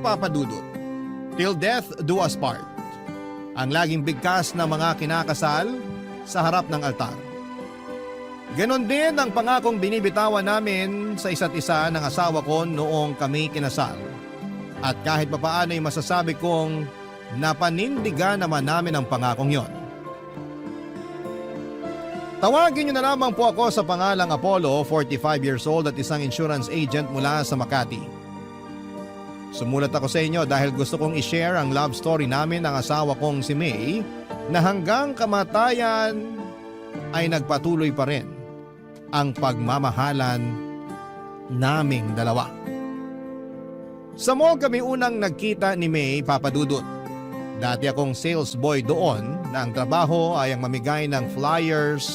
Papadudot, Till Death Do Us Part. Ang laging bigkas ng mga kinakasal sa harap ng altar. Ganon din ang pangakong binibitawan namin sa isa't isa ng asawa ko noong kami kinasal. At kahit papaano ay masasabi kong napanindigan naman namin ang pangakong yon. Tawagin niyo na lamang po ako sa pangalang Apollo, 45 years old at isang insurance agent mula sa Makati. Sumulat ako sa inyo dahil gusto kong i-share ang love story namin ng asawa kong si May na hanggang kamatayan ay nagpatuloy pa rin ang pagmamahalan naming dalawa. Sa mall kami unang nagkita ni May, Papadudot. Dati akong sales boy doon na ang trabaho ay ang mamigay ng flyers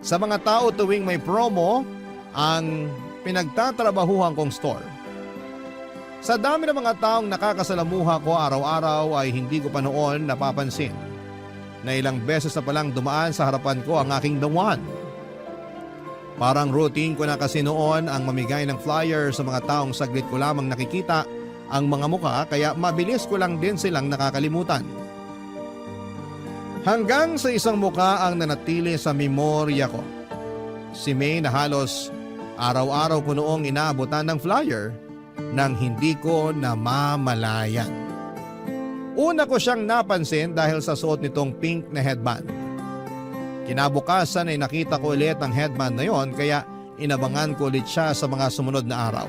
sa mga tao tuwing may promo ang pinagtatrabahuhan kong store. Sa dami ng mga taong nakakasalamuha ko araw-araw ay hindi ko pa noon napapansin na ilang beses na palang dumaan sa harapan ko ang aking the one. Parang routine ko na kasi noon ang mamigay ng flyer sa mga taong saglit ko lamang nakikita ang mga mukha kaya mabilis ko lang din silang nakakalimutan. Hanggang sa isang mukha ang nanatili sa memorya ko. Si May na halos araw-araw ko noong inaabutan ng flyer nang hindi ko namamalayan. Una ko siyang napansin dahil sa suot nitong pink na headband. Kinabukasan ay nakita ko ulit ang headband na yon kaya inabangan ko ulit siya sa mga sumunod na araw.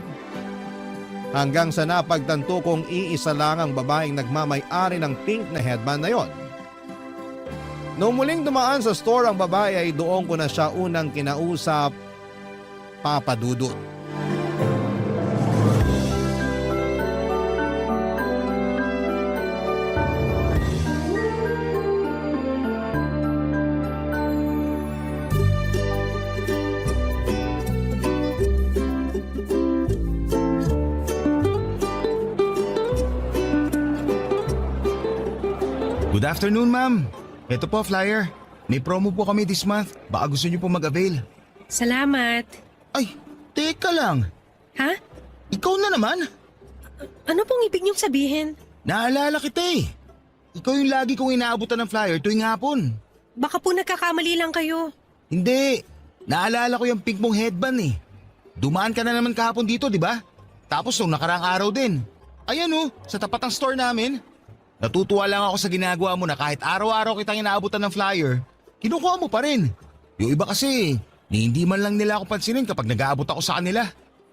Hanggang sa napagtanto kong iisa lang ang babaeng nagmamay-ari ng pink na headband na yon. Noong muling dumaan sa store ang babae ay doon ko na siya unang kinausap, Papadudot. Good afternoon, ma'am. Ito po, flyer. May promo po kami this month. Baka gusto niyo po mag-avail. Salamat. Ay, teka lang. Ha? Ikaw na naman. Ano pong ibig niyong sabihin? Naalala kita eh. Ikaw yung lagi kong inaabutan ng flyer tuwing hapon. Baka po nagkakamali lang kayo. Hindi. Naalala ko yung pink mong headband eh. Dumaan ka na naman kahapon dito, di ba? Tapos nung nakaraang araw din. Ayan oh, sa tapat ng store namin. Natutuwa lang ako sa ginagawa mo na kahit araw-araw kitang inaabutan ng flyer, kinukuha mo pa rin. Yung iba kasi, hindi man lang nila ako pansinin kapag nag-aabot ako sa kanila.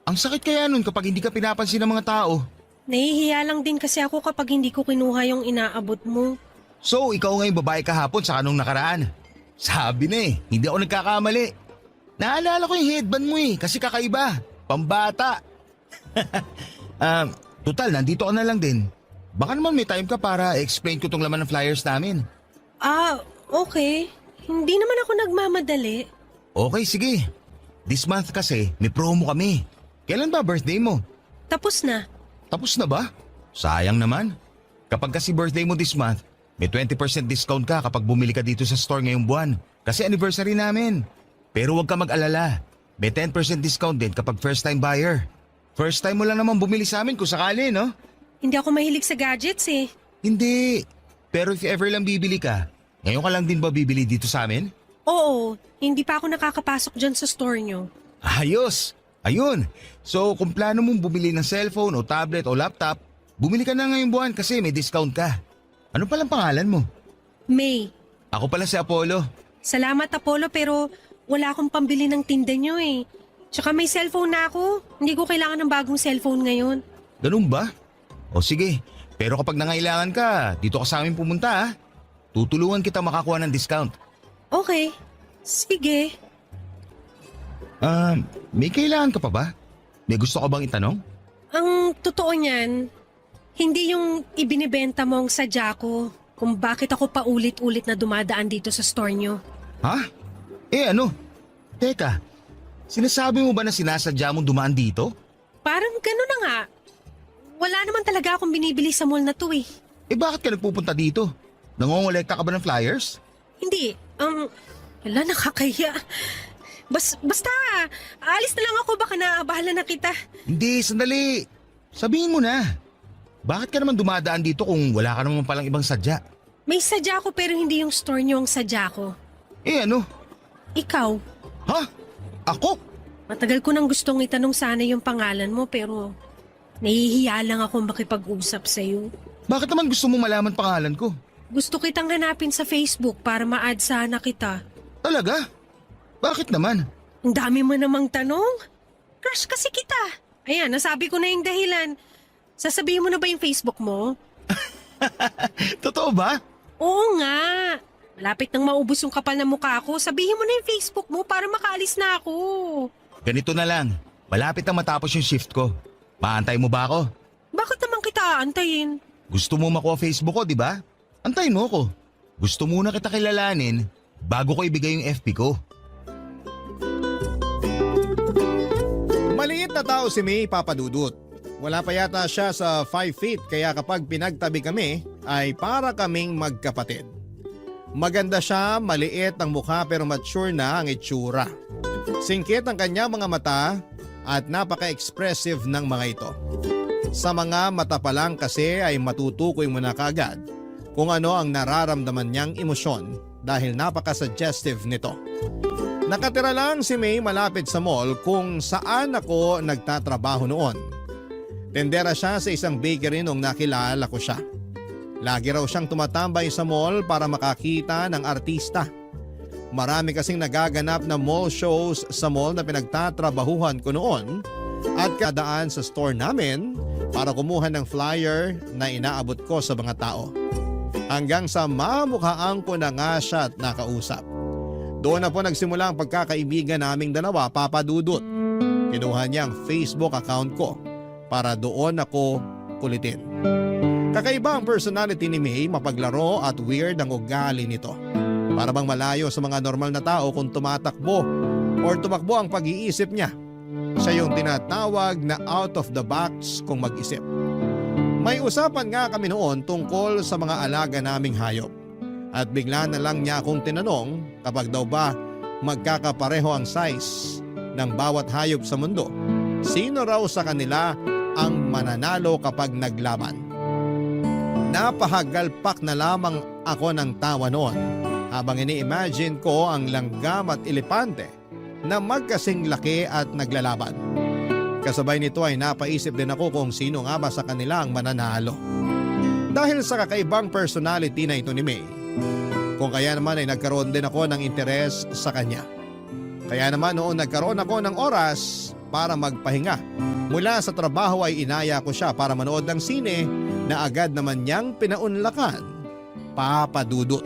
Ang sakit kaya nun kapag hindi ka pinapansin ng mga tao. Nahihiya lang din kasi ako kapag hindi ko kinuha yung inaabot mo. So, ikaw ngayong babae kahapon sa kanong nakaraan. Sabi na eh, hindi ako nagkakamali. Naalala ko yung headband mo eh, kasi kakaiba. Pambata. Total, nandito ka na lang din. Baka naman may time ka para explain ko tong laman ng flyers namin. Okay. Hindi naman ako nagmamadali. Okay, sige. This month kasi, may promo kami. Kailan ba birthday mo? Tapos na. Tapos na ba? Sayang naman. Kapag kasi birthday mo this month, may 20% discount ka kapag bumili ka dito sa store ngayong buwan. Kasi anniversary namin. Pero huwag ka mag-alala. May 10% discount din kapag first time buyer. First time mo lang naman bumili sa amin kung sakali, no? Hindi ako mahilig sa gadgets eh. Hindi. Pero if ever lang bibili ka, ngayon ka lang din ba bibili dito sa amin? Oo, hindi pa ako nakakapasok dyan sa store nyo. Ayos! Ayun! So kung plano mong bumili ng cellphone o tablet o laptop, bumili ka na ngayong buwan kasi may discount ka. Ano palang pangalan mo? May. Ako pala si Apollo. Salamat Apollo pero wala akong pambili ng tinda nyo eh. Tsaka may cellphone na ako. Hindi ko kailangan ng bagong cellphone ngayon. Ganun ba? O sige, pero kapag nangailangan ka, dito ka sa amin pumunta ha. Tutulungan kita makakuha ng discount. Okay, sige. May kailangan ka pa ba? May gusto ka bang itanong? Ang totoo niyan, hindi yung ibinibenta mong sadya ko kung bakit ako paulit-ulit na dumadaan dito sa store nyo. Ha? Ano? Teka, sinasabi mo ba na sinasadya mong dumaan dito? Parang gano'n na nga. Wala naman talaga akong binibili sa mall na to eh. Bakit ka nagpupunta dito? Nangongolekta ka ba ng flyers? Hindi, wala nakakahiya. Basta, alis na lang ako baka naabahala na kita. Hindi, sandali. Sabihin mo na. Bakit ka naman dumadaan dito kung wala ka naman palang ibang sadya? May sadya ko pero hindi yung store niyo ang sadya ko. Eh ano? Ikaw, Ha? Ako? matagal ko nang gustong itanong sana yung pangalan mo pero nahihiya lang ako makipag-usap sa'yo. Bakit naman gusto mo malaman pangalan ko? Gusto kitang hanapin sa Facebook para ma-add sana kita. Talaga? Bakit naman? Ang dami mo namang tanong. Crush kasi kita. Ayan, nasabi ko na yung dahilan. Sasabihin mo na ba yung Facebook mo? Totoo ba? Oo nga. Malapit nang maubos yung kapal na mukha ko. Sabihin mo na yung Facebook mo para makaalis na ako. Ganito na lang. Malapit na matapos yung shift ko. Maantay mo ba ako? Bakit naman kita aantayin? Gusto mo makuha Facebook ko, di ba? Antayin mo ko. Gusto muna kita kilalanin bago ko ibigay yung FB ko. Maliit na tao si May, Papa Dudut. Wala pa yata siya sa 5 feet kaya kapag pinagtabi kami ay para kaming magkapatid. Maganda siya, maliit ang mukha pero mature na ang itsura. Singkit ang kanya mga mata at napaka-expressive ng mga ito. Sa mga mata pa lang kasi ay matutukoy mo na kagad kung ano ang nararamdaman niyang emosyon dahil napaka-suggestive nito. Nakatira lang si May malapit sa mall kung saan ako nagtatrabaho noon. Tendera siya sa isang bakery nung nakilala ko siya. Lagi raw siyang tumatambay sa mall para makakita ng artista. Marami kasing nagaganap na mall shows sa mall na pinagtatrabahuhan ko noon at kadaan sa store namin para kumuha ng flyer na inaabot ko sa mga tao. Hanggang sa mamukhaan ko na nga siya at nakausap. Doon na po nagsimula ang pagkakaibigan naming dalawa, Papa Dudut. Kinuha niya ang Facebook account ko para doon ako kulitin. Kakaiba ang personality ni May, mapaglaro at weird ang ugali nito. Para bang malayo sa mga normal na tao kung tumatakbo or tumakbo ang pag-iisip niya. Siya yung tinatawag na out of the box kung mag-isip. May usapan nga kami noon tungkol sa mga alaga naming hayop. At bigla na lang niya akong tinanong kapag daw ba magkakapareho ang size ng bawat hayop sa mundo. Sino raw sa kanila ang mananalo kapag naglaban? Napahagalpak na lamang ako ng tawa noon habang ini-imagine ko ang langgam at elepante na magkasing laki at naglalaban. Kasabay nito ay napaisip din ako kung sino nga ba sa kanila ang mananalo. Dahil sa kakaibang personality na ito ni May, kung kaya naman ay nagkaroon din ako ng interes sa kanya. Kaya naman noon nagkaroon ako ng oras para magpahinga. Mula sa trabaho ay inaya ko siya para manood ng sine na agad naman niyang pinaunlakan, Papa Dudut.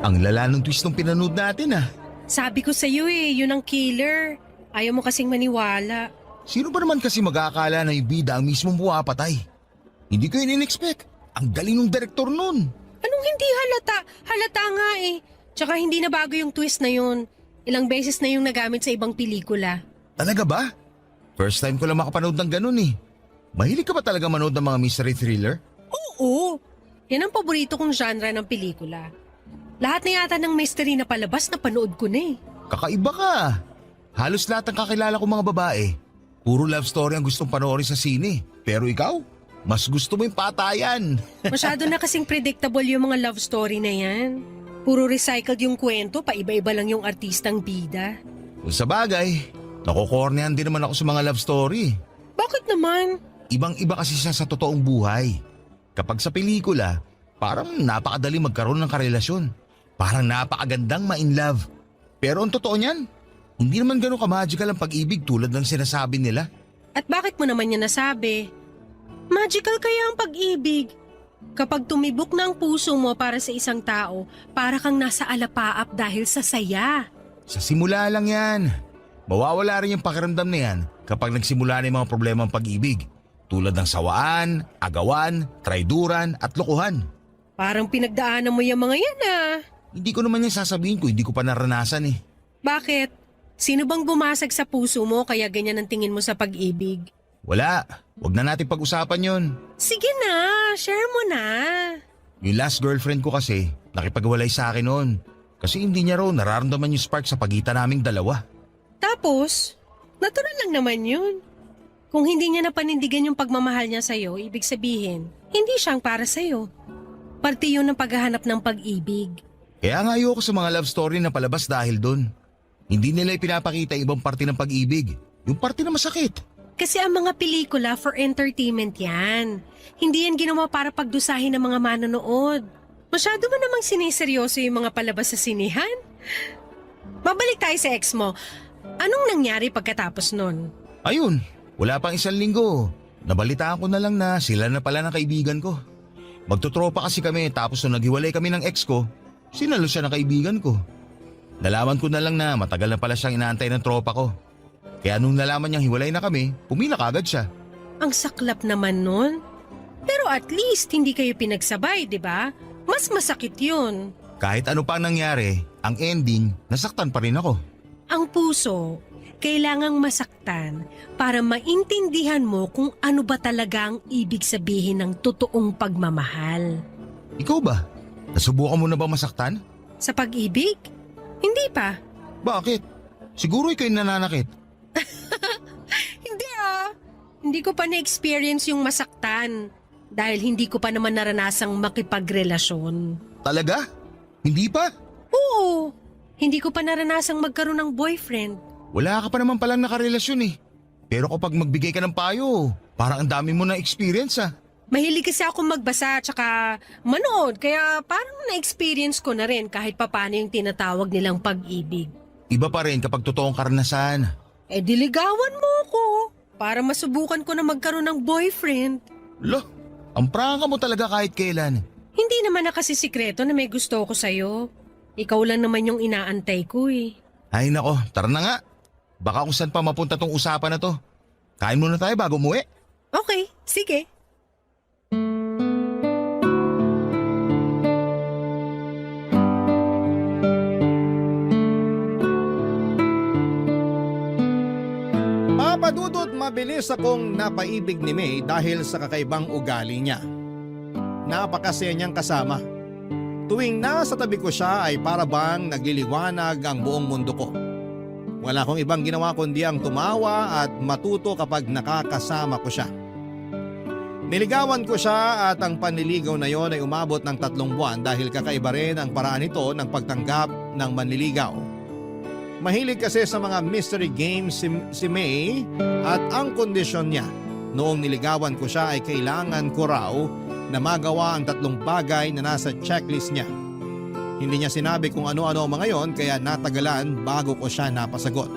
Ang lala ng twist ng pinanood natin ah. Sabi ko sa'yo yun ang killer. Ayaw mo kasing maniwala. Sino ba naman kasi mag-aakala na yung bida ang mismong pumapatay? Hindi ko yun in-expect. Ang galing ng direktor nun. Anong hindi halata? Halata nga eh. Tsaka hindi na bago yung twist na yun. Ilang beses na yung nagamit sa ibang pelikula. Talaga ba? First time ko lang makapanood ng ganun eh. Mahilig ka ba talaga manood ng mga mystery thriller? Oo. Yan ang paborito kong genre ng pelikula. Lahat na yata ng mystery na palabas na panood ko na eh. Kakaiba ka. Halos lahat ng kakilala kong mga babae, puro love story ang gustong panoorin sa sine. Pero ikaw, mas gusto mo yung patayan. Masyado na kasing predictable yung mga love story na yan. Puro recycled yung kwento, paiba-iba lang yung artistang bida. Kung sa bagay, nakukornehan din naman ako sa mga love story. Bakit naman? Ibang-iba kasi siya sa totoong buhay. Kapag sa pelikula, parang napakadali magkaroon ng karelasyon. Parang napakagandang ma-in-love. Pero ang totoo niyan, hindi naman ganun ka-magical ang pag-ibig tulad ng sinasabi nila. At bakit mo naman yan nasabi? Magical kaya ang pag-ibig. Kapag tumibok na ang puso mo para sa isang tao, para kang nasa alapaap dahil sa saya. Sa simula lang yan. Mawawala rin yung pakiramdam na yan kapag nagsimula na yung mga problema ng pag-ibig. Tulad ng sawaan, agawan, traiduran at lokohan. Parang pinagdaanan mo yung mga yan ah. Hindi ko naman yan sasabihin ko, hindi ko pa naranasan eh. Bakit? Sino bang bumasag sa puso mo kaya ganyan ang tingin mo sa pag-ibig? Wala, wag na natin pag-usapan yon. Sige na, share mo na. Yung last girlfriend ko kasi, nakipagwalay sa akin noon. Kasi hindi niya raw nararamdaman yung spark sa pagitan naming dalawa. Tapos, natural lang naman yun. Kung hindi niya napanindigan yung pagmamahal niya sa'yo, ibig sabihin, hindi siyang para sa'yo. Parte yun ng paghahanap ng pag-ibig. Kaya nga ayoko sa mga love story na palabas dahil doon. Hindi nila ipinapakita yung ibang parte ng pag-ibig. Yung parte na masakit. Kasi ang mga pelikula for entertainment yan. Hindi yan ginawa para pagdusahin ng mga manonood. Masyado mo namang siniseryoso yung mga palabas sa sinihan. Babalik tayo sa ex mo. Anong nangyari pagkatapos nun? Ayun, wala pang 1 linggo. Nabalitaan ko na lang na sila na pala ng kaibigan ko. Magtutropa kasi kami tapos nung naghiwalay kami ng ex ko, sinalo siya ng kaibigan ko. Nalaman ko na lang na matagal na pala siyang inaantay ng tropa ko. Kaya nung nalaman niyang hiwalay na kami, pumila kagad siya. Ang saklap naman nun. Pero at least hindi kayo pinagsabay, di ba? Mas masakit yun. Kahit ano pa ang nangyari, ang ending, nasaktan pa rin ako. Ang puso, kailangang masaktan para maintindihan mo kung ano ba talaga ang ibig sabihin ng totoong pagmamahal. Ikaw ba? Nasubukan mo na ba masaktan? Sa pag-ibig? Hindi pa. Bakit? Siguro ikaw yung nananakit. Hindi ah. Hindi ko pa na-experience yung masaktan dahil hindi ko pa naman naranasang makipagrelasyon. Talaga? Hindi pa? Oo. Hindi ko pa naranasang magkaroon ng boyfriend. Wala ka pa naman palang nakarelasyon eh. Pero kapag magbigay ka ng payo, parang ang dami mo na experience ah. Mahilig kasi ako magbasa at saka manood kaya parang na-experience ko na rin kahit papano yung tinatawag nilang pag-ibig. Iba pa rin kapag totoong karanasan. Eh diligawan mo ko para masubukan ko na magkaroon ng boyfriend. Lo, ang prangka mo talaga kahit kailan. Hindi naman na kasi sikreto na may gusto ko sa'yo. Ikaw lang naman yung inaantay ko eh. Ay nako, tara na nga. Baka kung saan pa mapunta tong usapan na to. Kain muna tayo bago umuwi. Okay, sige. Papadudot mabilis akong napaibig ni May dahil sa kakaibang ugali niya. Napakasaya niyang kasama. Tuwing nasa tabi ko siya ay para bang nagliliwanag ang buong mundo ko. Wala akong ibang ginawa kundi ang tumawa at matuto kapag nakakasama ko siya. Niligawan ko siya at ang panliligaw na yon ay umabot ng 3 buwan dahil kakaiba rin ang paraan nito ng pagtanggap ng manliligaw. Mahilig kasi sa mga mystery games si May at ang kondisyon niya noong niligawan ko siya ay kailangan ko raw na magawa ang 3 bagay na nasa checklist niya. Hindi niya sinabi kung ano-ano ang mga yon kaya natagalan bago ko siya napasagot.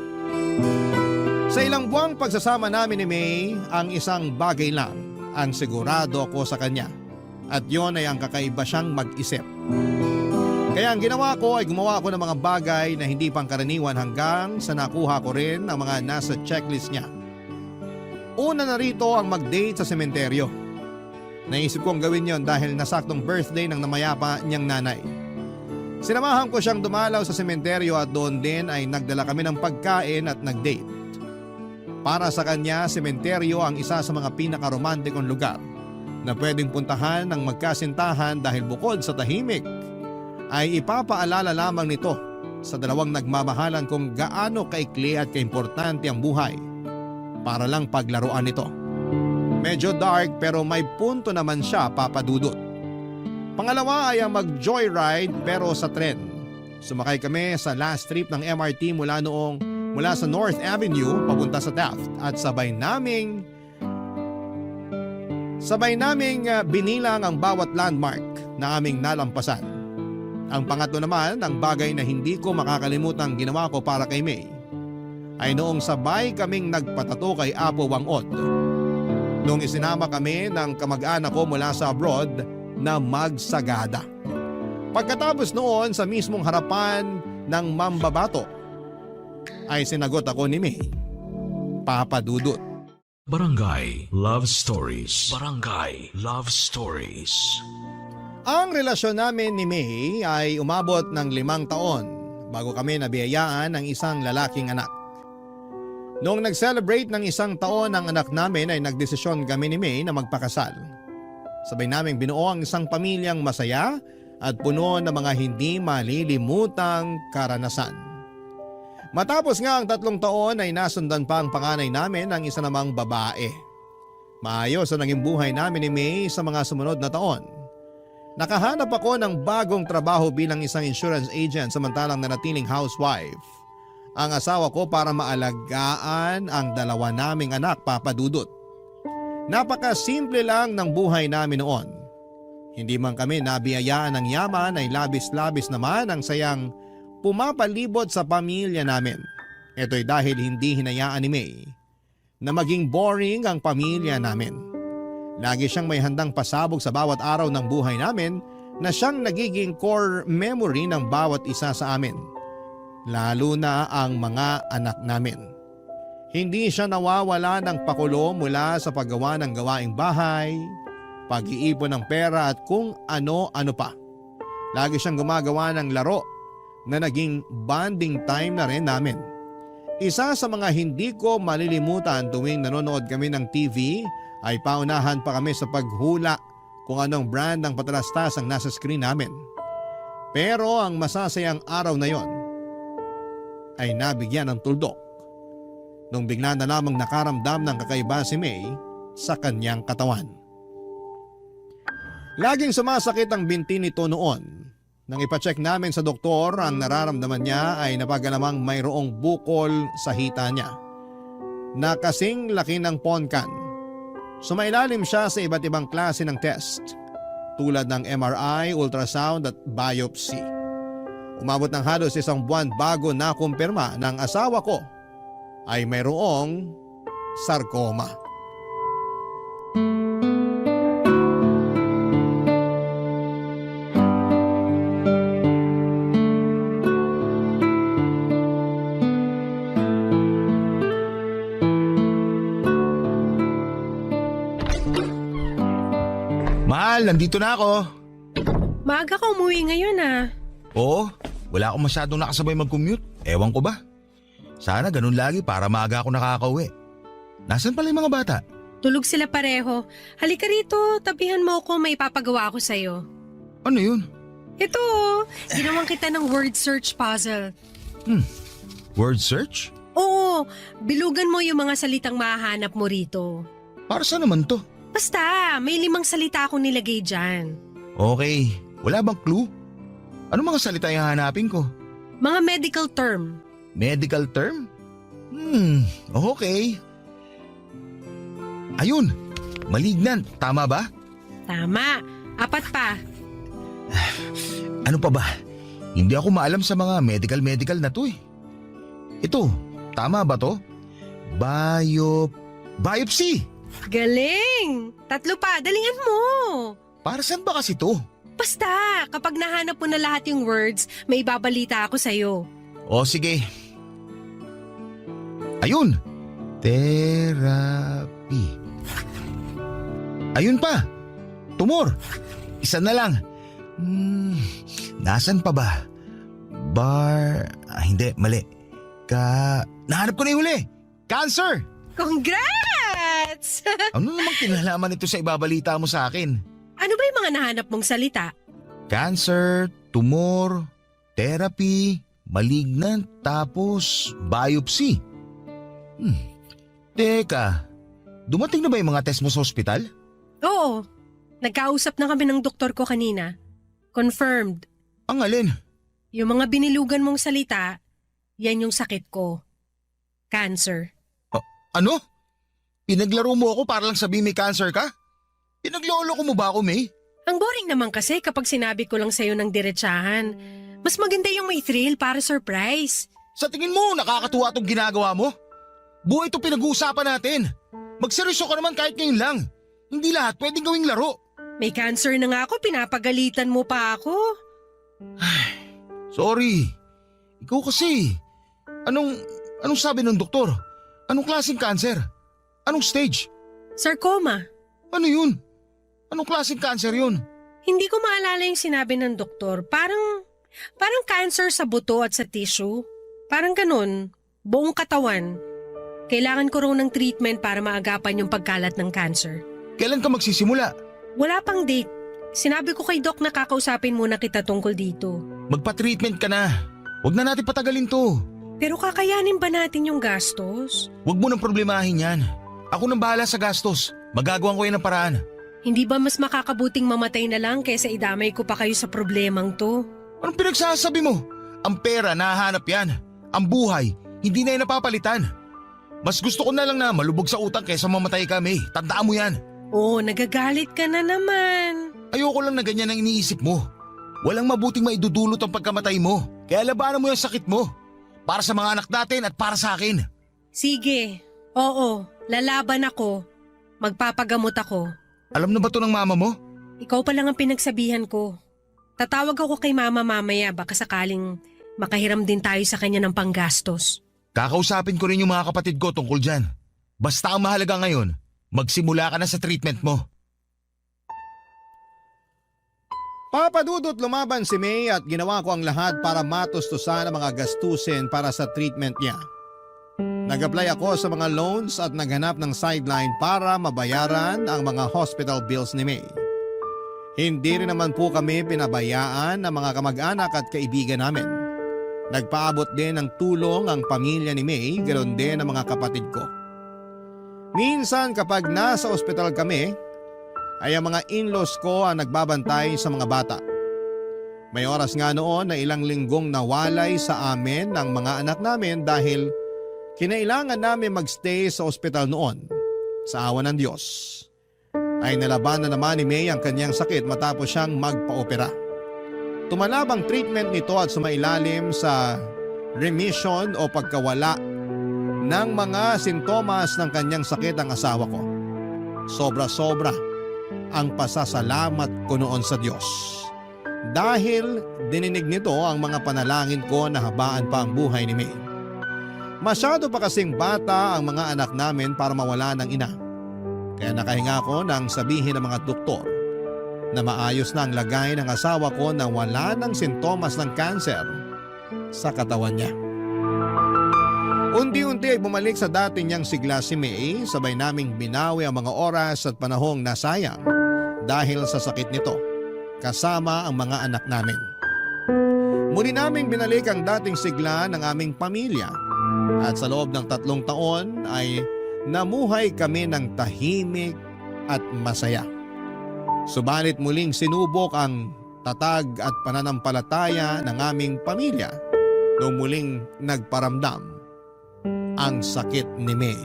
Sa ilang buwang pagsasama namin ni May, ang isang bagay lang ang sigurado ko sa kanya at yon ay ang kakaiba siyang mag-isip. Kaya ang ginawa ko ay gumawa ako ng mga bagay na hindi pangkaraniwan hanggang sa nakuha ko rin ang mga nasa checklist niya. Una na rito ang mag-date sa sementeryo. Naisip kong gawin yon dahil nasaktong birthday ng namayapa niyang nanay. Sinamahan ko siyang dumalaw sa sementeryo at doon din ay nagdala kami ng pagkain at nag-date. Para sa kanya, sementeryo ang isa sa mga pinakaromantikong lugar na pwedeng puntahan ng magkasintahan dahil bukod sa tahimik, ay ipapaalala lamang nito sa 2 nagmamahalan kung gaano kaikli at kaimportante ang buhay para lang paglaruan nito. Medyo dark pero may punto naman siya, Papa Dudut. Pangalawa ay ang mag-joyride pero sa tren. Sumakay kami sa last trip ng MRT mula sa North Avenue papunta sa Taft at sabay naming binilang ang bawat landmark na aming nalampasan. Ang pangatlo naman, ang bagay na hindi ko makakalimutang ginawa ko para kay May, ay noong sabay kaming nagpatato kay Apo Wangod. Noong isinama kami ng kamag-anak ko mula sa abroad na magsagada. Pagkatapos noon sa mismong harapan ng mambabato, ay sinagot ako ni May, Papa Dudut. Barangay Love Stories. Barangay Love Stories. Ang relasyon namin ni May ay umabot ng 5 taon bago kami nabiyayaan ng isang lalaking anak. Noong nag-celebrate ng 1 taon ang anak namin ay nagdesisyon kami ni May na magpakasal. Sabay naming binuo ang isang pamilyang masaya at puno ng mga hindi malilimutang karanasan. Matapos nga ang 3 taon ay nasundan pa ang panganay namin ng isa namang babae. Maayos ang naging buhay namin ni May sa mga sumunod na taon. Nakahanap ako ng bagong trabaho bilang isang insurance agent samantalang nanatiling housewife ang asawa ko para maalagaan ang 2 naming anak, Papa Dudut. Napakasimple lang ng buhay namin noon. Hindi man kami nabiyayaan ng yaman ay labis-labis naman ang sayang pumapalibot sa pamilya namin. Ito'y dahil hindi hinayaan ni May na maging boring ang pamilya namin. Lagi siyang may handang pasabog sa bawat araw ng buhay namin na siyang nagiging core memory ng bawat isa sa amin. Lalo na ang mga anak namin. Hindi siya nawawala ng pakulo mula sa paggawa ng gawaing bahay, pag-iipon ng pera at kung ano-ano pa. Lagi siyang gumagawa ng laro na naging bonding time na rin namin. Isa sa mga hindi ko malilimutan tuwing nanonood kami ng TV ay paunahan pa kami sa paghula kung anong brand ng patalastas ang nasa screen namin. Pero ang masasayang araw na yon ay nabigyan ng tuldok nung bigla na lamang nakaramdam ng kakaiba si May sa kanyang katawan. Laging sumasakit ang binti nito noon. Nang ipacheck namin sa doktor, ang nararamdaman niya ay napagalamang mayroong bukol sa hita niya na kasing laki ng ponkan. Sumailalim siya sa iba't ibang klase ng test tulad ng MRI, ultrasound at biopsy. Umabot ng halos 1 buwan bago nakumpirma ng asawa ko ay mayroong sarcoma. Mahal, nandito na ako. Maaga ka umuwi ngayon ah. Oo, wala akong masyadong nakasabay mag-commute. Ewan ko ba? Sana ganun lagi para maaga ako nakakauwi. Nasaan pala yung mga bata? Tulog sila pareho. Halika rito, tabihan mo ako, may ipapagawa ako sa'yo. Ano yun? Ito, ginawan kita ng word search puzzle. Word search? Oo, bilugan mo yung mga salitang mahahanap mo rito. Para saan naman to? Basta, may 5 salita akong nilagay dyan. Okay, wala bang clue? Ano mga salita yung hanapin ko? Mga medical term. Medical term? Okay. Ayun, malignant, tama ba? Tama, 4 pa. Ano pa ba? Hindi ako maalam sa mga medical na to eh. Ito, tama ba to? Biopsy! Galing! 3 pa, dalingan mo. Para saan ba kasi to? Basta, kapag nahanap mo na lahat yung words, may babalita ako sa'yo. O sige. Ayun! Therapy. Ayun pa! Tumor! Isa na lang. Nasaan pa ba? Hindi, mali. Nahanap ko na yung huli! Cancer! Congrats! Ano namang kinalaman ito sa ibabalita mo sa akin? Ano ba yung mga nahanap mong salita? Cancer, tumor, therapy, malignant, tapos biopsy. Teka, dumating na ba yung mga test mo sa ospital? Oo, nagkausap na kami ng doktor ko kanina. Confirmed. Ang alin? Yung mga binilugan mong salita, yan yung sakit ko. Cancer. Ano? Pinaglaro mo ako para lang sabihin may cancer ka? Pinaglolo ko mo ba ako, May? Ang boring naman kasi kapag sinabi ko lang sa'yo ng diretsahan. Mas maganda yung may thrill para surprise. Sa tingin mo, nakakatuwa itong ginagawa mo? Buhay ito pinag-uusapan natin. Magseryoso ka naman kahit ngayon lang. Hindi lahat pwedeng gawing laro. May cancer na nga ako, pinapagalitan mo pa ako. Sorry. Ikaw kasi. Anong sabi ng doktor? Anong klaseng cancer? Anong stage? Sarcoma. Ano yun? Anong klaseng cancer yun? Hindi ko maalala yung sinabi ng doktor. Parang cancer sa buto at sa tissue. Parang ganun. Buong katawan. Kailangan ko raw ng treatment para maagapan yung pagkalat ng cancer. Kailan ka magsisimula? Wala pang date. Sinabi ko kay Doc na kakausapin muna kita tungkol dito. Magpa-treatment ka na. Huwag na natin patagalin to. Pero kakayanin ba natin yung gastos? Huwag mo nang problemahin yan. Ako nang bahala sa gastos. Magagawan ko yan ng paraan. Hindi ba mas makakabuting mamatay na lang kaysa idamay ko pa kayo sa problemang to? Anong pinagsasabi mo? Ang pera, nahahanap yan. Ang buhay, hindi na yan napapalitan. Mas gusto ko na lang na malubog sa utang kaysa mamatay ka, May. Tandaan mo yan. Oh, nagagalit ka na naman. Ayoko lang na ganyan ang iniisip mo. Walang mabuting maidudulot ang pagkamatay mo. Kaya labanan mo yung sakit mo. Para sa mga anak natin at para sa akin. Sige, oo, lalaban ako. Magpapagamot ako. Alam na ba to ng mama mo? Ikaw pa lang ang pinagsabihan ko. Tatawag ako kay mama mamaya baka sakaling makahiram din tayo sa kanya ng panggastos. Kakausapin ko rin yung mga kapatid ko tungkol dyan. Basta ang mahalaga ngayon, magsimula ka na sa treatment mo. Papadudot lumaban si May at ginawa ko ang lahat para matustusan ang mga gastusin para sa treatment niya. Nag-apply ako sa mga loans at naghanap ng sideline para mabayaran ang mga hospital bills ni May. Hindi rin naman po kami pinabayaan ng mga kamag-anak at kaibigan namin. Nagpaabot din ng tulong ang pamilya ni May, ganoon din ang mga kapatid ko. Minsan kapag nasa ospital kami, ay ang mga in-laws ko ang nagbabantay sa mga bata. May oras nga noon na ilang linggong nawalay sa amin ng mga anak namin dahil kinailangan namin magstay sa ospital noon. Sa awa ng Diyos ay nalabanan naman ni May ang kanyang sakit matapos siyang magpa-opera. Tumalab ang treatment nito at sumailalim sa remission o pagkawala ng mga sintomas ng kanyang sakit ang asawa ko. Sobra-sobra ang pasasalamat ko noon sa Diyos. Dahil dininig nito ang mga panalangin ko na habaan pa ang buhay ni May. Masyado pa kasing bata ang mga anak namin para mawala ng ina. Kaya nakahinga ko nang sabihin ng mga doktor na maayos na ang lagay ng asawa ko na wala ng sintomas ng cancer sa katawan niya. Unti-unti ay bumalik sa dati niyang sigla si May, sabay naming binawi ang mga oras at panahong nasayang dahil sa sakit nito, kasama ang mga anak namin. Muli naming binalik ang dating sigla ng aming pamilya at sa loob ng 3 taon ay namuhay kami ng tahimik at masaya. Subalit muling sinubok ang tatag at pananampalataya ng aming pamilya noong muling nagparamdam ang sakit ni May.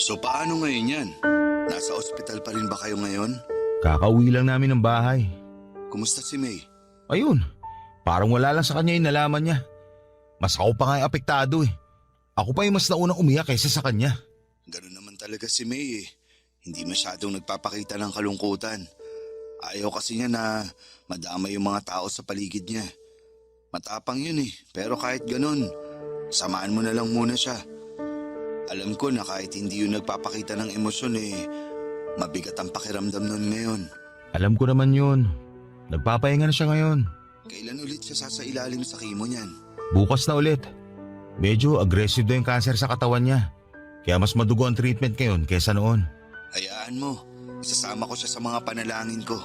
So paano ngayon yan? Nasa ospital pa rin ba kayo ngayon? Kakauwi lang namin ng bahay. Kumusta si May? Ayun, parang wala lang sa kanya yung nalaman niya. Mas ako pa nga yung apektado eh. Ako pa yung mas naunang umiyak kaysa sa kanya. Ganun naman talaga si May eh. Hindi masyadong nagpapakita ng kalungkutan. Ayaw kasi niya na madama yung mga tao sa paligid niya. Matapang yun eh, pero kahit ganun, samaan mo na lang muna siya. Alam ko na kahit hindi yun nagpapakita ng emosyon eh, mabigat ang pakiramdam nun ngayon. Alam ko naman yun. Nagpapahinga na siya ngayon. Kailan ulit siya sasailalim sa kimo niyan? Bukas na ulit. Medyo aggressive daw yung cancer sa katawan niya. Kaya mas madugo ang treatment ngayon kaysa noon. Hayaan mo, isasama ko siya sa mga panalangin ko.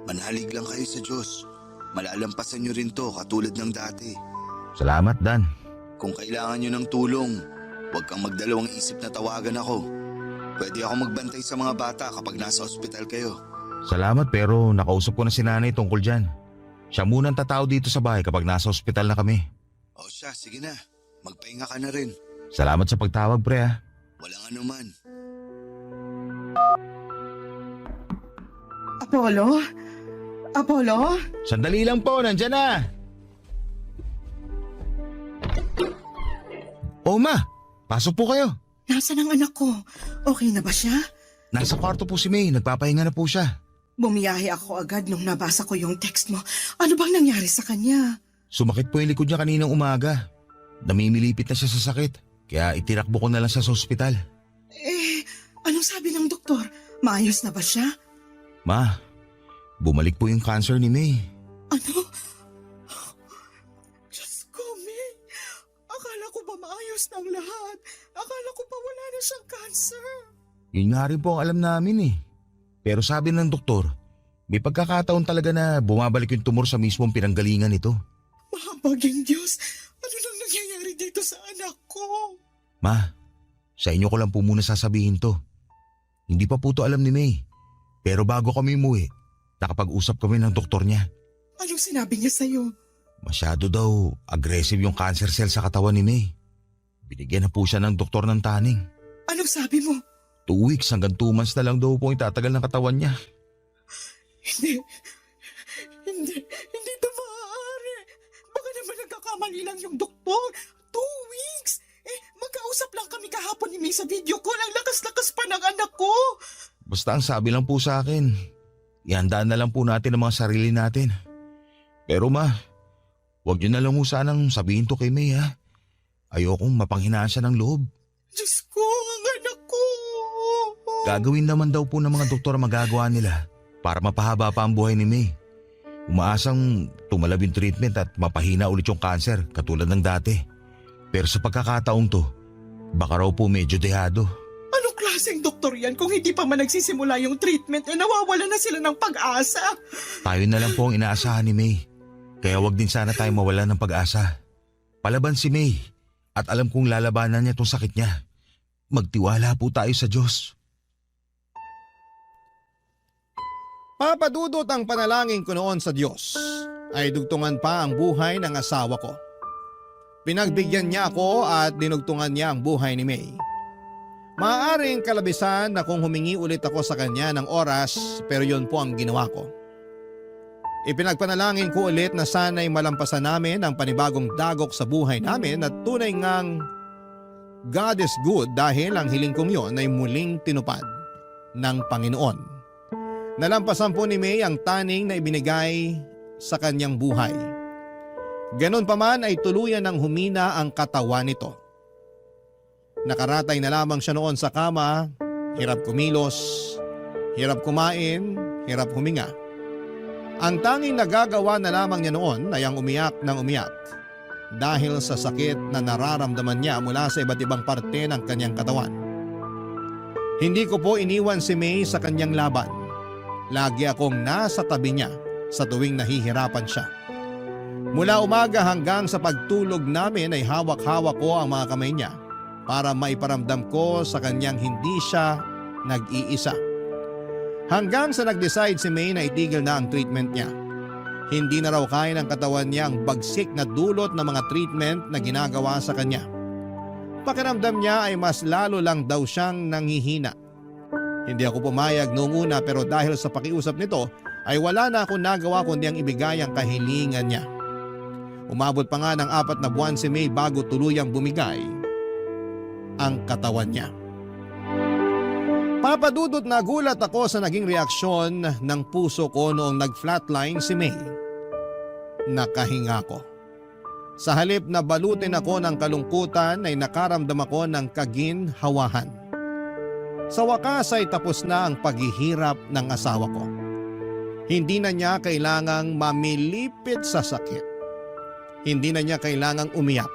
Manalig lang kayo sa Diyos. Malalampasan niyo rin to katulad ng dati. Salamat, Dan. Kung kailangan niyo ng tulong, huwag kang magdalawang isip na tawagan ako. Pwede ako magbantay sa mga bata kapag nasa ospital kayo. Salamat pero nakausap ko na si nanay tungkol dyan. Siya munang tatao dito sa bahay kapag nasa ospital na kami. O siya, sige na. Magpahinga ka na rin. Salamat sa pagtawag, pre ha. Walang anuman. Apollo? Apollo? Sandali lang po, nandyan na. O ma, pasok po kayo. Nasaan ang anak ko? Okay na ba siya? Nasa kwarto po si May, nagpapahinga na po siya. Bumiyahe ako agad nung nabasa ko yung text mo. Ano bang nangyari sa kanya? Sumakit po yung likod niya kaninang umaga. Namimilipit na siya sa sakit, kaya itinakbo ko na lang siya sa ospital. Anong sabi ng doktor? Maayos na ba siya? Ma, bumalik po yung cancer ni May. Ano? Diyos ko, May. Akala ko ba maayos ng lahat? Akala ko pa wala na siyang cancer. Yun nga rin po ang alam namin eh. Pero sabi ng doktor, may pagkakataon talaga na bumabalik yung tumor sa mismong pinanggalingan nito. Mahabaging Diyos, ano nang nangyayari dito sa anak ko? Ma, sa inyo ko lang po muna sasabihin to. Hindi pa po to alam ni May. Pero bago kami umuwi, nakapag-usap kami ng doktor niya. Anong sinabi niya sa'yo? Masyado daw aggressive yung cancer cell sa katawan ni May. Binigyan na po siya ng doktor ng taning. Anong sabi mo? 2 weeks hanggang 2 months na lang daw po itatagal ng katawan niya. Hindi ito maaari. Baka naman nagkakamali lang yung doktor. 2 weeks? Magkausap lang kami kahapon ni May sa video call. Ang lakas-lakas pa ng anak ko. Basta ang sabi lang po sa akin, ihandaan na lang po natin ang mga sarili natin. Pero ma, huwag niyo na lang po sanang sabihin to kay May ha. Ayokong mapanghinaan siya ng loob. Diyos ko, ang anak ko. Gagawin naman daw po ng mga doktor ang magagawa nila para mapahaba pa ang buhay ni May. Umaasang tumalab yung treatment at mapahina ulit yung cancer katulad ng dati. Pero sa pagkakataong to, baka raw po medyo dehado. Anong klaseng doktor yan kung hindi pa man nagsisimula yung treatment nawawala na sila ng pag-asa? Tayo na lang po ang inaasahan ni May. Kaya wag din sana tayo mawala ng pag-asa. Palaban si May at alam kong lalabanan niya itong sakit niya. Magtiwala po tayo sa Diyos. Papadudot ang panalangin ko noon sa Diyos ay dugtungan pa ang buhay ng asawa ko. Pinagbigyan niya ako at dinugtungan niya ang buhay ni May. Maaaring kalabisan na kung humingi ulit ako sa kanya ng oras pero yun po ang ginawa ko. Ipinagpanalangin ko ulit na sana'y malampasan namin ang panibagong dagok sa buhay namin at tunay ngang God is good dahil ang hiling kong yon ay muling tinupad ng Panginoon. Nalampasan po ni May ang taning na ibinigay sa kanyang buhay. Ganon pa man ay tuluyan ng humina ang katawan nito. Nakaratay na lamang siya noon sa kama, hirap kumilos, hirap kumain, hirap huminga. Ang tanging nagagawa na lamang niya noon ay ang umiyak ng umiyak dahil sa sakit na nararamdaman niya mula sa iba't ibang parte ng kanyang katawan. Hindi ko po iniwan si May sa kanyang laban. Lagi akong nasa tabi niya sa tuwing nahihirapan siya. Mula umaga hanggang sa pagtulog namin ay hawak-hawak ko ang mga kamay niya para maiparamdam ko sa kanyang hindi siya nag-iisa. Hanggang sa nag-decide si May na itigil na ang treatment niya. Hindi na raw kaya ng katawan niya ang bagsik na dulot ng mga treatment na ginagawa sa kanya. Pakiramdam niya ay mas lalo lang daw siyang nanghihina. Hindi ako pumayag noong una pero dahil sa pakiusap nito ay wala na akong nagawa kundi ang ibigay ang kahilingan niya. Umabot pa nga ng 4 na buwan si May bago tuluyang bumigay ang katawan niya. Papadudot na gulat ako sa naging reaksyon ng puso ko noong nag-flatline si May. Nakahinga ko. Sa halip na balutin ako ng kalungkutan ay nakaramdam ako ng kaginhawahan. Sa wakas ay tapos na ang paghihirap ng asawa ko. Hindi na niya kailangang mamilipit sa sakit. Hindi na niya kailangang umiyak.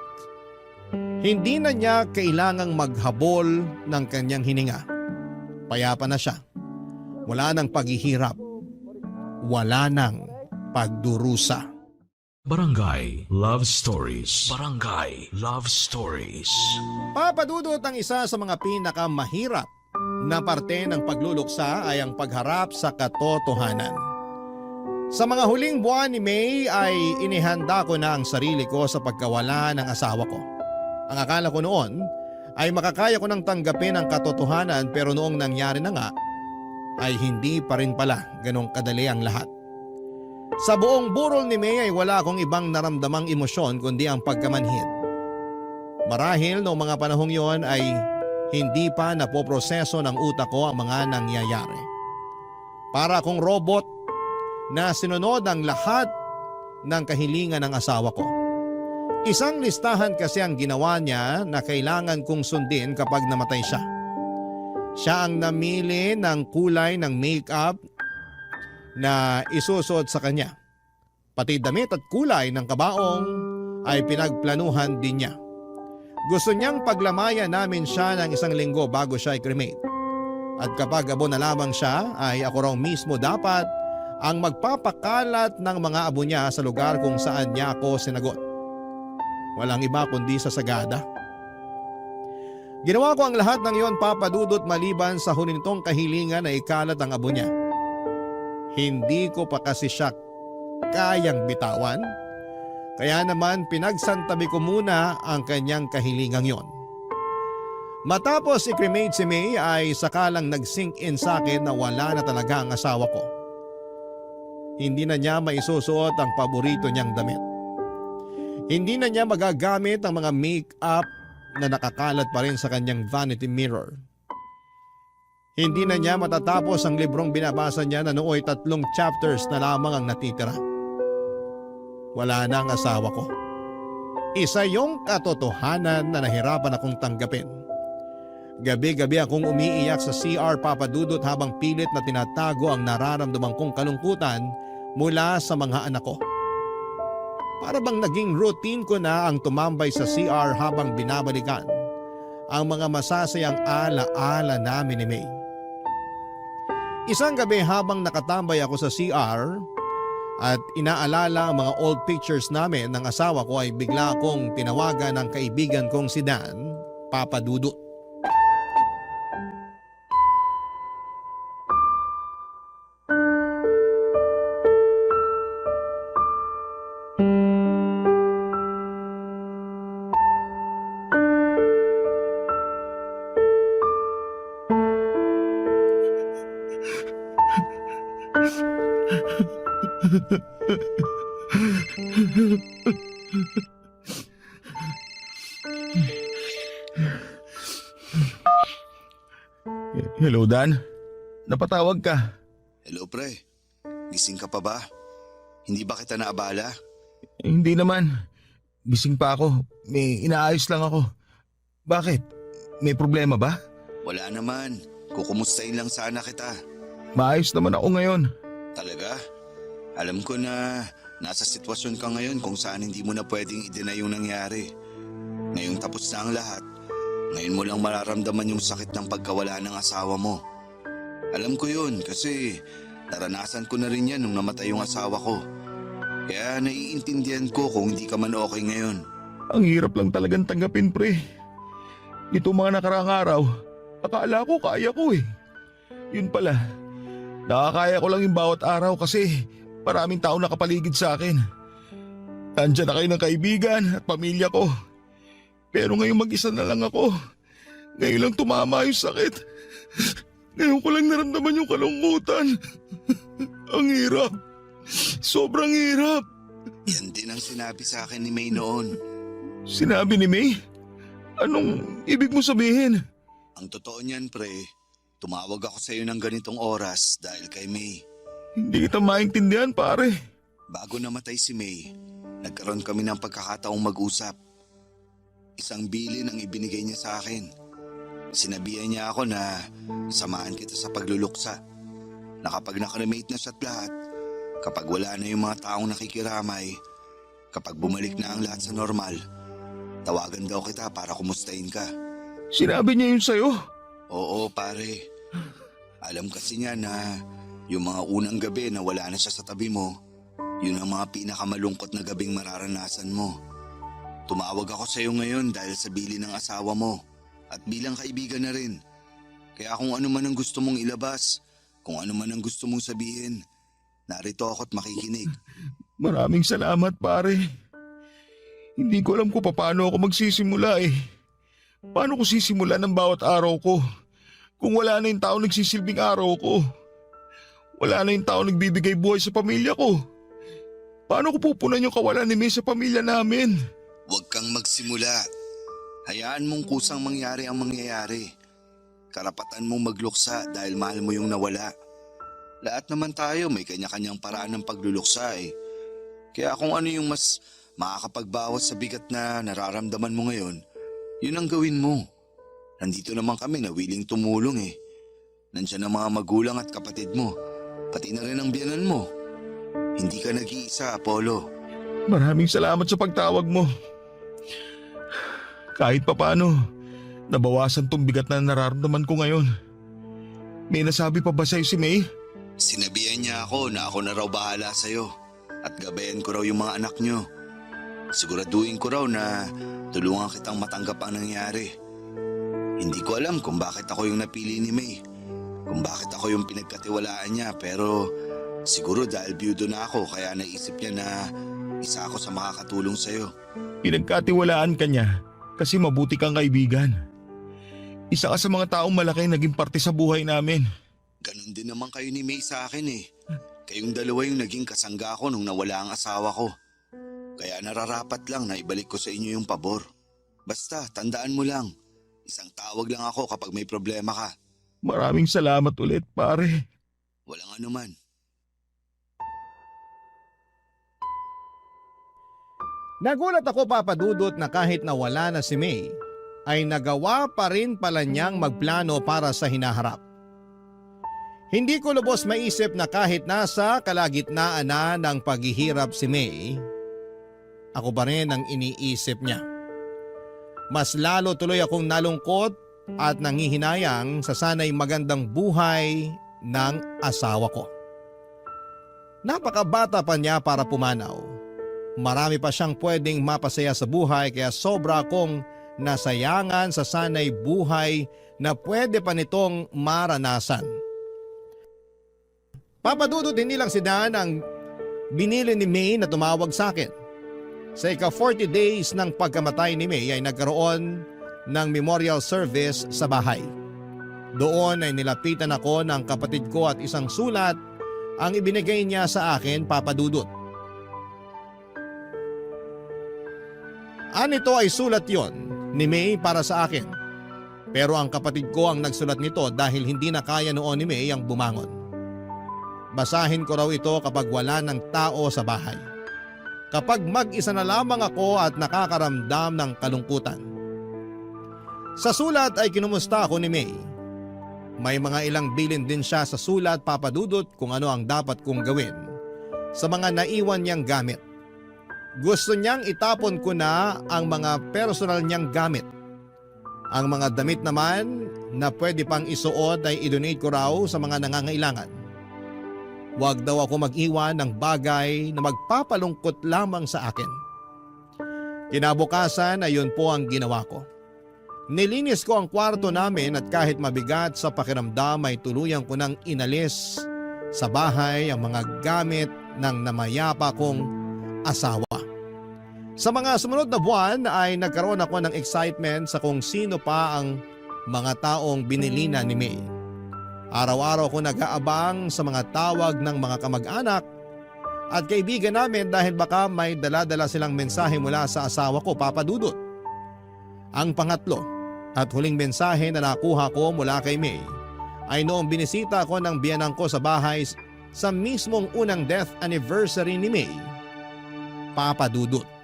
Hindi na niya kailangang maghabol ng kanyang hininga. Payapa na siya. Wala nang paghihirap. Wala nang pagdurusa. Barangay Love Stories. Barangay Love Stories. Papadudot ang isa sa mga pinakamahirap na parte ng pagluluksa ay ang pagharap sa katotohanan. Sa mga huling buwan ni May ay inihanda ko na ang sarili ko sa pagkawala ng asawa ko. Ang akala ko noon ay makakaya ko nang tanggapin ang katotohanan pero noong nangyari na nga ay hindi pa rin pala ganong kadali ang lahat. Sa buong burol ni May ay wala akong ibang naramdamang emosyon kundi ang pagkamanhid. Marahil noong mga panahong yon ay hindi pa napoproseso ng utak ko ang mga nangyayari. Para akong robot na sinunod ang lahat ng kahilingan ng asawa ko. Isang listahan kasi ang ginawa niya na kailangan kong sundin kapag namatay siya. Siya ang namili ng kulay ng makeup na isusuot sa kanya. Pati damit at kulay ng kabaong ay pinagplanuhan din niya. Gusto niyang paglamayan namin siya ng 1 linggo bago siya i-cremate. At kapag abo na lamang siya ay ako raw mismo dapat ang magpapakalat ng mga abo niya sa lugar kung saan niya ako sinagot. Walang iba kundi sa sagada. Ginawa ko ang lahat ng iyon, Papa Dudut, maliban sa huli nitong kahilingan na ikalat ang abo niya. Hindi ko pa kasi siya kayang bitawan. Kaya naman pinagsantabi ko muna ang kanyang kahilingang yon. Matapos i-cremate si May ay sakalang nag-sink in sa akin na wala na talaga ang asawa ko. Hindi na niya maisusuot ang paborito niyang damit. Hindi na niya magagamit ang mga make-up na nakakalat pa rin sa kanyang vanity mirror. Hindi na niya matatapos ang librong binabasa niya na nooy 3 chapters na lamang ang natitira. Wala na ang asawa ko. Isa yung katotohanan na nahirapan akong tanggapin. Gabi-gabi akong umiiyak sa CR, Papa Dudut, habang pilit na tinatago ang nararamdaman kong kalungkutan mula sa mga anak ko. Para bang naging routine ko na ang tumambay sa CR habang binabalikan ang mga masasayang ala-ala namin ni May. Isang gabi habang nakatambay ako sa CR at inaalala ang mga old pictures namin ng asawa ko ay bigla akong tinawagan ng kaibigan kong si Dan, Papa Dudut. Hello, Dan. Napatawag ka. Hello pre, gising ka pa ba? Hindi ba kita naabala? Hindi naman. Gising pa ako. May inaayos lang ako. Bakit? May problema ba? Wala naman, kukumustahin lang sana kita. Maayos naman ako ngayon. Talaga? Alam ko na nasa sitwasyon ka ngayon kung saan hindi mo na pwedeng i-deny yung nangyari. Ngayong tapos na ang lahat, ngayon mo lang mararamdaman yung sakit ng pagkawala ng asawa mo. Alam ko yun kasi naranasan ko na rin yan nung namatay yung asawa ko. Kaya naiintindihan ko kung hindi ka man okay ngayon. Ang hirap lang talagang tanggapin, pre. Ito mga nakaraang araw, akala ko kaya ko eh. Yun pala, nakakaya ko lang yung bawat araw kasi maraming tao nakapaligid sa akin. Nandiyan na kayo ng kaibigan at pamilya ko. Pero ngayon mag-isa na lang ako. Ngayon lang tumama yung sakit. Ngayon ko lang naramdaman yung kalungkutan. Ang hirap. Sobrang hirap. Yan din ang sinabi sa akin ni May noon. Sinabi ni May? Anong ibig mo sabihin? Ang totoo niyan pre, tumawag ako sa iyo ng ganitong oras dahil kay May. Hindi kita maintindihan, pare. Bago namatay si May, nagkaroon kami ng pagkakataong mag-usap. Isang bilin ang ibinigay niya sa akin. Sinabihan niya ako na samahan kita sa pagluluksa. Na kapag nakremate na siya't lahat, kapag wala na yung mga taong nakikiramay, kapag bumalik na ang lahat sa normal, tawagan daw kita para kumustahin ka. Sinabi niya yun sa'yo? Oo pare. Alam kasi niya na yung mga unang gabi na wala na siya sa tabi mo, yun ang mga pinakamalungkot na gabing mararanasan mo. Tumawag ako sa iyo ngayon dahil sa bilin ng asawa mo at bilang kaibigan na rin. Kaya kung ano man ang gusto mong ilabas, kung ano man ang gusto mong sabihin, narito ako't makikinig. Maraming salamat, pare. Hindi ko alam kung paano ako magsisimula eh. Paano ko sisimulan ang bawat araw ko kung wala na yung tao nagsisilbing araw ko? Wala na yung tao nagbibigay buhay sa pamilya ko. Paano ko pupunan yung kawalan ni May sa pamilya namin? Huwag kang magsimula. Hayaan mong kusang mangyari ang mangyayari. Karapatan mong magluksa dahil mahal mo yung nawala. Lahat naman tayo may kanya-kanyang paraan ng pagluluksa eh. Kaya kung ano yung mas makakapagbawas sa bigat na nararamdaman mo ngayon, yun ang gawin mo. Nandito naman kami na willing tumulong eh. Nandiyan ang mga magulang at kapatid mo, pati na rin ang biyanan mo. Hindi ka nag-iisa, Apollo. Maraming salamat sa pagtawag mo. Kahit papaano, nabawasan tong bigat na nararamdaman ko ngayon. May nasabi pa ba sa'yo si May? Sinabihan niya ako na ako na raw bahala sa'yo at gabayan ko raw yung mga anak niyo. Siguraduhin ko raw na tulungan kitang matanggap ang nangyari. Hindi ko alam kung bakit ako yung napili ni May, kung bakit ako yung pinagkatiwalaan niya, pero siguro dahil byudo na ako kaya naisip niya na isa ako sa makakatulong sa'yo. Pinagkatiwalaan ka niya kasi mabuti kang kaibigan. Isa ka sa mga taong malaki naging parte sa buhay namin. Ganon din naman kayo ni May sa akin eh. Kayong dalawa yung naging kasangga ko nung nawala ang asawa ko. Kaya nararapat lang na ibalik ko sa inyo yung pabor. Basta, tandaan mo lang, isang tawag lang ako kapag may problema ka. Maraming salamat ulit, pare. Walang anuman. Nagulat ako, Papa Dudut, na kahit nawala na si May, ay nagawa pa rin pala niyang magplano para sa hinaharap. Hindi ko lubos maisip na kahit nasa kalagitnaan na ng paghihirap si May, ako pa rin ang iniisip niya. Mas lalo tuloy akong nalungkot at nangihinayang sa sanay magandang buhay ng asawa ko. Napakabata pa niya para pumanaw. Marami pa siyang pwedeng mapasaya sa buhay kaya sobra akong nasayangan sa sanay buhay na pwede pa nitong maranasan. Papadudot, hindi lang si Dan ang binili ni May na tumawag sa akin. Sa ika-40 days ng pagkamatay ni May ay nagkaroon ng memorial service sa bahay. Doon ay nilapitan ako ng kapatid ko at isang sulat ang ibinigay niya sa akin, Papadudot. Anito ay sulat yon ni May para sa akin. Pero ang kapatid ko ang nagsulat nito dahil hindi na kaya noon ni May ang bumangon. Basahin ko raw ito kapag wala ng tao sa bahay. Kapag mag-isa na lamang ako at nakakaramdam ng kalungkutan. Sa sulat ay kinumusta ako ni May. May mga ilang bilin din siya sa sulat, Papadudot, kung ano ang dapat kong gawin sa mga naiwan niyang gamit. Gusto niyang itapon ko na ang mga personal niyang gamit. Ang mga damit naman na pwede pang isuot ay idonate ko raw sa mga nangangailangan. Huwag daw ako mag-iwan ng bagay na magpapalungkot lamang sa akin. Kinabukasan ay yun po ang ginawa ko. Nilinis ko ang kwarto namin at kahit mabigat sa pakiramdam ay tuluyan ko nang inalis sa bahay ang mga gamit ng namayapa kong asawa. Sa mga sumunod na buwan ay nagkaroon ako ng excitement sa kung sino pa ang mga taong binilina ni May. Araw-araw ko nag-aabang sa mga tawag ng mga kamag-anak at kaibigan namin dahil baka may dala-dala silang mensahe mula sa asawa ko, Papadudot. Ang pangatlo at huling mensahe na nakuha ko mula kay May ay noong binisita ko ng biyanang ko sa bahay sa mismong unang death anniversary ni May, Papadudot.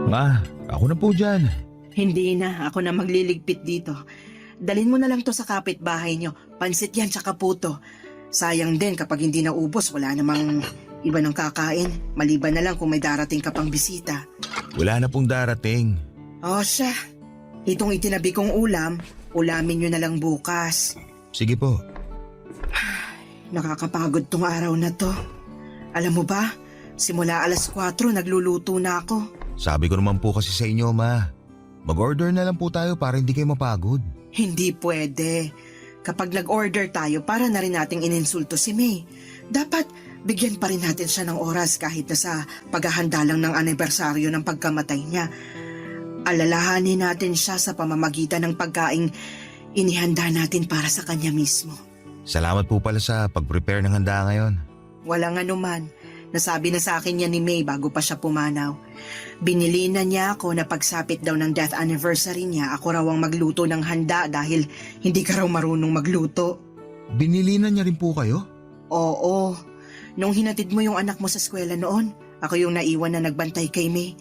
Ma, ako na po dyan. Hindi na, ako na magliligpit dito. Dalhin mo na lang to sa kapitbahay nyo. Pansit yan tsaka puto. Sayang din kapag hindi naubos, wala namang iba ng kakain. Maliban na lang kung may darating ka pang bisita. Wala na pong darating. O siya, itong itinabi kong ulam, ulamin nyo na lang bukas. Sige po. Nakakapagod tong araw na to. Alam mo ba, simula alas 4 nagluluto na ako. Sabi ko naman po kasi sa inyo, Ma. Mag-order na lang po tayo para hindi kayo mapagod. Hindi pwede. Kapag nag-order tayo, para na rin nating ininsulto si May. Dapat bigyan pa rin natin siya ng oras kahit na sa paghahanda lang ng anibersaryo ng pagkamatay niya. Alalahanin natin siya sa pamamagitan ng pagkaing inihanda natin para sa kanya mismo. Salamat po pala sa pag-prepare ng handa ngayon. walang anuman. Nasabi na sa akin yan ni May bago pa siya pumanaw. Binili na niya ako na pagsapit daw ng death anniversary niya, ako raw ang magluto ng handa dahil hindi ka raw marunong magluto. Binili na niya rin po kayo? Oo. Nung hinatid mo yung anak mo sa eskwela noon, ako yung naiwan na nagbantay kay May.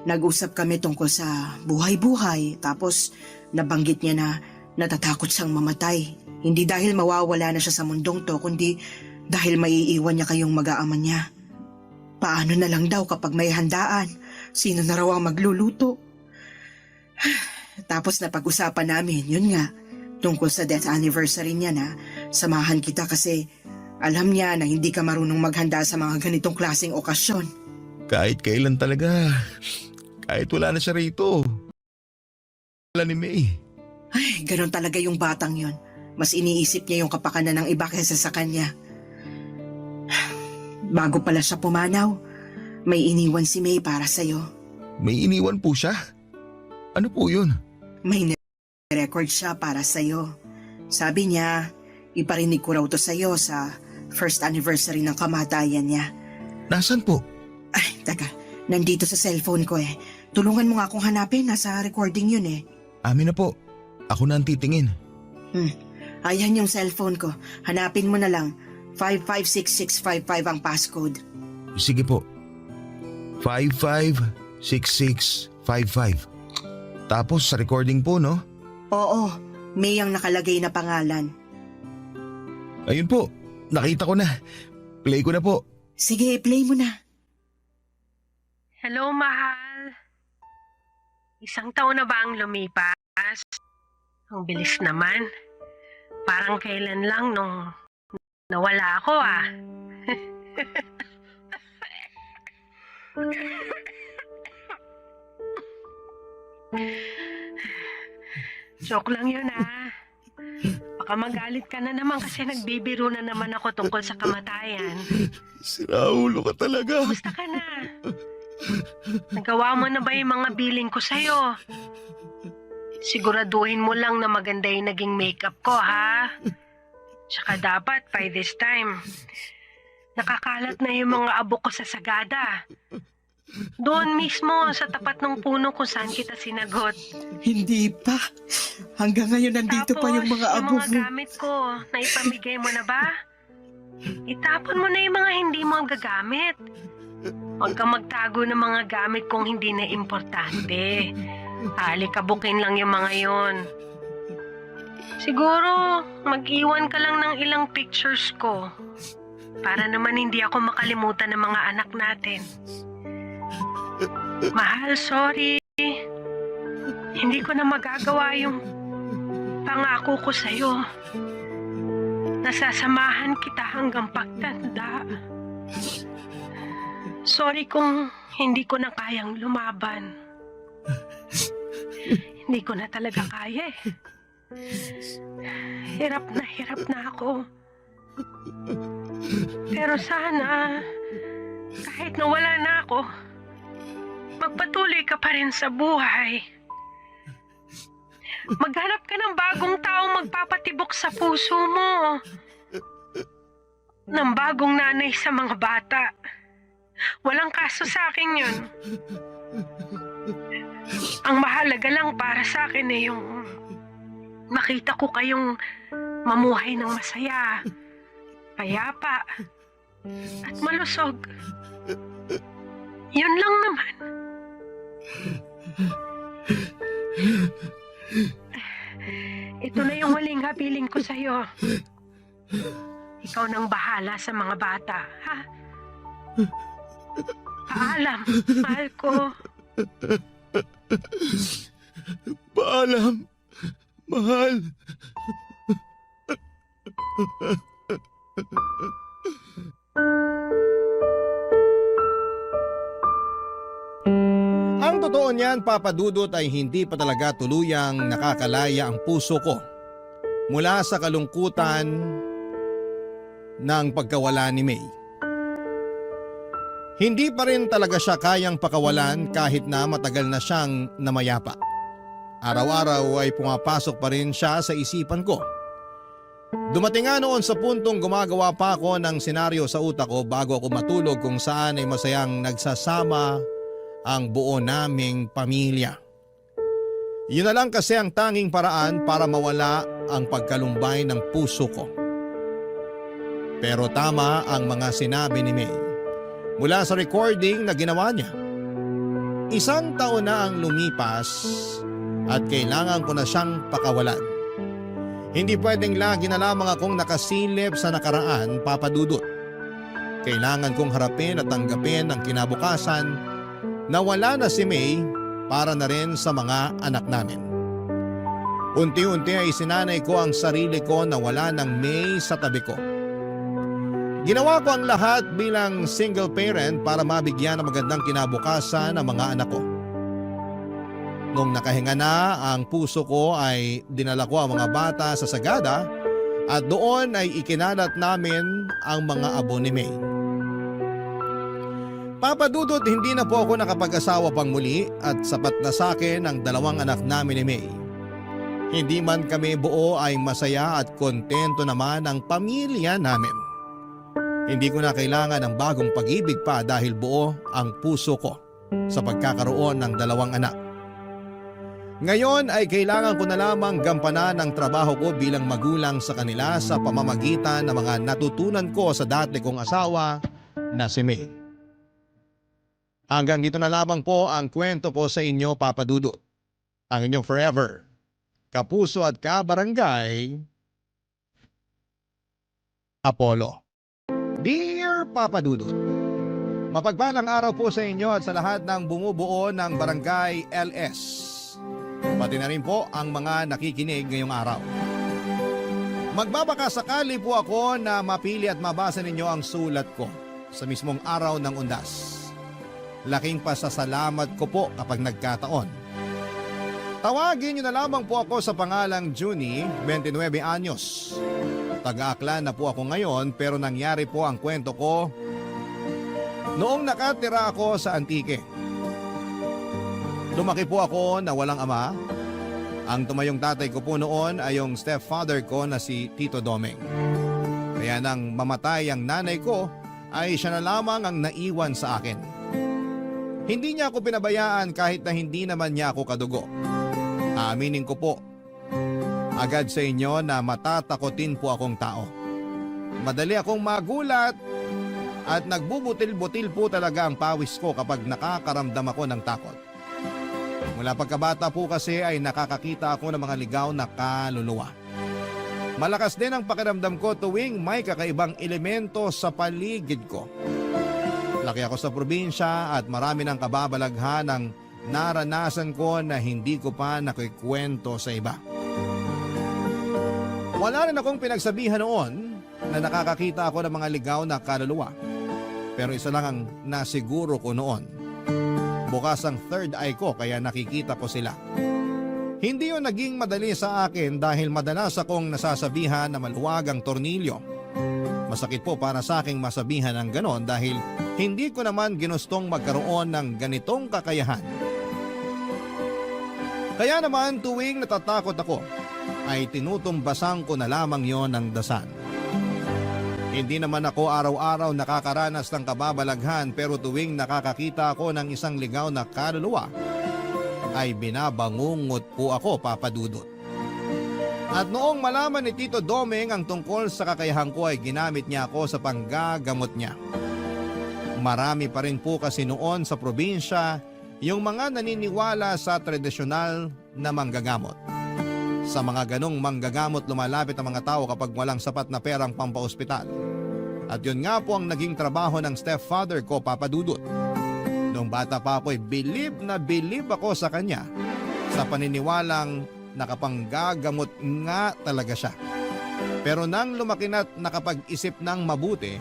Nag-usap kami tungkol sa buhay-buhay, tapos nabanggit niya na natatakot siyang mamatay. Hindi dahil mawawala na siya sa mundong to, kundi dahil maiiwan niya kayong mag-aama niya. Paano na lang daw kapag may handaan? Sino na raw ang magluluto? Tapos napag-usapan namin, yun nga, tungkol sa death anniversary niya na samahan kita kasi alam niya na hindi ka marunong maghanda sa mga ganitong klaseng okasyon. Kahit kailan talaga. Kahit wala na siya rito. Wala ni May. Ay, ganun talaga yung batang yon. Mas iniisip niya yung kapakanan ng iba kaysa sa kanya. Bago pala siya pumanaw, may iniwan si May para sa'yo. May iniwan po siya? Ano po yun? May record siya para sa'yo. Sabi niya, iparinig ko raw to sa'yo sa first anniversary ng kamatayan niya. Nasaan po? Ay, taka, nandito sa cellphone ko eh. Tulungan mo nga akong hanapin, nasa recording yun eh. Amin na po. Ako na ang titingin. Ayan yung cellphone ko. Hanapin mo na lang. 556655 ang passcode. Sige po. 556655. Tapos sa recording po, no? Oo, May ang nakalagay na pangalan. Ayun po. Nakita ko na. Play ko na po. Sige, play mo na. Hello, mahal. 1 taon na ba ang lumipas? Ang bilis naman. Parang kailan lang nung nawala ako ah. Joke lang yun ah. Baka magalit ka na naman kasi nagbibiro na naman ako tungkol sa kamatayan. Siraulo ka talaga. Kumusta ka na? Nagawa mo na ba yung mga billing ko sa'yo? Siguraduhin mo lang na maganda yung naging makeup ko, ha? Tsaka dapat, by this time, nakakalat na yung mga abo ko sa sagada. Doon mismo, sa tapat ng puno kung saan kita sinagot. Hindi pa. Hanggang ngayon nandito pa yung mga abo Tapos, yung mga gamit ko, naipamigay mo na ba? Itapon mo na yung mga hindi mo gagamit. Huwag kang magtago ng mga gamit kung hindi na importante. Halikabukin lang yung mga yon. Siguro, mag-iwan ka lang ng ilang pictures ko. Para naman hindi ako makalimutan ng mga anak natin. Mahal, sorry. Hindi ko na magagawa yung pangako ko sa'yo. Nasasamahan kita hanggang pagtanda. Sorry kung hindi ko na kayang lumaban. Hindi ko na talaga kaya eh. Hirap na ako. Pero sana, kahit nawala na ako, magpatuloy ka pa rin sa buhay. Maghanap ka ng bagong taong magpapatibok sa puso mo. Ng bagong nanay sa mga bata. Walang kaso sa akin yun. Ang mahalaga lang para sa akin ay yung makita ko kayong mamuhay ng masaya, payapa, at malusog. Yun lang naman. Ito na yung huling habiling ko sa'yo. Ikaw nang bahala sa mga bata, ha? Paalam, mahal ko. Paalam, mahal. Ang totoo niyan, Papa Dudut, ay hindi pa talaga tuluyang nakakalaya ang puso ko mula sa kalungkutan ng pagkawala ni May. Hindi pa rin talaga siya kayang pakawalan kahit na matagal na siyang namayapa. Araw-araw ay pumapasok pa rin siya sa isipan ko. Dumating nga noon sa puntong gumagawa pa ako ng senaryo sa utak ko bago ako matulog kung saan ay masayang nagsasama ang buo naming pamilya. Yun na lang kasi ang tanging paraan para mawala ang pagkalumbay ng puso ko. Pero tama ang mga sinabi ni May mula sa recording na ginawa niya. 1 taon na ang lumipas at kailangan ko na siyang pakawalan. Hindi pwedeng lagi na lamang akong nakasilip sa nakaraan, Papa Dudut. Kailangan kong harapin at tanggapin ang kinabukasan na wala na si May para na rin sa mga anak namin. Unti-unti ay sinanay ko ang sarili ko na wala ng May sa tabi ko. Ginawa ko ang lahat bilang single parent para mabigyan ng magandang kinabukasan ang mga anak ko. Nung nakahinga na ang puso ko ay dinala ko ang mga bata sa sagada at doon ay ikinalat namin ang mga abo ni May. Papa Dudut, hindi na po ako nakapag-asawa pang muli at sapat na sa akin ang 2 anak namin ni May. Hindi man kami buo ay masaya at kontento naman ang pamilya namin. Hindi ko na kailangan ng bagong pag-ibig pa dahil buo ang puso ko sa pagkakaroon ng 2 anak. Ngayon ay kailangan ko na lamang gampanan ang trabaho ko bilang magulang sa kanila sa pamamagitan ng mga natutunan ko sa dati kong asawa na si May. Hanggang dito na lamang po ang kwento ko sa inyo, Papa Dudut. Ang inyong forever, kapuso at kabarangay, Apollo. Dear Papa Dudut, mapagpalang araw po sa inyo at sa lahat ng bumubuo ng Barangay LS. Pati na rin po ang mga nakikinig ngayong araw. Magbabaka sakali po ako na mapili at mabasa ninyo ang sulat ko sa mismong araw ng undas. Laking pasasalamat ko po kapag nagkataon. Tawagin niyo na lamang po ako sa pangalang Junie, 29 anyos. Taga-Aklan na po ako ngayon pero nangyari po ang kwento ko noong nakatira ako sa Antique. Lumaki po ako na walang ama. Ang tumayong tatay ko po noon ay yung stepfather ko na si Tito Domeng. Kaya nang mamatay ang nanay ko ay siya na lamang ang naiwan sa akin. Hindi niya ako pinabayaan kahit na hindi naman niya ako kadugo. Aaminin ko po agad sa inyo na matatakotin po akong tao. Madali akong magulat at nagbubutil-butil po talaga ang pawis ko kapag nakakaramdam ako ng takot. Mula pagkabata po kasi ay nakakakita ako ng mga ligaw na kaluluwa. Malakas din ang pakiramdam ko tuwing may kakaibang elemento sa paligid ko. Laki ako sa probinsya at marami ng kababalaghan ang naranasan ko na hindi ko pa nakikwento sa iba. Wala rin akong pinagsabihan noon na nakakakita ako ng mga ligaw na kaluluwa. Pero isa lang ang nasiguro ko noon. Bukas ang third eye ko kaya nakikita ko sila. Hindi yun naging madali sa akin dahil madalas akong nasasabihan na maluwag ang tornilyo. Masakit po para sa aking masabihan ng ganon dahil hindi ko naman ginustong magkaroon ng ganitong kakayahan. Kaya naman tuwing natatakot ako ay tinutumbasan ko na lamang yon ng dasal. Hindi naman ako araw-araw nakakaranas ng kababalaghan pero tuwing nakakakita ako ng isang ligaw na kaluluwa ay binabangungot po ako, Papa Dudut. At noong malaman ni Tito Domeng ang tungkol sa kakayahan ko ay ginamit niya ako sa panggagamot niya. Marami pa rin po kasi noon sa probinsya yung mga naniniwala sa tradisyonal na manggagamot. Sa mga ganong manggagamot lumalapit ang mga tao kapag walang sapat na perang pampaospital. At yun nga po ang naging trabaho ng stepfather ko, Papa Dudut. Noong bata pa ako'y bilib na bilib ako sa kanya sa paniniwalang nakapanggagamot nga talaga siya. Pero nang lumaki na't nakapag-isip ng mabuti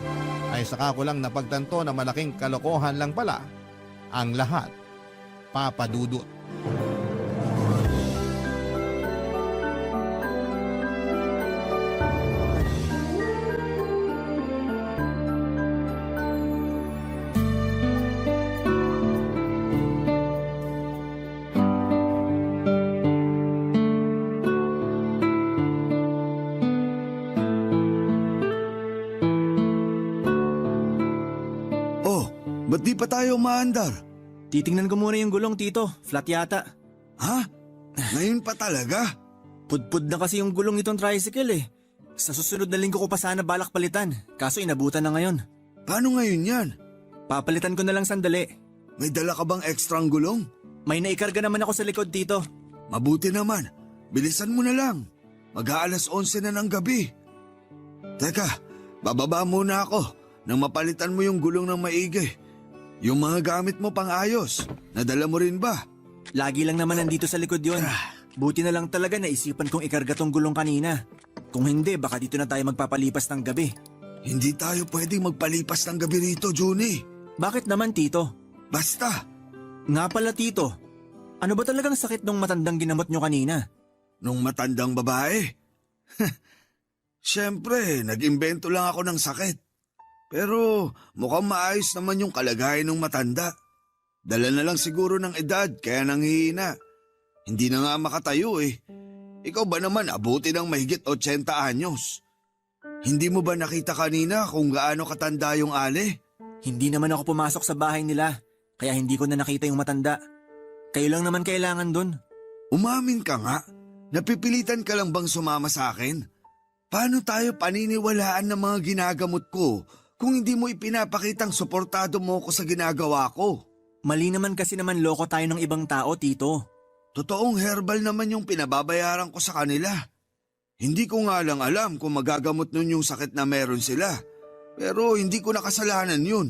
ay saka ko lang napagtanto na malaking kalokohan lang pala ang lahat, Papa Dudut. Ba't di pa tayo maandar? Titingnan ko muna yung gulong, Tito. Flat yata. Ha? Ngayon pa talaga? Pudpud na kasi yung gulong nitong tricycle eh. Sa susunod na linggo ko pa sana balak palitan. Kaso inabutan na ngayon. Paano ngayon yan? Papalitan ko na lang sandali. May dala ka bang ekstrang gulong? May naikarga naman ako sa likod, Tito. Mabuti naman. Bilisan mo na lang. Mag-aalas 11 na ng gabi. Teka, bababa muna ako nang mapalitan mo yung gulong ng maigi. Yung mga gamit mo pang ayos, nadala mo rin ba? Lagi lang naman nandito sa likod yon. Buti na lang talaga naisipan kong ikarga tong gulong kanina. Kung hindi, baka dito na tayo magpapalipas ng gabi. Hindi tayo pwedeng magpalipas ng gabi rito, Juni. Bakit naman, Tito? Basta, Nga pala, Tito. Ano ba talagang sakit nung matandang ginamot nyo kanina? nung matandang babae. Siyempre, nag-imbento lang ako ng sakit. Pero mukhang maayos naman yung kalagayan ng matanda. Dala na lang siguro ng edad kaya nanghihina. Hindi na nga makatayo eh. Ikaw ba naman abuti ng mahigit 80 anyos? Hindi mo ba nakita kanina kung gaano katanda yung ale? Hindi naman ako pumasok sa bahay nila, kaya hindi ko na nakita yung matanda. Kayo lang naman kailangan dun. Umamin ka nga. Napipilitan ka lang bang sumama sa akin? Paano tayo paniniwalaan ng mga ginagamot ko kung hindi mo ipinapakitang suportado mo ko sa ginagawa ko? Mali naman kasi naman loko tayo ng ibang tao, Tito. Totoong herbal naman yung pinababayaran ko sa kanila. Hindi ko nga lang alam kung magagamot nun yung sakit na meron sila. Pero hindi ko nakasalanan yun.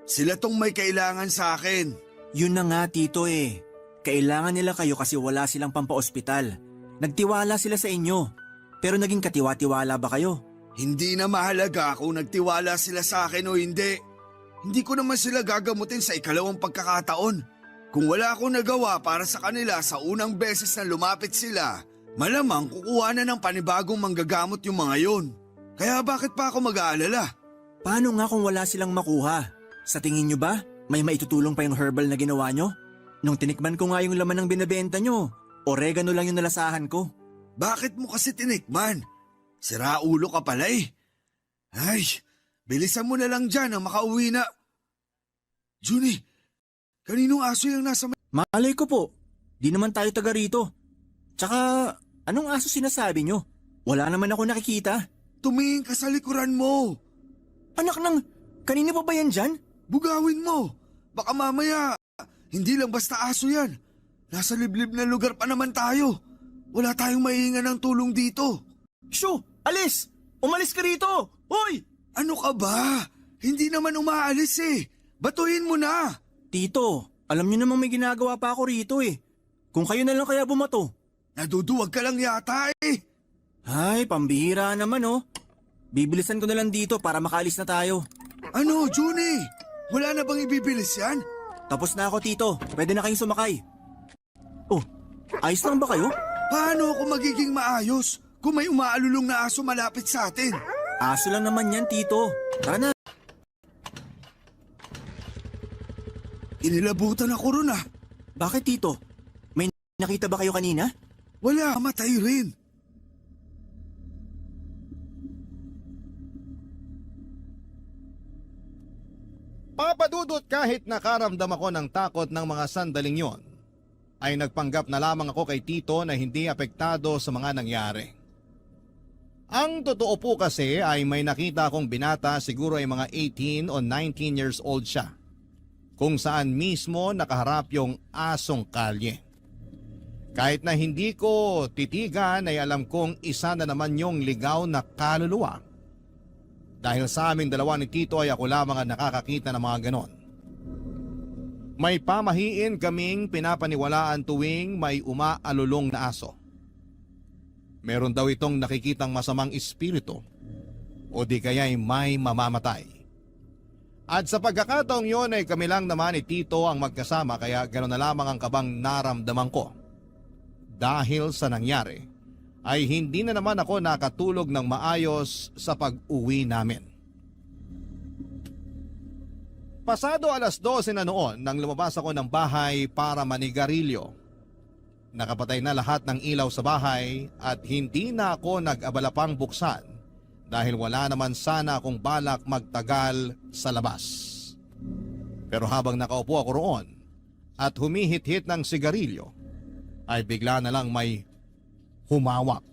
Sila tong may kailangan sa akin. Yun na nga, Tito eh. Kailangan nila kayo kasi wala silang pampaospital. Nagtiwala sila sa inyo. Pero naging katiwa-tiwala ba kayo? Hindi na mahalaga kung nagtiwala sila sa akin o hindi. Hindi ko naman sila gagamutin sa ikalawang pagkakataon. Kung wala akong nagawa para sa kanila sa unang beses na lumapit sila, malamang kukuha na ng panibagong manggagamot yung mga yun. Kaya bakit pa ako mag-aalala? Paano nga kung wala silang makuha? Sa tingin nyo ba, may maitutulong pa yung herbal na ginawa nyo? Nung tinikman ko nga yung laman ng binibenta nyo, oregano lang yung nalasahan ko. Bakit mo kasi tinikman? Sira ulo ka pala eh. Ay, bilisan mo na lang dyan ang makauwi na. Juni, kaninong aso yung nasa Malay ko po, di naman tayo taga rito. Tsaka, anong aso sinasabi nyo? Wala naman ako nakikita. Tumingin ka sa likuran mo. Anak ng, kanina pa ba yan dyan? Bugawin mo. Baka mamaya, hindi lang basta aso yan. Nasa liblib na lugar pa naman tayo. Wala tayong maihinga ng tulong dito. Shoo! Alis! Umalis ka rito! Hoy! Ano ka ba? Hindi naman umaalis eh. Batuhin mo na. Tito, alam niyo namang may ginagawa pa ako rito eh. Kung kayo na lang kaya bumato. Naduduwag ka lang yata eh. Ay, pambihira naman oh. Bibilisan ko na lang dito para makaalis na tayo. Ano, Juni? Wala na bang ibibilis yan? Tapos na ako, Tito. Pwede na kayong sumakay. Oh, ayos lang ba kayo? Paano ako magiging maayos kung may umaalulong na aso malapit sa atin? Aso lang naman yan, Tito. Tara na. Inilabutan ako ron ah. Bakit, Tito? May nakita ba kayo kanina? Wala, matay rin. Papadudot kahit nakaramdam ako ng takot ng mga sandaling yon, ay nagpanggap na lamang ako kay Tito na hindi apektado sa mga nangyari. Ang totoo po kasi ay may nakita akong binata, siguro ay mga 18 o 19 years old siya, kung saan mismo nakaharap yung asong kalye. Kahit na hindi ko titigan ay alam kong isa na naman yung ligaw na kaluluwa. Dahil sa aming dalawa ni Tito ay ako lamang ang nakakakita ng mga ganon. May pamahiin kaming pinapaniwalaan tuwing may umaalulong na aso. Meron daw itong nakikitang masamang espiritu o di kaya'y may mamamatay. At sa pagkakataong yon ay kami lang naman ni Tito ang magkasama kaya gano'n na lamang ang kabang naramdaman ko. Dahil sa nangyari ay hindi na naman ako nakatulog ng maayos sa pag-uwi namin. Pasado alas 12 na noon nang lumabas ako ng bahay para manigarilyo. Nakapatay na lahat ng ilaw sa bahay at hindi na ako nag-abala pang buksan dahil wala naman sana akong balak magtagal sa labas. Pero habang nakaupo ako roon at humihit-hit ng sigarilyo, ay bigla na lang may humawak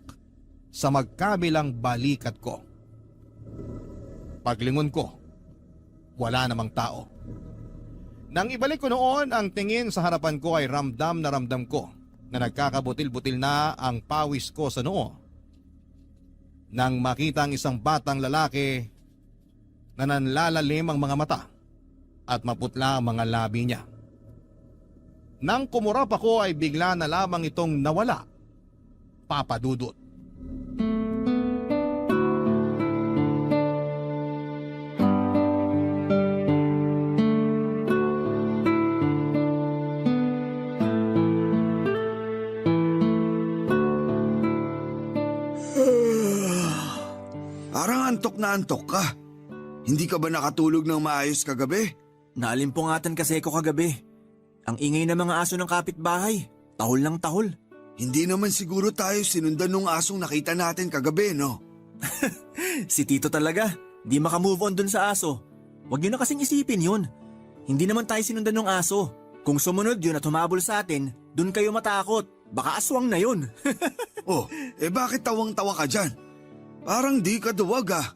sa magkabilang balikat ko. Paglingon ko, wala namang tao. Nang ibalik ko noon ang tingin sa harapan ko ay ramdam na ramdam ko na nagkakabutil-butil na ang pawis ko sa noo. Nang makita ang isang batang lalaki na nanlalalim ang mga mata at maputla ang mga labi niya. Nang kumurap ako ay bigla na lamang itong nawala, Papa Dudut. Parang antok na antok ka. Hindi ka ba nakatulog ng maayos kagabi? Naalimpungatan kasi ako kagabi. Ang ingay ng mga aso ng kapitbahay. Tahol ng tahol. Hindi naman siguro tayo sinundan nung asong nakita natin kagabi, no? Si Tito talaga. Di makamove on dun sa aso. Huwag niyo na kasing isipin yun. Hindi naman tayo sinundan ng aso. Kung sumunod yun at humabol sa atin, dun kayo matakot. Baka aswang na yun. Oh, bakit tawang-tawa ka dyan? Parang di ka duwag ah.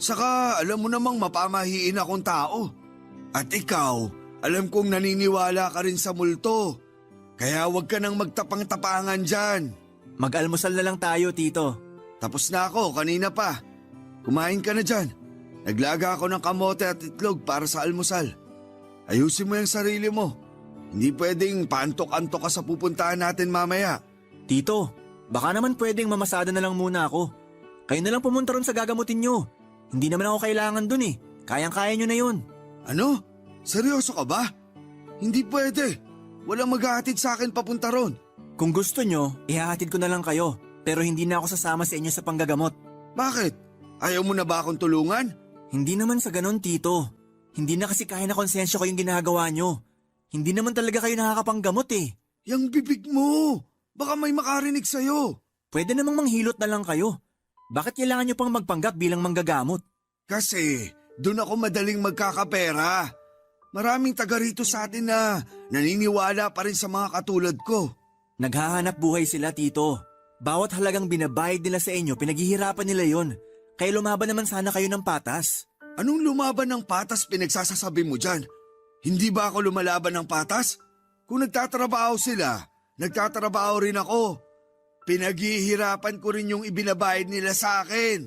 Saka alam mo namang mapamahiin akong tao. At ikaw, alam kong naniniwala ka rin sa multo. Kaya huwag ka nang magtapang-tapangan dyan. Mag-almusal na lang tayo, Tito. Tapos na ako, kanina pa. Kumain ka na dyan. Naglaga ako ng kamote at itlog para sa almusal. Ayusin mo yung sarili mo. Hindi pwedeng paantok-antok ka sa pupuntahan natin mamaya. Tito, baka naman pwedeng mamasada na lang muna ako. Kayo na lang pumunta ron sa gagamutin nyo. Hindi naman ako kailangan dun eh. Kayang-kaya nyo na yun. Ano? Seryoso ka ba? Hindi pwede. Walang maghahatid sa akin papunta ron. Kung gusto nyo, ihahatid ko na lang kayo. Pero hindi na ako sasama sa inyo sa panggagamot. Bakit? Ayaw mo na ba akong tulungan? Hindi naman sa ganon, Tito. Hindi na kasi kaya na konsensya ko yung ginagawa nyo. Hindi naman talaga kayo nakakapanggamot eh. Yang bibig mo! Baka may makarinig sa'yo. Pwede namang manghilot na lang kayo. Bakit kailangan nyo pang magpanggap bilang manggagamot? Kasi doon ako madaling magkakapera. Maraming taga rito sa atin na naniniwala pa rin sa mga katulad ko. Naghahanap buhay sila, Tito. Bawat halagang binabayad nila sa inyo, pinaghihirapan nila yon. Kaya lumaban naman sana kayo ng patas. Anong lumaban ng patas pinagsasasabi mo dyan? Hindi ba ako lumalaban ng patas? Kung nagtatrabaho sila, nagtatrabaho rin ako. Pinaghihirapan ko rin yung ibinabayad nila sa akin.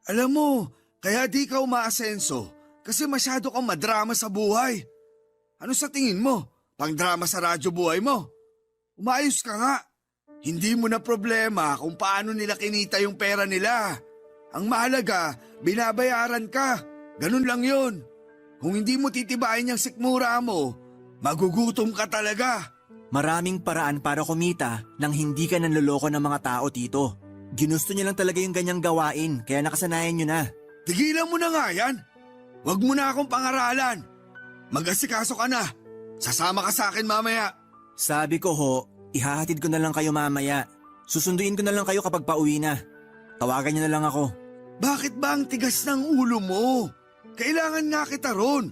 Alam mo, kaya di ka umaasenso kasi masyado kang madrama sa buhay. Ano sa tingin mo? Pangdrama sa radyo buhay mo? Umayos ka nga. Hindi mo na problema kung paano nila kinita yung pera nila. Ang mahalaga, binabayaran ka. Ganun lang yun. Kung hindi mo titibayin yung sikmura mo, magugutom ka talaga. Maraming paraan para kumita nang hindi ka nanloloko ng mga tao, Tito. Ginusto niya lang talaga yung ganyang gawain, kaya nakasanayan nyo na. Tigilan mo na nga yan. Huwag mo na akong pangaralan. Mag-asikaso ka na. Sasama ka sa akin mamaya. Sabi ko ho, ihahatid ko na lang kayo mamaya. Susunduin ko na lang kayo kapag pauwi na. Tawagan niyo na lang ako. Bakit ba ang tigas ng ulo mo? Kailangan nga kita ron.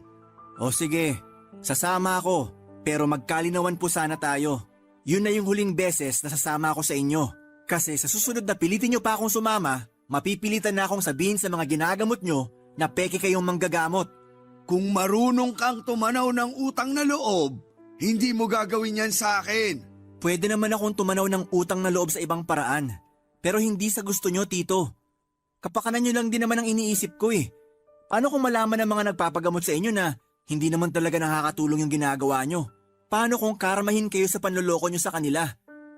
O sige, sasama ako. Pero magkalinawan po sana tayo. Yun na yung huling beses na sasama ako sa inyo. Kasi sa susunod na pilitin nyo pa akong sumama, mapipilitan na akong sabihin sa mga ginagamot nyo na peke kayong manggagamot. Kung marunong kang tumanaw ng utang na loob, hindi mo gagawin yan sa akin. Pwede naman akong tumanaw ng utang na loob sa ibang paraan. Pero hindi sa gusto nyo, Tito. Kapakanan nyo lang din naman ang iniisip ko eh. Paano kung malaman ng mga nagpapagamot sa inyo na hindi naman talaga nakakatulong yung ginagawa nyo? Paano kung karmahin kayo sa panloloko nyo sa kanila?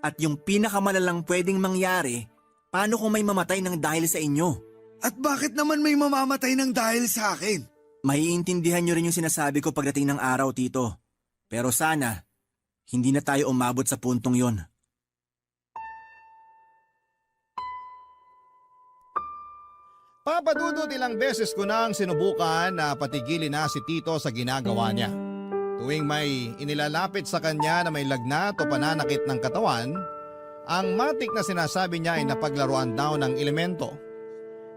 At yung pinakamalalang pwedeng mangyari, paano kung may mamatay ng dahil sa inyo? At bakit naman may mamamatay ng dahil sa akin? Maiintindihan nyo rin yung sinasabi ko pagdating ng araw, Tito. Pero sana, hindi na tayo umabot sa puntong yon. Papadudod ilang beses ko nang sinubukan na patigilin na si Tito sa ginagawa niya. Tuwing may inilalapit sa kanya na may lagnat o pananakit ng katawan, ang matik na sinasabi niya ay napaglaruan daw ng elemento.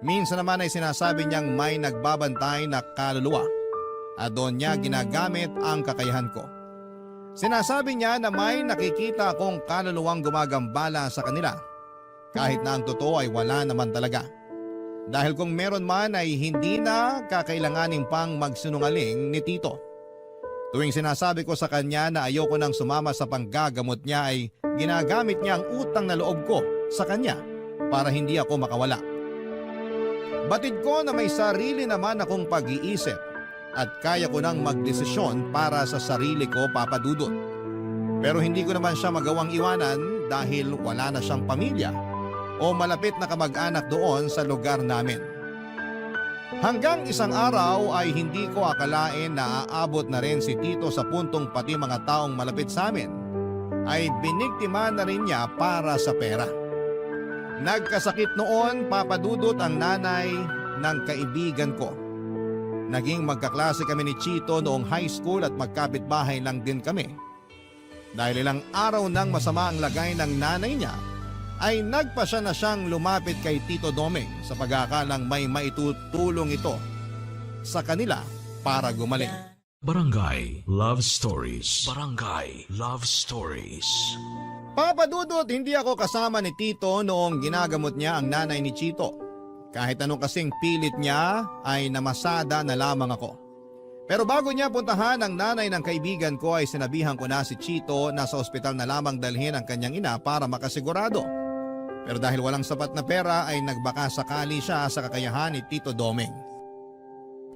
Minsan naman ay sinasabi niyang may nagbabantay na kaluluwa. at doon niya ginagamit ang kakayahan ko. Sinasabi niya na may nakikita akong kaluluwang gumagambala sa kanila kahit na ang totoo ay wala naman talaga. Dahil kung meron man ay hindi na kakailanganin pang magsinungaling ni Tito. Tuwing sinasabi ko sa kanya na ayoko nang sumama sa panggagamot niya ay ginagamit niya ang utang na loob ko sa kanya para hindi ako makawala. Batid ko na may sarili naman akong pag-iisip at kaya ko nang magdesisyon para sa sarili ko, Papa Dudut. Pero hindi ko naman siya magawang iwanan dahil wala na siyang pamilya o malapit na kamag-anak doon sa lugar namin. Hanggang isang araw ay hindi ko akalain na aabot na rin si Tito sa puntong pati mga taong malapit sa amin ay biniktima na rin niya para sa pera. Nagkasakit noon, Papa Dudut, ang nanay ng kaibigan ko. Naging magkaklase kami ni Chito noong high school at magkapitbahay lang din kami. Dahil ilang araw nang masama ang lagay ng nanay niya, ay nagpasya na siyang lumapit kay Tito Domeng sa pag-aakalang may maitutulong ito sa kanila para gumaling. Barangay Love Stories. Barangay Love Stories. Papa Dudut, hindi ako kasama ni Tito noong ginagamot niya ang nanay ni Chito. Kahit anong kasing pilit niya ay namasada na lamang ako. Pero bago niya puntahan ang nanay ng kaibigan ko ay sinabihan ko na si Chito na sa ospital na lamang dalhin ang kanyang ina para makasigurado. Pero dahil walang sapat na pera ay nagbaka sakali siya sa kakayahan ni Tito Domeng.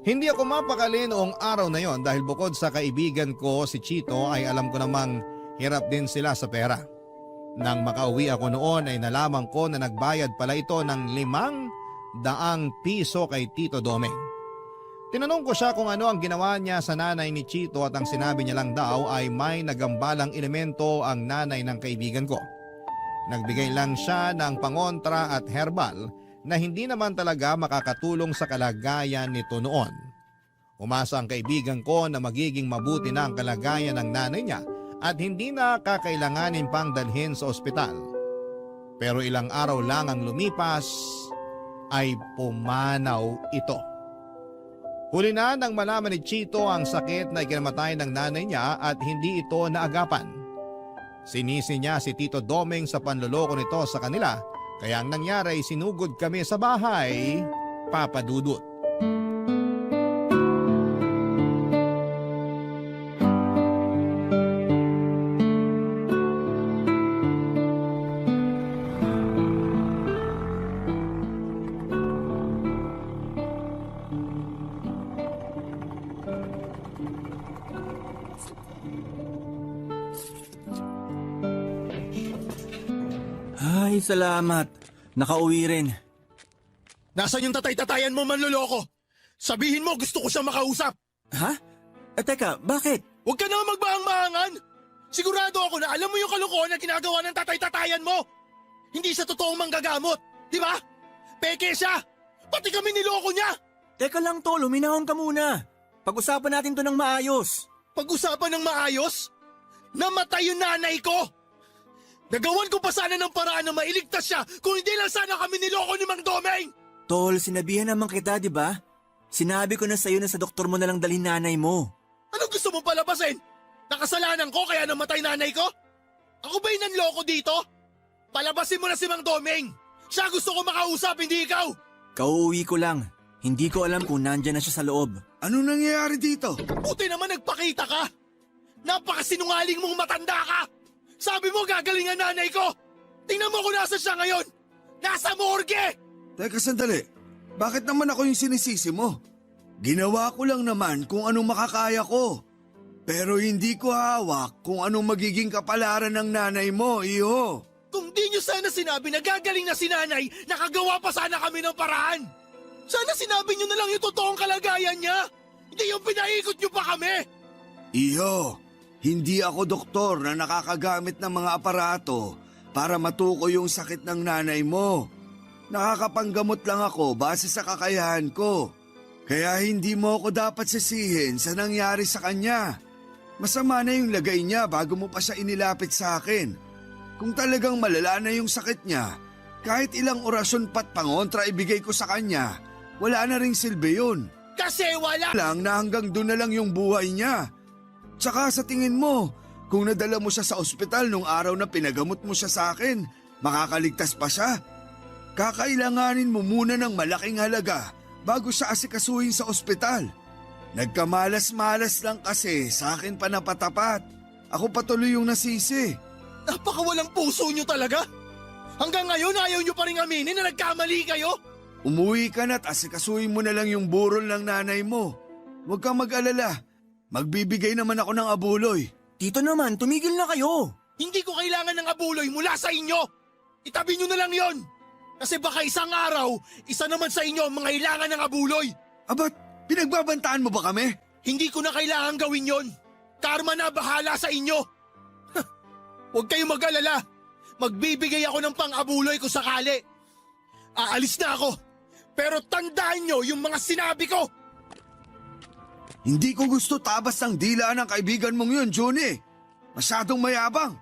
Hindi ako mapakali noong araw na yon dahil bukod sa kaibigan ko si Chito ay alam ko namang hirap din sila sa pera. Nang makauwi ako noon ay nalaman ko na nagbayad pala ito ng 500 piso kay Tito Domeng. Tinanong ko siya kung ano ang ginawa niya sa nanay ni Chito at ang sinabi niya lang daw ay may nagambalang elemento ang nanay ng kaibigan ko. Nagbigay lang siya ng pangontra at herbal na hindi naman talaga makakatulong sa kalagayan nito noon. Umasa ang kaibigan ko na magiging mabuti na ang kalagayan ng nanay niya at hindi na kakailanganin pang dalhin sa ospital. Pero ilang araw lang ang lumipas ay pumanaw ito. Huli na nang malaman ni Chito ang sakit na ikinamatay ng nanay niya at hindi ito naagapan. Sinisi niya si Tito Domeng sa panloloko nito sa kanila, kaya ang nangyari ay sinugod kami sa bahay, Papa Dudut. Ay, salamat. Nakauwi rin. Nasaan yung tatay-tatayan mo, manloloko? Sabihin mo, gusto ko siya makausap. Ha? Teka, bakit? Huwag ka na magbahang-mahangan. Sigurado ako na alam mo yung kalokohan na ginagawa ng tatay-tatayan mo. Hindi siya totoong manggagamot, di ba? Peke siya. Pati kami niloko niya. Teka lang, Tol, huminahon ka muna. Pag-usapan natin to ng maayos. Pag-usapan ng maayos? Namatay yung nanay ko. Nagawan ko pa sana ng paraan na mailigtas siya kung hindi lang sana kami niloko ni Mang Domeng. Tol, sinabihan naman kita, di ba? Sinabi ko na sa'yo na sa doktor mo na lang dalhin nanay mo. Anong gusto mo palabasin? Nakasalanan ko kaya namatay nanay ko? Ako ba yung nanloko dito? Palabasin mo na si Mang Domeng. Siya gusto ko makausap, hindi ikaw. Kauuwi ko lang. Hindi ko alam kung nandyan na siya sa loob. Ano nangyayari dito? Buti naman nagpakita ka. Napakasinungaling mong matanda ka. Sabi mo gagaling ang nanay ko. Tingnan mo kung nasa siya ngayon. Nasa morgue. Teka sandali, bakit naman ako yung sinisisi mo? Ginawa ko lang naman kung anong makakaya ko. Pero hindi ko hawak kung anong magiging kapalaran ng nanay mo, iho. Kung di nyo sana sinabi na gagaling na si nanay, nakagawa pa sana kami ng paraan. Sana sinabi nyo na lang yung totoong kalagayan niya. Hindi yung pinaikot nyo pa kami. Iho, hindi ako doktor na nakakagamit ng mga aparato para matukoy yung sakit ng nanay mo. Nakakapanggamot lang ako base sa kakayahan ko. Kaya hindi mo ako dapat sisihin sa nangyari sa kanya. Masama na yung lagay niya bago mo pa siya inilapit sa akin. Kung talagang malala na yung sakit niya, kahit ilang orasyon pat pangontra ibigay ko sa kanya, wala na ring silbi yun. Kasi wala. Lang na hanggang doon na lang yung buhay niya. Tsaka sa tingin mo, kung nadala mo siya sa ospital nung araw na pinagamot mo siya sa akin, makakaligtas pa siya? Kakailanganin mo muna ng malaking halaga bago siya asikasuhin sa ospital. Nagkamalas-malas lang kasi sa akin pa napatapat. Ako patuloy yung nasisi. Napakawalang puso nyo talaga. Hanggang ngayon ayaw nyo pa rin aminin na nagkamali kayo. Umuwi ka na't asikasuhin mo na lang yung burol ng nanay mo. Huwag kang mag-alala. Magbibigay naman ako ng abuloy. Tito naman, tumigil na kayo. Hindi ko kailangan ng abuloy mula sa inyo. Itabi nyo na lang yon. Kasi baka isang araw, isa naman sa inyo ang mangailangan ng abuloy. Abat, pinagbabantaan mo ba kami? Hindi ko na kailangan gawin yon. Karma na bahala sa inyo. Huwag kayong mag-alala. Magbibigay ako ng pang-abuloy ko sakali. Aalis na ako. Pero tandaan nyo yung mga sinabi ko. Hindi ko gusto tabas ng dila ng kaibigan mong yun, Johnny. Masyadong mayabang.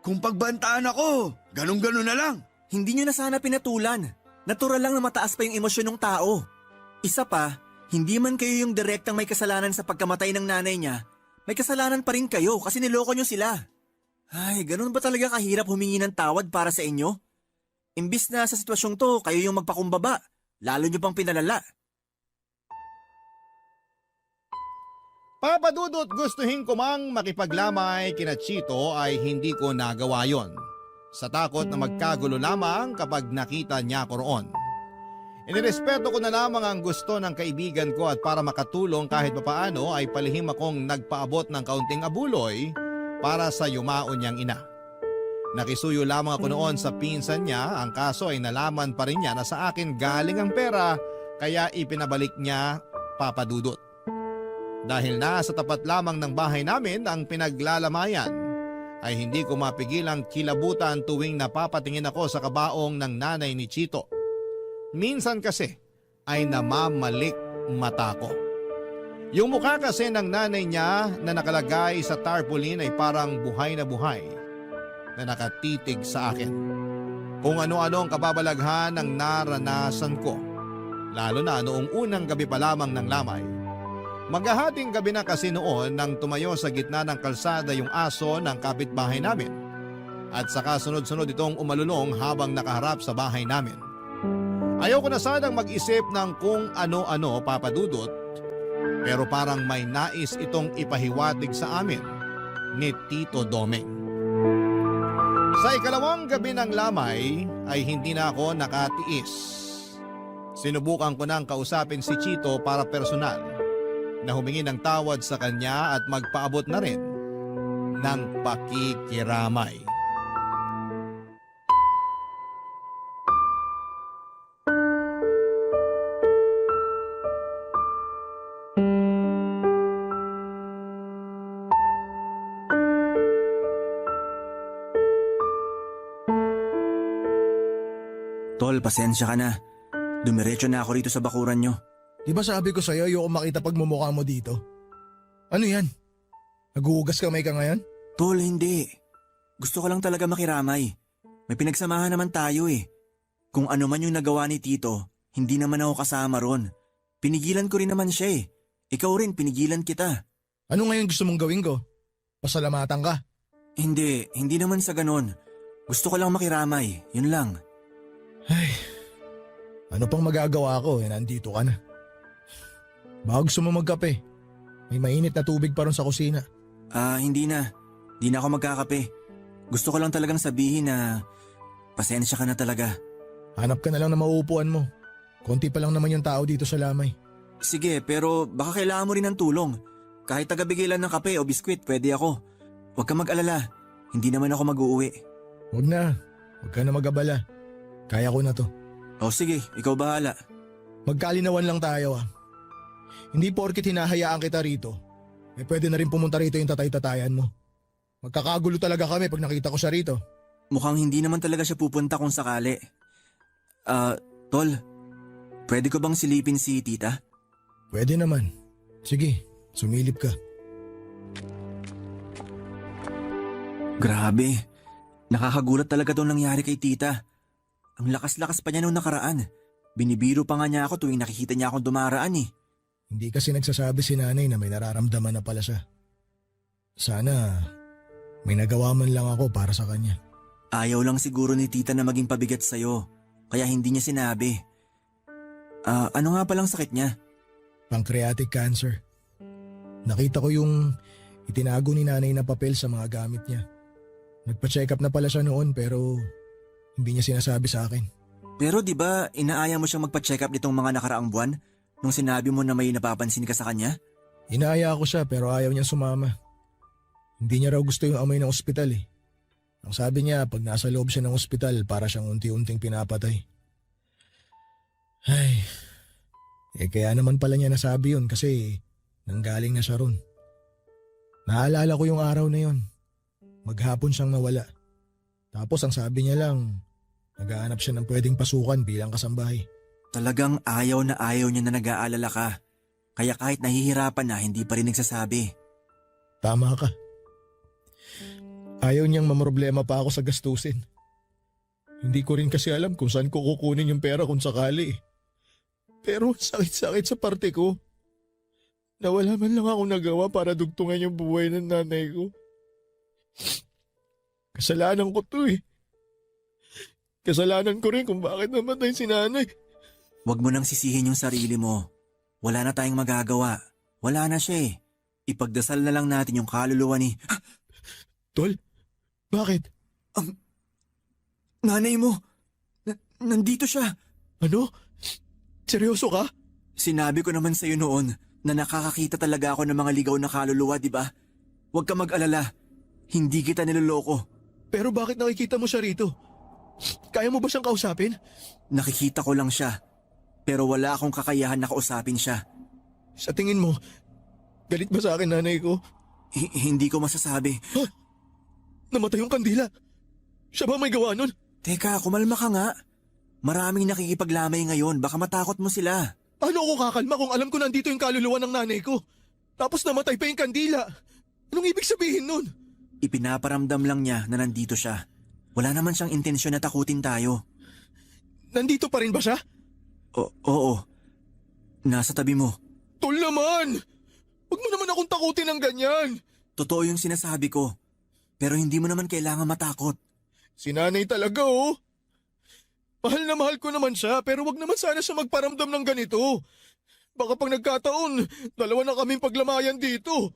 Kung pagbantaan ako, ganun-ganun na lang. Hindi nyo na sana pinatulan. Natural lang na mataas pa yung emosyon ng tao. Isa pa, hindi man kayo yung direktang may kasalanan sa pagkamatay ng nanay niya, may kasalanan pa rin kayo kasi niloko nyo sila. Ay, ganun ba talaga kahirap humingi ng tawad para sa inyo? Imbis na sa sitwasyong to, kayo yung magpakumbaba. Lalo nyo pang pinalala. Papadudot gustuhin ko mang makipaglamay kina Chito ay hindi ko nagawa yon. Sa takot na magkagulo lamang kapag nakita niya ko roon. Inirespeto ko na lamang ang gusto ng kaibigan ko at para makatulong kahit papaano ay palihim akong nagpaabot ng kaunting abuloy para sa yumaon niyang ina. Nakisuyo lamang ako noon sa pinsan niya, ang kaso ay nalaman pa rin niya na sa akin galing ang pera kaya ipinabalik niya papadudot. Dahil nasa tapat lamang ng bahay namin ang pinaglalamayan, ay hindi ko mapigilang kilabutan tuwing napapatingin ako sa kabaong ng nanay ni Chito. Minsan kasi ay namamalik mata ko. Yung mukha kasi ng nanay niya na nakalagay sa tarpaulin ay parang buhay na nakatitig sa akin. Kung ano-ano ang kababalaghan ng naranasan ko, lalo na noong unang gabi pa lamang ng lamay. Maghahating gabi na kasi noon nang tumayo sa gitna ng kalsada yung aso ng kapitbahay namin at saka sunod-sunod itong umalulong habang nakaharap sa bahay namin. Ayoko na sanang mag-isip ng kung ano-ano papadudot pero parang may nais itong ipahiwatig sa amin ni Tito Domeng. Sa ikalawang gabi ng lamay ay hindi na ako nakatiis. Sinubukan ko nang kausapin si Chito para personal na humingi ng tawad sa kanya at magpaabot na rin ng pakikiramay. Tol, pasensya ka na. Dumiretso na ako rito sa bakuran nyo. Di ba sabi ko sa'yo ayoko makita pagmumukha mo dito? Ano yan? Naguhugas kamay ka ngayon? Tol, hindi. Gusto ko lang talaga makiramay. May pinagsamahan naman tayo eh. Kung ano man yung nagawa ni Tito, hindi naman ako kasama ron. Pinigilan ko rin naman siya eh. Ikaw rin, pinigilan kita. Ano ngayon gusto mong gawin ko? Pasalamatan ka? Hindi naman sa ganon. Gusto ko lang makiramay, yun lang. Ay, ano pang magagawa ko? Nandito ka na. Baka gusto mo magkape. May mainit na tubig pa ron sa kusina. Hindi na. Di na ako magkakape. Gusto ko lang talagang sabihin na pasensya ka na talaga. Hanap ka na lang na mauupuan mo. Konti pa lang naman yung tao dito sa lamay. Sige, pero baka kailangan mo rin ng tulong. Kahit tagabigay lang ng kape o biskwit, pwede ako. Huwag ka mag-alala. Hindi naman ako mag-uuwi. Huwag na. Huwag ka na mag-abala. Kaya ko na to. O sige, ikaw bahala. Magkalinawan lang tayo ah. Hindi porket hinahayaan kita rito, pwede na rin pumunta rito yung tatay-tatayan mo. Magkakagulo talaga kami pag nakita ko siya rito. Mukhang hindi naman talaga siya pupunta kung sakali. Tol, pwede ko bang silipin si tita? Pwede naman. Sige, sumilip ka. Grabe, nakakagulat talaga itong nangyari kay tita. Ang lakas-lakas pa niya nung nakaraan. Binibiro pa nga niya ako tuwing nakikita niya akong dumaraan eh. Hindi kasi nagsasabi si nanay na may nararamdaman na pala siya. Sana may nagawa man lang ako para sa kanya. Ayaw lang siguro ni tita na maging pabigat sa'yo, kaya hindi niya sinabi. Ano nga palang sakit niya? Pancreatic cancer. Nakita ko yung itinago ni nanay na papel sa mga gamit niya. Nagpa-check up na pala siya noon pero hindi niya sinasabi sa akin. Pero di ba inaaya mo siyang magpa-check up nitong mga nakaraang buwan nung sinabi mo na may napapansin ka sa kanya? Inaaya ko siya pero ayaw niyang sumama. Hindi niya raw gusto yung amoy ng ospital eh. Ang sabi niya pag nasa loob siya ng ospital para siyang unti-unting pinapatay. Ay, kaya naman pala niya nasabi yun kasi nanggaling na siya ron. Naalala ko yung araw na yun. Maghapon siyang nawala. Tapos ang sabi niya lang, naghahanap siya ng pwedeng pasukan bilang kasambahay. Talagang ayaw niya na nag-aalala ka. Kaya kahit nahihirapan na, hindi pa rin nagsasabi. Tama ka. Ayaw niyang mamroblema pa ako sa gastusin. Hindi ko rin kasi alam kung saan ko kukunin yung pera kung sakali. Pero sakit-sakit sa parte ko. Nawala man lang akong nagawa para dugtungan yung buhay ng nanay ko. Kasalanan ko to eh. Kasalanan ko rin kung bakit namatay si nanay. Huwag mo nang sisihin yung sarili mo. Wala na tayong magagawa. Wala na siya eh. Ipagdasal na lang natin yung kaluluwa ni... Tol, bakit? Ang nanay mo, nandito siya. Ano? Seryoso ka? Sinabi ko naman sa'yo noon na nakakakita talaga ako ng mga ligaw na kaluluwa, di ba? Huwag ka mag-alala. Hindi kita niloloko. Pero bakit nakikita mo siya rito? Kaya mo ba siyang kausapin? Nakikita ko lang siya. Pero wala akong kakayahan na kausapin siya. Sa tingin mo, galit ba sa akin nanay ko? Hindi ko masasabi. Huh? Namatay yung kandila. Siya ba may gawa nun? Teka, kumalma ka nga. Maraming nakikipaglamay ngayon. Baka matakot mo sila. Ano ako kakalma kung alam ko nandito yung kaluluwa ng nanay ko? Tapos namatay pa yung kandila. Anong ibig sabihin nun? Ipinaparamdam lang niya na nandito siya. Wala naman siyang intensyon na takutin tayo. Nandito pa rin ba siya? Oo. Nasa tabi mo. Tol naman! Huwag mo naman akong takutin ng ganyan. Totoo yung sinasabi ko. Pero hindi mo naman kailangan matakot. Si nanay talaga oh. Mahal na mahal ko naman siya pero wag naman sana siya magparamdam ng ganito. Baka pag nagkataon, dalawa na kaming paglamayan dito.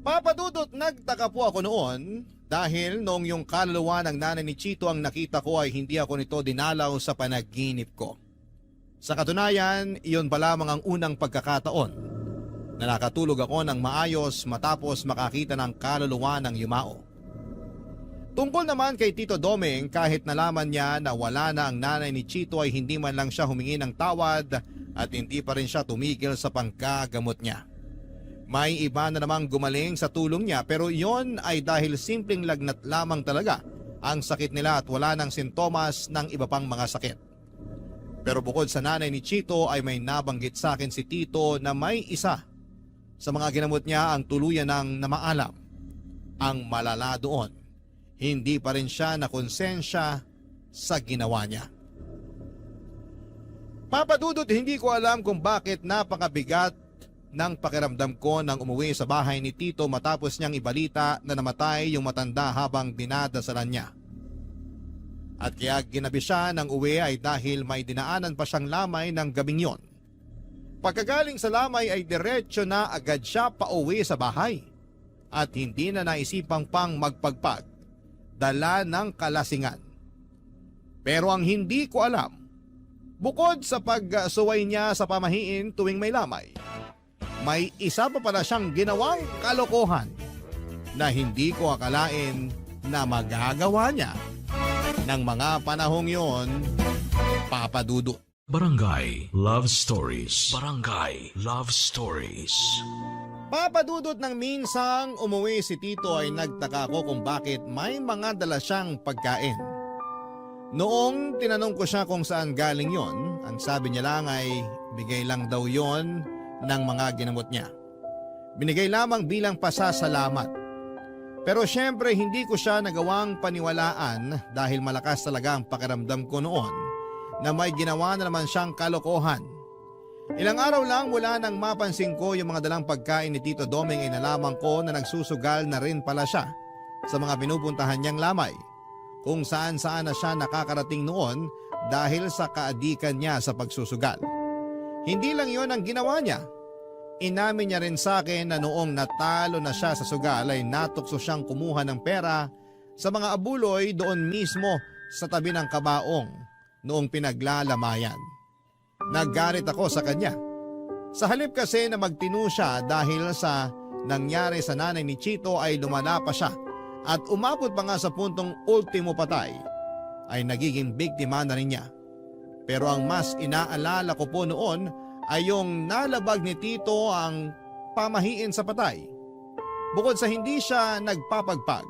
Papadudot, nagtaka po ako noon dahil noong yung kaluluwa ng nanay ni Chito ang nakita ko ay hindi ako nito dinalaw sa panaginip ko. Sa katunayan, iyon pa lamang ang unang pagkakataon na nakatulog ako ng maayos matapos makakita ng kaluluwa ng yumao. Tungkol naman kay Tito Doming, kahit nalaman niya na wala na ang nanay ni Chito ay hindi man lang siya humingi ng tawad at hindi pa rin siya tumigil sa pangkagamot niya. May iba na namang gumaling sa tulong niya pero yon ay dahil simpleng lagnat lamang talaga ang sakit nila at wala ng sintomas ng iba pang mga sakit. Pero bukod sa nanay ni Chito ay may nabanggit sa akin si Tito na may isa sa mga ginamot niya ang tuluyan ng namaalam. Ang malala doon, hindi pa rin siya nakonsensya sa ginawa niya. Papadudot, hindi ko alam kung bakit napakabigat ng pakiramdam ko nang umuwi sa bahay ni Tito matapos niyang ibalita na namatay yung matanda habang dinadasalan niya. At kaya ginabi siya ng uwi ay dahil may dinaanan pa siyang lamay ng gabing yon. Pagkagaling sa lamay ay diretsyo na agad siya pauwi sa bahay at hindi na naisipang pang magpagpag, dala ng kalasingan. Pero ang hindi ko alam, bukod sa pagsuway niya sa pamahiin tuwing may lamay, may isa pa pala siyang ginawang kalokohan na hindi ko akalain na magagawa niya ng mga panahong yon, Papadudot. Barangay Love Stories. Barangay Love Stories. Papadudot, ng minsang umuwi si Tito ay nagtaka ko kung bakit may mga dala siyang pagkain. Noong tinanong ko siya kung saan galing yon, ang sabi niya lang ay bigay lang daw yon ng mga ginamot niya. Binigay lamang bilang pasasalamat. Pero syempre hindi ko siya nagawang paniwalaan dahil malakas talaga ang pakiramdam ko noon na may ginawa na naman siyang kalokohan. Ilang araw lang mula nang mapansin ko yung mga dalang pagkain ni Tito Doming ay nalaman ko na nagsusugal na rin pala siya sa mga pinupuntahan niyang lamay, kung saan-saan na siya nakakarating noon dahil sa kaadikan niya sa pagsusugal. Hindi lang yon ang ginawa niya. Inamin niya rin sa akin na noong natalo na siya sa sugal ay natukso siyang kumuha ng pera sa mga abuloy doon mismo sa tabi ng kabaong noong pinaglalamayan. Naggalit ako sa kanya. Sa halip kasi na magtinu siya dahil sa nangyari sa nanay ni Chito ay lumala pa siya at umabot pa nga sa puntong ultimo patay ay nagiging biktima na rin niya. Pero ang mas inaalala ko po noon ay yung nalabag ni Tito ang pamahiin sa patay. Bukod sa hindi siya nagpapagpag,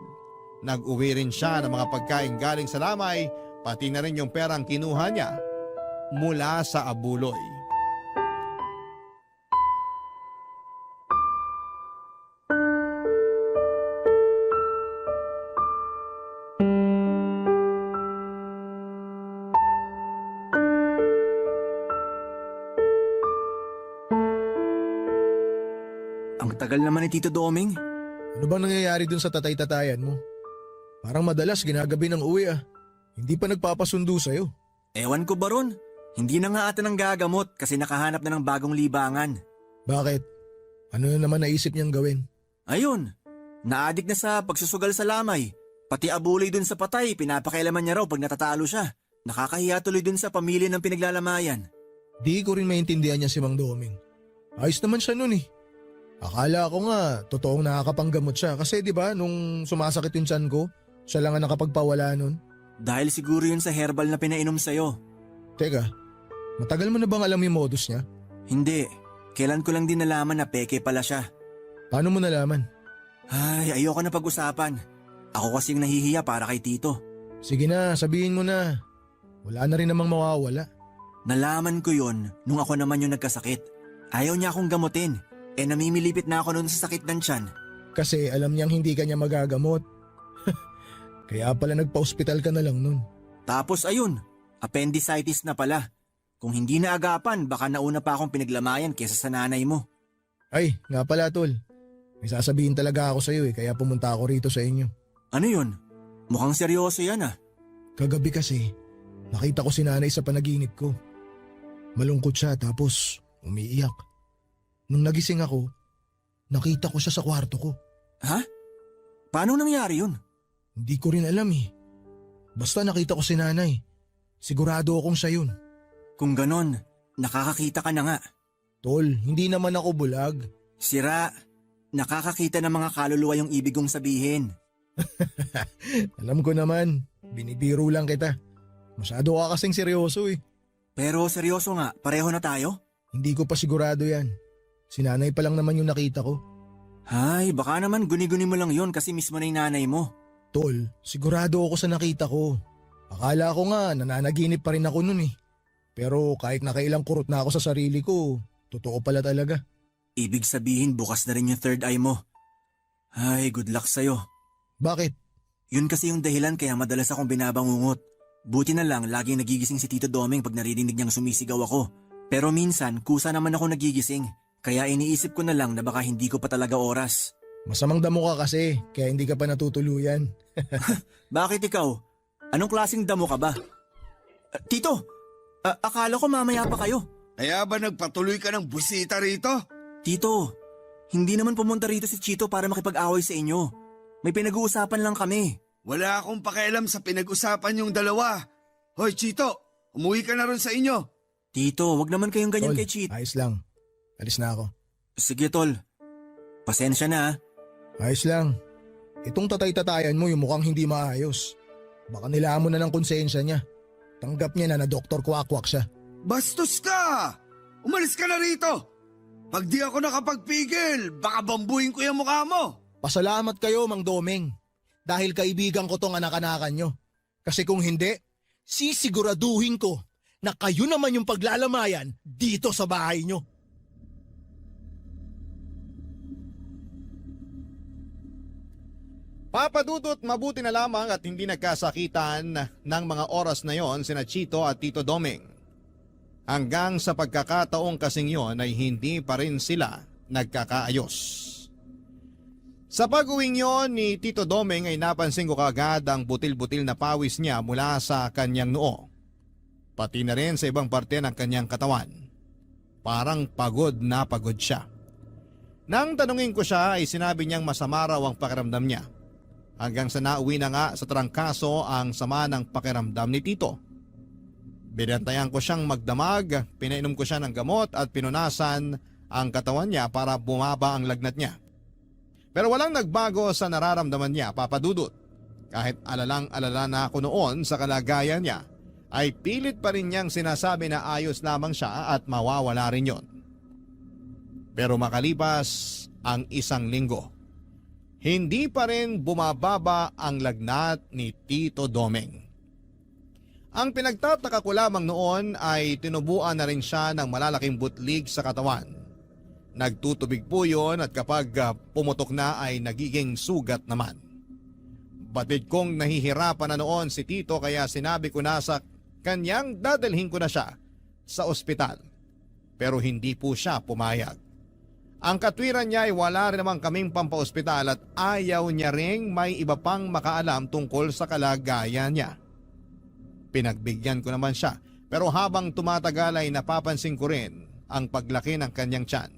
nag-uwi rin siya ng mga pagkain galing sa lamay pati na rin yung perang kinuha niya mula sa abuloy. Ang tagal naman ni Tito Doming. Ano bang nangyayari dun sa tatay-tatayan mo? Parang madalas ginagabi ng uwi ah. Hindi pa nagpapasundo sa'yo. Ewan ko ba ron? Hindi na nga ata ng gagamot kasi nakahanap na ng bagong libangan. Bakit? Ano na naman naisip niyang gawin? Ayun, naadik na sa pagsusugal sa lamay. Pati abuloy dun sa patay, pinapakailaman niya raw pag natatalo siya. Nakakahiya tuloy dun sa pamilya ng pinaglalamayan. Di ko rin maintindihan niya si Mang Doming. Ayos naman siya nun eh. Akala ko nga, totoong nakakapanggamot siya kasi di ba nung sumasakit yung tiyan ko, siya lang ang nakapagpawala nun. Dahil siguro yun sa herbal na pinainom sa'yo. Teka, matagal mo na bang alam yung modus niya? Hindi, kailan ko lang din nalaman na peke pala siya. Paano mo nalaman? Ay, ayoko na pag-usapan. Ako kasing nahihiya para kay Tito. Sige na, sabihin mo na. Wala na rin namang mawawala. Nalaman ko yun nung ako naman yung nagkasakit. Ayaw niya akong gamutin. Namimilipit na ako noon sa sakit ng tiyan. Kasi alam niyang hindi ka niya magagamot. Kaya pala nagpa-hospital ka na lang nun. Tapos ayun, appendicitis na pala. Kung hindi na agapan, baka nauna pa akong pinaglamayan kesa sa nanay mo. Ay, nga pala tol. May sasabihin talaga ako sa'yo kaya pumunta ako rito sa inyo. Ano yun? Mukhang seryoso yan ah. Kagabi kasi, nakita ko si nanay sa panaginip ko. Malungkot siya tapos umiiyak. Nung nagising ako, nakita ko siya sa kwarto ko. Ha? Paano nangyari yun? Hindi ko rin alam eh. Basta nakita ko si nanay. Sigurado akong siya yun. Kung ganon, nakakakita ka na nga. Tol, hindi naman ako bulag. Sira, nakakakita ng mga kaluluwa yung ibig kong sabihin. Alam ko naman, binibiro lang kita. Masyado ka kasing seryoso eh. Pero seryoso nga, pareho na tayo? Hindi ko pa sigurado yan. Si nanay pa lang naman yung nakita ko. Ay, baka naman guni-guni mo lang yon kasi mismo na yung nanay mo. Tol, sigurado ako sa nakita ko. Akala ko nga nananaginip pa rin ako nun eh. Pero kahit nakailang kurot na ako sa sarili ko, totoo pala talaga. Ibig sabihin bukas na rin yung third eye mo. Ay, good luck sa'yo. Bakit? Yun kasi yung dahilan kaya madalas akong binabangungot. Buti na lang laging nagigising si Tito Doming pag naririnig niyang sumisigaw ako. Pero minsan kusa naman ako nagigising. Kaya iniisip ko na lang na baka hindi ko pa talaga oras. Masamang damo ka kasi, kaya hindi ka pa natutuluyan. Bakit ikaw? Anong klaseng damo ka ba? Tito, akala ko mamaya pa kayo. Kaya ba nagpatuloy ka ng busita rito? Tito, hindi naman pumunta rito si Chito para makipag-away sa inyo. May pinag-uusapan lang kami. Wala akong pakialam sa pinag-usapan yung dalawa. Hoy Chito, umuwi ka na ron sa inyo. Tito, wag naman kayong ganyan Tol, kay Chito. ayos lang. Alis na ako. Sige tol, pasensya na ah. Ayos lang. Itong tatay-tatayan mo yung mukhang hindi maayos. Baka nilamon na ng konsensya niya. Tanggap niya na Dr. Kwakwak siya. Bastos ka! Umalis ka na rito! Pag di ako nakapagpigil, baka bambuhin ko yung mukha mo! Pasalamat kayo, Mang Doming. Dahil kaibigan ko tong anak-anakan nyo. Kasi kung hindi, sisiguraduhin ko na kayo naman yung paglalamayan dito sa bahay nyo. Papadudot, mabuti na lamang at hindi nagkasakitan ng mga oras na yon sina Chito at Tito Doming. Hanggang sa pagkakataong kasing yon ay hindi pa rin sila nagkakaayos. Sa pag-uwing yon ni Tito Doming ay napansin ko kaagad ang butil-butil na pawis niya mula sa kanyang noo. Pati na rin sa ibang parte ng kanyang katawan. Parang pagod na pagod siya. Nang tanungin ko siya ay sinabi niyang masama raw ang pakiramdam niya. Hanggang sa nauwi na nga sa trangkaso ang sama ng pakiramdam ni Tito. Binantayan ko siyang magdamag, pinainom ko siya ng gamot at pinunasan ang katawan niya para bumaba ang lagnat niya. Pero walang nagbago sa nararamdaman niya, Papadudot. Kahit alalang-alala na ako noon sa kalagayan niya, ay pilit pa rin niyang sinasabi na ayos lamang siya at mawawala rin yon. Pero makalipas ang 1 linggo, hindi pa rin bumababa ang lagnat ni Tito Doming. Ang pinagtataka ko lamang noon ay tinubuan na rin siya ng malalaking butlig sa katawan. Nagtutubig po yun at kapag pumutok na ay nagiging sugat naman. Batid kong nahihirapan na noon si Tito kaya sinabi ko na sa kanyang dadalhin ko na siya sa ospital. Pero hindi po siya pumayag. Ang katwiran niya ay wala rin naman kaming pampaospital at ayaw niya ring may iba pang makaalam tungkol sa kalagayan niya. Pinagbigyan ko naman siya pero habang tumatagal ay napapansin ko rin ang paglaki ng kanyang tiyan.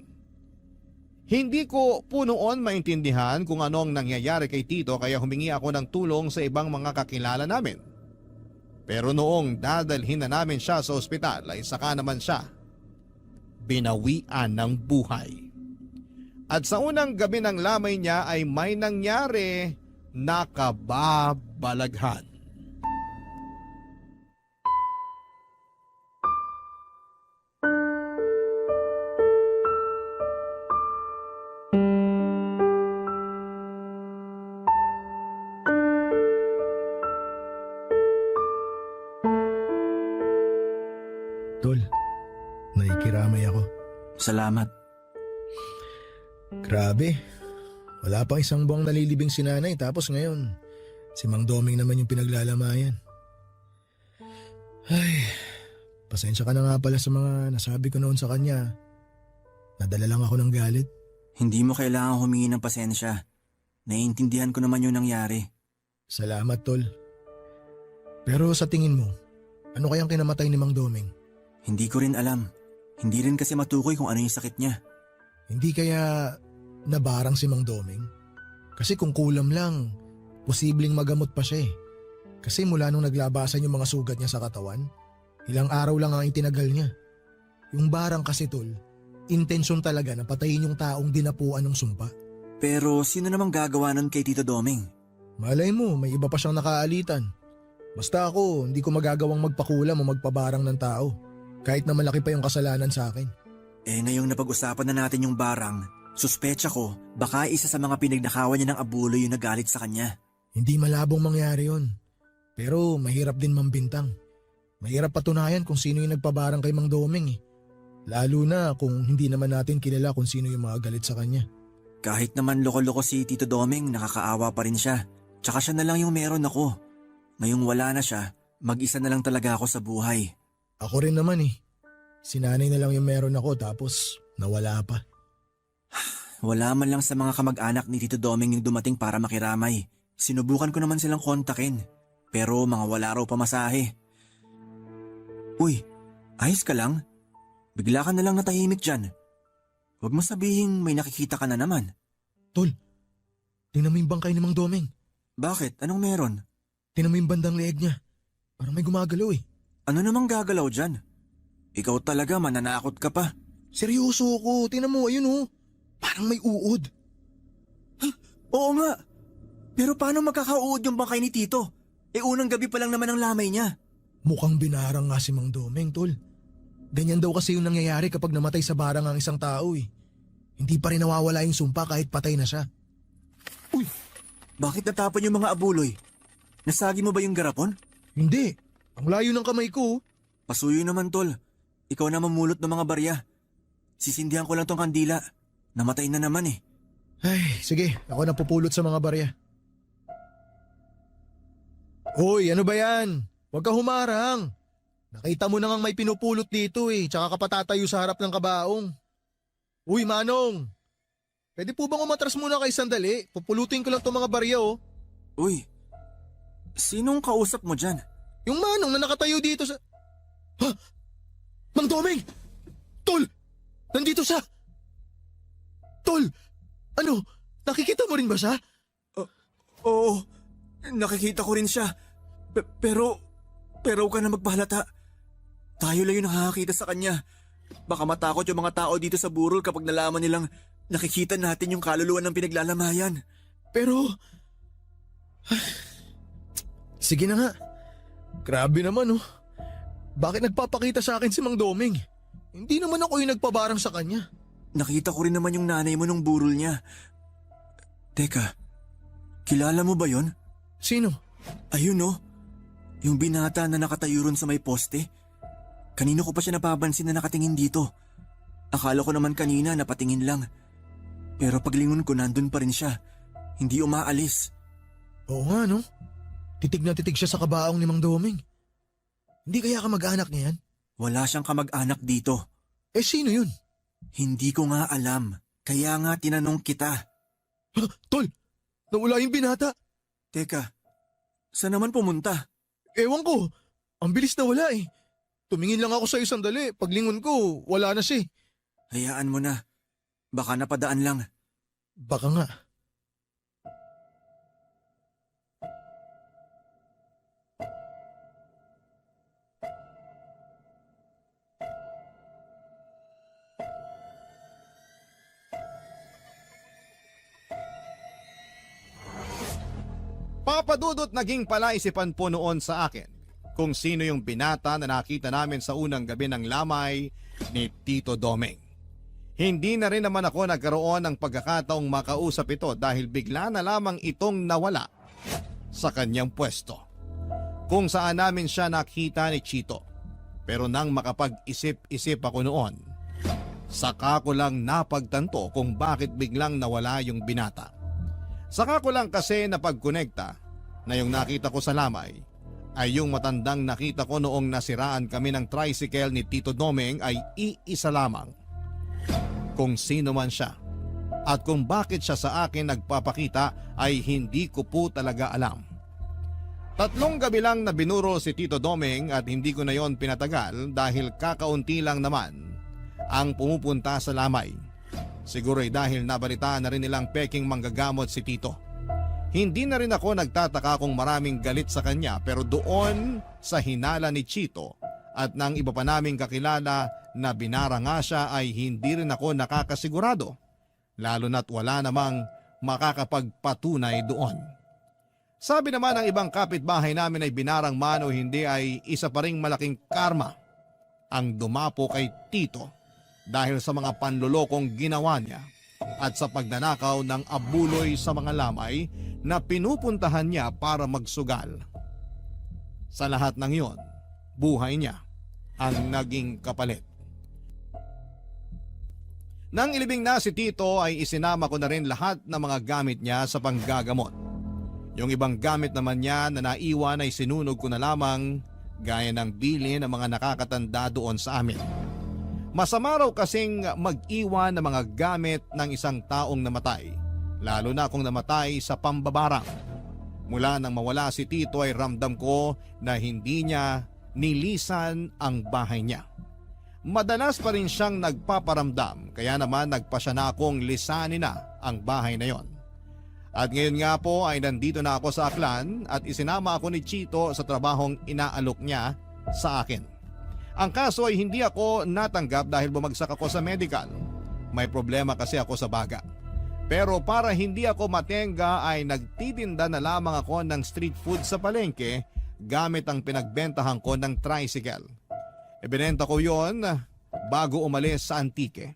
Hindi ko po noon maintindihan kung anong nangyayari kay Tito kaya humingi ako ng tulong sa ibang mga kakilala namin. Pero noong dadalhin na namin siya sa ospital ay saka naman siya binawian ng buhay. At sa unang gabi ng lamay niya ay may nangyari na kababalaghan. Tol, naikiramay ako. Salamat. Grabe, wala pang 1 buwang nalilibing si nanay tapos ngayon, si Mang Doming naman yung pinaglalamayan. Ay, pasensya ka na nga pala sa mga nasabi ko noon sa kanya. Nadala lang ako ng galit. Hindi mo kailangan humingi ng pasensya. Naiintindihan ko naman yung nangyari. Salamat, Tol. Pero sa tingin mo, ano kayang kinamatay ni Mang Doming? Hindi ko rin alam. Hindi rin kasi matukoy kung ano yung sakit niya. Hindi kaya nabarang si Mang Doming? Kasi kung kulam lang, posibleng magamot pa siya eh. Kasi mula nung naglabasan yung mga sugat niya sa katawan, ilang araw lang ang itinagal niya. Yung barang kasi, Tol, intensyon talaga na patayin yung taong dinapuan ng sumpa. Pero sino namang gagawa nun kay Tito Doming? Malay mo, may iba pa siyang nakaalitan. Basta ako, hindi ko magagawang magpakulam o magpabarang ng tao. Kahit na malaki pa yung kasalanan sa akin. Ngayong napag-usapan na natin yung barang, suspecha ko baka isa sa mga pinagnakawan niya ng abulo yung nagalit sa kanya. Hindi malabong mangyari yon. Pero mahirap din mambintang. Mahirap patunayan kung sino yung nagpabarang kay Mang Doming eh. Lalo na kung hindi naman natin kilala kung sino yung mga galit sa kanya. Kahit naman loko-loko si Tito Doming, nakakaawa pa rin siya. Tsaka siya na lang yung meron ako. Ngayong wala na siya, mag-isa na lang talaga ako sa buhay. Ako rin naman eh. Si nanay na lang yung meron ako tapos nawala pa. Wala man lang sa mga kamag-anak ni Tito Doming yung dumating para makiramay. Sinubukan ko naman silang kontakin. Pero mga wala raw pamasahe. Uy, ayos ka lang? Bigla ka na lang natahimik dyan. Huwag mo sabihin may nakikita ka na naman. Tol, tingnan mo yung bangkay ni Mang Doming. Bakit? Anong meron? Tingnan mo yung bandang leeg niya. Parang may gumagalaw eh. Ano namang gagalaw dyan? Ikaw talaga mananakot ka pa. Seryoso ko, tingnan mo, ayun oh. Parang may uod. Oo nga. Pero paano magkakauod yung bangkay ni Tito? Unang gabi pa lang naman ang lamay niya. Mukhang binarang nga si Mang Doming, Tol. Ganyan daw kasi yung nangyayari kapag namatay sa barang ang isang tao eh. Hindi pa rin nawawala yung sumpa kahit patay na siya. Uy, bakit natapon yung mga abuloy? Nasagi mo ba yung garapon? Hindi. Ang layo ng kamay ko. Pasuyo naman, tol. Ikaw na mamulot ng mga barya. Sisindihan ko lang tong kandila. Namatay na naman eh. Ay, sige. Ako na pupulot sa mga barya. Hoy, ano ba yan? Huwag ka humarang. Nakita mo na ngang may pinupulot dito eh. Tsaka ka patatayo sa harap ng kabaong. Uy, Manong. Pwede po bang umatras muna kay sandali? Pupulutin ko lang itong mga barya oh. Uy, sinong kausap mo dyan? Yung Manong na nakatayo dito sa... Ha? Mang Doming! Tol! Nandito siya! Tol! Ano? Nakikita mo rin ba siya? Oo, nakikita ko rin siya. Pero huwag ka na magpahalata. Tayo lang yung nakakakita sa kanya. Baka matakot yung mga tao dito sa burol kapag nalaman nilang nakikita natin yung kaluluwa ng pinaglalamayan. Pero... Sige na nga. Grabe naman oh. Bakit nagpapakita sa akin si Mang Doming? Hindi naman ako yung nagpabarang sa kanya. Nakita ko rin naman yung nanay mo nung burol niya. Teka, kilala mo ba yon? Sino? Ayun oh, yung binata na nakatayo ron sa may poste. Kanino ko pa siya napapansin na nakatingin dito. Akala ko naman kanina napatingin lang. Pero paglingon ko nandun pa rin siya. Hindi umaalis. Oo nga no. Titig na titig siya sa kabaong ni Mang Doming. Hindi kaya ka mag-anak niya yan? Wala siyang kamag-anak dito. Eh sino yun? Hindi ko nga alam. Kaya nga tinanong kita. Ha? Tol! Nawala yung binata. Teka, saan naman pumunta? Ewan ko. Ang bilis na wala eh. Tumingin lang ako sa isang sandali. Paglingon ko, wala na siya. Hayaan mo na. Baka napadaan lang. Baka nga. Papadudot naging palaisipan po noon sa akin kung sino yung binata na nakita namin sa unang gabi ng lamay ni Tito Doming. Hindi na rin naman ako nagkaroon ng pagkakataong makausap ito dahil bigla na lamang itong nawala sa kanyang pwesto. Kung saan namin siya nakita ni Chito. Pero nang makapag-isip-isip ako noon, saka ko lang napagtanto kung bakit biglang nawala yung binata. Saka ko lang kasi napagkonekta na yung nakita ko sa lamay ay yung matandang nakita ko noong nasiraan kami ng tricycle ni Tito Doming ay iisa lamang. Kung sino man siya at kung bakit siya sa akin nagpapakita ay hindi ko po talaga alam. 3 gabi lang na binuro si Tito Doming at hindi ko na yon pinatagal dahil kakaunti lang naman ang pumupunta sa lamay. Siguro ay dahil nabalitaan na rin nilang peking manggagamot si Tito. Hindi na rin ako nagtataka kung maraming galit sa kanya pero doon sa hinala ni Chito at ng iba pa naming kakilala na binara nga siya ay hindi rin ako nakakasigurado. Lalo na't wala namang makakapagpatunay doon. Sabi naman ng ibang kapitbahay namin ay binarang man o hindi ay isa pa ring malaking karma ang dumapo kay Tito dahil sa mga panlulokong ginawa niya at sa pagnanakaw ng abuloy sa mga lamay na pinupuntahan niya para magsugal. Sa lahat ng iyon, buhay niya ang naging kapalit. Nang ilibing na si Tito ay isinama ko na rin lahat ng mga gamit niya sa panggagamot. Yung ibang gamit naman niya na naiwan ay sinunog ko na lamang gaya ng bili ng mga nakakatanda doon sa amin. Masama raw kasing mag-iwan ng mga gamit ng isang taong namatay, lalo na kung namatay sa pambabarang. Mula nang mawala si Tito ay ramdam ko na hindi niya nilisan ang bahay niya. Madalas pa rin siyang nagpaparamdam kaya naman nagpasya na akong lisanin na ang bahay na yon. At ngayon nga po ay nandito na ako sa Aklan at isinama ako ni Chito sa trabahong inaalok niya sa akin. Ang kaso ay hindi ako natanggap dahil bumagsak ako sa medical. May problema kasi ako sa baga. Pero para hindi ako matenga ay nagtitinda na lamang ako ng street food sa palengke gamit ang pinagbentahan ko ng tricycle. Ibinenta ko yon bago umalis sa Antique.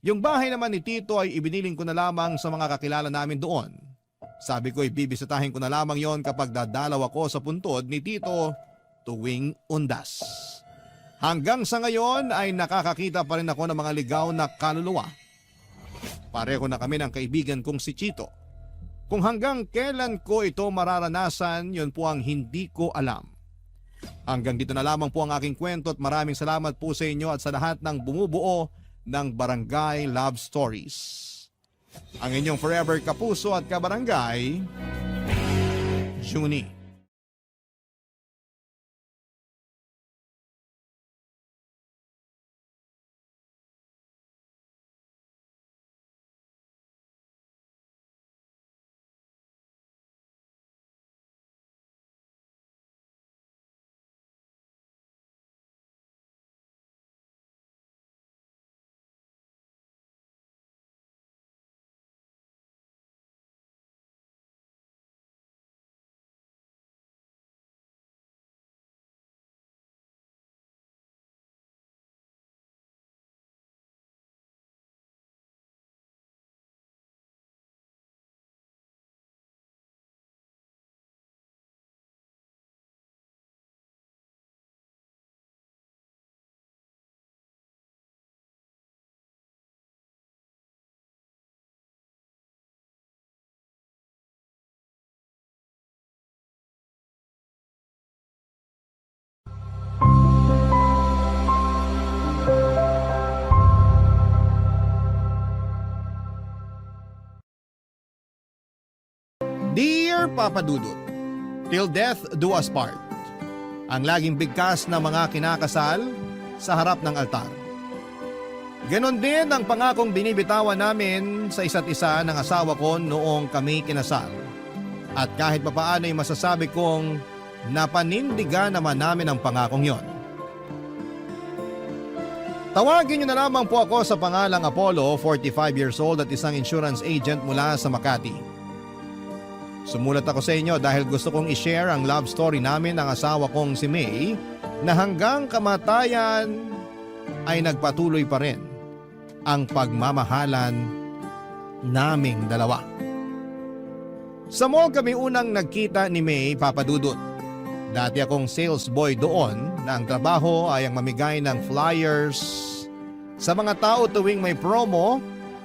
Yung bahay naman ni Tito ay ibiniling ko na lamang sa mga kakilala namin doon. Sabi ko ibibisitahin ko na lamang yon kapag dadalaw ako sa puntod ni Tito tuwing undas. Hanggang sa ngayon ay nakakakita pa rin ako ng mga ligaw na kaluluwa. Pareho na kami ng kaibigan kong si Chito. Kung hanggang kailan ko ito mararanasan, yun po ang hindi ko alam. Hanggang dito na lamang po ang aking kwento at maraming salamat po sa inyo at sa lahat ng bumubuo ng Barangay Love Stories. Ang inyong forever kapuso at kabarangay, Junie. Dear Papa Dudut, till death do us part. Ang laging bigkas ng mga kinakasal sa harap ng altar. Ganon din ang pangakong binibitawan namin sa isa't isa ng asawa ko noong kami kinasal. At kahit papaano ay masasabi kong napanindigan naman namin ang pangakong yon. Tawagin niyo na lamang po ako sa pangalang Apollo, 45 years old at isang insurance agent mula sa Makati. Sumulat ako sa inyo dahil gusto kong i-share ang love story namin ng asawa kong si May na hanggang kamatayan ay nagpatuloy pa rin ang pagmamahalan naming dalawa. Sa mall kami unang nagkita ni May, Papa Dudut. Dati akong sales boy doon na ang trabaho ay ang mamigay ng flyers sa mga tao tuwing may promo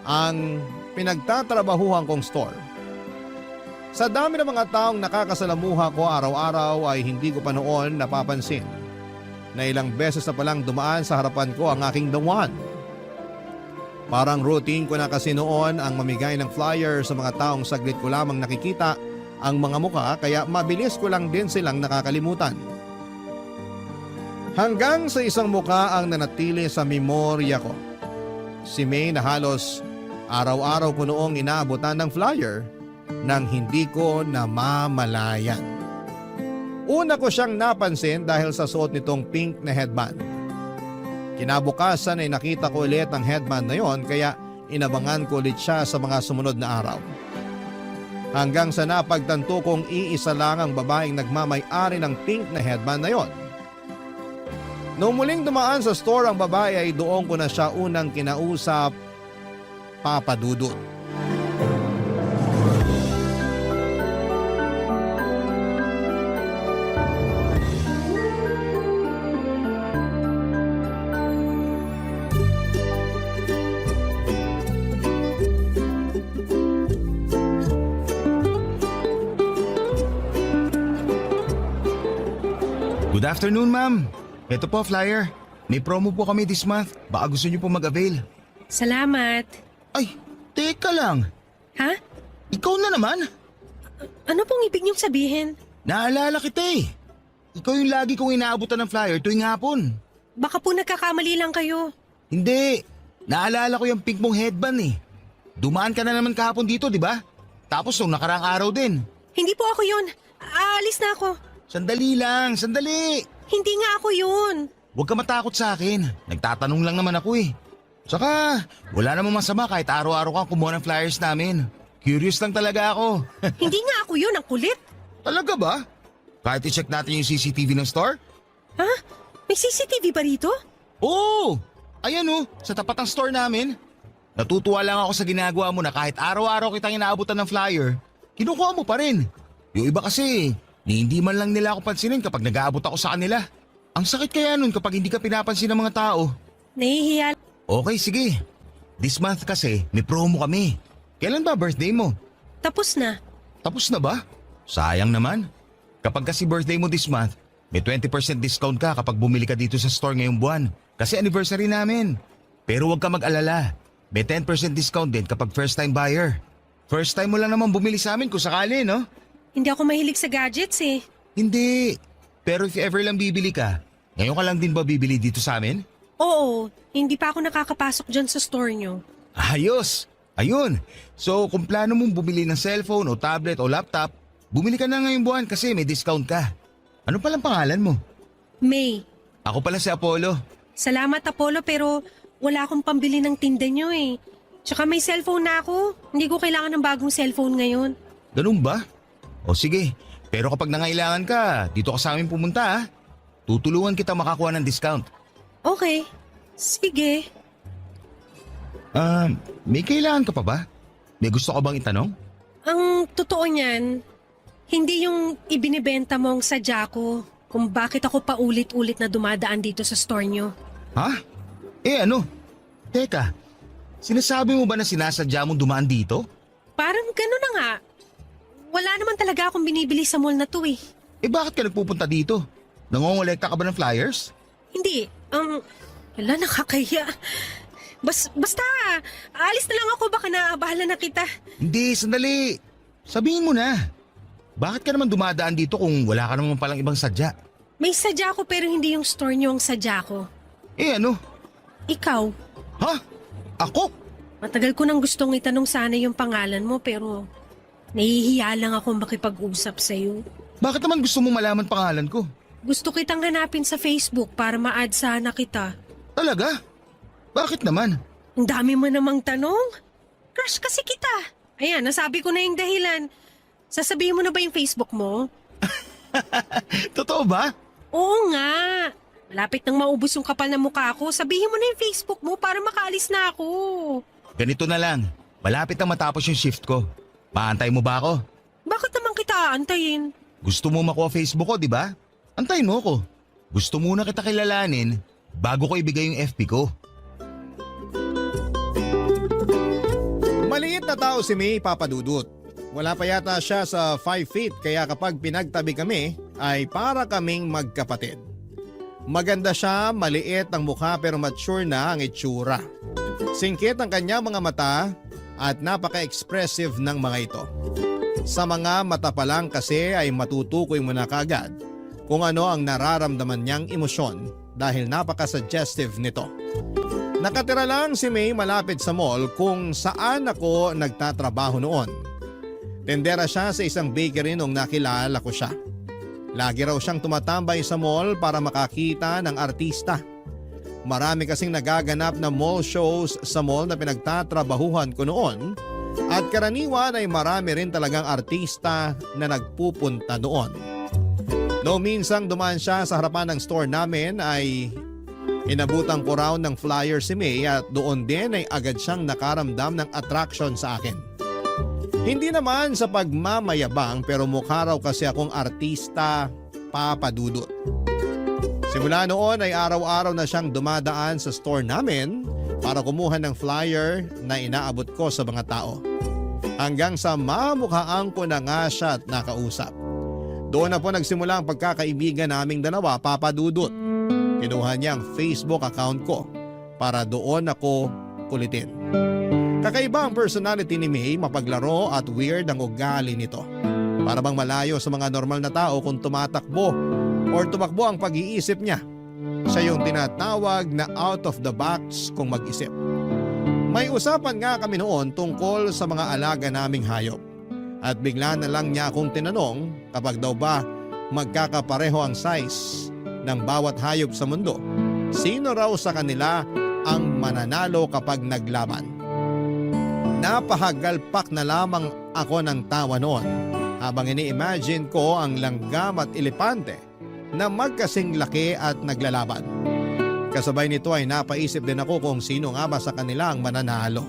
ang pinagtatrabahuhan kong store. Sa dami ng mga taong nakakasalamuha ko araw-araw ay hindi ko pa noon napapansin na ilang beses na palang dumaan sa harapan ko ang aking the one. Parang routine ko na kasi noon ang mamigay ng flyer sa mga taong saglit ko lamang nakikita ang mga mukha kaya mabilis ko lang din silang nakakalimutan. Hanggang sa isang mukha ang nanatili sa memorya ko. Si May na halos araw-araw ko noong inaabutan ng flyer nang hindi ko namamalayan. Una ko siyang napansin dahil sa suot nitong pink na headband. Kinabukasan ay nakita ko ulit ang headband na yon kaya inabangan ko ulit siya sa mga sumunod na araw. Hanggang sa napagtanto kong iisa lang ang babaeng nagmamay-ari ng pink na headband na yon. Noong muling dumaan sa store ang babae ay doon ko na siya unang kinausap, Papa Dudut. Good afternoon, ma'am. Ito po, flyer. May promo po kami this month. Baka gusto niyo po mag-avail. Salamat. Ay, teka lang. Ha? Ikaw na naman. Ano pong ibig niyong sabihin? Naalala kita eh. Ikaw yung lagi kong inaabutan ng flyer tuwing hapon. Baka po nagkakamali lang kayo. Hindi. Naalala ko yung pink mong headband eh. Dumaan ka na naman kahapon dito, di ba? Tapos nung nakaraang araw din. Hindi po ako yun. Aalis na ako. Sandali lang, sandali. Hindi nga ako yun. Huwag ka matakot sa akin. Nagtatanong lang naman ako eh. Tsaka, wala namang masama kahit araw-araw kang kumuha ng flyers namin. Curious lang talaga ako. Hindi nga ako yun, ang kulit. Talaga ba? Kahit i-check natin yung CCTV ng store? Ha? May CCTV ba rito? Oo! Ayan oh, sa tapat ng store namin. Natutuwa lang ako sa ginagawa mo na kahit araw-araw kitang inaabutan ng flyer, kinukuha mo pa rin. Yung iba kasi, Ni hindi man lang nila ako pansinin kapag nag-aabot ako sa kanila. Ang sakit kaya nun kapag hindi ka pinapansin ng mga tao. Nahihiya. Okay, sige. This month kasi may promo kami. Kailan ba birthday mo? Tapos na. Tapos na ba? Sayang naman. Kapag kasi birthday mo this month, may 20% discount ka kapag bumili ka dito sa store ngayong buwan. Kasi anniversary namin. Pero huwag ka mag-alala. May 10% discount din kapag first time buyer. First time mo lang naman bumili sa amin kung sakali, no? Hindi ako mahilig sa gadgets eh. Hindi. Pero if ever lang bibili ka, ngayon ka lang din ba bibili dito sa amin? Oo, hindi pa ako nakakapasok dyan sa store nyo. Ayos! Ayun! So kung plano mong bumili ng cellphone o tablet o laptop, bumili ka na ngayong buwan kasi may discount ka. Ano palang pangalan mo? May, Ako pala si Apollo. salamat Apollo pero wala akong pambili ng tinda nyo eh. Tsaka may cellphone na ako. Hindi ko kailangan ng bagong cellphone ngayon. Ganun ba? O sige, pero kapag nangailangan ka, dito ka sa amin pumunta ha. Tutulungan kita makakuha ng discount. Okay, sige. May kailangan ka pa ba? May gusto ka bang itanong? Ang totoo niyan, hindi yung ibinibenta mong sadya ko kung bakit ako paulit-ulit na dumadaan dito sa store nyo. Ha? Ano? Teka, sinasabi mo ba na sinasadya mong dumaan dito? Parang gano'n na nga. Wala naman talaga akong binibili sa mall na to eh. Bakit ka nagpupunta dito? Nangongolekta ka ba ng flyers? Hindi, wala nakakahiya. Basta, alis na lang ako baka naabahala na kita. Hindi, sandali. Sabihin mo na. Bakit ka naman dumadaan dito kung wala ka naman palang ibang sadya? May sadya ko pero hindi yung store nyo ang sadya ko. Ano? Ikaw, Ha? Ako? matagal ko nang gustong itanong sana yung pangalan mo pero nahihiya lang ako makipag-usap sa'yo. Bakit naman gusto mo malaman pangalan ko? Gusto kitang hanapin sa Facebook para ma-add sana kita. Talaga? Bakit naman? Ang dami mo namang tanong. Crush kasi kita. Ayan, nasabi ko na yung dahilan. Sasabihin mo na ba yung Facebook mo? Totoo ba? Oo nga. Malapit nang maubos yung kapal na mukha ko. Sabihin mo na yung Facebook mo para makaalis na ako. Ganito na lang. Malapit na matapos yung shift ko. Maantay mo ba ako? Bakit naman kita aantayin? Gusto mo makuha Facebook ko, di ba? Antayin mo ko. Gusto muna kita kilalanin bago ko ibigay yung FB ko. Maliit na tao si May, Papa Dudut. Wala pa yata siya sa 5 feet kaya kapag pinagtabi kami ay para kaming magkapatid. Maganda siya, maliit ang mukha pero mature na ang itsura. Singkit ang kanyang mga mata at napaka-expressive ng mga ito. Sa mga mata pa lang kasi ay matutukoy mo na kaagad kung ano ang nararamdaman niyang emosyon dahil napaka-suggestive nito. Nakatira lang si May malapit sa mall kung saan ako nagtatrabaho noon. Tendera siya sa isang bakery nung nakilala ko siya. Lagi raw siyang tumatambay sa mall para makakita ng artista. Marami kasing nagaganap na mall shows sa mall na pinagtatrabahuhan ko noon at karaniwan ay marami rin talagang artista na nagpupunta doon. Noong minsang dumaan siya sa harapan ng store namin ay inabutan ko raw ng flyer si May at doon din ay agad siyang nakaramdam ng attraction sa akin. Hindi naman sa pagmamayabang pero mukha raw kasi akong artista, Papa Dudut. Simula noon ay araw-araw na siyang dumadaan sa store namin para kumuha ng flyer na inaabot ko sa mga tao. Hanggang sa mamukhaan ko na nga siya at nakausap. Doon na po nagsimula ang pagkakaibigan naming dalawa, Papa Dudut. Kinuha niya ang Facebook account ko para doon ako kulitin. Kakaiba ang personality ni May, mapaglaro at weird ang ugali nito. Para bang malayo sa mga normal na tao kung tumatakbo or tumakbo ang pag-iisip niya. Siya yung tinatawag na out of the box kung mag-isip. May usapan nga kami noon tungkol sa mga alaga naming hayop. At bigla na lang niya akong tinanong kapag daw ba magkakapareho ang size ng bawat hayop sa mundo. Sino raw sa kanila ang mananalo kapag naglaban? Napahagalpak na lamang ako ng tawa noon habang ini-imagine ko ang langgam at elepante na magkasing laki at naglalaban. Kasabay nito ay napaisip din ako kung sino nga ba sa kanila ang mananalo.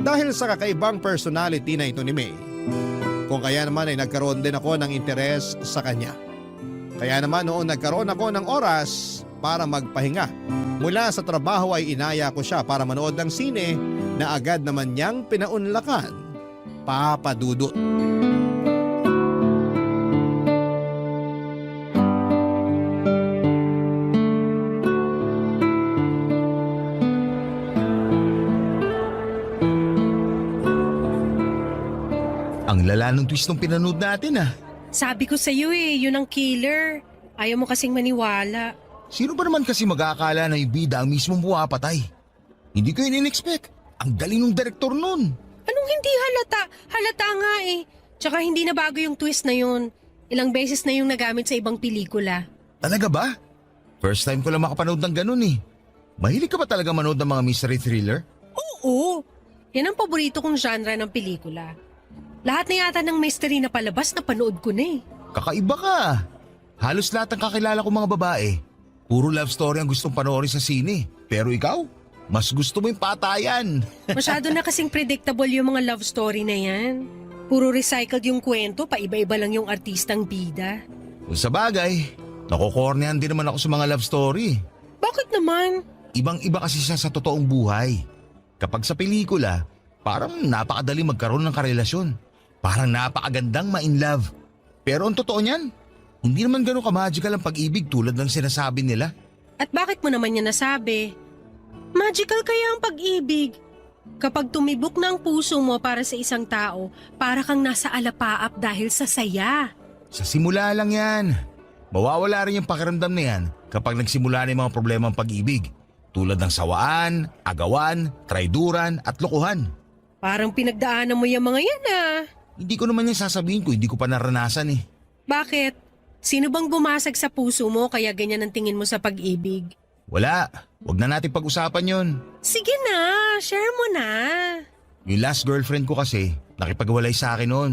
Dahil sa kakaibang personality na ito ni May, Kung kaya naman ay nagkaroon din ako ng interes sa kanya. Kaya naman noon nagkaroon ako ng oras para magpahinga. Mula sa trabaho ay inaya ko siya para manood ng sine na agad naman niyang pinaunlakan. Papa Dudut. Ang lala ng twist ng pinanood natin ah. Sabi ko sa'yo yun ang killer. Ayaw mo kasing maniwala. Sino ba naman kasi mag-aakala na yung bida ang mismong pumapatay? Hindi ko yun in-expect. Ang galing ng direktor nun. Anong hindi halata? Halata nga eh. Tsaka hindi na bago yung twist na yun. Ilang beses na yung nagamit sa ibang pelikula. Talaga ba? First time ko lang makapanood ng ganun eh. Mahilig ka ba talaga manood ng mga mystery thriller? Oo. Yan ang paborito kong genre ng pelikula. Lahat na yata ng mystery na palabas na panood ko na eh. Kakaiba ka. Halos lahat ng kakilala kong mga babae, puro love story ang gustong panoorin sa sine. Pero ikaw, mas gusto mo yung patayan. Masyado na kasing predictable yung mga love story na yan. Puro recycled yung kwento, paiba-iba lang yung artistang bida. Kung sa bagay, nakukornehan din naman ako sa mga love story. Bakit naman? Ibang-iba kasi siya sa totoong buhay. Kapag sa pelikula, parang napakadali magkaroon ng karelasyon. Parang napakagandang ma-in-love. Pero ang totoo niyan, hindi naman ganun ka-magical ang pag-ibig tulad ng sinasabi nila. At bakit mo naman yan nasabi? Magical kaya ang pag-ibig. Kapag tumibok na ang puso mo para sa isang tao, para kang nasa alapaap dahil sa saya. Sa simula lang yan. Mawawala rin yung pakiramdam na yan kapag nagsimula na yung mga problema ng pag-ibig. Tulad ng sawaan, agawan, traiduran at lokohan. Parang pinagdaanan mo yung mga yan ah. Hindi ko naman yan sasabihin ko, hindi ko pa naranasan eh. Bakit? Sino bang bumasag sa puso mo kaya ganyan ang tingin mo sa pag-ibig? Wala, wag na natin pag-usapan yon. Sige na, share mo na. Yung last girlfriend ko kasi, nakipagwalay sa akin noon.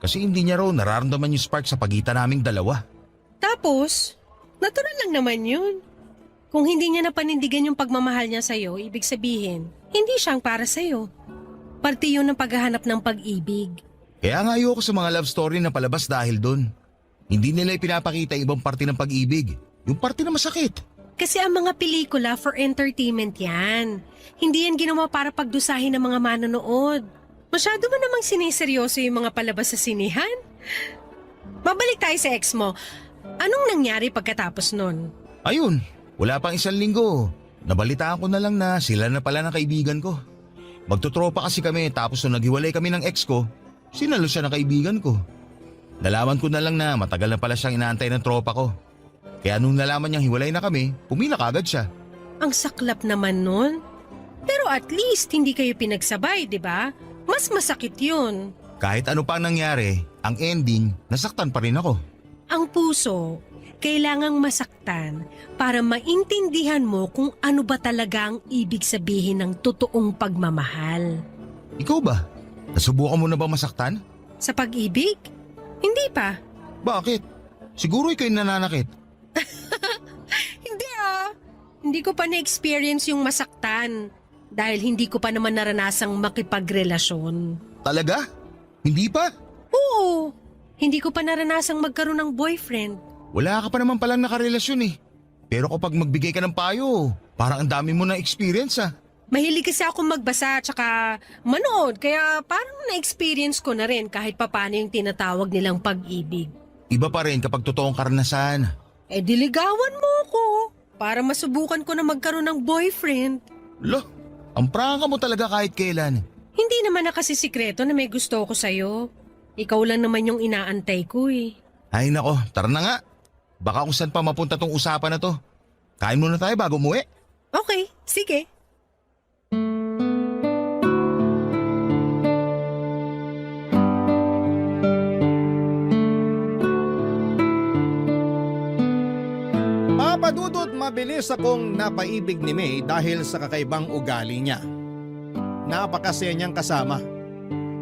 Kasi hindi niya raw nararamdaman yung spark sa pagitan naming dalawa. Tapos, natural lang naman yun. Kung hindi niya napanindigan yung pagmamahal niya sa'yo, ibig sabihin, hindi siyang para sa'yo. Parte yun ng paghahanap ng pag-ibig. Kaya nga ayoko sa mga love story na palabas dahil doon. Hindi nila ipinapakita ibang parte ng pag-ibig. Yung parte na masakit. Kasi ang mga pelikula for entertainment yan. Hindi yan ginawa para pagdusahin ng mga manonood. Masyado mo namang siniseryoso yung mga palabas sa sinihan. Babalik tayo sa ex mo. Anong nangyari pagkatapos nun? Ayun, wala pang isang linggo. Nabalitaan ko na lang na sila na pala ng kaibigan ko. Magtutropa kasi kami tapos nung naghiwalay kami ng ex ko, sinalo siya ng kaibigan ko. Nalaman ko na lang na matagal na pala siyang inaantay ng tropa ko. Kaya nung nalaman niyang hiwalay na kami, pumila kagad siya. Ang saklap naman nun. Pero at least hindi kayo pinagsabay, di ba? Mas masakit yun. Kahit ano pa ang nangyari, ang ending, nasaktan pa rin ako. Ang puso, kailangang masaktan para maintindihan mo kung ano ba talaga ang ibig sabihin ng totoong pagmamahal. Ikaw ba? Nasubukan mo na ba masaktan? Sa pag-ibig? Hindi pa. Bakit? Siguro ikaw yung nananakit. Hindi ah. Hindi ko pa na-experience yung masaktan dahil hindi ko pa naman naranasang makipagrelasyon. Talaga? Hindi pa? Oo. Hindi ko pa naranasang magkaroon ng boyfriend. Wala ka pa naman palang nakarelasyon eh. Pero kapag magbigay ka ng payo, parang ang dami mo na experience ah. Mahilig kasi ako magbasa at saka manood kaya parang na-experience ko na rin kahit papano yung tinatawag nilang pag-ibig. Iba pa rin kapag totoong karanasan. Diligawan mo ko para masubukan ko na magkaroon ng boyfriend. Lo, ang prangka mo talaga kahit kailan. Hindi naman na kasi sikreto na may gusto ko sa'yo. Ikaw lang naman yung inaantay ko eh. Ay nako, tara na nga. Baka kung saan pa mapunta tong usapan na to. Kain muna tayo bago umuwi. Okay, sige. Papadudot mabilis akong napaibig ni May dahil sa kakaibang ugali niya. Napakasaya niyang kasama.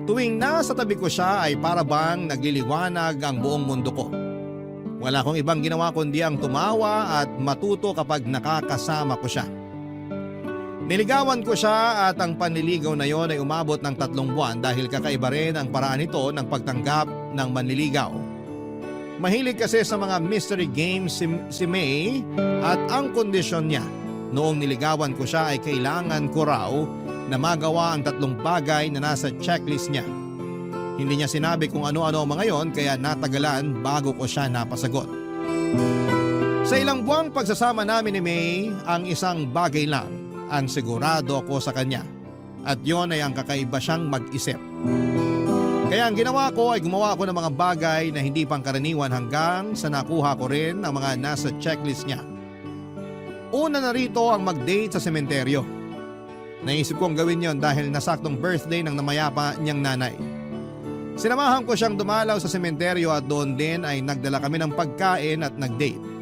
Tuwing nasa tabi ko siya ay para bang nagliliwanag ang buong mundo ko. Wala akong ibang ginawa kundi ang tumawa at matuto kapag nakakasama ko siya. Niligawan ko siya at ang panliligaw na yon ay umabot ng 3 buwan dahil kakaiba rin ang paraan nito ng pagtanggap ng manliligaw. Mahilig kasi sa mga mystery games si May at ang kondisyon niya noong niligawan ko siya ay kailangan ko raw na magawa ang 3 bagay na nasa checklist niya. Hindi niya sinabi kung ano-ano mga yon kaya natagalan bago ko siya napasagot. Sa ilang buwang pagsasama namin ni May, ang isang bagay lang ang sigurado ako sa kanya at yon ay ang kakaiba siyang mag-isip. Kaya ang ginawa ko ay gumawa ako ng mga bagay na hindi pangkaraniwan hanggang sa nakuha ko rin ang mga nasa checklist niya. Una na rito ang mag-date sa sementeryo. Naisip kong gawin yon dahil nasaktong birthday ng namayapa niyang nanay. Sinamahan ko siyang dumalaw sa sementeryo at doon din ay nagdala kami ng pagkain at nag-date.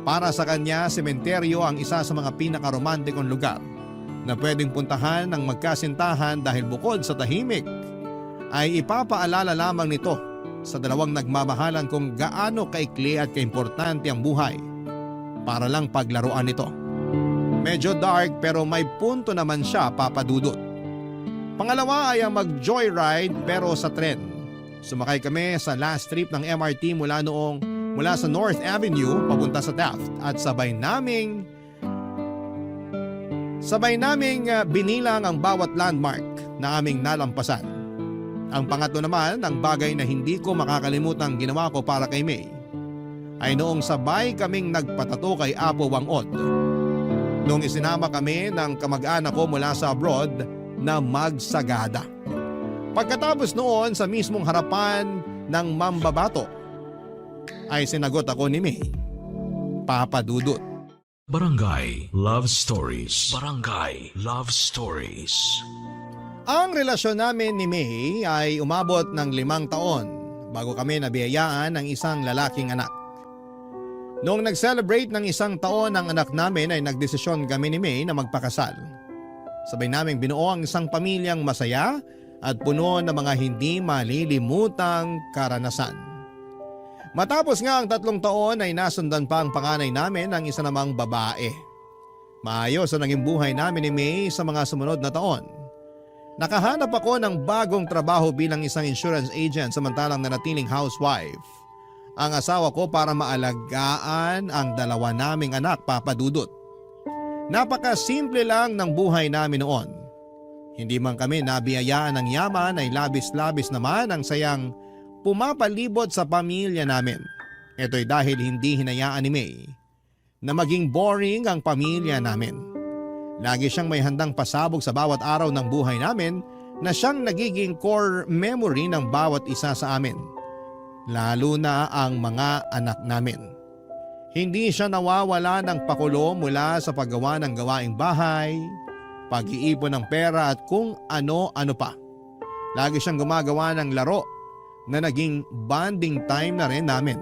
Para sa kanya, sementeryo ang isa sa mga pinakaromantikong lugar na pwedeng puntahan ng magkasintahan dahil bukod sa tahimik ay ipapaalala lamang nito sa 2 nagmamahalan kung gaano kaikli at kaimportante ang buhay para lang paglaruan nito. Medyo dark pero may punto naman siya, Papa Dudut. Pangalawa ay ang mag-joyride pero sa tren. Sumakay kami sa last trip ng MRT mula sa North Avenue papunta sa Taft at sabay naming binilang ang bawat landmark na aming nalampasan. Ang pangatlo naman, ang bagay na hindi ko makakalimutang ginawa ko para kay May, ay noong sabay kaming nagpatato kay Apo Wangod. Noong isinama kami ng kamag-anak ko mula sa abroad na magsagada. Pagkatapos noon sa mismong harapan ng mambabato, ay sinagot ako ni May, Papa Dudut. Barangay Love Stories. Barangay Love Stories. Ang relasyon namin ni May ay umabot ng 5 taon bago kami nabiyayaan ng isang lalaking anak. Noong nag-celebrate ng 1 taon ang anak namin ay nagdesisyon kami ni May na magpakasal. Sabay naming binuo ang isang pamilyang masaya at puno ng mga hindi malilimutang karanasan. Matapos nga ang 3 taon ay nasundan pa ang panganay namin ng isa namang babae. Maayos ang naging buhay namin ni May sa mga sumunod na taon. Nakahanap ako ng bagong trabaho bilang isang insurance agent samantalang nanatiling housewife ang asawa ko para maalagaan ang 2 naming anak, Papa Dudut. Napakasimple lang ng buhay namin noon. Hindi man kami nabiyayaan ng yaman ay labis-labis naman ang sayang pumapalibot sa pamilya namin. Ito'y dahil hindi hinayaan ni May na maging boring ang pamilya namin. Lagi siyang may handang pasabog sa bawat araw ng buhay namin na siyang nagiging core memory ng bawat isa sa amin, lalo na ang mga anak namin. Hindi siya nawawala ng pakulo mula sa paggawa ng gawaing bahay, pag-iipon ng pera at kung ano-ano pa. Lagi siyang gumagawa ng laro na naging bonding time na rin namin.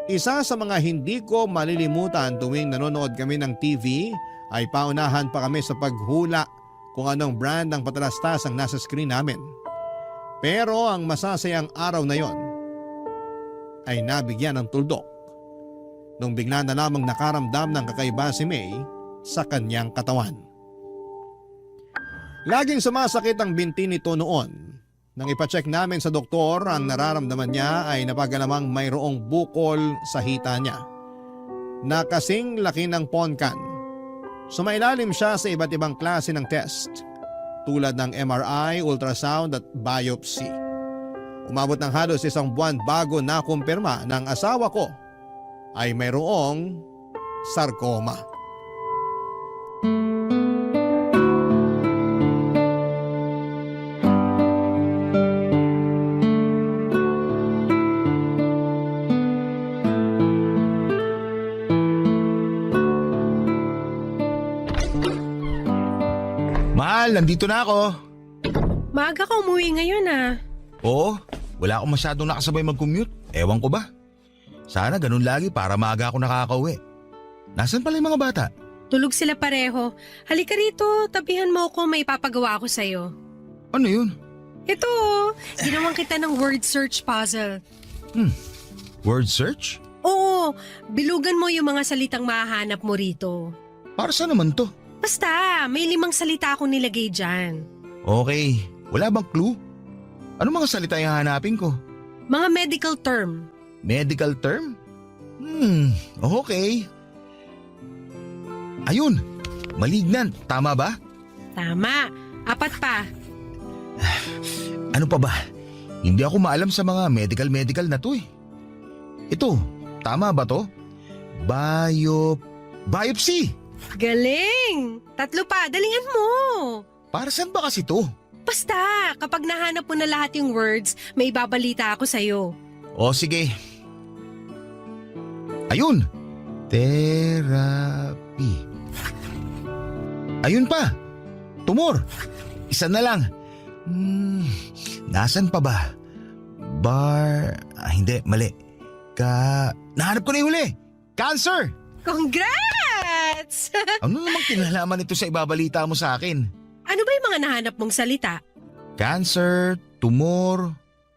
Isa sa mga hindi ko malilimutan tuwing nanonood kami ng TV ay paunahan pa kami sa paghula kung anong brand ng patalastas ang nasa screen namin. Pero ang masasayang araw na yon ay nabigyan ng tuldok nung bigla na lamang nakaramdam ng kakaiba si May sa kanyang katawan. Laging sumasakit ang binti nito noon. Nang ipacheck namin sa doktor, ang nararamdaman niya ay napagalamang mayroong bukol sa hita niya na kasing laki ng ponkan. Sumailalim siya sa iba't ibang klase ng test tulad ng MRI, ultrasound at biopsy. Umabot ng halos 1 buwan bago nakumpirma ng asawa ko ay mayroong sarcoma. Mahal, nandito na ako. Maaga ka umuwi ngayon ah. Oo, wala akong masyadong nakasabay mag-commute. Ewan ko ba? Sana ganun lagi para maaga ako nakakauwi. Nasaan pala yung mga bata? Tulog sila pareho. Halika rito, tabihan mo ako, may papagawa ako sa'yo. Ano yun? Ito, ginawang kita ng word search puzzle. Word search? Oo, bilugan mo yung mga salitang mahahanap mo rito. Para saan naman to? Basta, may 5 salita akong nilagay dyan. Okay, wala bang clue? Ano mga salita yung hanapin ko? Mga medical term. Medical term? Okay. Ayun, malignant, tama ba? Tama. 4 pa. Ano pa ba? Hindi ako maalam sa mga medical na to eh. Ito, tama ba to? Biopsy! Galing! 3 pa, dalingan mo. Para saan ba kasi to? Basta, kapag nahanap mo na lahat yung words, may babalita ako sa'yo. O sige. Ayun! Therapy. Ayun pa! Tumor! Isa na lang. Nasaan pa ba? Hindi, mali. Nahanap ko na yung huli! Cancer! Congrats! Ano namang kinalaman ito sa ibabalita mo sa akin? Ano ba yung mga nahanap mong salita? Cancer, tumor,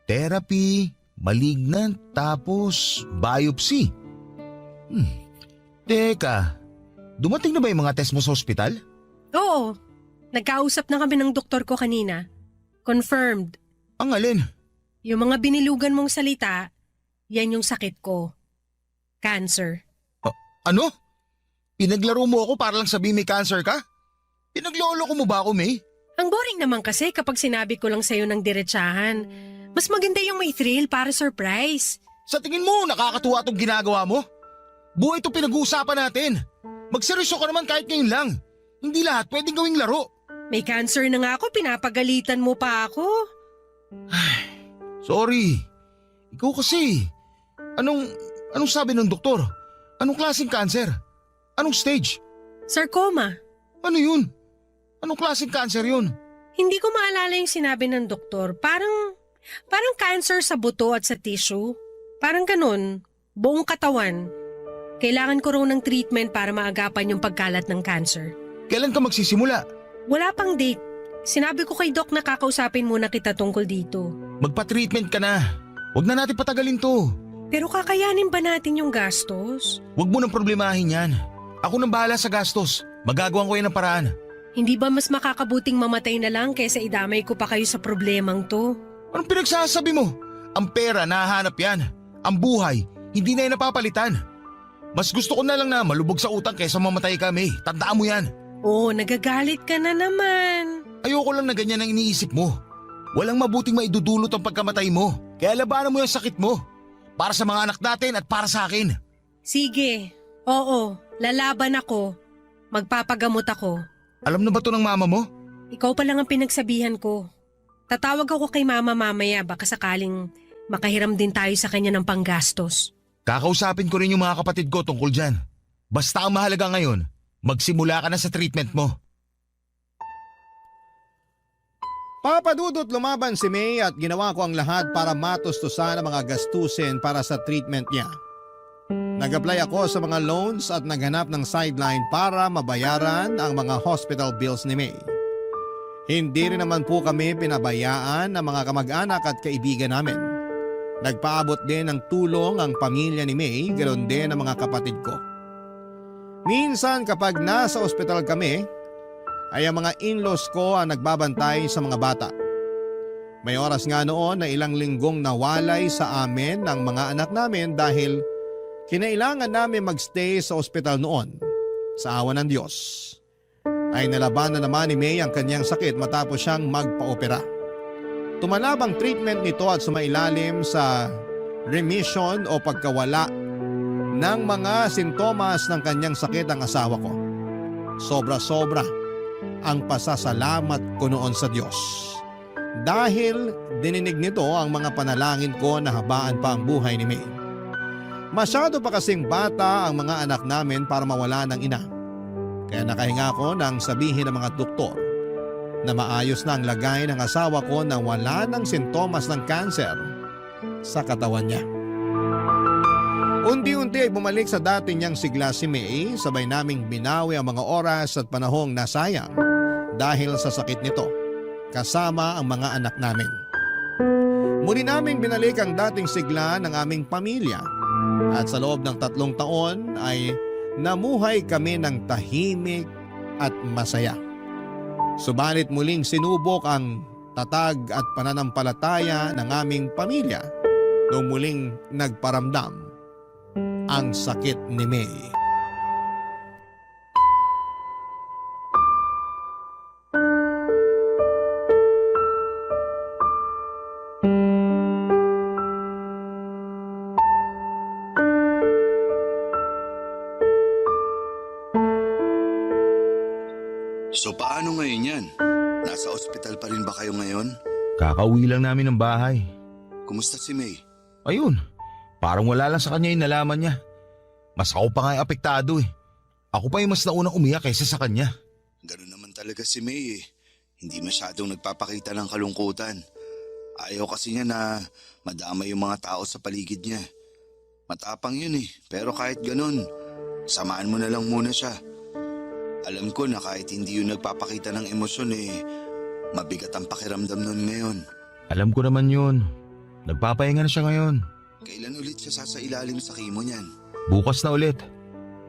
therapy, malignant, tapos biopsy. Teka, dumating na ba yung mga test mo sa ospital? Oo. Nagkausap na kami ng doktor ko kanina. Confirmed. Ang alin? Yung mga binilugan mong salita, yan yung sakit ko. Cancer. Ano? Pinaglaro mo ako para lang sabihin may cancer ka? Pinaglolo ko mo ba ako, May? Ang boring naman kasi kapag sinabi ko lang sa'yo ng diretsahan. Mas maganda yung may thrill para surprise. Sa tingin mo, nakakatuwa itong ginagawa mo? Buhay ito pinag-uusapan natin. Magseryoso ka naman kahit ngayon lang. Hindi lahat pwedeng gawing laro. May cancer na nga ako, pinapagalitan mo pa ako. Sorry. Ikaw kasi. Anong sabi ng doktor? Anong klaseng cancer? Anong stage? Sarcoma. Ano yun? Anong klaseng cancer yun? Hindi ko maalala yung sinabi ng doktor. Parang cancer sa buto at sa tissue. Parang ganun. Buong katawan. Kailangan ko raw ng treatment para maagapan yung pagkalat ng cancer. Kailan ka magsisimula? Wala pang date. Sinabi ko kay Doc na kakausapin muna kita tungkol dito. Magpa-treatment ka na. Huwag na natin patagalin to. Pero kakayanin ba natin yung gastos? Huwag mo nang problemahin yan. Ako nang bahala sa gastos. Magagawan ko yan ng paraan. Hindi ba mas makakabuting mamatay na lang kaysa idamay ko pa kayo sa problemang to? Anong pinagsasabi mo? Ang pera nahahanap yan. Ang buhay, hindi na yan napapalitan. Mas gusto ko na lang na malubog sa utang kaysa mamatay ka, May. Tandaan mo yan. Oh, nagagalit ka na naman. Ayoko lang na ganyan ang iniisip mo. Walang mabuting maidudulot ang pagkamatay mo. Kaya labanan mo yung sakit mo. Para sa mga anak natin at para sa akin. Sige, oo, lalaban ako. Magpapagamot ako. Alam na ba to ng mama mo? Ikaw pa lang ang pinagsabihan ko. Tatawag ako kay mama mamaya baka sakaling makahiram din tayo sa kanya ng panggastos. Kakausapin ko rin yung mga kapatid ko tungkol dyan. Basta ang mahalaga ngayon, magsimula ka na sa treatment mo. Papadudot lumaban si May at ginawa ko ang lahat para matustusan ang mga gastusin para sa treatment niya. Nag-apply ako sa mga loans at naghanap ng sideline para mabayaran ang mga hospital bills ni May. Hindi rin naman po kami pinabayaan ng mga kamag-anak at kaibigan namin. Nagpaabot din ng tulong ang pamilya ni May, ganoon din ang mga kapatid ko. Minsan kapag nasa ospital kami, ay ang mga in-laws ko ang nagbabantay sa mga bata. May oras nga noon na ilang linggong nawalay sa amin ng mga anak namin dahil kinailangan namin magstay sa ospital noon. Sa awa ng Diyos ay nalabanan naman ni May ang kanyang sakit matapos siyang magpa-opera. Tumalab ang treatment nito at sumailalim sa remission o pagkawala ng mga sintomas ng kanyang sakit ang asawa ko. Sobra-sobra ang pasasalamat ko noon sa Diyos. Dahil dininig nito ang mga panalangin ko na habaan pa ang buhay ni May. Masyado pa kasing bata ang mga anak namin para mawala ng ina. Kaya nakahinga ko nang sabihin ng mga doktor na maayos na ang lagay ng asawa ko na wala ng sintomas ng cancer sa katawan niya. Unti-unti ay bumalik sa dati niyang sigla si May, sabay naming binawi ang mga oras at panahong nasayang dahil sa sakit nito, kasama ang mga anak namin. Muli naming binalik ang dating sigla ng aming pamilya at sa loob ng 3 taon ay namuhay kami ng tahimik at masaya. Subalit muling sinubok ang tatag at pananampalataya ng aming pamilya nung muling nagparamdam ang sakit ni May. So paano ngayon yan? Nasa ospital pa rin ba kayo ngayon? Kakauwi lang namin ng bahay. Kumusta si May? Ayun, parang wala lang sa kanya yung nalaman niya. Mas ako pa nga yung apektado eh. Ako pa yung mas naunang umiyak kaysa sa kanya. Ganun naman talaga si May eh. Hindi masyadong nagpapakita ng kalungkutan. Ayaw kasi niya na madamay yung mga tao sa paligid niya. Matapang yun eh, pero kahit ganun, samaan mo na lang muna siya. Alam ko na kahit hindi yun nagpapakita ng emosyon eh, mabigat ang pakiramdam nun ngayon. Alam ko naman yun. Nagpapahinga na siya ngayon. Kailan ulit siya sasailalim sa kimo niyan? Bukas na ulit.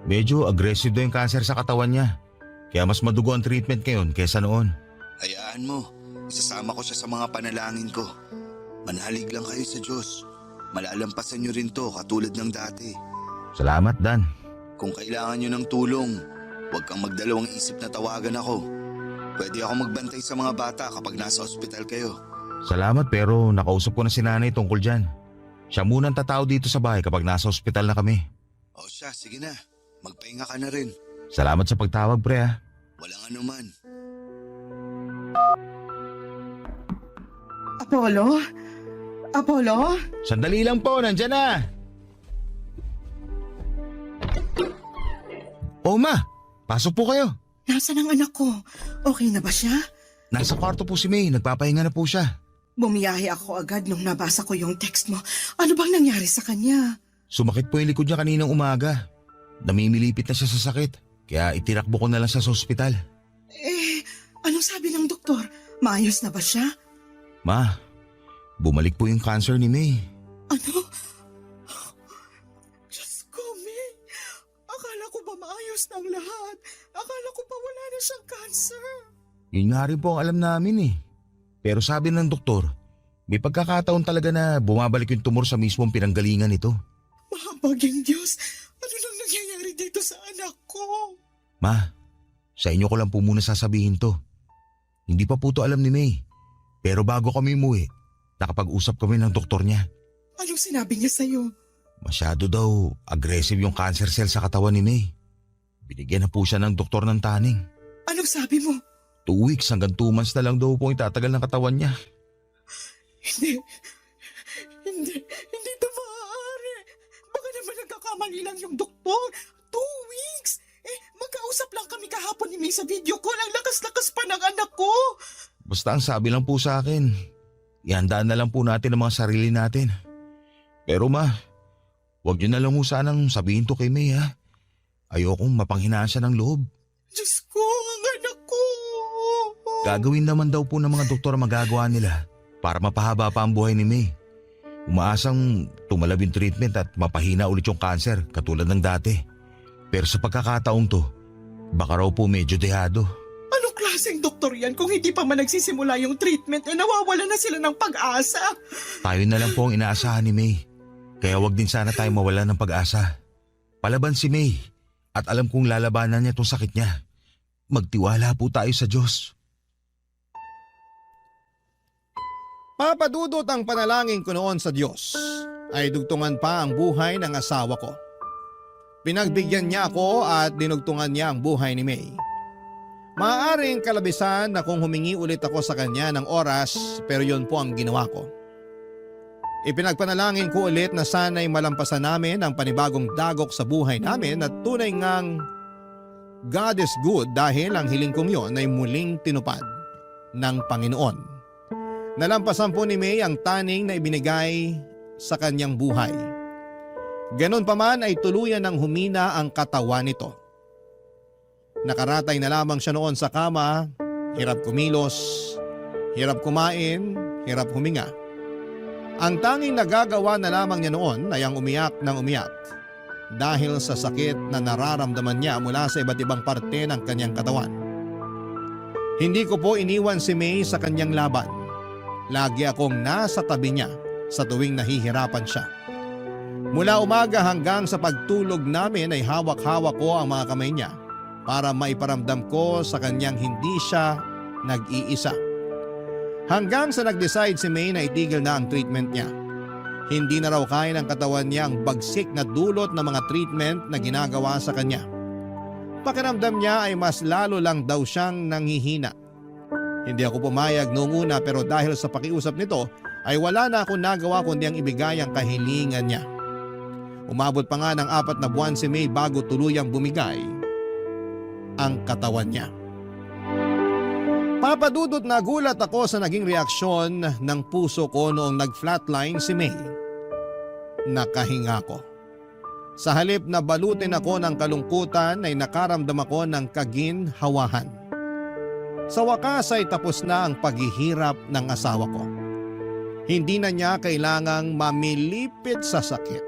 Medyo aggressive daw yung cancer sa katawan niya. Kaya mas madugo ang treatment ngayon kaysa noon. Hayaan mo, isasama ko siya sa mga panalangin ko. Manalig lang kayo sa Diyos. Malalampasan niyo rin to katulad ng dati. Salamat, Dan. Kung kailangan niyo ng tulong, huwag kang magdalawang isip na tawagan ako. Pwede ako magbantay sa mga bata kapag nasa ospital kayo. Salamat pero nakausap ko na si nanay tungkol dyan. Siya munang tatao dito sa bahay kapag nasa ospital na kami. O siya, sige na. Magpahinga ka na rin. Salamat sa pagtawag, pre ha. Walang anuman. Apollo? Apollo? Sandali lang po, nandyan na. O ma, pasok po kayo. Nasaan ang anak ko? Okay na ba siya? Nasa kwarto po si May, nagpapahinga na po siya. Bumiyahe ako agad nung nabasa ko yung text mo. Ano bang nangyari sa kanya? Sumakit po yung likod niya kaninang umaga. Namimilipit na siya sa sakit, kaya itirakbo ko na lang siya sa ospital. Anong sabi ng doktor? Maayos na ba siya? Ma, bumalik po yung cancer ni May. Ano? Diyos ko, May. Akala ko ba maayos ng lahat? Akala ko ba wala na siyang cancer? Yun nga rin po ang alam namin eh. Pero sabi ng doktor, may pagkakataon talaga na bumabalik yung tumor sa mismong pinanggalingan nito. Mahabaging Diyos, ano nang nangyayari dito sa anak ko? Ma, sa inyo ko lang po muna sasabihin to. Hindi pa po to alam ni May. Pero bago kami umuwi, nakapag-usap kami ng doktor niya. Anong sinabi niya sa'yo? Masyado daw aggressive yung cancer cell sa katawan ni May. Binigyan na po siya ng doktor ng taning. Anong sabi mo? 2 weeks hanggang 2 months na lang daw po itatagal ng katawan niya. Hindi ito maaari. Baka naman nagkakamali lang yung doktor. 2 weeks? Magkausap lang kami kahapon ni May sa video call. Ang lakas-lakas pa ng anak ko. Basta ang sabi lang po sa akin, ihandaan na lang po natin ang mga sarili natin. Pero ma, huwag niyo na lang mo sanang sabihin to kay May ha. Ayokong mapanghinaan siya ng loob. Diyos ko, ang anak ko. Gagawin naman daw po ng mga doktor ang magagawa nila para mapahaba pa ang buhay ni May. Umaasang tumalab yung treatment at mapahina ulit yung cancer katulad ng dati. Pero sa pagkakataong to, baka raw po medyo dehado. Anong klaseng doktor yan kung hindi pa man nagsisimula yung treatment nawawala na sila ng pag-asa? Tayo na lang po ang inaasahan ni May. Kaya wag din sana tayo mawala ng pag-asa. Palaban si May at alam kong lalabanan niya itong sakit niya. Magtiwala po tayo sa Diyos. Papadudot ang panalangin ko noon sa Diyos ay dugtungan pa ang buhay ng asawa ko. Pinagbigyan niya ako at dinugtungan niya ang buhay ni May. Maaaring kalabisan na kung humingi ulit ako sa kanya ng oras pero yun po ang ginawa ko. Ipinagpanalangin ko ulit na sana'y malampasan namin ang panibagong dagok sa buhay namin at tunay ngang God is good dahil ang hiling kong yon ay muling tinupad ng Panginoon. Nalampasan po ni May ang taning na ibinigay sa kanyang buhay. Ganon pa man ay tuluyan ng humina ang katawan nito. Nakaratay na lamang siya noon sa kama, hirap kumilos, hirap kumain, hirap huminga. Ang tanging nagagawa na lamang niya noon ay ang umiyak ng umiyak dahil sa sakit na nararamdaman niya mula sa iba't ibang parte ng kanyang katawan. Hindi ko po iniwan si May sa kanyang laban. Lagi akong nasa tabi niya sa tuwing nahihirapan siya. Mula umaga hanggang sa pagtulog namin ay hawak-hawak ko ang mga kamay niya para maiparamdam ko sa kanyang hindi siya nag-iisa. Hanggang sa nag-decide si May na itigil na ang treatment niya. Hindi na raw kaya ng katawan niya ang bagsik na dulot ng mga treatment na ginagawa sa kanya. Pakiramdam niya ay mas lalo lang daw siyang nanghihina. Hindi ako pumayag noong una pero dahil sa pakiusap nito ay wala na akong nagawa kundi ang ibigay ang kahilingan niya. Umabot pa nga ng 4 na buwan si May bago tuluyang bumigay ang katawan niya. Papadudot na gulat ako sa naging reaksyon ng puso ko noong nag-flatline si May. Nakahinga ko. Sa halip na balutin ako ng kalungkutan ay nakaramdam ako ng kaginhawahan. Sa wakas ay tapos na ang paghihirap ng asawa ko. Hindi na niya kailangang mamilipit sa sakit.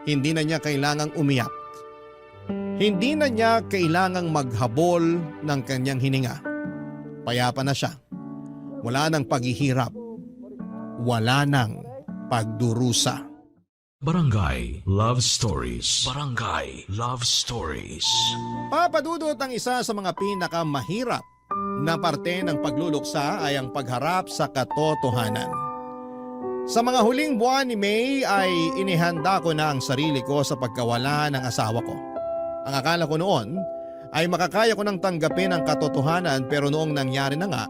Hindi na niya kailangang umiyak. Hindi na niya kailangang maghabol ng kanyang hininga. Payapa na siya. Wala nang paghihirap. Wala nang pagdurusa. Barangay Love Stories. Barangay Love Stories. Papadudot ang isa sa mga pinakamahirap na parte ng pagluluksa ay ang pagharap sa katotohanan. Sa mga huling buwan ni May ay inihanda ko na ang sarili ko sa pagkawala ng asawa ko. Ang akala ko noon ay makakaya ko nang tanggapin ang katotohanan pero noong nangyari na nga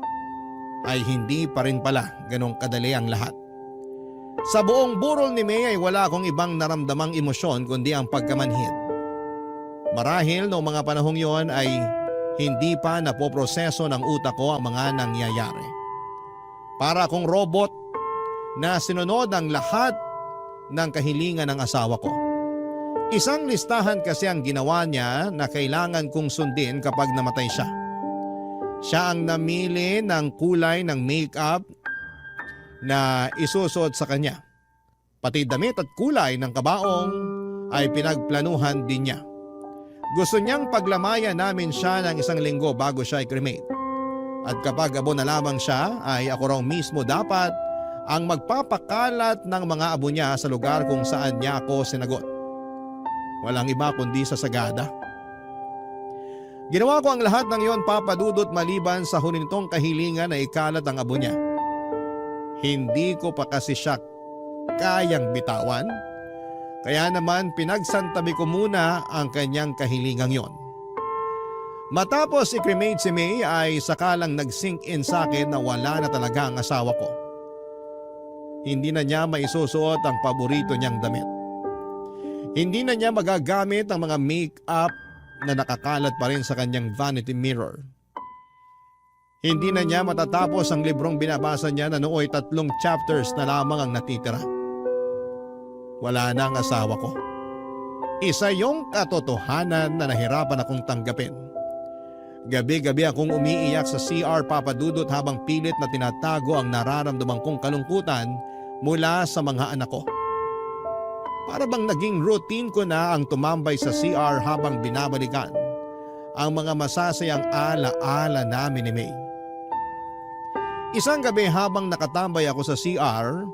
ay hindi pa rin pala ganong kadali ang lahat. Sa buong burol ni May ay wala akong ibang naramdamang emosyon kundi ang pagkamanhid. Marahil noong mga panahong yon ay hindi pa napoproseso ng utak ko ang mga nangyayari. Para akong robot na sinunod ang lahat ng kahilingan ng asawa ko. Isang listahan kasi ang ginawa niya na kailangan kong sundin kapag namatay siya. Siya ang namili ng kulay ng makeup na isusuot sa kanya. Pati damit at kulay ng kabaong ay pinagplanuhan din niya. Gusto niyang paglamayan namin siya ng 1 linggo bago siya i-cremate. At kapag abo na lamang siya ay ako raw mismo dapat ang magpapakalat ng mga abo niya sa lugar kung saan niya ako sinagot. Walang iba kundi sa Sagada. Ginawa ko ang lahat ng iyon papadudot maliban sa huli nitong kahilingan na ikalat ang abo niya. Hindi ko pa kasi siya kayang bitawan. Kaya naman pinagsantabi ko muna ang kanyang kahilingang yon. Matapos i-cremate si May ay sakalang nag-sink in sa akin na wala na talaga ang asawa ko. Hindi na niya maisusuot ang paborito niyang damit. Hindi na niya magagamit ang mga make-up na nakakalat pa rin sa kanyang vanity mirror. Hindi na niya matatapos ang librong binabasa niya na nooy 3 chapters na lamang ang natitira. Wala na ang asawa ko. Isa yung katotohanan na nahirapan akong tanggapin. Gabi-gabi akong umiiyak sa CR papadudot habang pilit na tinatago ang nararamdaman kong kalungkutan mula sa mga anak ko. Para bang naging routine ko na ang tumambay sa CR habang binabalikan ang mga masasayang ala-ala namin ni May. Isang gabi habang nakatambay ako sa CR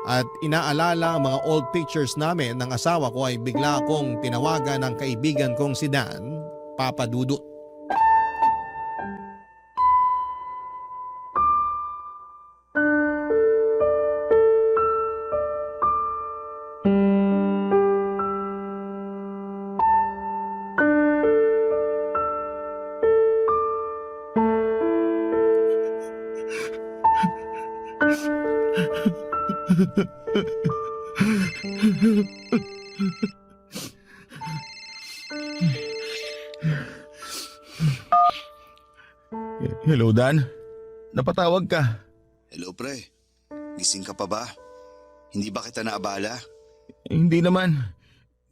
at inaalala ang mga old pictures namin ng asawa ko ay bigla akong tinawagan ng kaibigan kong si Dan, papadudot. Hello, Dan. Napatawag ka. Hello pre, gising ka pa ba? Hindi ba kita naabala? Hindi naman.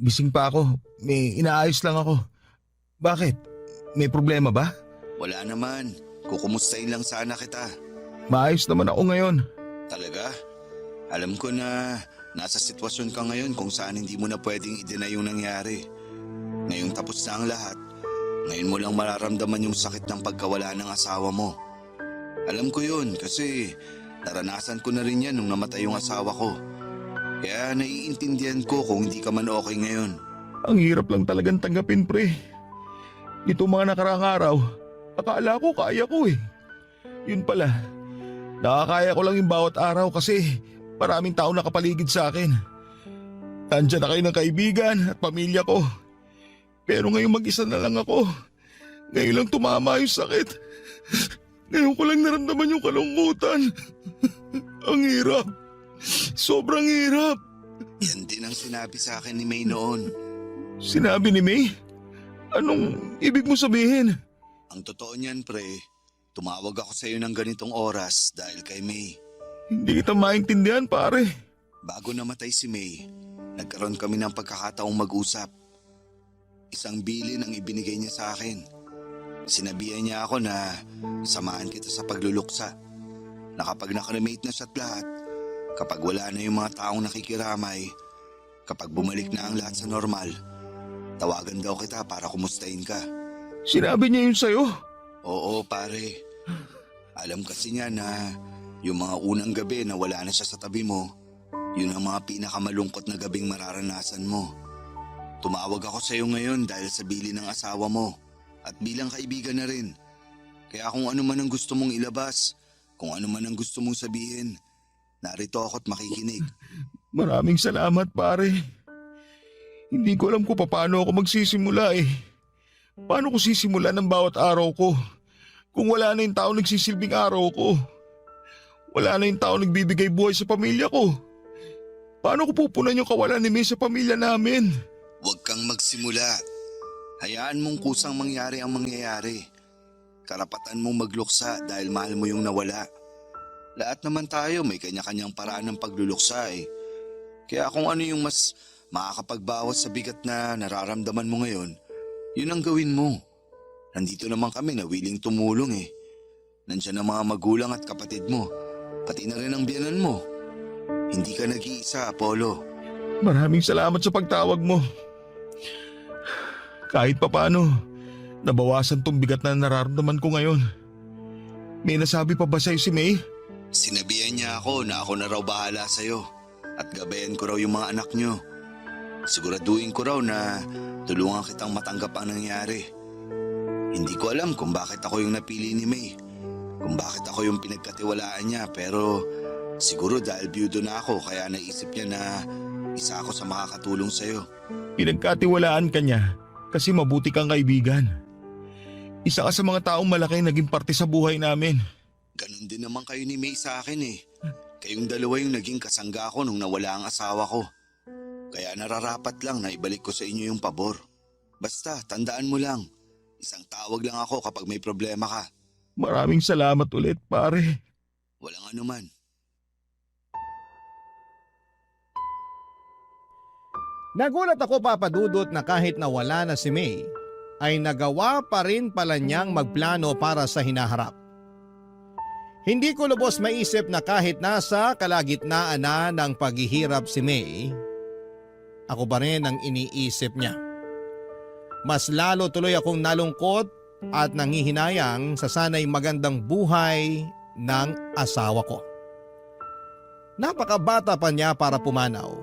Gising pa ako. May inaayos lang ako. Bakit? May problema ba? Wala naman, kukumustahin lang sana kita. Maayos naman ako ngayon. Talaga? Alam ko na nasa sitwasyon ka ngayon kung saan hindi mo na pwedeng i-deny yung nangyari. Ngayong tapos na ang lahat, Ngayon mo lang mararamdaman yung sakit ng pagkawala ng asawa mo. Alam ko yun kasi naranasan ko na rin yan nung namatay yung asawa ko. Kaya naiintindihan ko kung hindi ka man okay ngayon. Ang hirap lang talagang tanggapin, pre. Ito mga nakaraang araw, akala ko kaya ko eh. Yun pala, nakakaya ko lang yung bawat araw kasi maraming tao nakapaligid sa akin. Nandiyan na kayo ng kaibigan at pamilya ko. Pero ngayon mag-isa na lang ako. Ngayon lang tumama yung sakit. Ngayon ko lang naramdaman yung kalungkutan. Ang hirap. Sobrang hirap. Yan din ang sinabi sa akin ni May noon. Sinabi ni May? Anong ibig mo sabihin? Ang totoo niyan, pre, tumawag ako sa iyo ng ganitong oras dahil kay May. Hindi kita maintindihan, pare. Bago namatay si May, nagkaroon kami ng pagkakataong mag-usap. Isang bilin ang ibinigay niya sa akin. Sinabihan niya ako na samahan kita sa pagluluksa. Na kapag nakremate na siya't lahat, kapag wala na yung mga taong nakikiramay, kapag bumalik na ang lahat sa normal, tawagan daw kita para kumustahin ka. Sinabi niya yun sa'yo? Oo, pare. Alam kasi niya na yung mga unang gabi na wala na siya sa tabi mo, yun ang mga pinakamalungkot na gabing mararanasan mo. Tumawag ako sa iyo ngayon dahil sa bilin ng asawa mo at bilang kaibigan na rin. Kaya kung ano man ang gusto mong ilabas, kung ano man ang gusto mong sabihin, narito ako't makikinig. Maraming salamat, pare. Hindi ko alam kung paano ako magsisimula eh. Paano ko sisimulan ang bawat araw ko kung wala na yung tao nagsisilbing araw ko? Wala na yung tao nagbibigay buhay sa pamilya ko. Paano ko pupunan yung kawalan ni May sa pamilya namin? Huwag kang magsimula. Hayaan mong kusang mangyari ang mangyayari. Karapatan mong magluksa dahil mahal mo yung nawala. Lahat naman tayo may kanya-kanyang paraan ng pagluluksa eh. Kaya kung ano yung mas makakapagbawas sa bigat na nararamdaman mo ngayon, yun ang gawin mo. Nandito naman kami na willing tumulong eh. Nandiyan ang mga magulang at kapatid mo, pati na rin ang biyanan mo. Hindi ka nag-iisa, Apollo. Maraming salamat sa pagtawag mo. Kahit papaano, nabawasan tong bigat na nararamdaman ko ngayon. May nasabi pa ba sa'yo si May? Sinabihan niya ako na ako na raw bahala sa'yo at gabayan ko raw yung mga anak niyo. Siguraduhin ko raw na tulungan kitang matanggap ang nangyari. Hindi ko alam kung bakit ako yung napili ni May, kung bakit ako yung pinagkatiwalaan niya, pero siguro dahil byudo na ako kaya naisip niya na isa ako sa makakatulong sa'yo. Pinagkatiwalaan ka niya kasi mabuti kang kaibigan. Isa ka sa mga taong malaki naging parte sa buhay namin. Ganon din naman kayo ni May sa akin eh. Kayong dalawa yung naging kasangga ko nung nawala ang asawa ko. Kaya nararapat lang na ibalik ko sa inyo yung pabor. Basta, tandaan mo lang, isang tawag lang ako kapag may problema ka. Maraming salamat ulit, pare. Walang anuman. Nagulat ako, Papa Dudut, na kahit nawala na si May, ay nagawa pa rin pala niyang magplano para sa hinaharap. Hindi ko lubos maisip na kahit nasa kalagitnaan na ng paghihirap si May, ako pa rin ang iniisip niya. Mas lalo tuloy akong nalungkot at nangihinayang sa sanay magandang buhay ng asawa ko. Napakabata pa niya para pumanaw.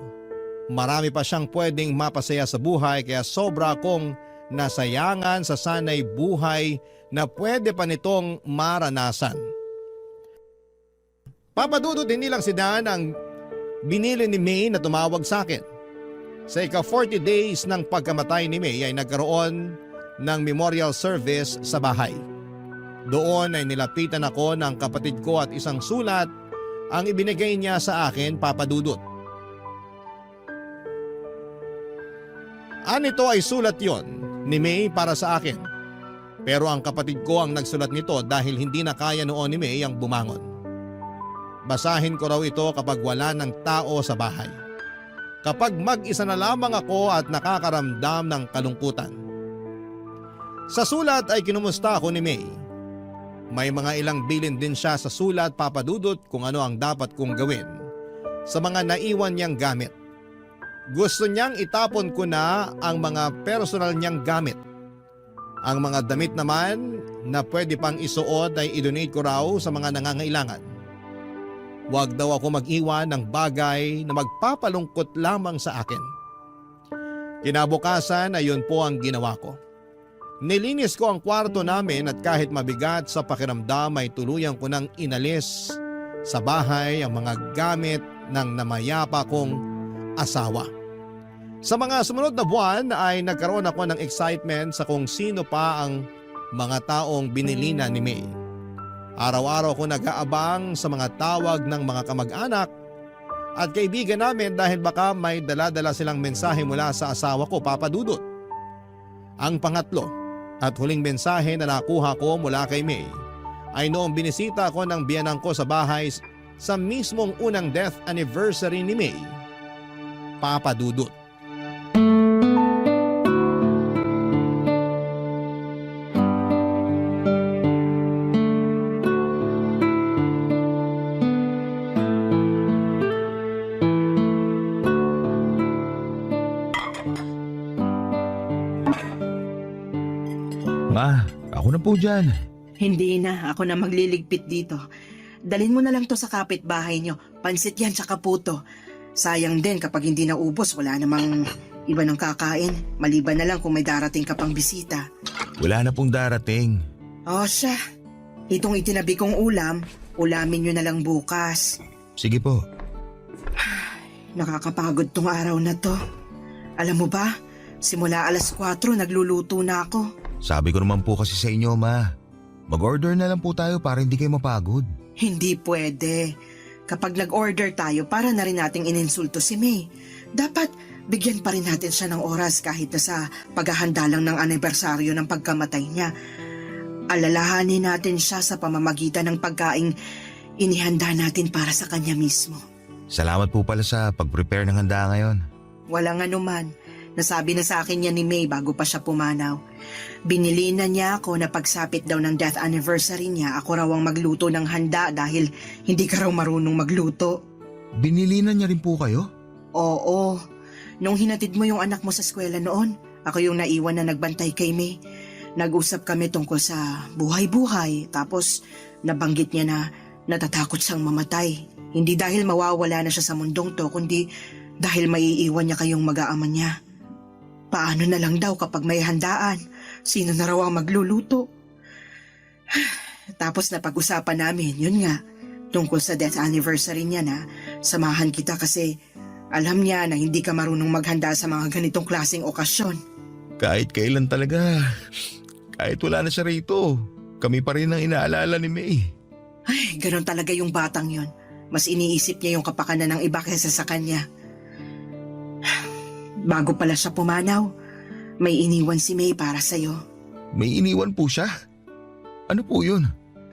Marami pa siyang pwedeng mapasaya sa buhay kaya sobra akong nasayangan sa sanay buhay na pwede pa nitong maranasan. Papa Dudut, hindi lang si Dan ang binili ni May na tumawag sa akin. Sa ika-40 days ng pagkamatay ni May ay nagkaroon ng memorial service sa bahay. Doon ay nilapitan ako ng kapatid ko at isang sulat ang ibinigay niya sa akin, Papa Dudut. Anito ay sulat yon ni May para sa akin. Pero ang kapatid ko ang nagsulat nito dahil hindi na kaya noon ni May ang bumangon. Basahin ko raw ito kapag wala ng tao sa bahay. Kapag mag-isa na lamang ako at nakakaramdam ng kalungkutan. Sa sulat ay kinumusta ako ni May. May mga ilang bilin din siya sa sulat, Papa Dudut, kung ano ang dapat kong gawin sa mga naiwan niyang gamit. Gusto niyang itapon ko na ang mga personal niyang gamit Ang mga damit naman na pwede pang isuot ay idonate ko raw sa mga nangangailangan. Huwag daw ako mag-iwan ng bagay na magpapalungkot lamang sa akin. Kinabukasan ay yun po ang ginawa ko. Nilinis ko ang kwarto namin at kahit mabigat sa pakiramdam ay tuluyan ko nang inalis sa bahay ang mga gamit ng namayapa kong asawa. Sa mga sumunod na buwan ay nagkaroon ako ng excitement sa kung sino pa ang mga taong binilina ni May. Araw-araw ko nag-aabang sa mga tawag ng mga kamag-anak at kaibigan namin dahil baka may dala-dala silang mensahe mula sa asawa ko, Papa Dudut. Ang pangatlo at huling mensahe na nakuha ko mula kay May ay noong binisita ko ng biyanang ko sa bahay sa mismong unang death anniversary ni May, Papa Dudut. Ma, ako na po dyan. Hindi na, ako na magliligpit dito. Dalhin mo na lang to sa kapitbahay nyo. Pansit yan tsaka puto. Sayang din kapag hindi naubos, wala namang iba ng kakain. Maliban na lang kung may darating ka pang bisita. Wala na pong darating. O siya, itong itinabi kong ulam, ulamin nyo na lang bukas. Sige po. Nakakapagod tong araw na to. Alam mo ba, simula alas 4 nagluluto na ako. Sabi ko naman po kasi sa inyo, Ma. Mag-order na lang po tayo para hindi kayo mapagod. Hindi pwede. Kapag nag-order tayo, para na rin nating ininsulto si May. Dapat bigyan pa rin natin siya ng oras kahit na sa paghahanda lang ng anibersaryo ng pagkamatay niya. Alalahanin natin siya sa pamamagitan ng pagkaing inihanda natin para sa kanya mismo. Salamat po pala sa pag-prepare ng handa ngayon. Walang anuman. Nasabi na sa akin niya ni May bago pa siya pumanaw. Binili na niya ako na pagsapit daw ng death anniversary niya, ako raw ang magluto ng handa dahil hindi ka raw marunong magluto. Binili na niya rin po kayo? Oo. Nung hinatid mo yung anak mo sa eskwela noon, ako yung naiwan na nagbantay kay May. Nag-usap kami tungkol sa buhay-buhay, tapos nabanggit niya na natatakot siyang mamatay. Hindi dahil mawawala na siya sa mundong to, kundi dahil maiiwan niya kayong mag-aama niya. Paano na lang daw kapag may handaan? Sino na raw ang magluluto? Tapos napag-usapan namin, yun nga, tungkol sa death anniversary niya na samahan kita kasi alam niya na hindi ka marunong maghanda sa mga ganitong klaseng okasyon. Kahit kailan talaga. Kahit wala na siya rito. Kami pa rin ang inaalala ni May. Ay, ganun talaga yung batang yun. Mas iniisip niya yung kapakanan ng iba kaysa sa kanya. Bago pala siya pumanaw, may iniwan si May para sa'yo. May iniwan po siya? Ano po yun?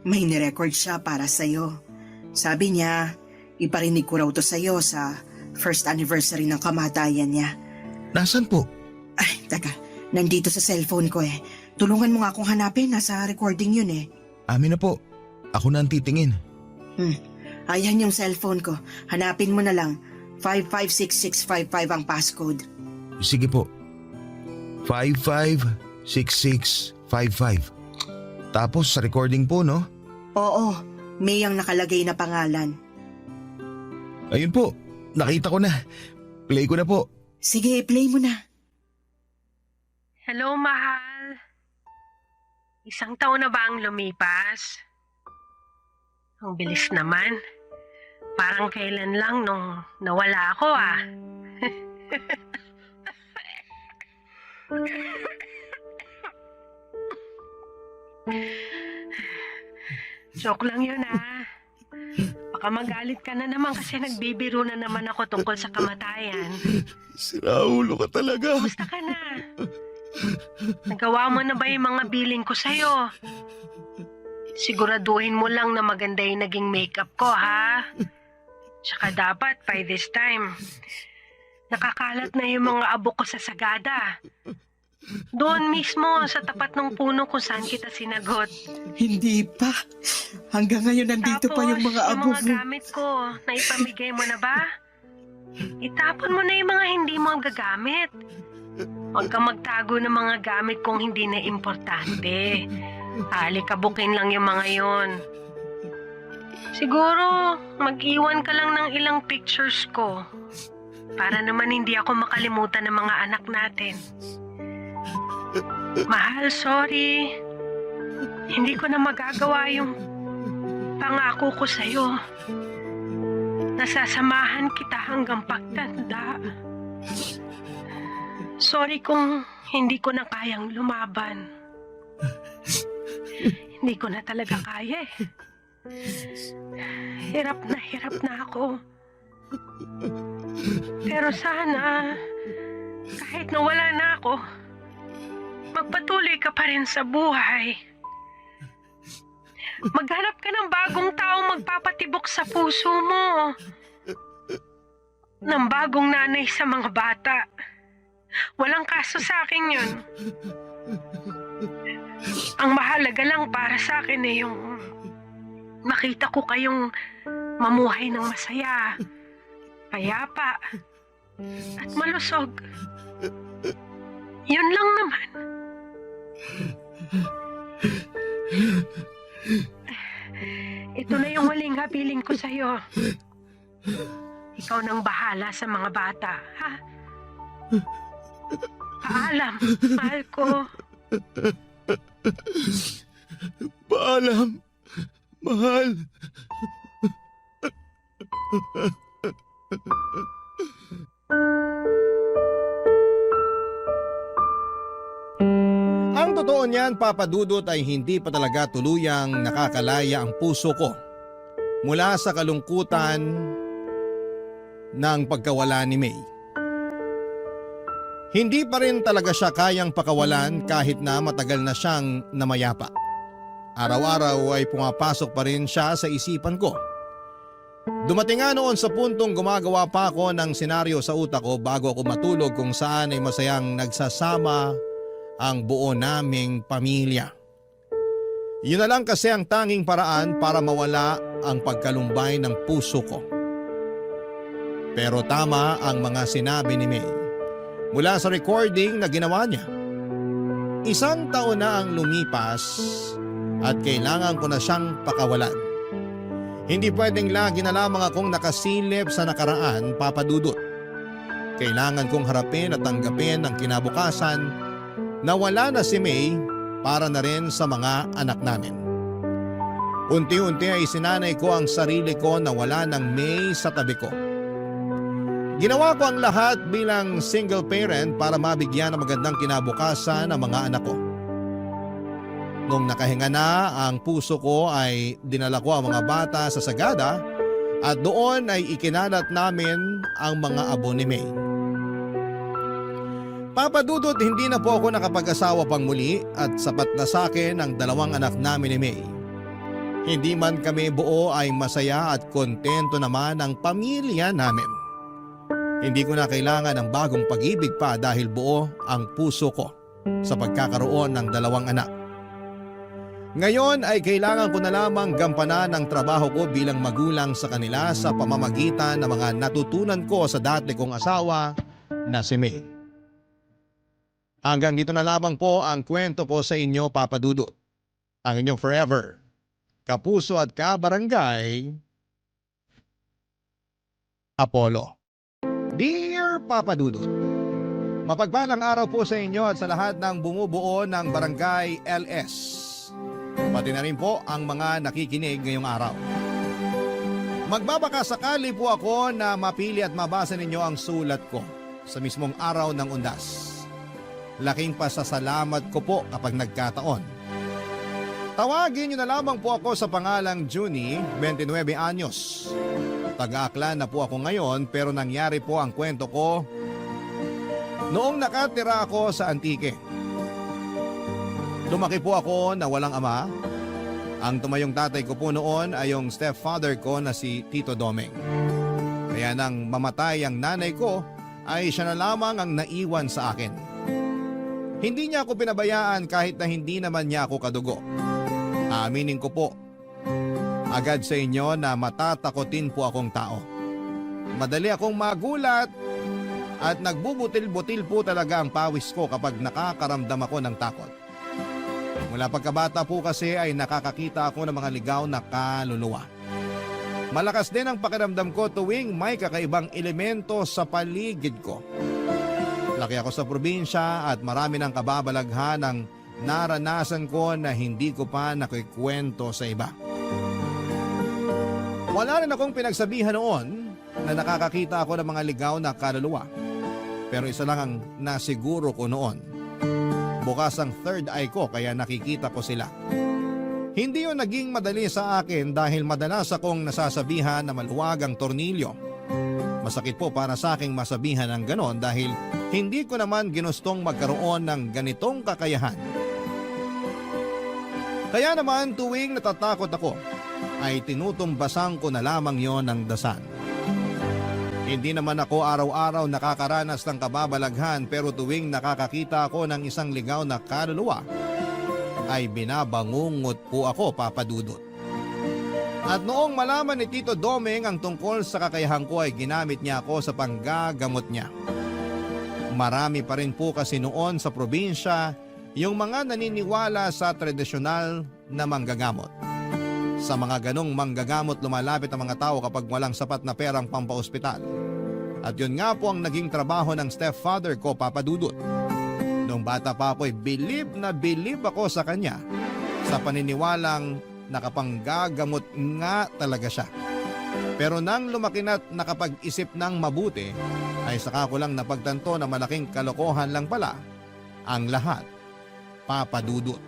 May nirecord siya para sa'yo. Sabi niya, iparinig ko raw to sa'yo sa first anniversary ng kamatayan niya. Nasaan po? Ay, taka, nandito sa cellphone ko eh. Tulungan mo nga akong hanapin, nasa recording yun eh. Amin na po. Ako na ang titingin. Ayan yung cellphone ko. Hanapin mo na lang. 556655 ang passcode. Sige po. 556655. Tapos sa recording po, no? Oo, May ang nakalagay na pangalan. Ayun po. Nakita ko na. Play ko na po. Sige, play mo na. Hello, mahal. 1 taon na ba ang lumipas? Ang bilis naman. Parang kailan lang nung nawala ako ah. Joke lang yun ah. Baka magalit ka na naman kasi nagbibiro na naman ako tungkol sa kamatayan. Siraulo ka talaga. Kumusta ka na? Nagawa mo na ba yung mga billing ko sa'yo? Siguraduhin mo lang na maganda yung naging makeup ko, ha? Tsaka dapat, by this time, nakakalat na yung mga abo ko sa sagada. Doon mismo, sa tapat ng puno kung saan kita sinagot. Hindi pa. Hanggang ngayon nandito Tapos, pa yung mga abo yung mga mo. gamit ko, naipamigay mo na ba? Itapon mo na yung mga hindi mo gagamit. Huwag kang magtago ng mga gamit kung hindi na importante. Alikabukin lang yung mga yon. Siguro, mag-iwan ka lang ng ilang pictures ko. Para naman hindi ako makalimutan ng mga anak natin. Mahal, sorry. Hindi ko na magagawa yung pangako ko sa'yo. Nasasamahan kita hanggang pagtanda. Sorry kung hindi ko na kayang lumaban. Hindi ko na talaga kaya eh. Hirap na ako. Pero sana, kahit nawala na ako, magpatuloy ka pa rin sa buhay. Maghanap ka ng bagong taong magpapatibok sa puso mo. Ng bagong nanay sa mga bata. Walang kaso sa akin yun. Ang mahalaga lang para sa akin ay yung makita ko kayong mamuhay ng masaya, payapa, at malusog. Yun lang naman. Ito na yung huling habiling ko sa'yo. Ikaw nang bahala sa mga bata, ha? Paalam, mahal ko. Paalam, mahal. Ang totoo niyan, Papa Dudut, ay hindi pa talaga tuluyang nakakalaya ang puso ko mula sa kalungkutan ng pagkawala ni May. Hindi pa rin talaga siya kayang pakawalan kahit na matagal na siyang namayapa. Araw-araw ay pumapasok pa rin siya sa isipan ko. Dumating nga noon sa puntong gumagawa pa ako ng senaryo sa utak ko bago ako matulog kung saan ay masayang nagsasama ang buo naming pamilya. Yun na lang kasi ang tanging paraan para mawala ang pagkalumbay ng puso ko. Pero tama ang mga sinabi ni May. Mula sa recording na ginawa niya. 1 taon na ang lumipas at kailangan ko na siyang pakawalan. Hindi pwedeng lagi na lamang akong nakasilip sa nakaraan, Papa Dudut. Kailangan kong harapin at tanggapin ang kinabukasan na wala na si May para na rin sa mga anak namin. Unti-unti ay sinanay ko ang sarili ko na wala ng May sa tabi ko. Ginawa ko ang lahat bilang single parent para mabigyan ng magandang kinabukasan ang mga anak ko. Nung nakahinga na ang puso ko ay dinala ko ang mga bata sa sagada at doon ay ikinalat namin ang mga abo ni May. Papa Dudut, hindi na po ako nakapag-asawa pang muli at sapat na sa akin ang 2 anak namin ni May. Hindi man kami buo ay masaya at kontento naman ang pamilya namin. Hindi ko na kailangan ng bagong pag-ibig pa dahil buo ang puso ko sa pagkakaroon ng 2 anak. Ngayon ay kailangan ko na lamang gampanan ang trabaho ko bilang magulang sa kanila sa pamamagitan ng mga natutunan ko sa dati kong asawa na si May. Hanggang dito na lamang po ang kwento ko sa inyo, Papa Dudut. Ang inyong forever, kapuso at kabarangay, Apollo. Dear Papa Dudut, mapagpalang araw po sa inyo at sa lahat ng bumubuo ng Barangay LS. Pati na rin po ang mga nakikinig ngayong araw. Magbabaka sakali po ako na mapili at mabasa ninyo ang sulat ko sa mismong araw ng undas. Laking pasasalamat ko po kapag nagkataon. Tawagin niyo na lamang po ako sa pangalang Junie, 29 anyos. Taga-Aklan na po ako ngayon pero nangyari po ang kwento ko noong nakatira ako sa Antique. Lumaki po ako na walang ama. Ang tumayong tatay ko po noon ay yung stepfather ko na si Tito Domeng. Kaya nang mamatay ang nanay ko ay siya na lamang ang naiwan sa akin. Hindi niya ako pinabayaan kahit na hindi naman niya ako kadugo. Aaminin ko po agad sa inyo na matatakotin po akong tao. Madali akong magulat At nagbubutil-butil po talaga ang pawis ko kapag nakakaramdam ako ng takot. Mula pagkabata po kasi ay nakakakita ako ng mga ligaw na kaluluwa. Malakas din ang pakiramdam ko tuwing may kakaibang elemento sa paligid ko. Laki ako sa probinsya at marami ng kababalaghan ang naranasan ko na hindi ko pa nakikwento sa iba. Wala rin akong pinagsabihan noon na nakakakita ako ng mga ligaw na kaluluwa. Pero isa lang ang nasiguro ko noon. Bukas ang third eye ko kaya nakikita ko sila. Hindi yun naging madali sa akin dahil madalas akong nasasabihan na maluwag ang tornilyo. Masakit po para sa aking masabihan ng ganon dahil hindi ko naman ginustong magkaroon ng ganitong kakayahan. Kaya naman tuwing natatakot ako ay tinutumbasan ko na lamang yon ng dasal. Hindi naman ako araw-araw nakakaranas ng kababalaghan pero tuwing nakakakita ako ng isang ligaw na kaluluwa ay binabangungot po ako, Papa Dudut. At noong malaman ni Tito Domeng ang tungkol sa kakayahan ko ay ginamit niya ako sa panggagamot niya. Marami pa rin po kasi noon sa probinsya yung mga naniniwala sa tradisyonal na manggagamot. Sa mga ganong manggagamot lumalapit ang mga tao kapag walang sapat na perang pampaospital. At yun nga po ang naging trabaho ng stepfather ko, Papa Dudut. Noong bata pa ako'y bilib na bilib ako sa kanya sa paniniwalang nakapanggagamot nga talaga siya. Pero nang lumaki na't nakapag-isip ng mabuti ay saka ko lang napagtanto na malaking kalokohan lang pala ang lahat, Papa Dudut.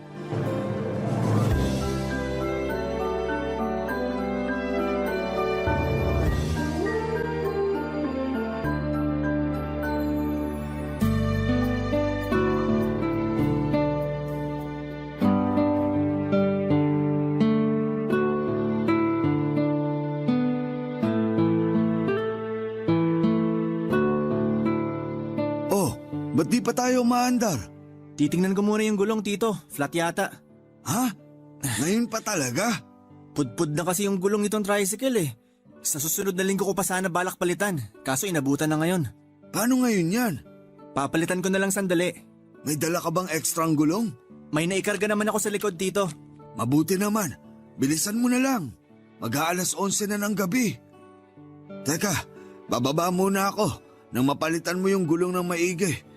Ba't di pa tayo maandar? Titingnan ko muna yung gulong, Tito. Flat yata. Ha? Ngayon pa talaga? Pudpud na kasi yung gulong nitong tricycle eh. Sa susunod na linggo ko pa sana balak palitan. Kaso inabutan na ngayon. Paano ngayon yan? Papalitan ko na lang sandali. May dala ka bang ekstrang gulong? May naikarga naman ako sa likod, Tito. Mabuti naman. Bilisan mo na lang. Mag-aalas 11 na ng gabi. Teka, bababa muna ako nang mapalitan mo yung gulong ng maigi.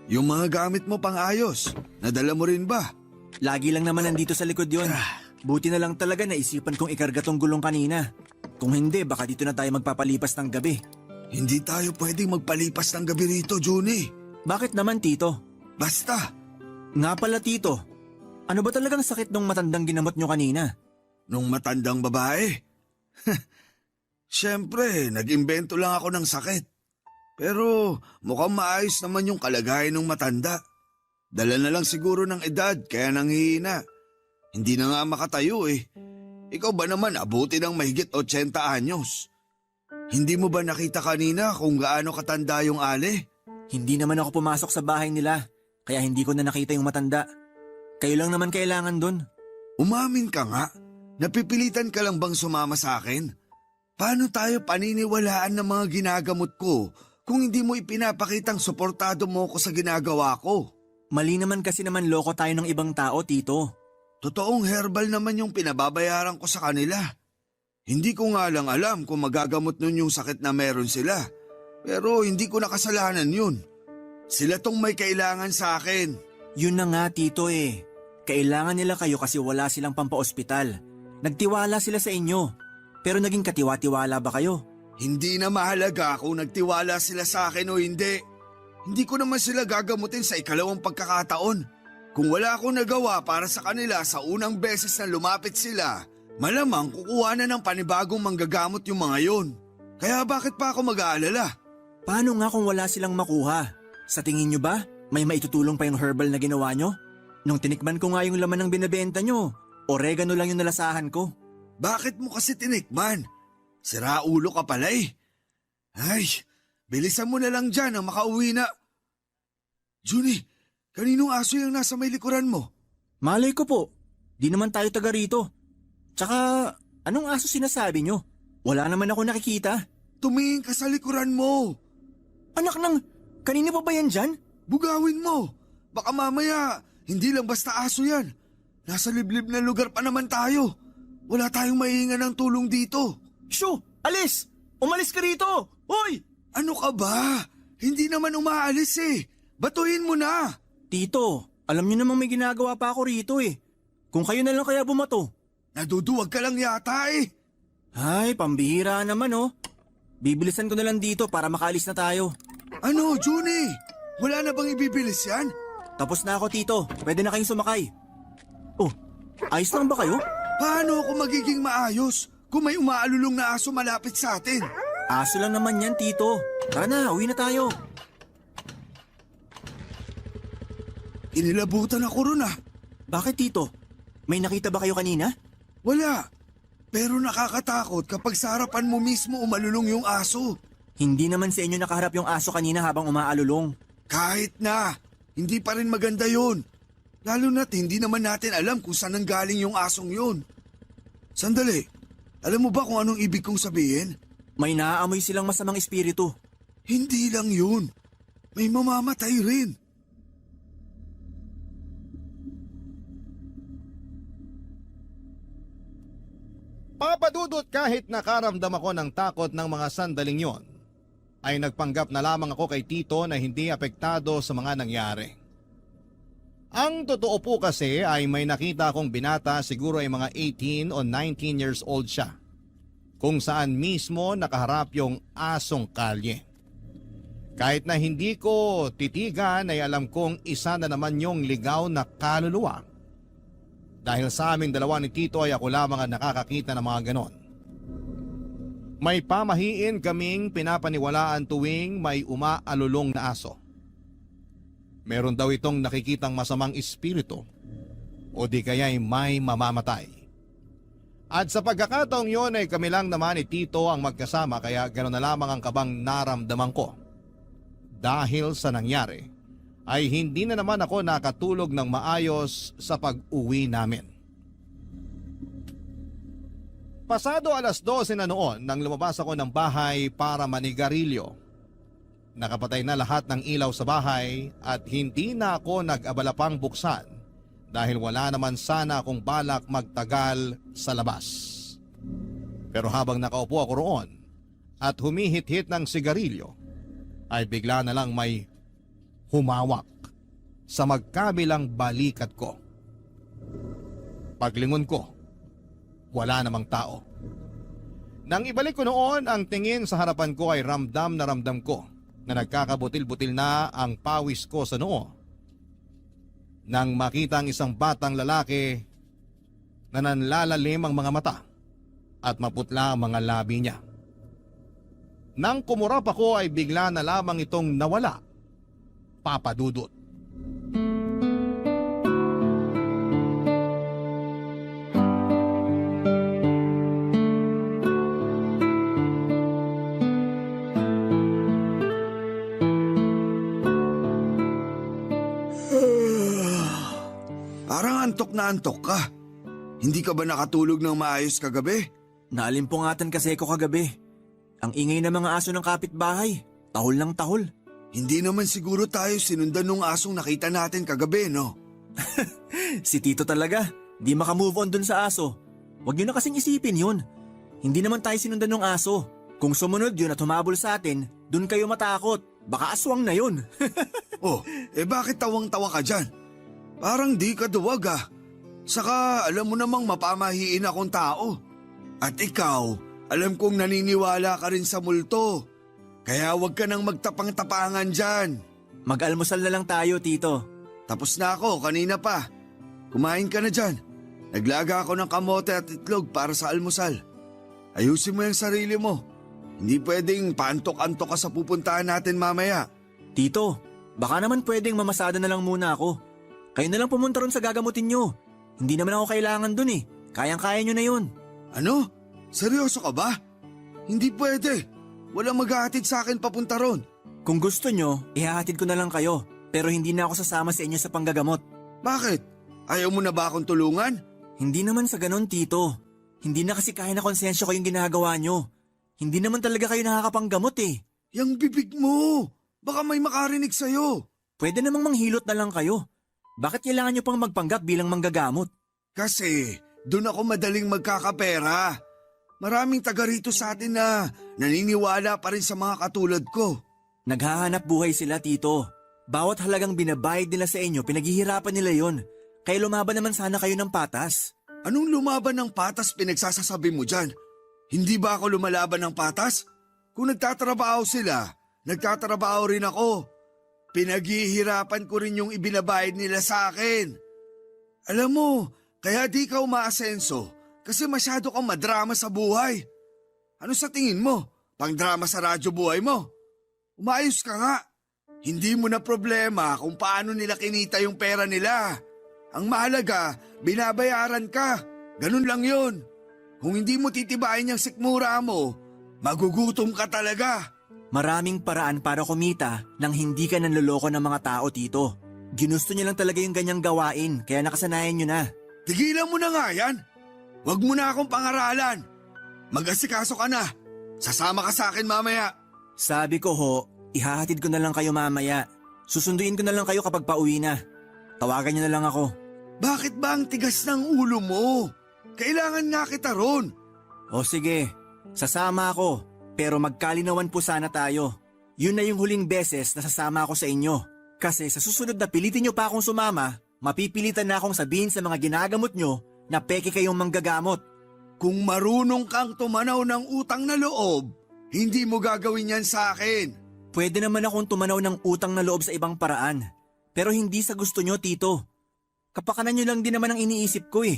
Yung mga gamit mo pang ayos, nadala mo rin ba? Lagi lang naman nandito sa likod yon. Buti na lang talaga naisipan kong ikarga tong gulong kanina. Kung hindi, baka dito na tayo magpapalipas ng gabi. Hindi tayo pwedeng magpalipas ng gabi rito, Juni. Bakit naman, Tito? Basta. Nga pala, Tito. Ano ba talagang sakit nung matandang ginamot nyo kanina? Nung matandang babae? Siyempre, nag-imbento lang ako ng sakit. Pero mukhang maayos naman yung kalagayan ng matanda. Dala na lang siguro ng edad kaya nanghihina. Hindi na nga makatayo eh. Ikaw ba naman abuti ng mahigit 80 anyos? Hindi mo ba nakita kanina kung gaano katanda yung ale? Hindi naman ako pumasok sa bahay nila, kaya hindi ko na nakita yung matanda. Kayo lang naman kailangan dun. Umamin ka nga. Napipilitan ka lang bang sumama sa akin? Paano tayo paniniwalaan ng mga ginagamot ko kung hindi mo ipinapakitang suportado mo ko sa ginagawa ko? Mali naman kasi naman loko tayo ng ibang tao, Tito. Totoong herbal naman yung pinababayaran ko sa kanila. Hindi ko nga lang alam kung magagamot nun yung sakit na meron sila. Pero hindi ko nakasalanan yun. Sila tong may kailangan sa akin. Yun na nga, Tito eh. Kailangan nila kayo kasi wala silang pampaospital. Nagtiwala sila sa inyo. Pero naging katiwa-tiwala ba kayo? Hindi na mahalaga kung nagtiwala sila sa akin o hindi. Hindi ko naman sila gagamutin sa ikalawang pagkakataon. Kung wala akong nagawa para sa kanila sa unang beses na lumapit sila, malamang kukuha na ng panibagong manggagamot yung mga yon. Kaya bakit pa ako mag-aalala? Paano nga kung wala silang makuha? Sa tingin nyo ba, may maitutulong pa yung herbal na ginawa nyo? Nung tinikman ko nga yung laman ng binibenta nyo, oregano lang yung nalasahan ko. Bakit mo kasi tinikman? Sira ulo ka pala eh. Ay, bilisan mo na lang dyan ang makauwi na. Juni, kaninong aso yung nasa may likuran mo? Malay ko po, di naman tayo taga rito. Tsaka, anong aso sinasabi nyo? Wala naman ako nakikita. Tumingin ka sa likuran mo. Anak ng, Kanina pa ba yan dyan? Bugawin mo. Baka mamaya, hindi lang basta aso yan. Nasa liblib na lugar pa naman tayo. Wala tayong maihingan ng tulong dito. Shoo! Alis! Umalis ka rito! Hoy! Ano ka ba? Hindi naman umaalis eh. Batuhin mo na. Tito, alam niyo namang may ginagawa pa ako rito eh. Kung kayo na lang kaya bumato. Naduduwag ka lang yata eh. Ay, pambihira naman oh. Bibilisan ko na lang dito para makaalis na tayo. Ano, Juni? Wala na bang ibibilis yan? Tapos na ako, Tito. Pwede na kayong sumakay. Oh, ayos lang ba kayo? Paano ako magiging maayos kung may umaalulong na aso malapit sa atin? Aso lang naman yan, Tito. Tara na, uwi na tayo. Inilabutan ako ron ah. Bakit, Tito? May nakita ba kayo kanina? Wala. Pero nakakatakot kapag sa harapan mo mismo umalulong yung aso. Hindi naman sa inyo nakaharap yung aso kanina habang umaalulong. Kahit na, hindi pa rin maganda yun. Lalo na't hindi naman natin alam kung saan nanggaling yung asong yun. Sandali, alam mo ba kung anong ibig kong sabihin? May naaamoy silang masamang espiritu. Hindi lang yun. May mamamatay rin. Papadudot kahit nakaramdam ako ng takot ng mga sandaling yon, ay nagpanggap na lamang ako kay Tito na hindi apektado sa mga nangyari. Ang totoo po kasi ay may nakita akong binata, siguro ay mga 18 o 19 years old siya, kung saan mismo nakaharap yung asong kalye. Kahit na hindi ko titigan ay alam kong isa na naman yung ligaw na kaluluwa. Dahil sa aming dalawa ni Tito ay ako lamang ang nakakakita ng mga ganon. May pamahiin kaming pinapaniwalaan tuwing may umaalulong na aso. Meron daw itong nakikitang masamang espiritu o di kaya'y may mamamatay. At sa pagkakataong yon ay kami lang naman ni Tito ang magkasama kaya gano'n na lamang ang kabang naramdaman ko. Dahil sa nangyari ay hindi na naman ako nakatulog ng maayos sa pag-uwi namin. Pasado 12:00 na noon nang lumabas ako ng bahay para manigarilyo. Nakapatay na lahat ng ilaw sa bahay at hindi na ako nag-abala pang buksan dahil wala naman sana akong balak magtagal sa labas. Pero habang nakaupo ako roon at humihit-hit ng sigarilyo, ay bigla na lang may humawak sa magkabilang balikat ko. Paglingon ko, wala namang tao. Nang ibalik ko noon ang tingin sa harapan ko ay ramdam na ramdam ko na nagkakabutil-butil na ang pawis ko sa noo. Nang makita ang isang batang lalaki na nanlalalim ang mga mata at maputla ang mga labi niya. Nang kumurap ako ay bigla na lamang itong nawala. Papadudot. Parang antok na antok ka. Hindi ka ba nakatulog ng maayos kagabi? Naalimpungatan kasi ako kagabi. Ang ingay ng mga aso ng kapitbahay. Tahol ng tahol. Hindi naman siguro tayo sinundan nung asong nakita natin kagabi, no? Si Tito talaga. Di makamove on dun sa aso. Huwag nyo na kasing isipin yun. Hindi naman tayo sinundan ng aso. Kung sumunod yun at humabol sa atin, dun kayo matakot. Baka aswang na yun. Oh, bakit tawang-tawa ka dyan? Parang di ka duwag ah. Saka alam mo namang mapamahiin akong tao. At ikaw, alam kong naniniwala ka rin sa multo. Kaya huwag ka nang magtapang-tapangan dyan. Mag-almusal na lang tayo, Tito. Tapos na ako, kanina pa. Kumain ka na dyan. Naglaga ako ng kamote at itlog para sa almusal. Ayusin mo yung sarili mo. Hindi pwedeng paantok-antok ka sa pupuntahan natin mamaya. Tito, baka naman pwedeng mamasada na lang muna ako. Kayo na lang pumunta ron sa gagamutin nyo. Hindi naman ako kailangan dun eh. Kayang-kaya nyo na yun. Ano? Seryoso ka ba? Hindi pwede. Walang maghahatid sa akin papunta ron. Kung gusto nyo, ihahatid ko na lang kayo. Pero hindi na ako sasama sa inyo sa panggagamot. Bakit? Ayaw mo na ba akong tulungan? Hindi naman sa ganon, Tito. Hindi na kasi kaya na konsensya ko yung ginagawa nyo. Hindi naman talaga kayo nakakapanggamot eh. Yang bibig mo! Baka may makarinig sa'yo. Pwede namang manghilot na lang kayo. Bakit kailangan nyo pang magpanggap bilang manggagamot? Kasi doon ako madaling magkakapera. Maraming taga rito sa atin na naniniwala pa rin sa mga katulad ko. Naghahanap buhay sila, Tito. Bawat halagang binabayad nila sa inyo, pinaghihirapan nila yon. Kaya lumaban naman sana kayo ng patas. Anong lumaban ng patas pinagsasasabi mo dyan? Hindi ba ako lumalaban ng patas? Kung nagtatrabaho sila, nagtatrabaho rin ako. Pinaghihirapan ko rin yung ibinabayad nila sa akin. Alam mo, kaya di ka umaasenso kasi masyado kang madrama sa buhay. Ano sa tingin mo? Pang-drama sa radyo buhay mo? Umayos ka nga. Hindi mo na problema kung paano nila kinita yung pera nila. Ang mahalaga, binabayaran ka. Ganun lang yun. Kung hindi mo titibayin yung sikmura mo, magugutom ka talaga. Maraming paraan para kumita nang hindi ka nanloloko ng mga tao, Tito. Ginusto niya lang talaga yung ganyang gawain, kaya nakasanayan nyo na. Tigilan mo na nga yan. Huwag mo na akong pangaralan. Mag-asikaso ka na. Sasama ka sa akin mamaya. Sabi ko ho, ihahatid ko na lang kayo mamaya. Susunduin ko na lang kayo kapag pauwi na. Tawagan niyo na lang ako. Bakit ba ang tigas ng ulo mo? Kailangan nga kita ron. O sige, sasama ako. Pero magkalinawan po sana tayo. Yun na yung huling beses na sasama ako sa inyo. Kasi sa susunod na pilitin nyo pa akong sumama, mapipilitan na akong sabihin sa mga ginagamot nyo na peke kayong manggagamot. Kung marunong kang tumanaw ng utang na loob, hindi mo gagawin yan sa akin. Pwede naman akong tumanaw ng utang na loob sa ibang paraan. Pero hindi sa gusto nyo, Tito. Kapakanan nyo lang din naman ang iniisip ko eh.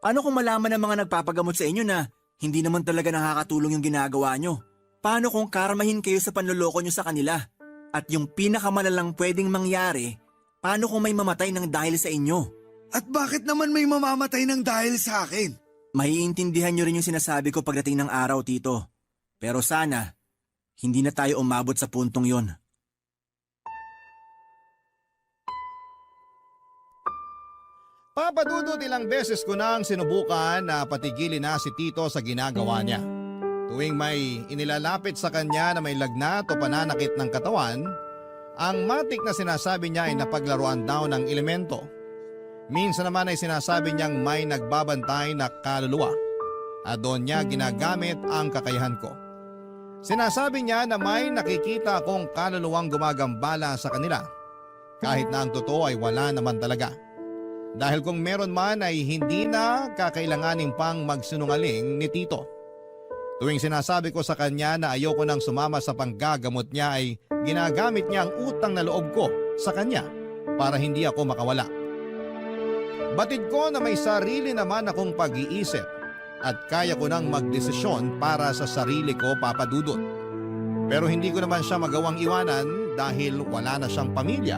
Paano kung malaman ng mga nagpapagamot sa inyo na hindi naman talaga nakakatulong yung ginagawa nyo? Paano kung karmahin kayo sa panloloko nyo sa kanila? At yung pinakamalalang pwedeng mangyari, paano kung may mamatay ng dahil sa inyo? At bakit naman may mamamatay ng dahil sa akin? Maiintindihan nyo rin yung sinasabi ko pagdating ng araw, Tito. Pero sana, hindi na tayo umabot sa puntong yon. Papadudot ilang beses ko nang sinubukan na patigilin na si Tito sa ginagawa niya. Tuwing may inilalapit sa kanya na may lagnat o pananakit ng katawan, ang matik na sinasabi niya ay napaglaruan daw ng elemento. Minsan naman ay sinasabi niyang may nagbabantay na kaluluwa at doon niya ginagamit ang kakayahan ko. Sinasabi niya na may nakikita akong kaluluwang gumagambala sa kanila kahit na ang totoo ay wala naman talaga. Dahil kung meron man ay hindi na kakailanganin pang magsinungaling ni Tito. Tuwing sinasabi ko sa kanya na ayoko nang sumama sa panggagamot niya ay ginagamit niya ang utang na loob ko sa kanya para hindi ako makawala. Batid ko na may sarili naman akong pag-iisip at kaya ko nang magdesisyon para sa sarili ko, Papa Dudut. Pero hindi ko naman siya magawang iwanan dahil wala na siyang pamilya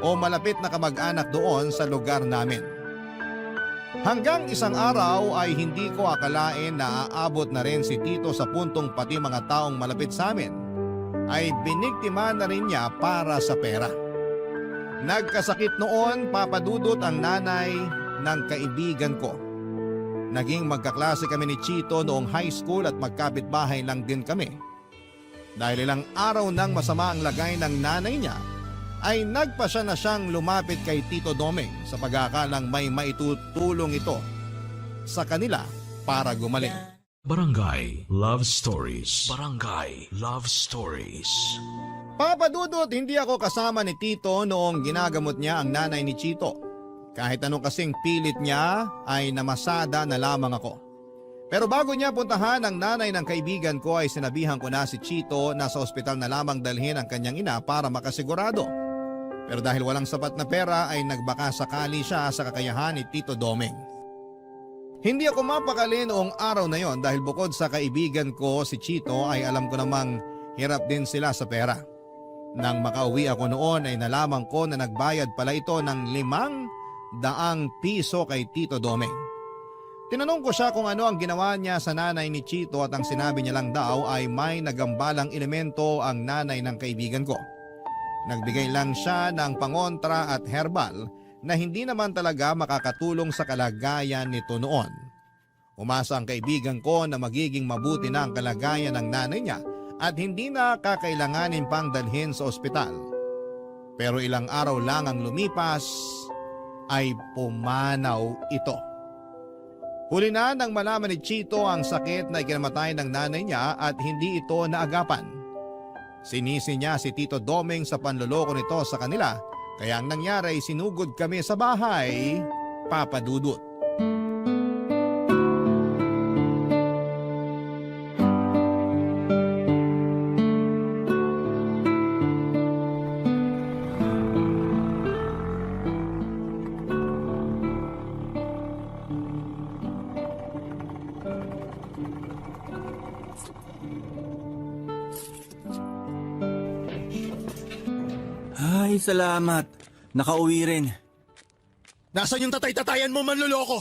o malapit na kamag-anak doon sa lugar namin. Hanggang isang araw ay hindi ko akalain na aabot na rin si Tito sa puntong pati mga taong malapit sa amin ay biniktima na rin niya para sa pera. Nagkasakit noon, Papa Dudut, ang nanay ng kaibigan ko. Naging magkaklase kami ni Chito noong high school at magkapitbahay lang din kami. Dahil ilang araw nang masama ang lagay ng nanay niya, ay nagpasya na siyang lumapit kay Tito Domeng sa pag-aakalang may maitutulong ito sa kanila para gumaling. Barangay Love Stories. Barangay Love Stories. Papa Dudut, hindi ako kasama ni Tito noong ginagamot niya ang nanay ni Chito. Kahit anong kasing pilit niya ay namasada na lamang ako. Pero bago niya puntahan ang nanay ng kaibigan ko ay sinabihan ko na si Chito na sa ospital na lamang dalhin ang kanyang ina para makasigurado. Pero dahil walang sapat na pera ay nagbaka sakali siya sa kakayahan ni Tito Domeng. Hindi ako mapakali noong araw na yon dahil bukod sa kaibigan ko si Chito ay alam ko namang hirap din sila sa pera. Nang makauwi ako noon ay nalaman ko na nagbayad pala ito ng 500 piso kay Tito Domeng. Tinanong ko siya kung ano ang ginawa niya sa nanay ni Chito at ang sinabi niya lang daw ay may nagambalang elemento ang nanay ng kaibigan ko. Nagbigay lang siya ng pangontra at herbal na hindi naman talaga makakatulong sa kalagayan nito noon. Umasa ang kaibigan ko na magiging mabuti na ang kalagayan ng nanay niya at hindi na kakailanganin pang dalhin sa ospital. Pero ilang araw lang ang lumipas ay pumanaw ito. Huli na nang malaman ni Chito ang sakit na ikinamatay ng nanay niya at hindi ito naagapan. Sinisi niya si Tito Doming sa panloloko nito sa kanila, kaya ang nangyari ay sinugod kami sa bahay, Papa Dudut. Ay, salamat. Nakauwi rin. Nasaan yung tatay-tatayan mo, manloloko?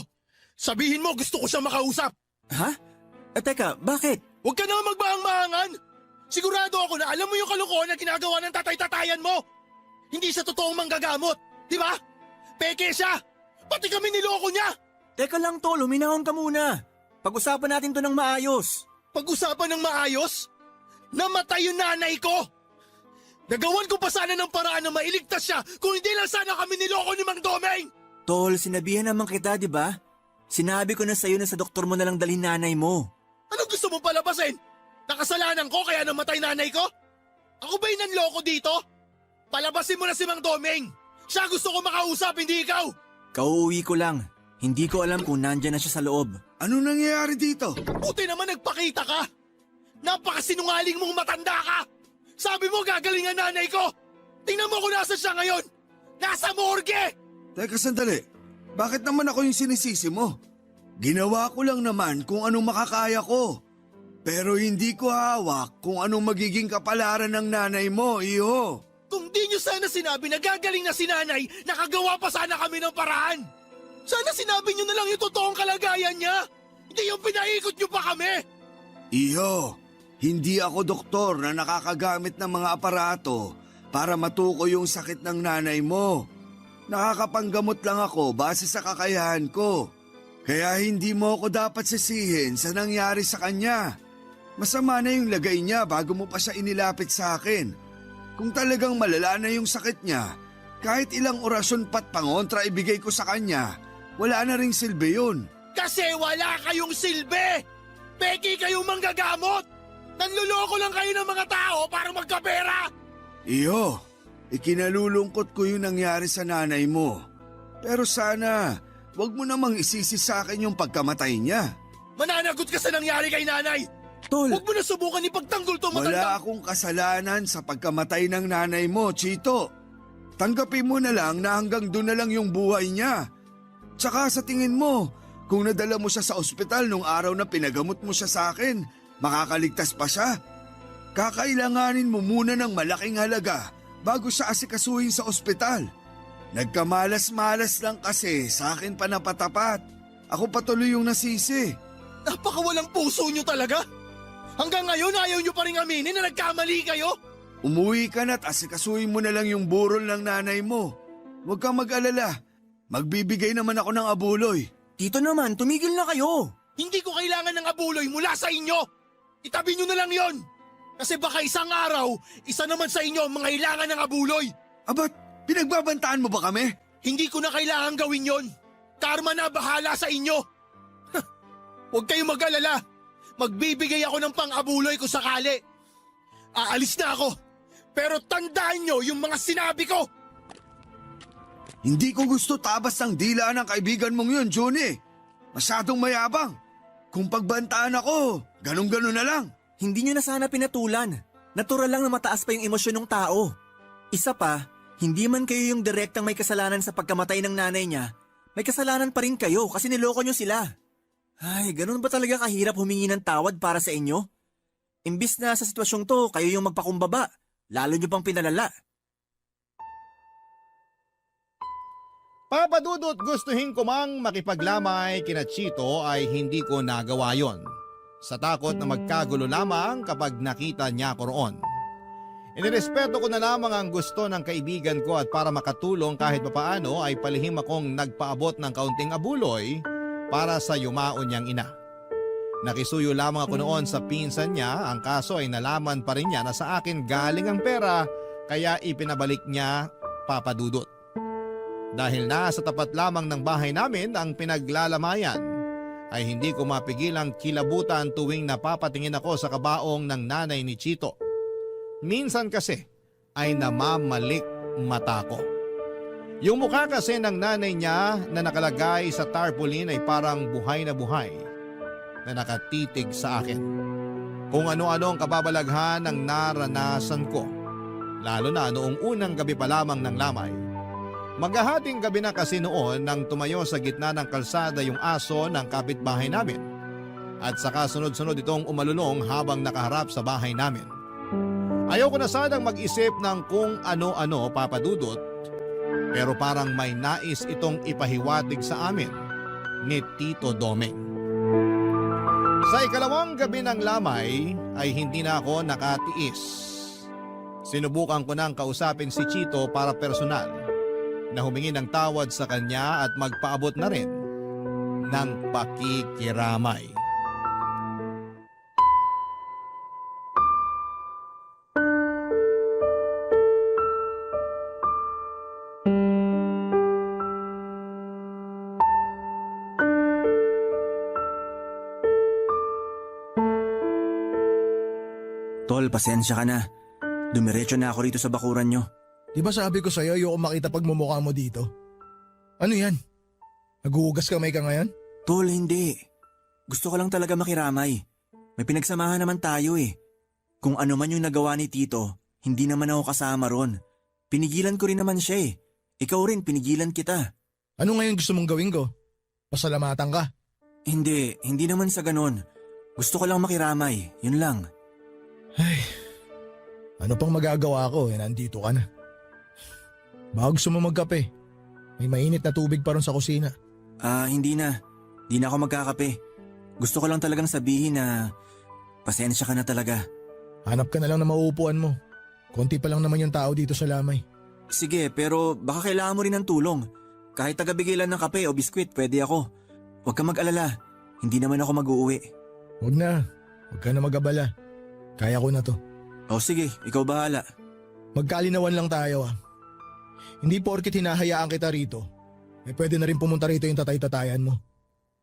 Sabihin mo, gusto ko siya makausap. Ha? Teka, bakit? Huwag ka na magbaang-maangan. Sigurado ako na alam mo yung kalokohan na ginagawa ng tatay-tatayan mo. Hindi siya totoong manggagamot, di ba? Peke siya. Pati kami niloko niya. Teka lang, Tol, huminahon ka muna. Pag-usapan natin to ng maayos. Pag-usapan ng maayos? Namatay yung nanay ko. Nagawan ko pa sana ng paraan na mailigtas siya kung hindi lang sana kami niloko ni Mang Domeng. Tol, sinabihan naman kita, di ba? Sinabi ko na sa'yo na sa doktor mo na lang dalhin nanay mo. Anong gusto mong palabasin? Nakasalanan ko kaya namatay nanay ko? Ako ba yung nanloko dito? Palabasin mo na si Mang Domeng. Siya gusto ko makausap, hindi ikaw. Kauuwi ko lang. Hindi ko alam kung nandyan na siya sa loob. Ano nangyayari dito? Buti naman nagpakita ka. Napakasinungaling mong matanda ka. Sabi mo gagaling ang nanay ko. Tingnan mo kung nasa siya ngayon. Nasa morgue. Teka sandali, bakit naman ako yung sinisisi mo? Ginawa ko lang naman kung anong makakaya ko. Pero hindi ko hawak kung anong magiging kapalaran ng nanay mo, iho. Kung di nyo sana sinabi na gagaling na si nanay, nakagawa pa sana kami ng paraan. Sana sinabi nyo na lang yung totoong kalagayan niya. Hindi yung pinaikot nyo pa kami. Iho, hindi ako doktor na nakakagamit ng mga aparato para matukoy yung sakit ng nanay mo. Nakakapanggamot lang ako base sa kakayahan ko. Kaya hindi mo ako dapat sisihin sa nangyari sa kanya. Masama na yung lagay niya bago mo pa siya inilapit sa akin. Kung talagang malala na yung sakit niya, kahit ilang orasyon pat pangontra ibigay ko sa kanya, wala na ring silbi yun. Kasi wala kayong silbi. Peki kayong manggagamot. Nanluloko lang kayo ng mga tao para magkapera. Iyo, ikinalulungkot ko yung nangyari sa nanay mo. Pero sana, wag mo namang isisi sa akin yung pagkamatay niya. Mananagot ka sa nangyari kay nanay. Tol, Huwag mo na subukan ipagtanggol to matanda. Wala akong kasalanan sa pagkamatay ng nanay mo, Chito. Tanggapin mo na lang na hanggang doon na lang yung buhay niya. Tsaka sa tingin mo, kung nadala mo siya sa ospital nung araw na pinagamot mo siya sa akin, makakaligtas pa siya? Kakailanganin mo muna ng malaking halaga bago siya asikasuhin sa ospital. Nagkamalas-malas lang kasi sa akin pa napatapat. Ako patuloy yung nasisi. Napakawalang puso nyo talaga. Hanggang ngayon ayaw nyo pa rin aminin na nagkamali kayo. Umuwi ka na't asikasuhin mo na lang yung burol ng nanay mo. Huwag kang mag-alala. Magbibigay naman ako ng abuloy. Tito naman, tumigil na kayo. Hindi ko kailangan ng abuloy mula sa inyo. Itabi nyo na lang yon. Kasi baka isang araw, isa naman sa inyo ang mangailangan ng abuloy. Abat, pinagbabantaan mo ba kami? Hindi ko na kailangan gawin yon. Karma na bahala sa inyo. Huwag kayong mag-alala. Magbibigay ako ng pang-abuloy ko sakali. Aalis na ako. Pero tandaan nyo yung mga sinabi ko. Hindi ko gusto tabas ng dila ng kaibigan mong yun, Johnny. Masyadong mayabang. Kung pagbantaan ako, ganun-ganun na lang. Hindi nyo na sana pinatulan. Natural lang na mataas pa yung emosyon ng tao. Isa pa, hindi man kayo yung direktang may kasalanan sa pagkamatay ng nanay niya, may kasalanan pa rin kayo kasi niloko nyo sila. Ay, ganun ba talaga kahirap humingi ng tawad para sa inyo? Imbis na sa sitwasyong to, kayo yung magpakumbaba. Lalo nyo pang pinalala. Papadudot gustuhin ko mang makipaglamay kina Chito ay hindi ko nagawa yon. Sa takot na magkagulo lamang kapag nakita niya ko roon. Inirespeto ko na lamang ang gusto ng kaibigan ko at para makatulong kahit papaano ay palihim akong nagpaabot ng kaunting abuloy para sa yumaon niyang ina. Nakisuyo lamang ako noon sa pinsan niya, ang kaso ay nalaman pa rin niya na sa akin galing ang pera kaya ipinabalik niya, Papa Dudut. Dahil nasa tapat lamang ng bahay namin ang pinaglalamayan, ay hindi ko mapigilang kilabutan tuwing napapatingin ako sa kabaong ng nanay ni Chito. Minsan kasi ay namamalik mata ko. Yung mukha kasi ng nanay niya na nakalagay sa tarpaulin ay parang buhay na buhay na nakatitig sa akin. Kung ano-ano ang kababalaghan ng naranasan ko, lalo na noong unang gabi pa lamang ng lamay. Maghahating gabi na kasi noon nang tumayo sa gitna ng kalsada yung aso ng kapitbahay namin at saka sunod-sunod itong umalulong habang nakaharap sa bahay namin. Ayoko na sanang mag-isip ng kung ano-ano, Papa Dudut, pero parang may nais itong ipahiwatig sa amin ni Tito Domeng. Sa ikalawang gabi ng lamay ay hindi na ako nakatiis. Sinubukan ko nang kausapin si Chito para personal na humingi ng tawad sa kanya at magpaabot na rin ng pakikiramay. Tol, pasensya ka na. Dumiretso na ako rito sa bakuran nyo. Di ba sabi ko sa'yo ayoko makita pagmumukha mo dito? Ano yan? Naguhugas kamay ka ngayon? Tol, hindi. Gusto ko lang talaga makiramay. May pinagsamahan naman tayo eh. Kung ano man yung nagawa ni Tito, hindi naman ako kasama ron. Pinigilan ko rin naman siya eh. Ikaw rin, pinigilan kita. Ano ngayon gusto mong gawin ko? Pasalamatan ka? Hindi naman sa ganon. Gusto ko lang makiramay, yun lang. Ay, ano pang magagawa ko? Nandito ka na. Baka gusto mo magkape. May mainit na tubig pa ron sa kusina. Hindi na. Di na ako magkakape. Gusto ko lang talagang sabihin na pasensya ka na talaga. Hanap ka na lang na mauupuan mo. Konti pa lang naman yung tao dito sa lamay. Sige, pero baka kailangan mo rin ng tulong. Kahit tagabigay lang ng kape o biskwit, pwede ako. Huwag ka mag-alala. Hindi naman ako mag-uuwi. Huwag na. Huwag ka na mag-abala. Kaya ko na to. O sige, ikaw bahala. Magkalinawan lang tayo ah. Hindi porket hinahayaan kita rito, eh pwede na rin pumunta rito yung tatay-tatayan mo.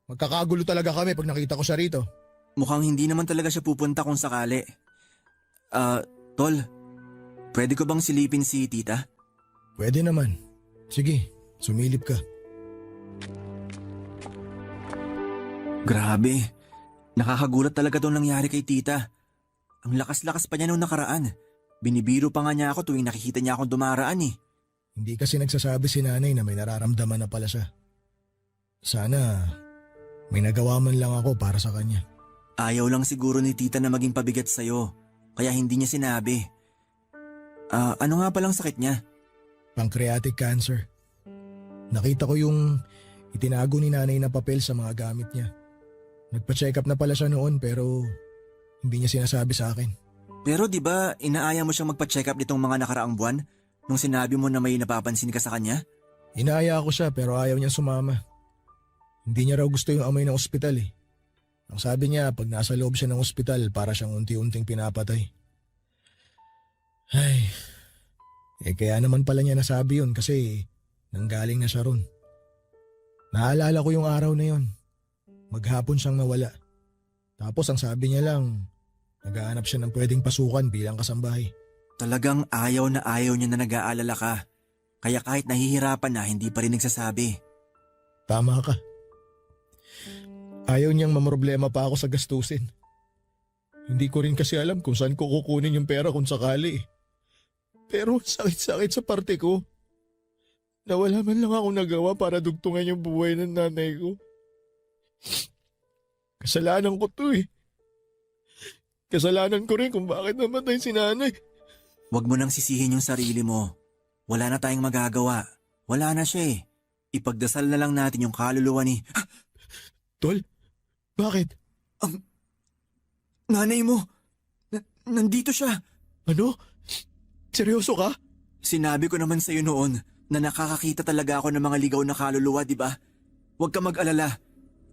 Magkakagulo talaga kami pag nakita ko siya rito. Mukhang hindi naman talaga siya pupunta kung sakali. Tol, pwede ko bang silipin si tita? Pwede naman. Sige, sumilip ka. Grabe, nakakagulat talaga itong nangyari kay tita. Ang lakas-lakas pa niya nung nakaraan. Binibiro pa nga niya ako tuwing nakikita niya akong dumaraan eh. Hindi kasi nagsasabi si nanay na may nararamdaman na pala siya. Sana may nagawa man lang ako para sa kanya. Ayaw lang siguro ni tita na maging pabigat sa'yo, kaya hindi niya sinabi. Ano nga palang sakit niya? Pancreatic cancer. Nakita ko yung itinago ni nanay na papel sa mga gamit niya. Nagpa-check up na pala siya noon pero hindi niya sinasabi sa akin. Pero di ba inaaya mo siyang magpa-check up nitong mga nakaraang buwan nung sinabi mo na may napapansin ka sa kanya? Inaaya ko siya pero ayaw niya sumama. Hindi niya raw gusto yung amoy ng ospital eh. Ang sabi niya pag nasa loob siya ng ospital para siyang unti-unting pinapatay. Ay, kaya naman pala niya nasabi yun kasi nanggaling na siya ron. Naalala ko yung araw na yun. Maghapon siyang nawala. Tapos ang sabi niya lang, naghahanap siya ng pwedeng pasukan bilang kasambahay. Talagang ayaw niya na nag-aalala ka. Kaya kahit nahihirapan na, hindi pa rin nagsasabi. Tama ka. Ayaw niyang mamroblema pa ako sa gastusin. Hindi ko rin kasi alam kung saan ko kukunin yung pera kung sakali. Pero sakit-sakit sa parte ko. Nawala man lang ako nagawa para dugtungan yung buhay ng nanay ko. Kasalanan ko to eh. Kasalanan ko rin kung bakit namatay si nanay. Huwag mo nang sisihin yung sarili mo. Wala na tayong magagawa. Wala na siya eh. Ipagdasal na lang natin yung kaluluwa ni... Tol, bakit? Ang nanay mo, nandito siya. Ano? Seryoso ka? Sinabi ko naman sa'yo noon na nakakakita talaga ako ng mga ligaw na kaluluwa, di ba? Huwag ka mag-alala.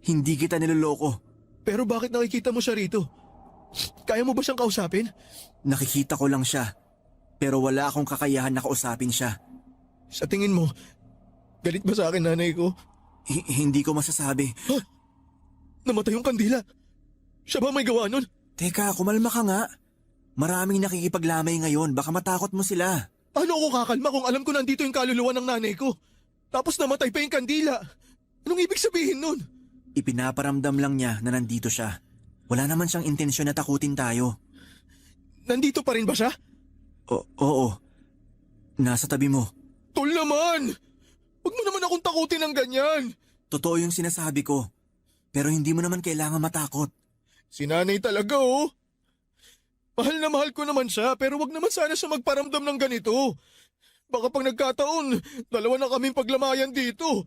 Hindi kita niloloko. Pero bakit nakikita mo siya rito? Kaya mo ba siyang kausapin? Nakikita ko lang siya. Pero wala akong kakayahan na kausapin siya. Sa tingin mo, galit ba sa akin nanay ko? Hindi ko masasabi. Namatay yung kandila. Siya ba may gawa nun? Teka, kumalma ka nga. Maraming nakikipaglamay ngayon. Baka matakot mo sila. Paano ako kakalma kung alam ko nandito yung kaluluwa ng nanay ko? Tapos namatay pa yung kandila. Anong ibig sabihin nun? Ipinaparamdam lang niya na nandito siya. Wala naman siyang intensyon na takutin tayo. Nandito pa rin ba siya? Oo. Nasa tabi mo. Tol naman! Huwag mo naman akong takutin ng ganyan. Totoo yung sinasabi ko. Pero hindi mo naman kailangan matakot. Si nanay talaga oh. Mahal na mahal ko naman siya pero wag naman sana siya magparamdam ng ganito. Baka pag nagkataon, dalawa na kaming paglamayan dito.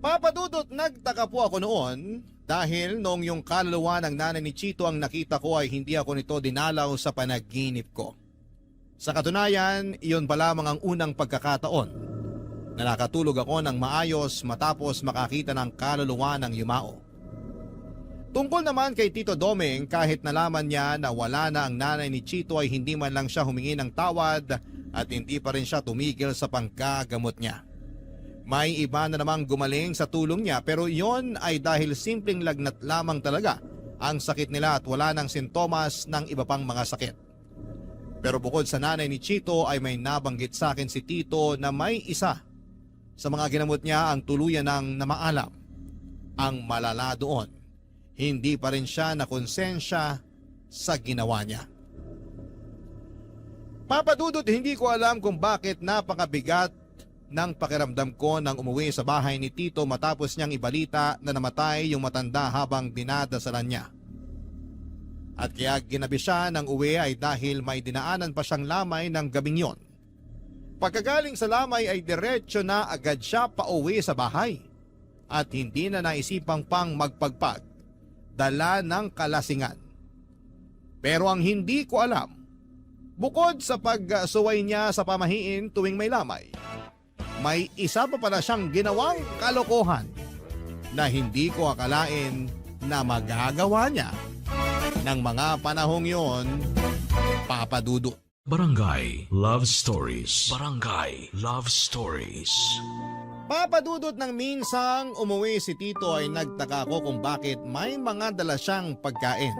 Papadudot, nagtaka po ako noon dahil noong yung kaluluwa ng nanay ni Chito ang nakita ko ay hindi ako nito dinalaw sa panaginip ko. Sa katunayan, iyon pa lamang ang unang pagkakataon na nakatulog ako ng maayos matapos makakita ng kaluluwa ng yumao. Tungkol naman kay Tito Doming, kahit nalaman niya na wala na ang nanay ni Chito ay hindi man lang siya humingi ng tawad at hindi pa rin siya tumigil sa pangkagamot niya. May iba na namang gumaling sa tulong niya pero yon ay dahil simpleng lagnat lamang talaga ang sakit nila at wala ng sintomas ng iba pang mga sakit. Pero bukod sa nanay ni Chito ay may nabanggit sa akin si Tito na may isa sa mga ginamot niya ang tuluyan ng namaalam. Ang malala doon, hindi pa rin siya nakonsensya sa ginawa niya. Papadudot, hindi ko alam kung bakit napakabigat ng pakiramdam ko nang umuwi sa bahay ni Tito matapos niyang ibalita na namatay yung matanda habang dinadasalan niya. At kaya ginabi siya ng uwi ay dahil may dinaanan pa siyang lamay ng gabing yon. Pagkagaling sa lamay ay diretso na agad siya pauwi sa bahay at hindi na naisipang pang magpagpag, dala ng kalasingan. Pero ang hindi ko alam, bukod sa pagsuway niya sa pamahiin tuwing may lamay, may isa pa pala siyang ginawang kalokohan na hindi ko akalain na magagawa niya ng mga panahong yon, Papadudot. Barangay Love Stories. Barangay Love Stories. Papadudot, ng minsang umuwi si Tito ay nagtaka ko kung bakit may mga dala siyang pagkain.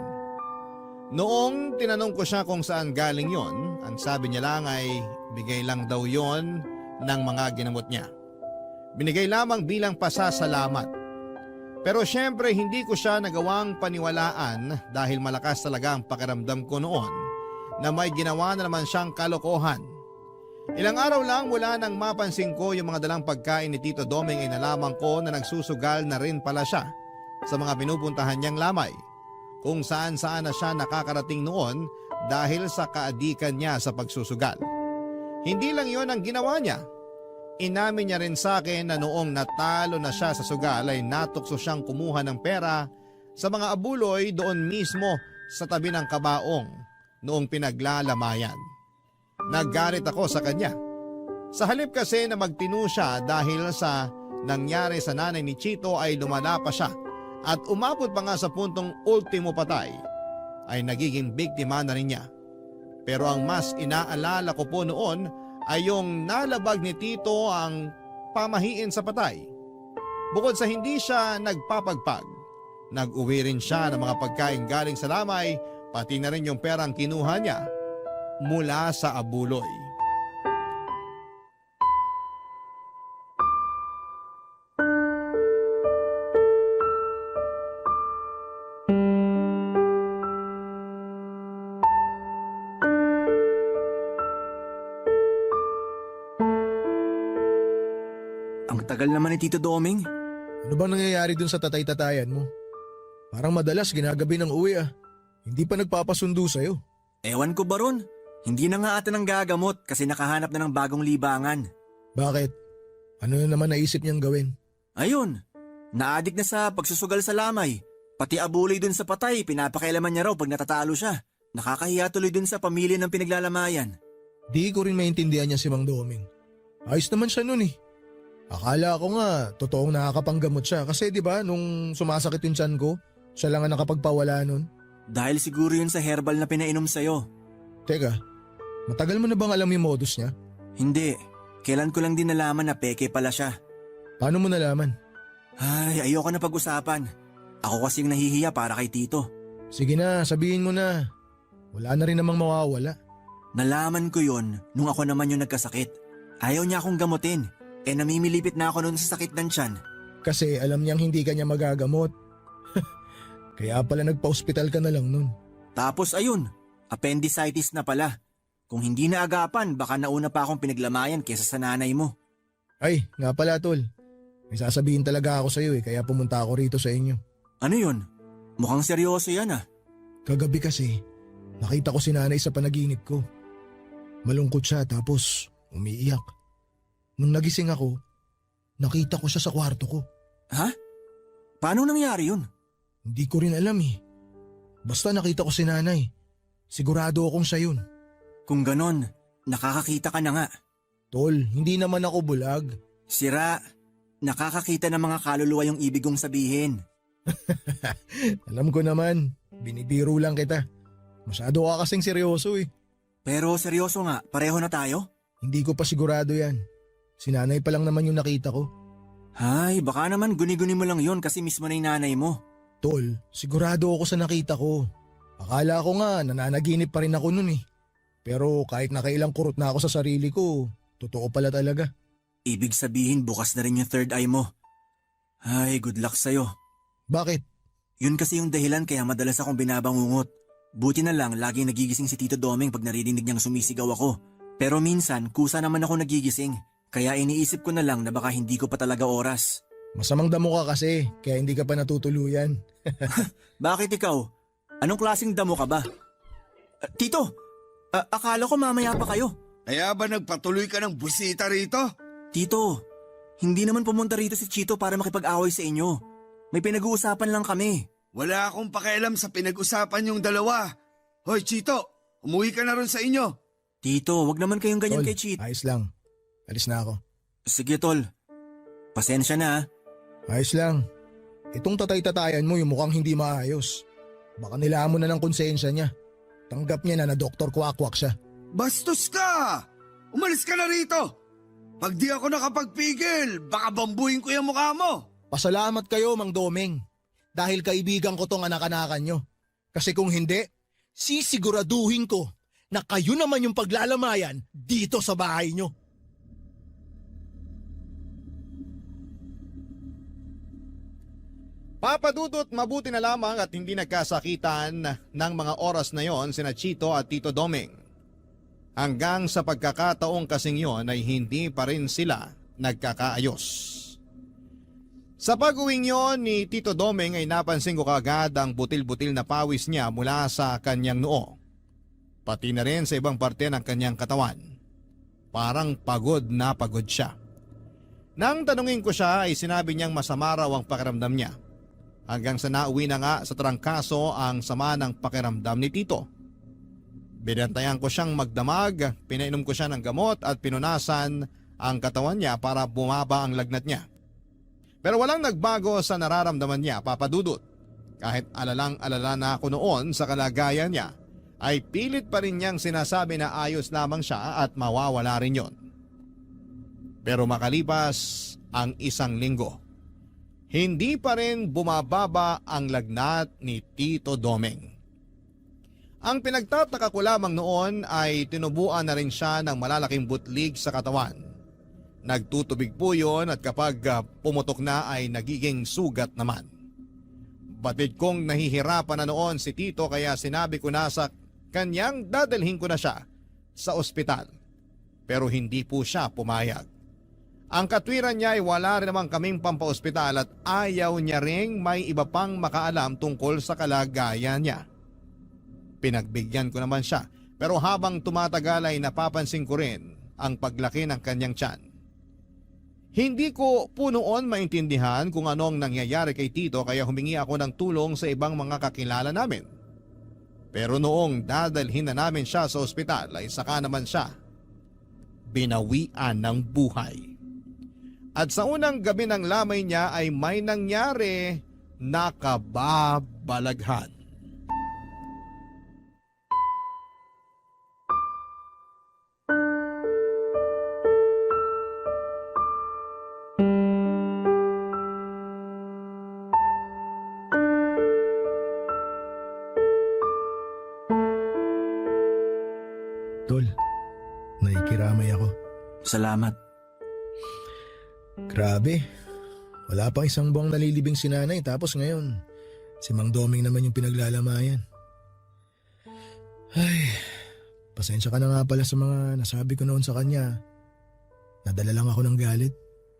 Noong tinanong ko siya kung saan galing yon, ang sabi niya lang ay bigay lang daw yon ng mga ginamot niya. Binigay lamang bilang pasasalamat. Pero syempre hindi ko siya nagawang paniwalaan dahil malakas talaga ang pakiramdam ko noon na may ginawa na naman siyang kalokohan. Ilang araw lang mula nang mapansin ko yung mga dalang pagkain ni Tito Doming ay nalaman ko na nagsusugal na rin pala siya sa mga pinupuntahan niyang lamay, kung saan na siya nakakarating noon dahil sa kaadikan niya sa pagsusugal. Hindi lang yon ang ginawa niya. Inamin niya rin sa akin na noong natalo na siya sa sugal ay natukso siyang kumuha ng pera sa mga abuloy doon mismo sa tabi ng kabaong noong pinaglalamayan. Naggalit ako sa kanya. Sa halip kasi na magtinu siya dahil sa nangyari sa nanay ni Chito ay lumala pa siya at umabot pa nga sa puntong ultimo patay ay nagiging biktima na rin niya. Pero ang mas inaalala ko po noon ay yung nalabag ni Tito ang pamahiin sa patay. Bukod sa hindi siya nagpapagpag, nag-uwi rin siya ng mga pagkain galing sa lamay, pati na rin yung perang kinuha niya mula sa abuloy. Ang tagal naman ni Tito Doming. Ano bang nangyayari dun sa tatay-tatayan mo? Parang madalas ginagabi ng uwi ah. Hindi pa nagpapasundo sa'yo. Ewan ko ba ron? Hindi na nga ata ng gagamot kasi nakahanap na ng bagong libangan. Bakit? Ano na naman naisip niyang gawin? Ayun, Naadik na sa pagsusugal sa lamay. Pati abuloy dun sa patay, pinapakialaman niya raw pag natatalo siya. Nakakahiya tuloy dun sa pamilya ng pinaglalamayan. Di ko rin maintindihan niya si Mang Doming. Ayos naman siya nun eh. Akala ko nga, totoong nakakapanggamot siya kasi di ba nung sumasakit yung tiyan ko, siya lang ang nakapagpawala nun. Dahil siguro yun sa herbal na pinainom sa'yo. Teka, matagal mo na bang alam yung modus niya? Hindi, kailan ko lang din nalaman na peke pala siya. Paano mo nalaman? Ay, ayoko na pag-usapan. Ako kasing nahihiya para kay Tito. Sige na, sabihin mo na. Wala na rin namang mawawala. Nalaman ko yon nung ako naman yung nagkasakit. Ayaw niya akong gamutin. Namimilipit na ako noon sa sakit ng tiyan. Kasi alam niyang hindi ka niya magagamot. Kaya pala nagpa-hospital ka na lang nun. Tapos ayun, appendicitis na pala. Kung hindi na agapan, baka nauna pa akong pinaglamayan kesa sa nanay mo. Ay, nga pala tol. May sasabihin talaga ako sa'yo kaya pumunta ako rito sa inyo. Ano yun? Mukhang seryoso yan ah. Kagabi kasi, nakita ko si nanay sa panaginip ko. Malungkot siya tapos umiiyak. Nung nagising ako, nakita ko siya sa kwarto ko. Ha? Paano nangyari yun? Hindi ko rin alam eh. Basta nakita ko si nanay. Sigurado akong siya yun. Kung ganon, nakakakita ka na nga. Tol, hindi naman ako bulag. Sira, nakakakita ng mga kaluluwa yung ibig kong sabihin. Alam ko naman, binibiro lang kita. Masyado ka kasing seryoso eh. Pero seryoso nga, pareho na tayo? Hindi ko pa sigurado yan. Si nanay pa lang naman yung nakita ko. Ay, baka naman guni-guni mo lang yon kasi mismo na yung nanay mo. Tol, sigurado ako sa nakita ko. Akala ko nga nananaginip pa rin ako nun eh. Pero kahit nakailang kurot na ako sa sarili ko, totoo pala talaga. Ibig sabihin bukas na rin yung third eye mo. Ay, good luck sa'yo. Bakit? Yun kasi yung dahilan kaya madalas akong binabangungot. Buti na lang laging nagigising si Tito Doming pag naririnig niyang sumisigaw ako. Pero minsan kusa naman ako nagigising. Kaya iniisip ko na lang na baka hindi ko pa talaga oras. Masamang damo ka kasi, kaya hindi ka pa natutuluyan. Bakit ikaw? Anong klaseng damo ka ba? Tito, akala ko mamaya pa kayo. Kaya ba nagpatuloy ka ng busita rito? Tito, hindi naman pumunta rito si Chito para makipag-away sa inyo. May pinag-uusapan lang kami. Wala akong pakialam sa pinag-usapan yung dalawa. Hoy, Chito, umuwi ka na ron sa inyo. Tito, wag naman kayong ganyan Tol, kay Chito. ayos lang. Alis na ako. Sige tol, pasensya na. Ayos lang. Itong tatay-tatayan mo yung mukhang hindi maayos. Baka nilaan mo na ng konsensya niya. Tanggap niya na Dr. Kwakwak siya. Bastos ka! Umalis ka na rito! Pag di ako nakapagpigil, baka bambuhin ko yung mukha mo. Pasalamat kayo, Mang Doming. Dahil kaibigan ko tong anak-anakan nyo. Kasi kung hindi, sisiguraduhin ko na kayo naman yung paglalamayan dito sa bahay nyo. Papadudot, mabuti na lamang at hindi nagkasakitan ng mga oras na yon sina Chito at Tito Doming. Hanggang sa pagkakataong kasing yon ay hindi pa rin sila nagkakaayos. Sa pag-uwing yon ni Tito Doming ay napansin ko kaagad ang butil-butil na pawis niya mula sa kanyang noo. Pati na rin sa ibang parte ng kanyang katawan. Parang pagod na pagod siya. Nang tanungin ko siya ay sinabi niyang masama raw ang pakiramdam niya. Hanggang sa nauwi na nga sa trangkaso ang sama ng pakiramdam ni Tito. Binantayan ko siyang magdamag, pinainom ko siya ng gamot at pinunasan ang katawan niya para bumaba ang lagnat niya. Pero walang nagbago sa nararamdaman niya, Papadudot. Kahit alalang-alala na ako noon sa kalagayan niya, ay pilit pa rin niyang sinasabi na ayos lamang siya at mawawala rin yon. Pero makalipas ang isang linggo, hindi pa rin bumababa ang lagnat ni Tito Doming. Ang pinagtataka ko lamang noon ay tinubuan na rin siya ng malalaking butlig sa katawan. Nagtutubig po yun at kapag pumutok na ay nagiging sugat naman. Batid kong nahihirapan na noon si Tito kaya sinabi ko na sa kanyang dadalhin ko na siya sa ospital. Pero hindi po siya pumayag. Ang katwiran niya ay wala rin naman kaming pampaospital at ayaw niya ring may iba pang makaalam tungkol sa kalagayan niya. Pinagbigyan ko naman siya pero habang tumatagal ay napapansin ko rin ang paglaki ng kanyang tiyan. Hindi ko po noon maintindihan kung ano ang nangyayari kay Tito kaya humingi ako ng tulong sa ibang mga kakilala namin. Pero noong dadalhin na namin siya sa ospital ay saka naman siya binawian ng buhay. At sa unang gabi ng lamay niya ay may nangyari na kababalaghan. Tol, naikiramay ako. Salamat. Grabe, wala pang isang buwang nalilibing si nanay tapos ngayon, si Mang Doming naman yung pinaglalamayan. Ay, pasensya ka na nga pala sa mga nasabi ko noon sa kanya. Nadala lang ako ng galit.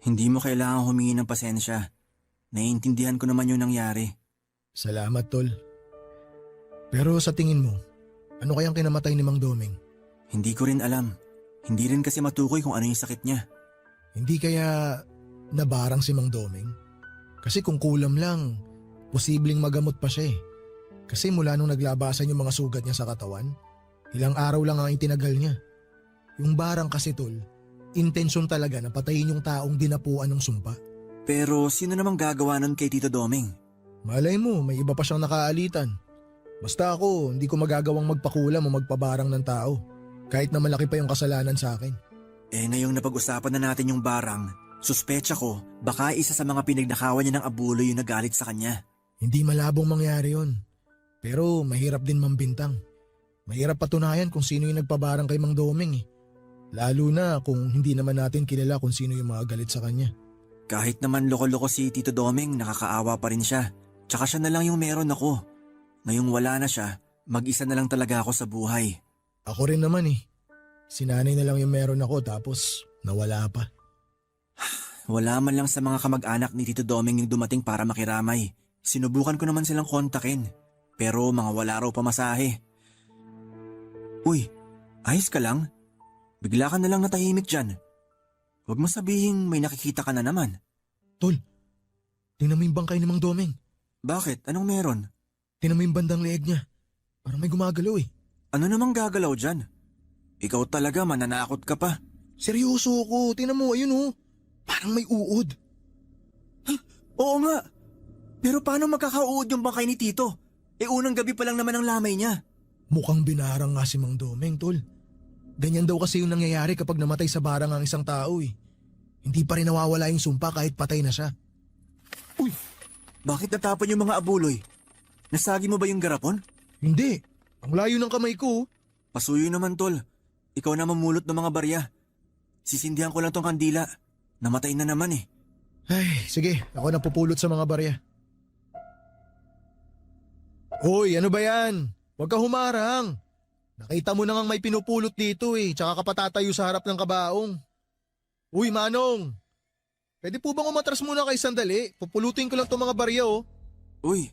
Hindi mo kailangan humingi ng pasensya. Naiintindihan ko naman yung nangyari. Salamat, Tol. Pero sa tingin mo, ano kayang kinamatay ni Mang Doming? Hindi ko rin alam. Hindi rin kasi matukoy kung ano yung sakit niya. Hindi kaya nabarang si Mang Doming? Kasi kung kulam lang, posibleng magamot pa siya eh. Kasi mula nung naglabasan yung mga sugat niya sa katawan, ilang araw lang ang itinagal niya. Yung barang kasi, Tol, intensyon talaga na patayin yung taong dinapuan ng sumpa. Pero sino namang gagawa nun kay Tito Doming? Malay mo, may iba pa siyang nakaalitan. Basta ako, hindi ko magagawang magpakulam o magpabarang ng tao. Kahit na malaki pa yung kasalanan sa akin. Eh ngayong napag-usapan na natin yung barang, suspecha ko baka isa sa mga pinagnakawan niya ng abuloy yung nagalit sa kanya. Hindi malabong mangyari yon. Pero mahirap din mambintang. Mahirap patunayan kung sino yung nagpabarang kay Mang Doming eh. Lalo na kung hindi naman natin kilala kung sino yung mga galit sa kanya. Kahit naman loko-loko si Tito Doming, nakakaawa pa rin siya. Tsaka siya na lang yung meron ako. Ngayong wala na siya, mag-isa na lang talaga ako sa buhay. Ako rin naman eh. Si nanay na lang yung meron ako tapos nawala pa. Wala man lang sa mga kamag-anak ni Tito Doming yung dumating para makiramay. Sinubukan ko naman silang kontakin. Pero mga wala raw pamasahe. Uy, ayos ka lang? Bigla ka na lang natahimik dyan. Huwag mo sabihin may nakikita ka na naman. Tol, tingnan mo yung bangkay ni Mang Doming. Bakit? Anong meron? Tingnan mo yung bandang leeg niya. Parang may gumagalaw eh. Ano namang gagalaw dyan? Ikaw talaga mananakot ka pa. Seryoso ko, tingnan mo, ayun oh. Parang may uod. Oo nga. Pero paano magkakauod yung bangkay ni Tito? Eh unang gabi pa lang naman ang lamay niya. Mukhang binarang nga si Mang Doming, Tol. Ganyan daw kasi yung nangyayari kapag namatay sa barang ang isang tao eh. Hindi pa rin nawawala yung sumpa kahit patay na siya. Uy, bakit natapon yung mga abuloy? Nasagi mo ba yung garapon? Hindi, ang layo ng kamay ko. Pasuyo naman, Tol. Ikaw na mamulot ng mga barya. Sisindihan ko lang tong kandila. Namatay na naman eh. Ay, sige, ako na pupulot sa mga barya. Hoy, ano ba yan? Huwag ka humarang. Nakita mo na ngang may pinupulot dito eh, tsaka ka patatayo sa harap ng kabaong. Uy, Manong! Pwede po bang umatras muna kay sandali? Pupulutin ko lang tong mga barya oh. Uy,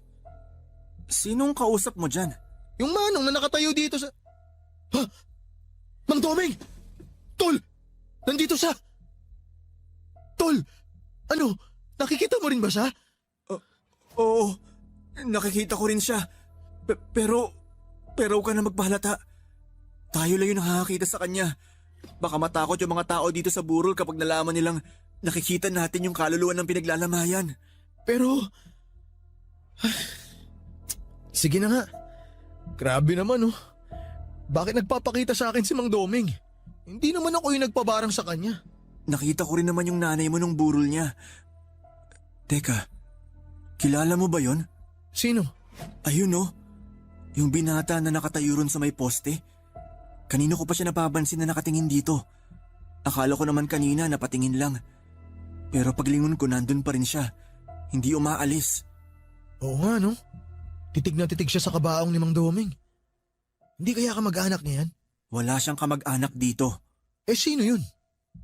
sinong kausap mo dyan? Yung Manong na nakatayo dito sa... Ha? Mang Doming! Tol! Nandito siya! Tol! Ano? Nakikita mo rin ba siya? Oo, nakikita ko rin siya. Pero huwag ka na magpahalata. Tayo lang yung nakakakita sa kanya. Baka matakot yung mga tao dito sa burol kapag nalaman nilang nakikita natin yung kaluluwa ng pinaglalamayan. Pero... Sige na nga. Grabe naman oh. Bakit nagpapakita sa akin si Mang Doming? Hindi naman ako yung nagpabarang sa kanya. Nakita ko rin naman yung nanay mo nung burol niya. Teka, kilala mo ba yon? Sino? Ayun oh, yung binata na nakatayo ron sa may poste. Kanino ko pa siya napapansin na nakatingin dito. Akala ko naman kanina napatingin lang. Pero paglingon ko nandun pa rin siya. Hindi umaalis. Oo nga no. Titig na titig siya sa kabaong ni Mang Doming. Hindi kaya kamag-anak niya yan? Wala siyang kamag-anak dito. Eh sino yun?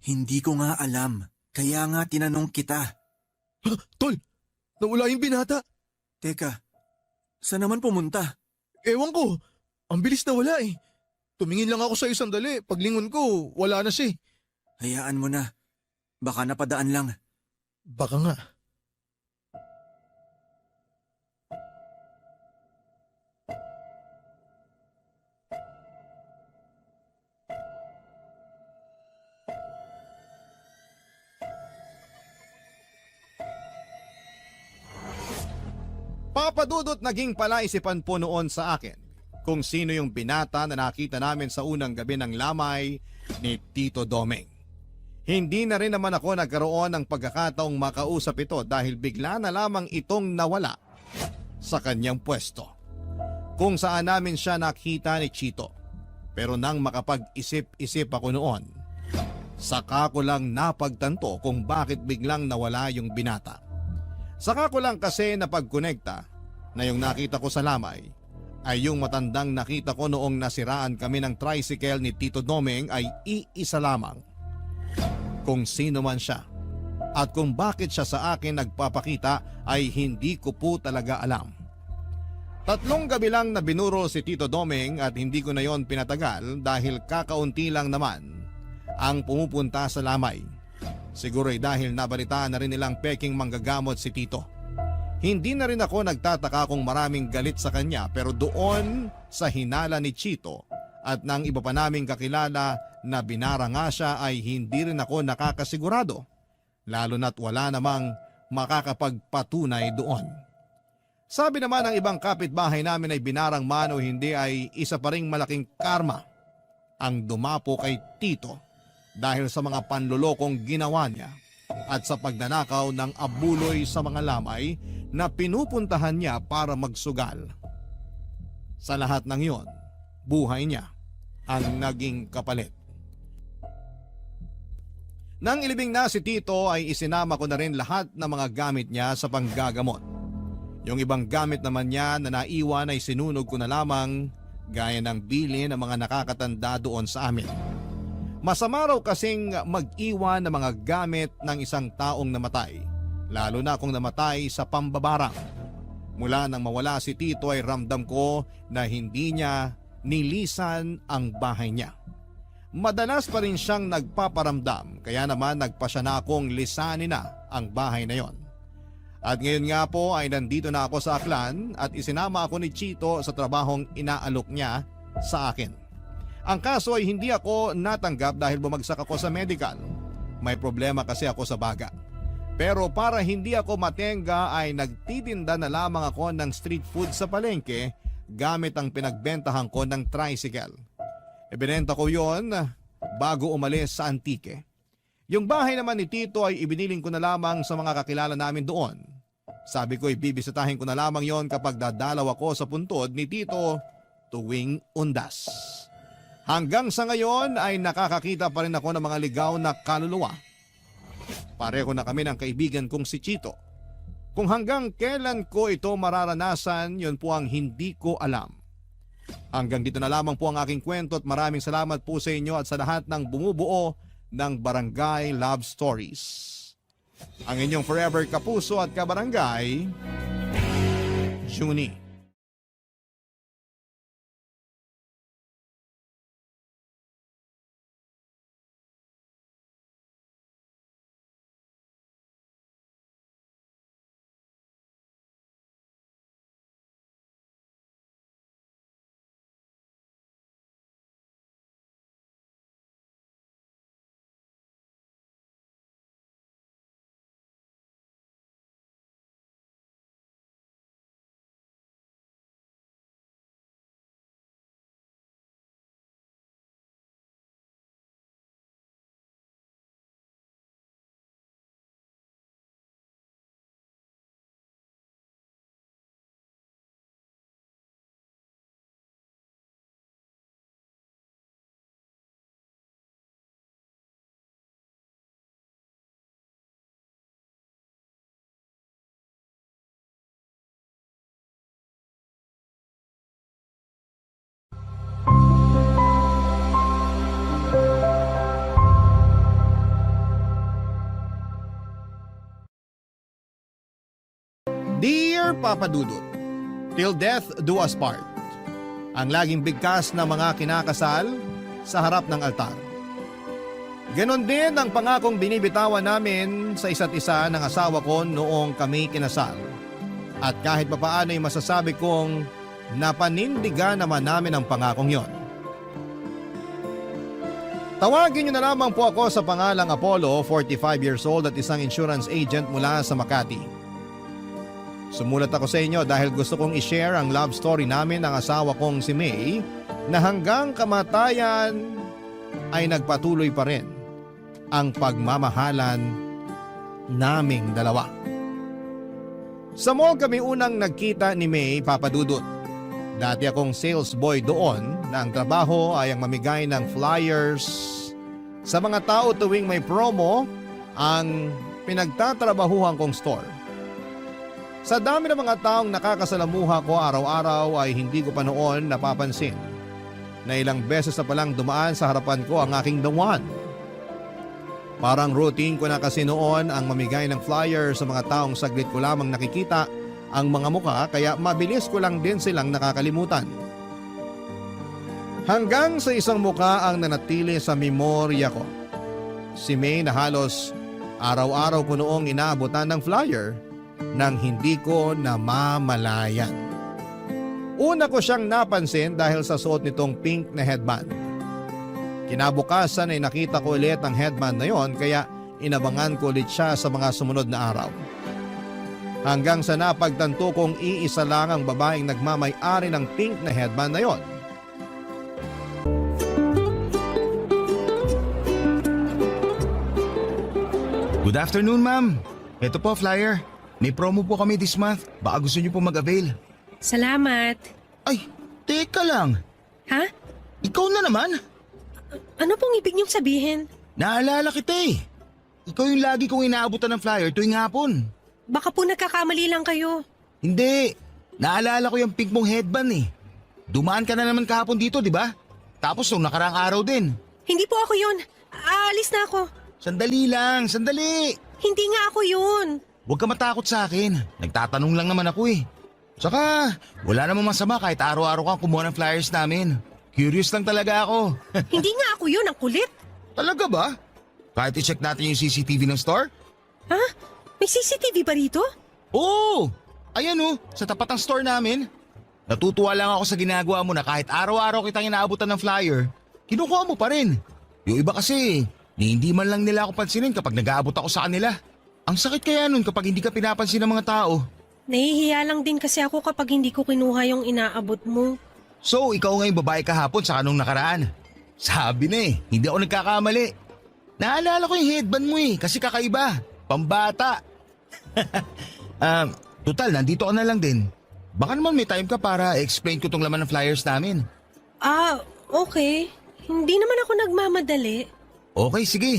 Hindi ko nga alam. Kaya nga tinanong kita. Ha? Tol! Nawala yung binata. Teka, saan naman pumunta? Ewan ko. Ang bilis na wala eh. Tumingin lang ako sa isang dali. Paglingon ko, wala na siya. Hayaan mo na. Baka napadaan lang. Baka nga. Papadudot naging palaisipan po noon sa akin kung sino yung binata na nakita namin sa unang gabi ng lamay ni Tito Domeng. Hindi na rin naman ako nagkaroon ng pagkakataong makausap ito dahil bigla na lamang itong nawala sa kanyang pwesto. Kung saan namin siya nakita ni Chito. Pero nang makapag-isip-isip ako noon, saka ko lang napagtanto kung bakit biglang nawala yung binata. Saka ko lang kasi napagkonekta na yung nakita ko sa lamay ay yung matandang nakita ko noong nasiraan kami ng tricycle ni Tito Domeng ay iisa lamang. Kung sino man siya at kung bakit siya sa akin nagpapakita ay hindi ko po talaga alam. 3 gabi lang na binuro si Tito Domeng at hindi ko na yon pinatagal dahil kakaunti lang naman ang pumupunta sa lamay. Siguro ay dahil nabalitaan na rin nilang peking manggagamot si Tito. Hindi na rin ako nagtataka kung maraming galit sa kanya pero doon sa hinala ni Chito at ng iba pa naming kakilala na binara nga siya ay hindi rin ako nakakasigurado. Lalo na't wala namang makakapagpatunay doon. Sabi naman ng ibang kapitbahay namin ay binarang man o hindi ay isa pa ring malaking karma ang dumapo kay Tito dahil sa mga panlulokong ginawa niya at sa pagnanakaw ng abuloy sa mga lamay na pinupuntahan niya para magsugal. Sa lahat ng iyon, buhay niya ang naging kapalit. Nang ilibing na si Tito ay isinama ko na rin lahat ng mga gamit niya sa panggagamot. Yung ibang gamit naman niya na naiwan ay sinunog ko na lamang gaya ng bili ng mga nakakatanda doon sa amin. Masama raw kasing mag-iwan ng mga gamit ng isang taong namatay, lalo na kung namatay sa pambabarang. Mula nang mawala si Tito ay ramdam ko na hindi niya nilisan ang bahay niya. Madalas pa rin siyang nagpaparamdam kaya naman nagpasya na akong lisanin na ang bahay na yon. At ngayon nga po ay nandito na ako sa Aklan at isinama ako ni Chito sa trabahong inaalok niya sa akin. Ang kaso ay hindi ako natanggap dahil bumagsak ako sa medical. May problema kasi ako sa baga. Pero para hindi ako matenga ay nagtitinda na lamang ako ng street food sa palengke gamit ang pinagbentahan ko ng tricycle. Ibinenta ko yon bago umalis sa Antique. Yung bahay naman ni Tito ay ibiniling ko na lamang sa mga kakilala namin doon. Sabi ko ibibisitahin ko na lamang yon kapag dadalaw ako sa puntod ni Tito tuwing Undas. Hanggang sa ngayon ay nakakakita pa rin ako ng mga ligaw na kaluluwa. Pareho na kami ng kaibigan kong si Chito. Kung hanggang kailan ko ito mararanasan, yun po ang hindi ko alam. Hanggang dito na lamang po ang aking kwento at maraming salamat po sa inyo at sa lahat ng bumubuo ng Barangay Love Stories. Ang inyong forever kapuso at kabarangay, Junie. Dear Papa Dudut, till death do us part. Ang laging bigkas na mga kinakasal sa harap ng altar. Ganon din ang pangakong binibitawan namin sa isa't isa ng asawa ko noong kami kinasal. At kahit papaano ay masasabi kong napanindigan naman namin ang pangakong yon. Tawagin niyo na lamang po ako sa pangalang Apollo, 45 years old at isang insurance agent mula sa Makati. Sumulat ako sa inyo dahil gusto kong i-share ang love story namin ng asawa kong si May na hanggang kamatayan ay nagpatuloy pa rin ang pagmamahalan naming dalawa. Sa mall kami unang nagkita ni May, Papa Dudut. Dati akong sales boy doon na ang trabaho ay ang mamigay ng flyers sa mga tao tuwing may promo ang pinagtatrabahuhan kong store. Sa dami ng mga taong nakakasalamuha ko araw-araw ay hindi ko pa noon napapansin na ilang beses na palang dumaan sa harapan ko ang aking the one. Parang routine ko na kasi noon ang mamigay ng flyers sa mga taong saglit ko lamang nakikita ang mga mukha kaya mabilis ko lang din silang nakakalimutan. Hanggang sa isang mukha ang nanatili sa memorya ko. Si May na halos araw-araw ko noong inaabutan ng flyer nang hindi ko namamalayan. Una ko siyang napansin dahil sa suot nitong pink na headband. Kinabukasan ay nakita ko ulit ang headband na yon kaya inabangan ko ulit siya sa mga sumunod na araw. Hanggang sa napagtanto kong iisa lang ang babaeng nagmamay-ari ng pink na headband na yon. Good afternoon, ma'am. Ito po, flyer. May promo po kami this month. Baka gusto niyo po mag-avail. Salamat. Ay, teka lang. Ha? Ikaw na naman. Ano pong ibig niyong sabihin? Naalala kita eh. Ikaw yung lagi kong inaabutan ng flyer tuwing hapon. Baka po nagkakamali lang kayo. Hindi. Naalala ko yung pink mong headband eh. Dumaan ka na naman kahapon dito, di ba? Tapos nung nakaraang araw din. Hindi po ako yun. Aalis na ako. Sandali lang, sandali. Hindi nga ako yun. Huwag ka matakot sa akin. Nagtatanong lang naman ako eh. Tsaka, wala namang masama kahit araw-araw kang kumuha ng flyers namin. Curious lang talaga ako. Hindi nga ako yun, ang kulit. Talaga ba? Kahit i-check natin yung CCTV ng store? Ha? May CCTV ba rito? Oo! Ayan oh, sa tapat ng store namin. Natutuwa lang ako sa ginagawa mo na kahit araw-araw kitang inaabutan ng flyer, kinukuha mo pa rin. Yung iba kasi, hindi man lang nila ako pansinin kapag nag-aabot ako sa kanila. Ang sakit kaya nun kapag hindi ka pinapansin ng mga tao. Nahihiya lang din kasi ako kapag hindi ko kinuha yung inaabot mo. So, ikaw ngayong babae kahapon sa kanong nakaraan. Sabi na eh, hindi ako nagkakamali. Naalala ko yung headband mo eh, kasi kakaiba. Pambata. Total, nandito ka na lang din. Baka naman may time ka para explain ko tong laman ng flyers namin. Okay. Hindi naman ako nagmamadali. Okay, sige.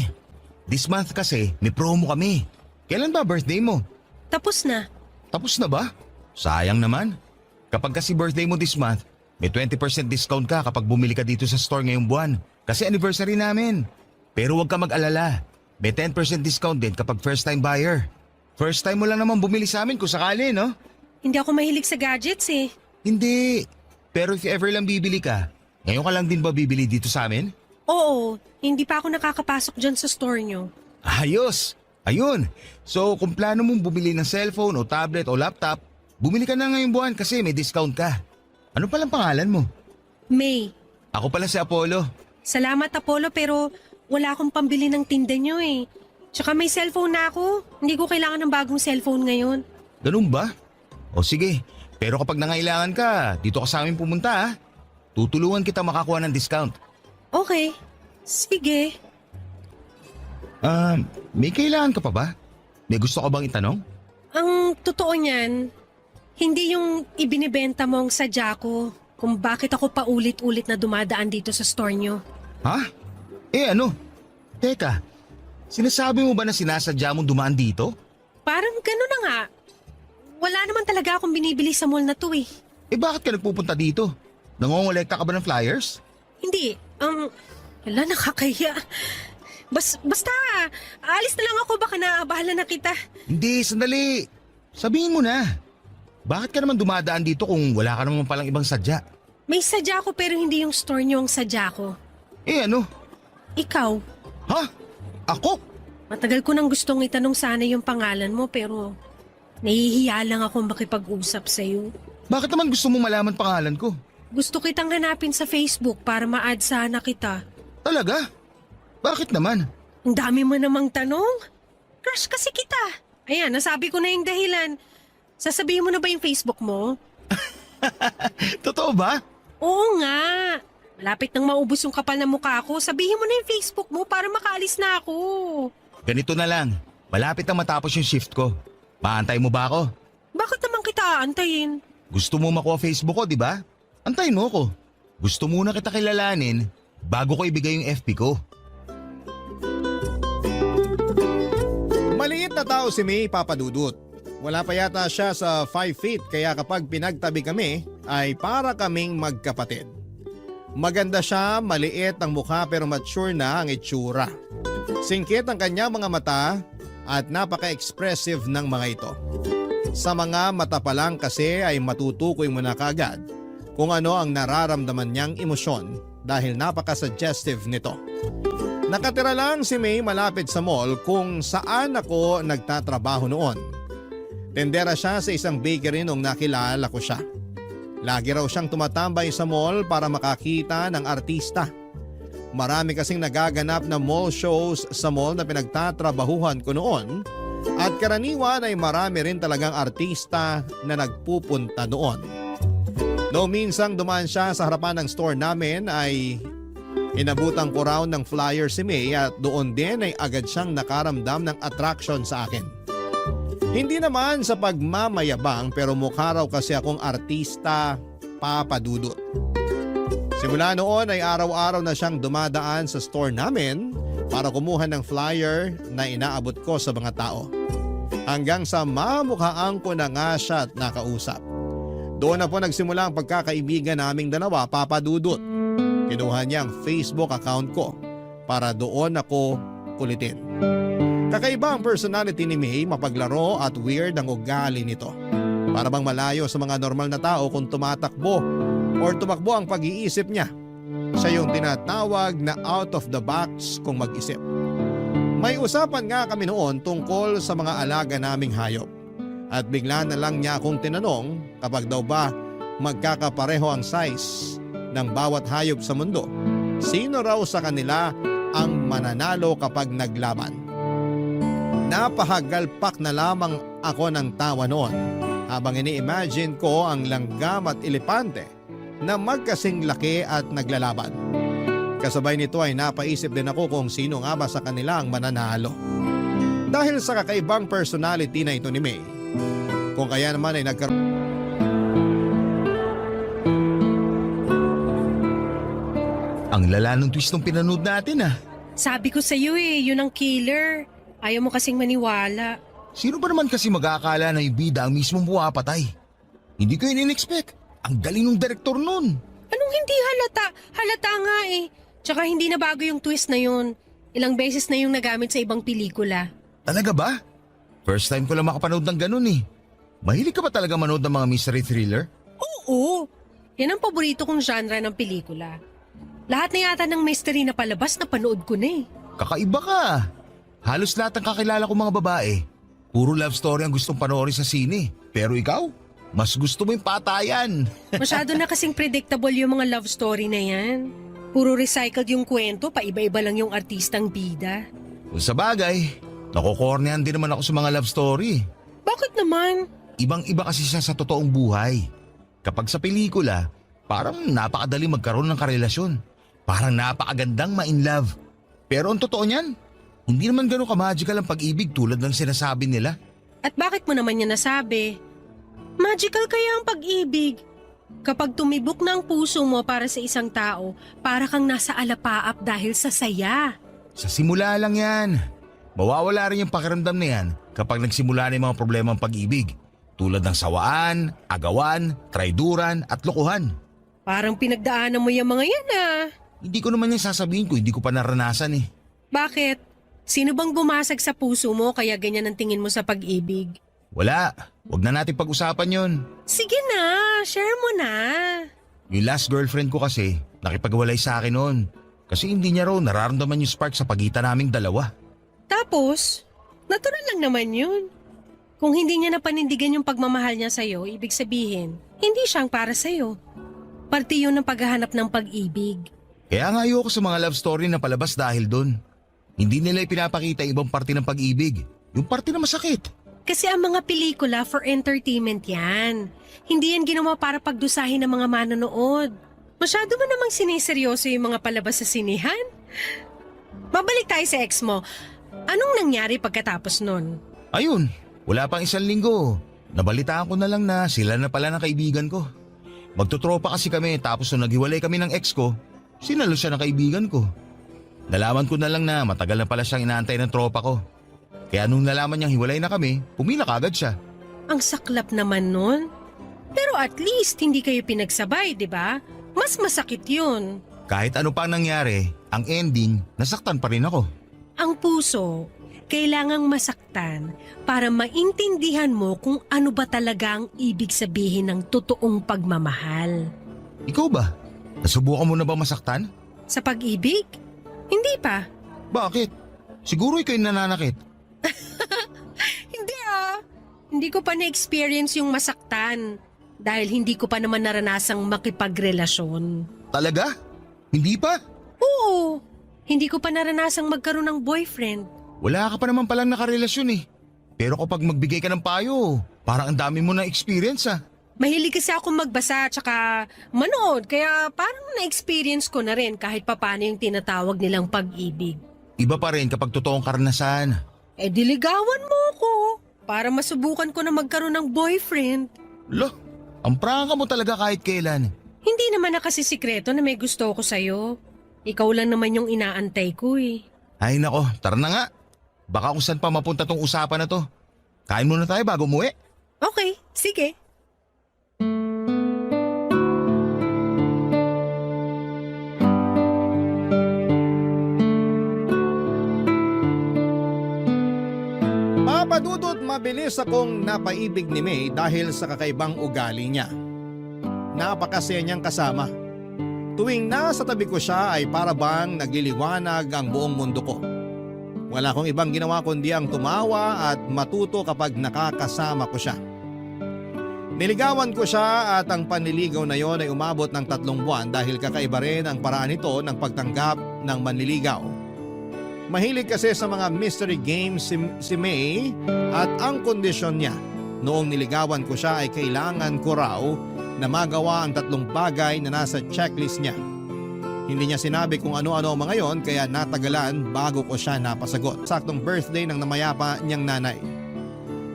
This month kasi, may promo kami. Kailan ba birthday mo? Tapos na. Tapos na ba? Sayang naman. Kapag kasi birthday mo this month, may 20% discount ka kapag bumili ka dito sa store ngayong buwan. Kasi anniversary namin. Pero huwag ka mag-alala. May 10% discount din kapag first time buyer. First time mo lang naman bumili sa amin kung sakali, no? Hindi ako mahilig sa gadgets eh. Hindi. Pero if ever lang bibili ka, ngayon ka lang din ba bibili dito sa amin? Oo, hindi pa ako nakakapasok dyan sa store nyo. Ayos! Ayun! So kung plano mong bumili ng cellphone o tablet o laptop, bumili ka na ngayong buwan kasi may discount ka. Ano palang pangalan mo? May. Ako pala si Apollo. Salamat Apollo pero wala akong pambili ng tinda nyo eh. Tsaka may cellphone na ako. Hindi ko kailangan ng bagong cellphone ngayon. Ganun ba? O sige, pero kapag nangailangan ka, dito ka sa amin pumunta ha. Tutulungan kita makakuha ng discount. Okay, sige. May kailangan ka pa ba? May gusto ka bang itanong? Ang totoo niyan, hindi yung ibinibenta mong sadya ko kung bakit ako paulit-ulit na dumadaan dito sa store nyo. Ha? Ano? Teka, sinasabi mo ba na sinasadya mong dumaan dito? Parang gano'n na nga. Wala naman talaga akong binibili sa mall na to eh. Bakit ka nagpupunta dito? Nangongolekta ka ba ng flyers? Hindi, wala nakakahiya. Basta, alis na lang ako baka naabahala na kita. Hindi, sandali. Sabihin mo na. Bakit ka naman dumadaan dito kung wala ka naman palang ibang sadya? May sadya ko pero hindi yung store nyo ang sadya ko. Ano? Ikaw, Ha? Ako? Matagal ko nang gustong itanong sana yung pangalan mo pero nahihiya lang akong makipag-usap sa'yo. Bakit naman gusto mo malaman pangalan ko? Gusto kitang hanapin sa Facebook para ma-add sana kita. Talaga? Bakit naman? Ang dami mo namang tanong. Crush kasi kita. Ayan, nasabi ko na yung dahilan. Sasabihin mo na ba yung Facebook mo? Totoo ba? Oo nga. Malapit nang maubos yung kapal na mukha ko. Sabihin mo na yung Facebook mo para makaalis na ako. Ganito na lang. Malapit na matapos yung shift ko. Maantay mo ba ako? Bakit naman kita aantayin? Gusto mo makuha Facebook ko, di ba? Antayin mo ko. Gusto muna kita kilalanin bago ko ibigay yung FB ko. Maliit na tao si May, Papa Dudut. Wala pa yata siya sa 5 feet kaya kapag pinagtabi kami ay para kaming magkapatid. Maganda siya, maliit ang mukha pero mature na ang itsura. Singkit ang kanyang mga mata at napaka-expressive ng mga ito. Sa mga mata pa lang kasi ay matutukoy mo na kaagad kung ano ang nararamdaman niyang emosyon dahil napaka-suggestive nito. Nakatira lang si May malapit sa mall kung saan ako nagtatrabaho noon. Tendera siya sa isang bakery nung nakilala ko siya. Lagi raw siyang tumatambay sa mall para makakita ng artista. Marami kasing nagaganap na mall shows sa mall na pinagtatrabahuhan ko noon at karaniwan ay marami rin talagang artista na nagpupunta doon. Noong minsang dumaan siya sa harapan ng store namin ay inabutan ko raw ng flyer si May at doon din ay agad siyang nakaramdam ng attraction sa akin. Hindi naman sa pagmamayabang pero mukha raw kasi akong artista, Papa Dudut. Simula noon ay araw-araw na siyang dumadaan sa store namin para kumuha ng flyer na inaabot ko sa mga tao. Hanggang sa mamukhaan ko na nga siya at nakausap. Doon na po nagsimula ang pagkakaibigan naming dalawa, Papa Dudut. Kinuha niya ang Facebook account ko para doon ako kulitin. Kakaiba ang personality ni May, mapaglaro at weird ang ugali nito. Para bang malayo sa mga normal na tao kung tumatakbo or tumakbo ang pag-iisip niya. Siya yung tinatawag na out of the box kung mag-isip. May usapan nga kami noon tungkol sa mga alaga naming hayop. At bigla na lang niya akong tinanong kapag daw ba magkakapareho ang size ng bawat hayop sa mundo. Sino raw sa kanila ang mananalo kapag naglaban? Napahagalpak na lamang ako ng tawa noon habang ini-imagine ko ang langgam at elepante na magkasing laki at naglalaban. Kasabay nito ay napaisip din ako kung sino nga ba sa kanila ang mananalo. Dahil sa kakaibang personality na ito ni May, kung kaya naman ay nagkaroon. Ang lala ng twist ng pinanood natin ah. Sabi ko sa'yo yun ang killer. Ayaw mo kasing maniwala. Sino ba naman kasi mag-aakala na yung bida ang mismong pumapatay? Hindi ko yun in-expect. Ang galing ng direktor nun. Anong hindi halata? Halata nga Tsaka hindi na bago yung twist na yun. Ilang beses na yung nagamit sa ibang pelikula. Talaga ba? First time ko lang makapanood ng ganun eh. Mahilig ka ba talaga manood ng mga mystery thriller? Oo. Yan ang paborito kong genre ng pelikula. Lahat na yata ng mystery na palabas na panood ko na Kakaiba ka. Halos lahat ng kakilala kong mga babae, puro love story ang gustong panoorin sa sine. Pero ikaw, mas gusto mo yung patayan. Masyado na kasing predictable yung mga love story na yan. Puro recycled yung kwento, paiba-iba lang yung artistang bida. Kung sa bagay, nakokornehan din naman ako sa mga love story. Bakit naman? Ibang-iba kasi siya sa totoong buhay. Kapag sa pelikula, parang napakadali magkaroon ng karelasyon. Parang napakagandang ma-in love. Pero ang totoo niyan, hindi naman gano'n ka-magical ang pag-ibig tulad ng sinasabi nila. At bakit mo naman niya nasabi? Magical kaya ang pag-ibig. Kapag tumibok na ang puso mo para sa isang tao, para kang nasa alapaap dahil sa saya. Sa simula lang yan. Mawawala rin yung pakiramdam na yan kapag nagsimula na yung mga problema ng pag-ibig. Tulad ng sawaan, agawan, traiduran at lokohan. Parang pinagdaanan mo yung mga yan Hindi ko naman yung sasabihin ko, hindi ko pa naranasan eh. Bakit? Sino bang bumasag sa puso mo kaya ganyan ang tingin mo sa pag-ibig? Wala, wag na natin pag-usapan yon. Sige na, share mo na. Yung last girlfriend ko kasi, nakipagwalay sa akin noon. Kasi hindi niya raw nararamdaman yung spark sa pagitan naming dalawa. Tapos, natural lang naman yun. Kung hindi niya napanindigan yung pagmamahal niya sa'yo, ibig sabihin, hindi siyang para sa'yo. Parte yun ng paghahanap ng pag-ibig. Kaya nga ayoko sa mga love story na palabas dahil doon. Hindi nila ipinapakita ibang parte ng pag-ibig. Yung parte na masakit. Kasi ang mga pelikula for entertainment yan. Hindi yan ginawa para pagdusahin ng mga manonood. Masyado mo namang siniseryoso yung mga palabas sa sinihan. Babalik tayo sa ex mo. Anong nangyari pagkatapos nun? Ayun, wala pang 1 linggo. Nabalitaan ko na lang na sila na pala ng kaibigan ko. Magtutropa kasi kami tapos nung naghiwalay kami ng ex ko, sinalo siya ng kaibigan ko. Nalaman ko na lang na matagal na pala siyang inaantay ng tropa ko. Kaya nung nalaman niyang hiwalay na kami, pumila kagad siya. Ang saklap naman nun. Pero at least hindi kayo pinagsabay, di ba? Mas masakit yun. Kahit ano pang nangyari, ang ending, nasaktan pa rin ako. Ang puso, kailangang masaktan para maintindihan mo kung ano ba talaga ang ibig sabihin ng totoong pagmamahal. Ikaw ba? Nasubukan mo na ba masaktan? Sa pag-ibig? Hindi pa. Bakit? Siguro ikaw yung nananakit. Hindi ah. Hindi ko pa na-experience yung masaktan dahil hindi ko pa naman naranasang makipagrelasyon. Talaga? Hindi pa? Oo. Hindi ko pa naranasang magkaroon ng boyfriend. Wala ka pa naman palang nakarelasyon eh. Pero kapag magbigay ka ng payo, parang ang dami mo na experience ah. Mahilig kasi ako magbasa at saka manood kaya parang na-experience ko na rin kahit papano yung tinatawag nilang pag-ibig. Iba pa rin kapag totoong karanasan. Eh diligawan mo ko para masubukan ko na magkaroon ng boyfriend. Lo, ang prangka mo talaga kahit kailan. Hindi naman na kasi sikreto na may gusto ko sa'yo. Ikaw lang naman yung inaantay ko eh. Ay nako, tara na nga. Baka kung saan pa mapunta tong usapan na to. Kain muna tayo bago umuwi. Okay, sige. Papadudot mabilis akong napaibig ni May dahil sa kakaibang ugali niya. Napakasaya niyang kasama. Tuwing nasa tabi ko siya ay para bang nagliliwanag ang buong mundo ko. Wala akong ibang ginawa kundi ang tumawa at matuto kapag nakakasama ko siya. Niligawan ko siya at ang panliligaw na yon ay umabot ng 3 buwan dahil kakaiba rin ang paraan nito ng pagtanggap ng manliligaw. Mahilig kasi sa mga mystery games si May at ang kondisyon niya noong niligawan ko siya ay kailangan ko raw na magawa ang 3 bagay na nasa checklist niya. Hindi niya sinabi kung ano-ano ang mga yon kaya natagalan bago ko siya napasagot. Saktong birthday ng namayapa niyang nanay.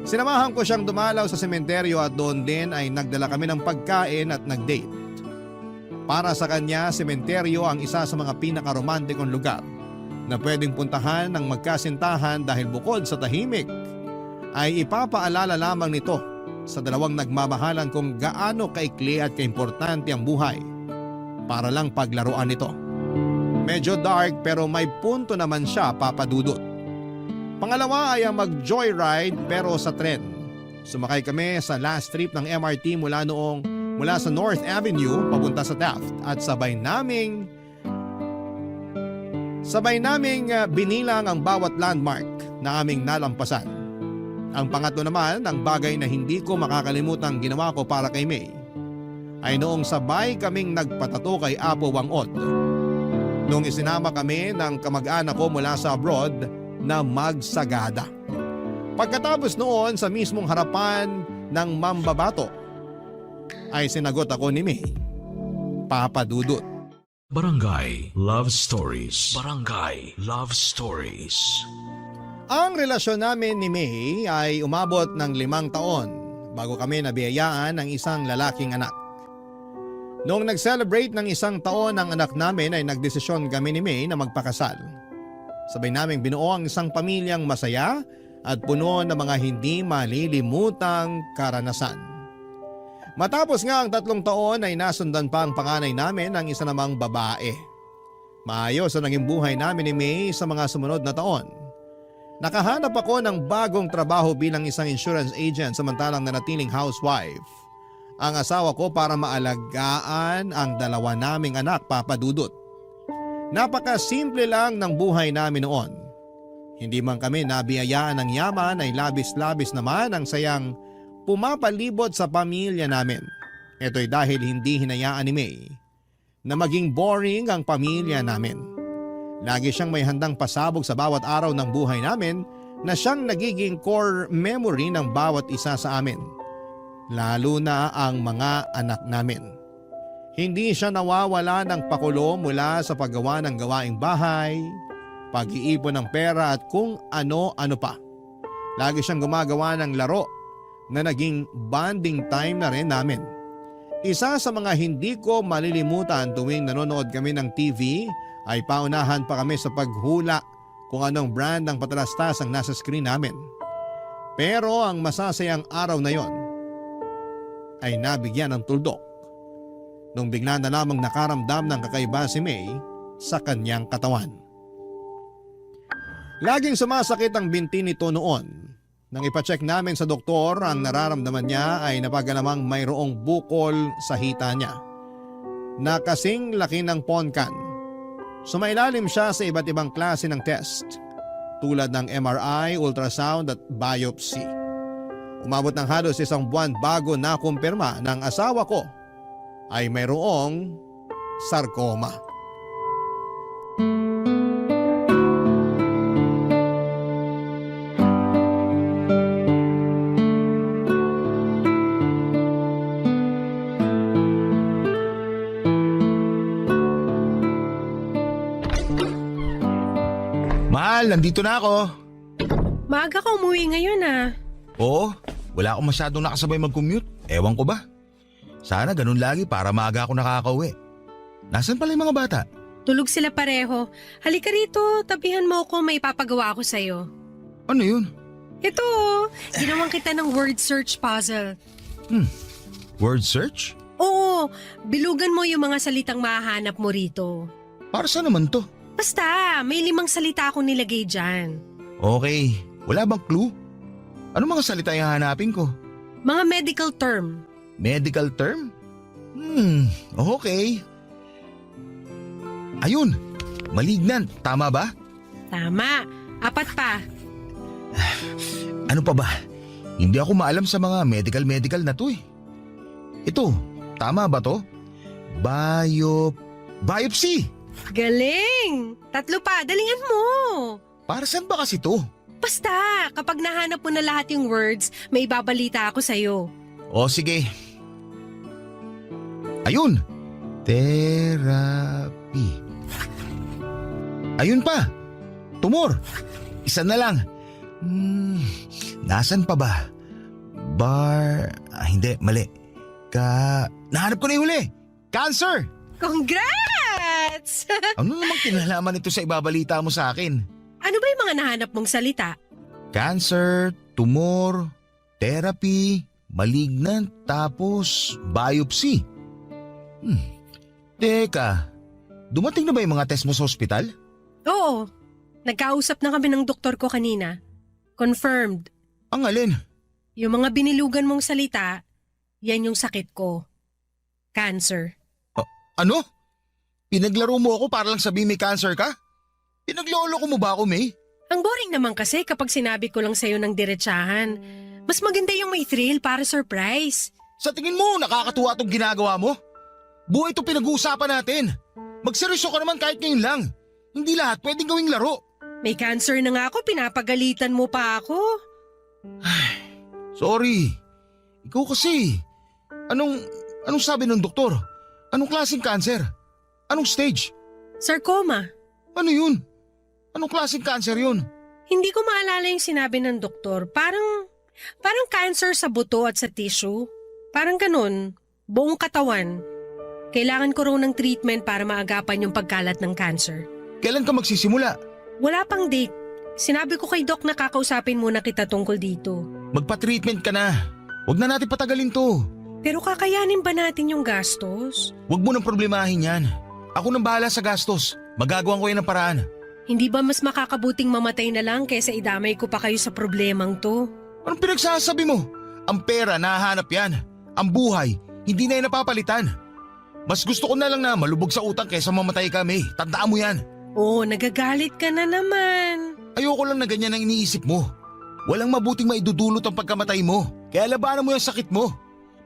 Sinamahan ko siyang dumalaw sa sementeryo at doon din ay nagdala kami ng pagkain at nag-date. Para sa kanya, sementeryo ang isa sa mga pinakaromantikong lugar na pwedeng puntahan ng magkasintahan dahil bukod sa tahimik ay ipapaalala lamang nito sa 2 nagmamahalan kung gaano kaikli at kaimportante ang buhay para lang paglaruan nito. Medyo dark pero may punto naman siya, Papa Dudut. Pangalawa ay ang mag-joyride pero sa tren. Sumakay kami sa last trip ng MRT mula sa North Avenue papunta sa Taft at sabay naming binilang ang bawat landmark na aming nalampasan. Ang pangatlo naman, ang bagay na hindi ko makakalimutang ginawa ko para kay May, ay noong sabay kaming nagpatato kay Apo Wangod. Noong isinama kami ng kamag-anak ko mula sa abroad na magsagada. Pagkatapos noon sa mismong harapan ng mambabato, ay sinagot ako ni May, Papa Dudut. Barangay Love Stories. Barangay Love Stories. Ang relasyon namin ni May ay umabot ng 5 taon bago kami nabiyayaan ng isang lalaking anak. Noong nag-celebrate ng 1 taon ang anak namin ay nagdesisyon kami ni May na magpakasal. Sabay naming binuo ang isang pamilyang masaya at puno ng mga hindi malilimutang karanasan. Matapos nga ang 3 taon ay nasundan pa ang panganay namin ng isa namang babae. Maayos ang naging buhay namin ni May sa mga sumunod na taon. Nakahanap ako ng bagong trabaho bilang isang insurance agent samantalang nanatiling housewife ang asawa ko para maalagaan ang 2 naming anak, Papa Dudut. Napakasimple lang ng buhay namin noon. Hindi man kami nabiyayaan ng yaman ay labis-labis naman ang sayang pumapalibot sa pamilya namin. Ito'y dahil hindi hinayaan ni May na maging boring ang pamilya namin. Lagi siyang may handang pasabog sa bawat araw ng buhay namin na siyang nagiging core memory ng bawat isa sa amin. Lalo na ang mga anak namin. Hindi siya nawawala ng pakulo mula sa paggawa ng gawaing bahay, pag-iipon ng pera at kung ano-ano pa. Lagi siyang gumagawa ng laro na naging bonding time na rin namin. Isa sa mga hindi ko malilimutan tuwing nanonood kami ng TV ay paunahan pa kami sa paghula kung anong brand ng patalastas ang nasa screen namin. Pero ang masasayang araw na yon ay nabigyan ng tuldok nung bigla na lamang nakaramdam ng kakaiba si May sa kanyang katawan. Laging sumasakit ang binti nito noon. Nang ipacheck namin sa doktor, ang nararamdaman niya ay napagalamang mayroong bukol sa hita niya na kasing laki ng ponkan. Sumailalim siya sa iba't ibang klase ng test tulad ng MRI, ultrasound at biopsy. Umabot ng halos 1 buwan bago nakumpirma ng asawa ko ay mayroong sarcoma. Mahal, nandito na ako. Maaga ka umuwi ngayon ah. Oo, wala akong masyadong nakasabay mag-commute. Ewan ko ba? Sana ganun lagi para maaga ako nakakauwi. Nasaan pala yung mga bata? Tulog sila pareho. Halika rito, tabihan mo ako, may ipapagawa ako sa'yo. Ano yun? Ito, ginawan kita ng word search puzzle. Word search? Oo, bilugan mo yung mga salitang mahahanap mo rito. Para saan naman to? Basta, may 5 salita akong nilagay dyan. Okay, wala bang clue? Ano mga salita yung hanapin ko? Mga medical term. Medical term? Okay. Ayun, malignant, tama ba? Tama, 4 pa. Ano pa ba? Hindi ako maalam sa mga medical na to eh. Ito, tama ba to? Biopsy! Galing! 3 pa, dalihan mo. Para saan ba kasi to? Basta, kapag nahanap mo na lahat yung words, may ibabalita ako sa'yo. O sige. Ayun! Therapy. Ayun pa! Tumor! Isa na lang. Nasaan pa ba? Hindi, mali. Nahanap ko na yung huli! Cancer! Congrats! Ano namang kinalaman ito sa ibabalita mo sa akin? Ano ba yung mga nahanap mong salita? Cancer, tumor, therapy, malignant, tapos biopsy. Teka, dumating na ba yung mga test mo sa ospital? Oo, nagkausap na kami ng doktor ko kanina. Confirmed. Ang alin? Yung mga binilugan mong salita, yan yung sakit ko. Cancer. Ano? Pinaglaro mo ako para lang sabihin may cancer ka? Pinaglolo ko mo ba ako, May? Ang boring naman kasi kapag sinabi ko lang sa'yo ng diretsahan. Mas maganda yung may thrill para surprise. Sa tingin mo, nakakatuwa itong ginagawa mo? Buhay ito pinag-uusapan natin. Magseryoso ka naman kahit ngayon lang. Hindi lahat pwedeng gawing laro. May cancer na nga ako, pinapagalitan mo pa ako. Sorry. Ikaw kasi. Anong sabi ng doktor? Anong klaseng cancer? Anong stage? Sarcoma. Ano yun? Anong klaseng cancer yun? Hindi ko maalala yung sinabi ng doktor. Parang cancer sa buto at sa tissue. Parang ganun. Buong katawan. Kailangan ko raw ng treatment para maagapan yung pagkalat ng cancer. Kailan ka magsisimula? Wala pang date. Sinabi ko kay Doc na kakausapin muna kita tungkol dito. Magpa-treatment ka na. Huwag na natin patagalin to. Pero kakayanin ba natin yung gastos? Huwag mo nang problemahin yan. Ako nang bahala sa gastos. Magagawan ko yan ng paraan. Hindi ba mas makakabuting mamatay na lang kaysa idamay ko pa kayo sa problemang to? Anong pinagsasabi mo? Ang pera nahahanap yan. Ang buhay, hindi na yan napapalitan. Mas gusto ko na lang na malubog sa utang kaysa mamatay ka, May. Tandaan mo yan. Oh, nagagalit ka na naman. Ayoko lang na ganyan ang iniisip mo. Walang mabuting maidudulot ang pagkamatay mo. Kaya labanan mo yung sakit mo.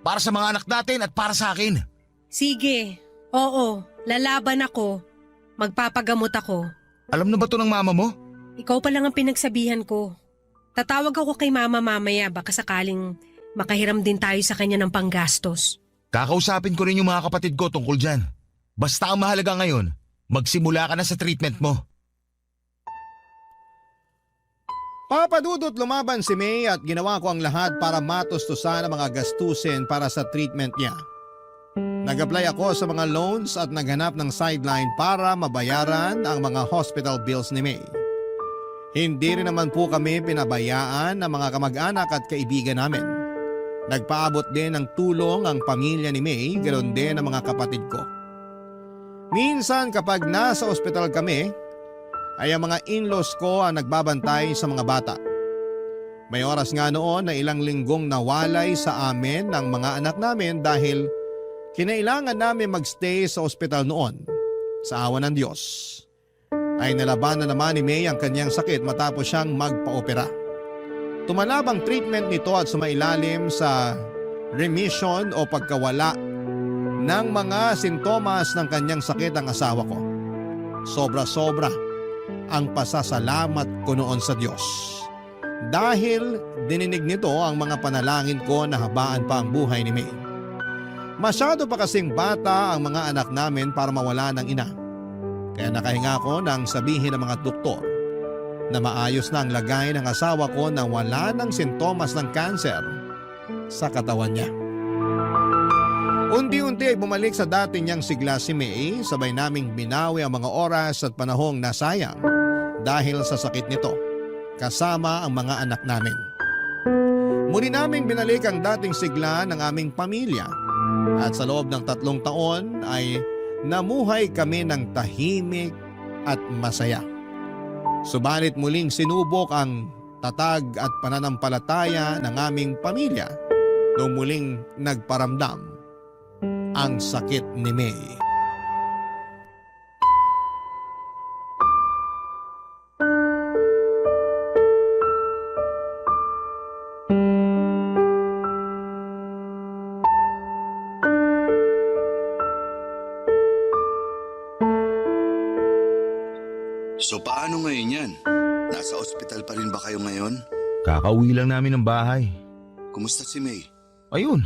Para sa mga anak natin at para sa akin. Sige, oo, lalaban ako. Magpapagamot ako. Alam na ba to ng mama mo? Ikaw pa lang ang pinagsabihan ko. Tatawag ako kay mama mamaya baka sakaling makahiram din tayo sa kanya ng panggastos. Kakausapin ko rin yung mga kapatid ko tungkol dyan. Basta ang mahalaga ngayon, magsimula ka na sa treatment mo. Papadudot lumaban si May at ginawa ko ang lahat para matustusan ang mga gastusin para sa treatment niya. Nag-apply ako sa mga loans at naghanap ng sideline para mabayaran ang mga hospital bills ni May. Hindi rin naman po kami pinabayaan ng mga kamag-anak at kaibigan namin. Nagpaabot din ng tulong ang pamilya ni May, ganoon din ang mga kapatid ko. Minsan kapag nasa ospital kami, ay ang mga in-laws ko ang nagbabantay sa mga bata. May oras nga noon na ilang linggong nawalay sa amin ng mga anak namin dahil kinailangan namin magstay sa ospital noon. Sa awa ng Diyos, ay nalabanan naman ni May ang kanyang sakit matapos siyang magpa-opera. Tumalab ang treatment nito at sumailalim sa remission o pagkawala ng mga sintomas ng kanyang sakit ang asawa ko. Sobra-sobra ang pasasalamat ko noon sa Diyos. Dahil dininig nito ang mga panalangin ko na habaan pa ang buhay ni May. Masyado pa kasing bata ang mga anak namin para mawala ng ina. Kaya nakahinga ko nang sabihin ng mga doktor na maayos na ang lagay ng asawa ko na wala ng sintomas ng kanser sa katawan niya. Unti-unti ay bumalik sa dati niyang sigla si May, sabay naming binawi ang mga oras at panahong nasayang dahil sa sakit nito, kasama ang mga anak namin. Muli naming binalik ang dating sigla ng aming pamilya at sa loob ng 3 taon ay namuhay kami ng tahimik at masaya. Subalit muling sinubok ang tatag at pananampalataya ng aming pamilya nung muling nagparamdam ang sakit ni May. So paano ngayon yan? Nasa ospital pa rin ba kayo ngayon? Kakauwi lang namin ng bahay. Kumusta si May? Ayun,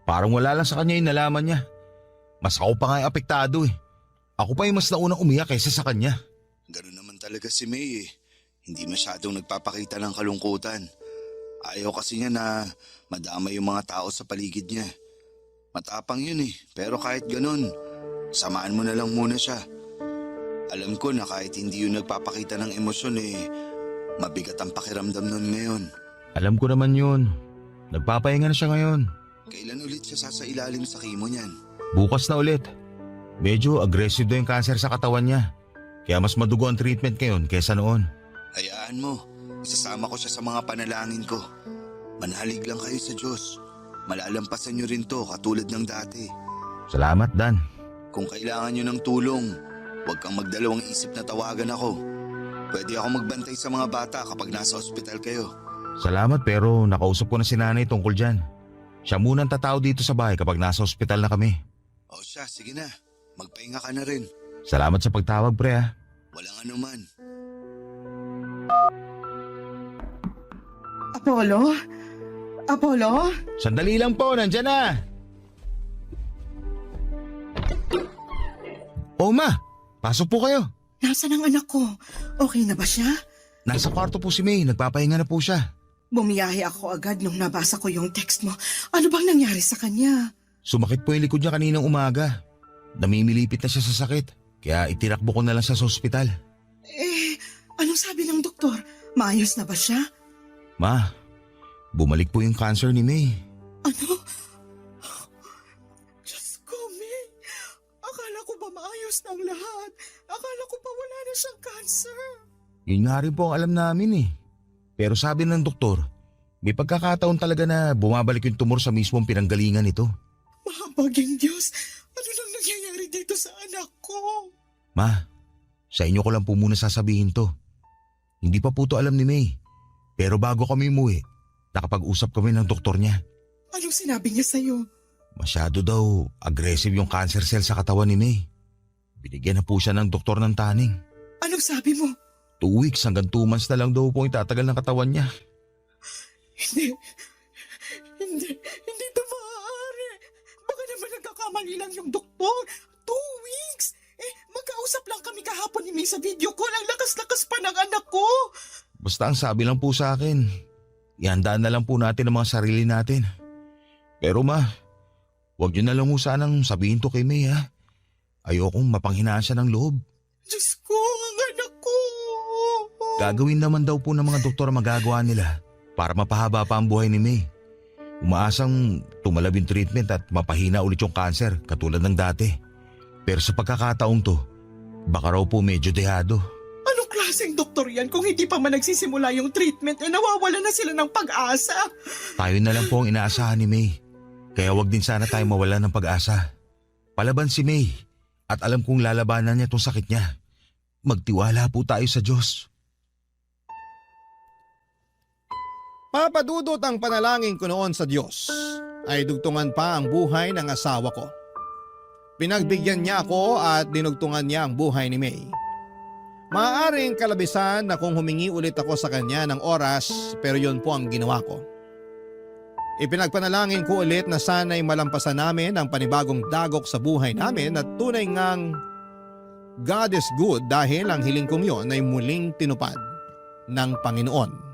parang wala lang sa kanya yung nalaman niya. Mas ako pa nga yung apektado eh. Ako pa yung mas naunang umiyak kaysa sa kanya. Ganun naman talaga si May eh. Hindi masyadong nagpapakita ng kalungkutan. Ayaw kasi niya na madamay yung mga tao sa paligid niya. Matapang yun eh, pero kahit ganun, samaan mo na lang muna siya. Alam ko na kahit hindi yun nagpapakita ng emosyon eh, mabigat ang pakiramdam nun ngayon. Alam ko naman yun. Nagpapahinga na siya ngayon. Kailan ulit siya sasailalim sa chemo niyan? Bukas na ulit. Medyo aggressive daw yung cancer sa katawan niya. Kaya mas madugo ang treatment ngayon kaysa noon. Hayaan mo, isasama ko siya sa mga panalangin ko. Manalig lang kayo sa Diyos. Malalampasan niyo rin to katulad ng dati. Salamat, Dan. Kung kailangan niyo ng tulong, huwag kang magdalawang isip na tawagan ako. Pwede ako magbantay sa mga bata kapag nasa ospital kayo. Salamat pero nakausap ko na si nanay tungkol dyan. Siya munang tatao dito sa bahay kapag nasa ospital na kami. O siya, sige na. Magpahinga ka na rin. Salamat sa pagtawag, pre ha. Walang anuman. Apollo? Apollo? Sandali lang po, nandyan na. Oh ma, pasok po kayo. Nasaan ang anak ko? Okay na ba siya? Nasa kwarto po si May, nagpapahinga na po siya. Bumiyahe ako agad nung nabasa ko yung text mo. Ano bang nangyari sa kanya? Sumakit po yung likod niya kaninang umaga. Namimilipit na siya sa sakit, kaya itirakbo ko na lang siya sa ospital. Anong sabi ng doktor? Maayos na ba siya? Ma, bumalik po yung cancer ni May. Ano? Diyos ko, May. Akala ko ba maayos na ang lahat? Akala ko pa wala na siyang cancer. Yun nga rin po ang alam namin eh. Pero sabi ng doktor, may pagkakataon talaga na bumabalik yung tumor sa mismong pinanggalingan nito. Mahabaging Diyos, ano nang nangyari ko. Ma, sa inyo ko lang po muna sasabihin to. Hindi pa po to alam ni May. Pero bago kami umuwi, nakapag-usap kami ng doktor niya. Anong sinabi niya sa'yo? Masyado daw aggressive yung cancer cell sa katawan ni May. Binigyan na po siya ng doktor ng taning. Anong sabi mo? 2 weeks hanggang 2 months na lang daw po yung tatagal ng katawan niya. Hindi ito maaari. Baka naman nagkakamali lang yung doktor. 2 weeks? Magkausap lang kami kahapon ni May sa video call. Ang lakas-lakas pa ng anak ko. Basta ang sabi lang po sa akin, ihandaan na lang po natin ang mga sarili natin. Pero ma, huwag niyo na lang mo sanang sabihin to kay May ha. Ayokong mapanghinaan siya ng loob. Diyos ko, ang anak ko. Gagawin naman daw po ng mga doktor ang magagawa nila para mapahaba pa ang buhay ni May. Umaasang tumalab yung treatment at mapahina ulit yung cancer katulad ng dati. Pero sa pagkakataong to, baka raw po medyo dehado. Anong klaseng doktor yan kung hindi pa man nagsisimula yung treatment nawawala na sila ng pag-asa? Tayo na lang po ang inaasahan ni May. Kaya wag din sana tayo mawala ng pag-asa. Palaban si May at alam kong lalabanan niya tong sakit niya. Magtiwala po tayo sa Diyos. Papadudot ang panalangin ko noon sa Diyos ay dugtungan pa ang buhay ng asawa ko. Pinagbigyan niya ako at dinugtungan niya ang buhay ni May. Maaaring kalabisan na kung humingi ulit ako sa kanya ng oras pero yun po ang ginawa ko. Ipinagpanalangin ko ulit na sana'y malampasan namin ang panibagong dagok sa buhay namin at tunay ngang God is good dahil ang hiling kong yon ay muling tinupad ng Panginoon.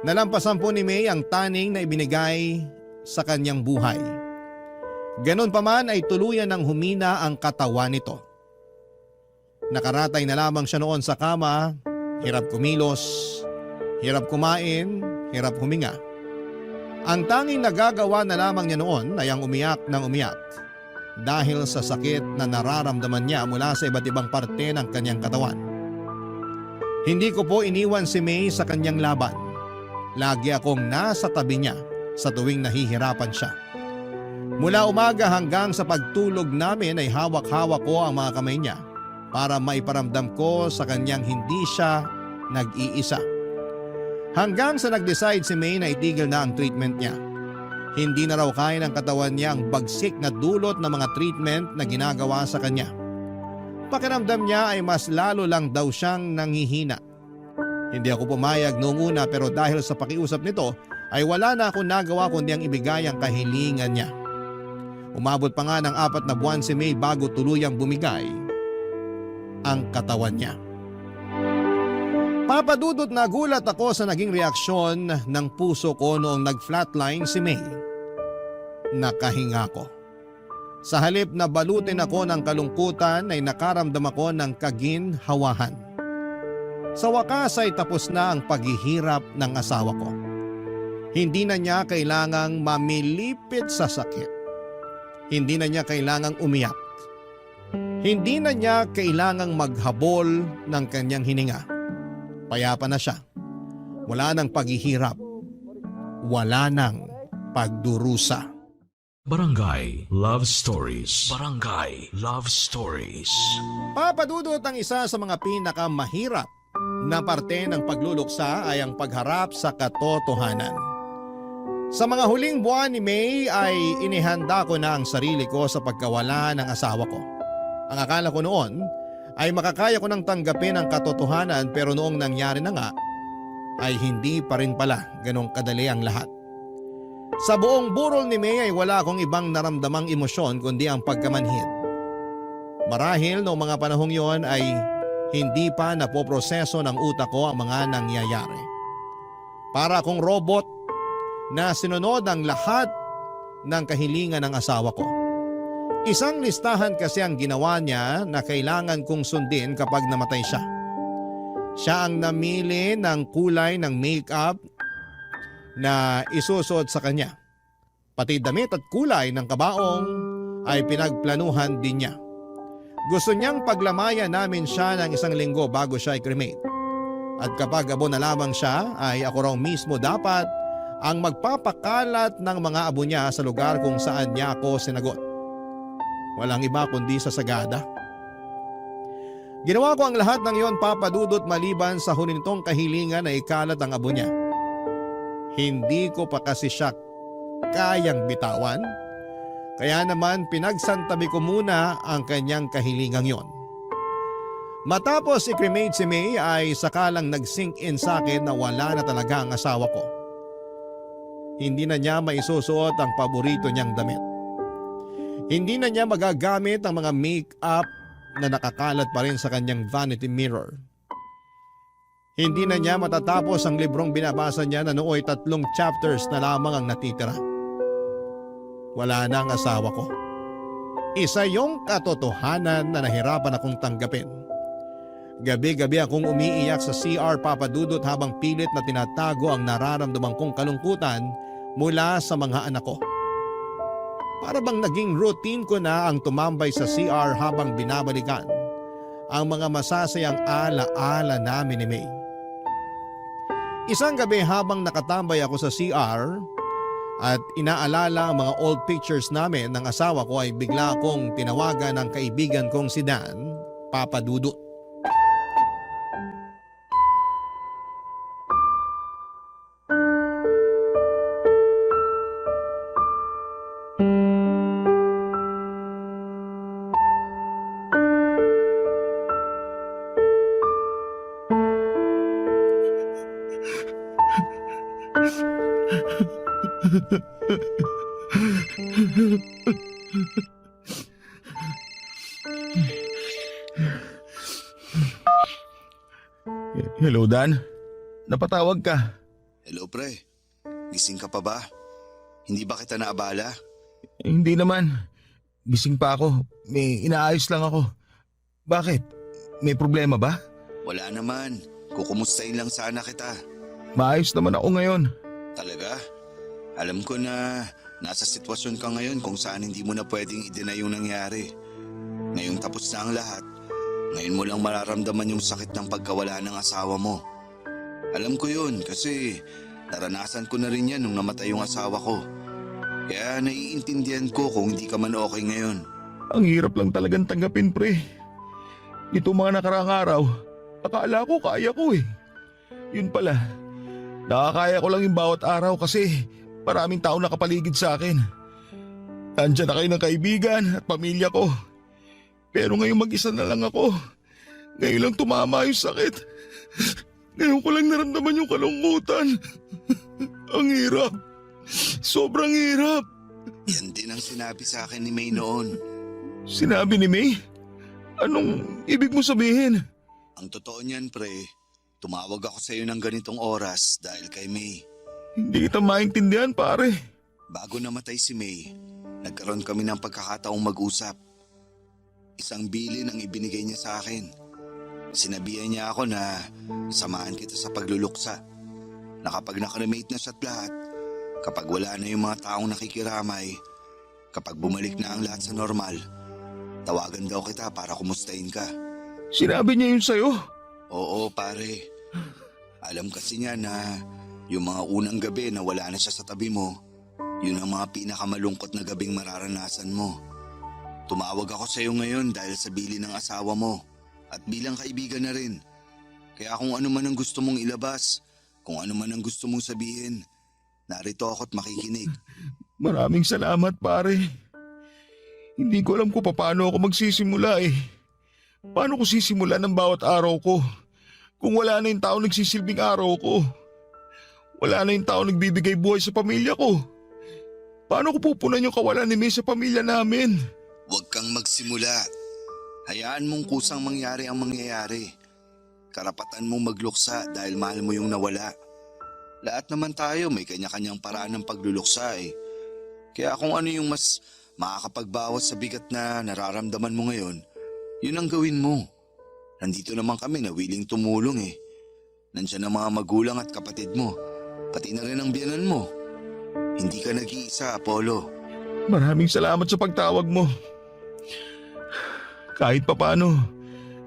Nalampasan po ni May ang taning na ibinigay sa kanyang buhay. Ganon pa man ay tuluyan ng humina ang katawan nito. Nakaratay na lamang siya noon sa kama, hirap kumilos, hirap kumain, hirap huminga. Ang tanging nagagawa na lamang niya noon ay ang umiyak ng umiyak dahil sa sakit na nararamdaman niya mula sa iba't ibang parte ng kanyang katawan. Hindi ko po iniwan si May sa kanyang laban. Lagi akong nasa tabi niya sa tuwing nahihirapan siya. Mula umaga hanggang sa pagtulog namin ay hawak-hawak ko ang mga kamay niya para maiparamdam ko sa kanyang hindi siya nag-iisa. Hanggang sa nag-decide si May na itigil na ang treatment niya. Hindi na raw kaya ng katawan niya ang bagsik na dulot ng mga treatment na ginagawa sa kanya. Pakiramdam niya ay mas lalo lang daw siyang nanghihina. Hindi ako pumayag noong una pero dahil sa pakiusap nito ay wala na akong nagawa kundi ang ibigay ang kahilingan niya. Umabot pa nga ng 4 na buwan si May bago tuluyang bumigay ang katawan niya. Papadudot na gulat ako sa naging reaksyon ng puso ko noong nag-flatline si May. Nakahinga ko. Sa halip na balutin ako ng kalungkutan ay nakaramdam ako ng kaginhawahan. Sa wakas ay tapos na ang paghihirap ng asawa ko. Hindi na niya kailangang mamilipit sa sakit. Hindi na niya kailangang umiyak. Hindi na niya kailangang maghabol ng kanyang hininga. Payapa na siya. Wala nang paghihirap. Wala nang pagdurusa. Barangay Love Stories. Barangay Love Stories. Papadudot ang isa sa mga pinakamahirap na parte ng pagluluksa ay ang pagharap sa katotohanan. Sa mga huling buwan ni May ay inihanda ko na ang sarili ko sa pagkawala ng asawa ko. Ang akala ko noon ay makakaya ko nang tanggapin ang katotohanan pero noong nangyari na nga ay hindi pa rin pala ganong kadali ang lahat. Sa buong burol ni May ay wala akong ibang naramdamang emosyon kundi ang pagkamanhid. Marahil noong mga panahong yon ay hindi pa napoproseso ng utak ko ang mga nangyayari. Para akong robot na sinunod ang lahat ng kahilingan ng asawa ko. Isang listahan kasi ang ginawa niya na kailangan kong sundin kapag namatay siya. Siya ang namili ng kulay ng makeup na isusot sa kanya. Pati damit at kulay ng kabaong ay pinagplanuhan din niya. Gusto niyang paglamayan namin siya ng 1 linggo bago siya i-cremate. At kapag abo na lamang siya ay ako raw mismo dapat ang magpapakalat ng mga abo niya sa lugar kung saan niya ako sinagot. Walang iba kundi sa sagada. Ginawa ko ang lahat ng iyon, Papa Dudut, maliban sa hunintong kahilingan na ikalat ang abo niya. Hindi ko pa kasi siya kayang bitawan, kaya naman pinagsantabi ko muna ang kanyang kahilingang yon. Matapos i-cremate si May ay sakalang nag-sink in sa akin na wala na talaga ang asawa ko. Hindi na niya maisusuot ang paborito niyang damit. Hindi na niya magagamit ang mga make-up na nakakalat pa rin sa kanyang vanity mirror. Hindi na niya matatapos ang librong binabasa niya na nooy 3 chapters na lamang ang natitira. Wala na ang asawa ko. Isa yung katotohanan na nahirapan akong tanggapin. Gabi-gabi akong umiiyak sa CR, Papa Dudut, habang pilit na tinatago ang nararamdaman kong kalungkutan mula sa mga anak ko. Para bang naging routine ko na ang tumambay sa CR habang binabalikan ang mga masasayang ala-ala namin ni May. Isang gabi habang nakatambay ako sa CR at inaalala ang mga old pictures namin ng asawa ko ay bigla akong tinawagan ng kaibigan kong si Dan, Papa Dudut. Hello, Dan. Napatawag ka. Hello pre, gising ka pa ba? Hindi ba kita naabala? Hindi naman. Gising pa ako. May inaayos lang ako. Bakit? May problema ba? Wala naman, kukumustahin lang sana kita. Maayos naman ako ngayon. Talaga? Alam ko na nasa sitwasyon ka ngayon kung saan hindi mo na pwedeng i-deny yung nangyari. Ngayong tapos na ang lahat, ngayon mo lang mararamdaman yung sakit ng pagkawala ng asawa mo. Alam ko yun kasi naranasan ko na rin yan nung namatay yung asawa ko. Kaya naiintindihan ko kung hindi ka man okay ngayon. Ang hirap lang talagang tanggapin, pre. Ito mga nakaraang araw, akala ko kaya ko eh. Yun pala, nakakaya ko lang yung bawat araw kasi maraming tao nakapaligid sa akin. Nandiyan na kayo ng kaibigan at pamilya ko. Pero ngayon mag-isa na lang ako. Ngayon lang tumama yung sakit. Ngayon ko lang naramdaman yung kalungkutan. Ang hirap. Sobrang hirap. Yan din ang sinabi sa akin ni May noon. Sinabi ni May? Anong ibig mo sabihin? Ang totoo niyan pre, tumawag ako sa iyo ng ganitong oras dahil kay May. Hindi kita maintindihan, pare. Bago namatay si May, nagkaroon kami ng pagkakataong mag-usap. Isang bilin ang ibinigay niya sa akin. Sinabihan niya ako na samahan kita sa pagluluksa. Na kapag nakremate na siya't lahat, kapag wala na yung mga taong nakikiramay, kapag bumalik na ang lahat sa normal, tawagan daw kita para kumustahin ka. Sinabi niya yun sa'yo? Oo pare. Alam kasi niya na yung mga unang gabi na wala na siya sa tabi mo, yun ang mga pinakamalungkot na gabing mararanasan mo. Tumawag ako sa iyo ngayon dahil sa bilin ng asawa mo at bilang kaibigan na rin. Kaya kung ano man ang gusto mong ilabas, kung ano man ang gusto mong sabihin, narito ako't makikinig. Maraming salamat, pare. Hindi ko alam kung paano ako magsisimula eh. Paano ko sisimulan ang bawat araw ko kung wala na yung tao nagsisilbing araw ko? Wala na yung tao nagbibigay buhay sa pamilya ko. Paano ko pupunan yung kawalan ni May sa pamilya namin? Huwag kang magsimula. Hayaan mong kusang mangyari ang mangyayari. Karapatan mong magluksa dahil mahal mo yung nawala. Lahat naman tayo may kanya-kanyang paraan ng pagluluksa eh. Kaya kung ano yung mas makakapagbawas sa bigat na nararamdaman mo ngayon, yun ang gawin mo. Nandito naman kami na willing tumulong eh. Nandiyan ang mga magulang at kapatid mo, pati na rin ang biyanan mo. Hindi ka nag-iisa, Apollo. Maraming salamat sa pagtawag mo. Kahit papano,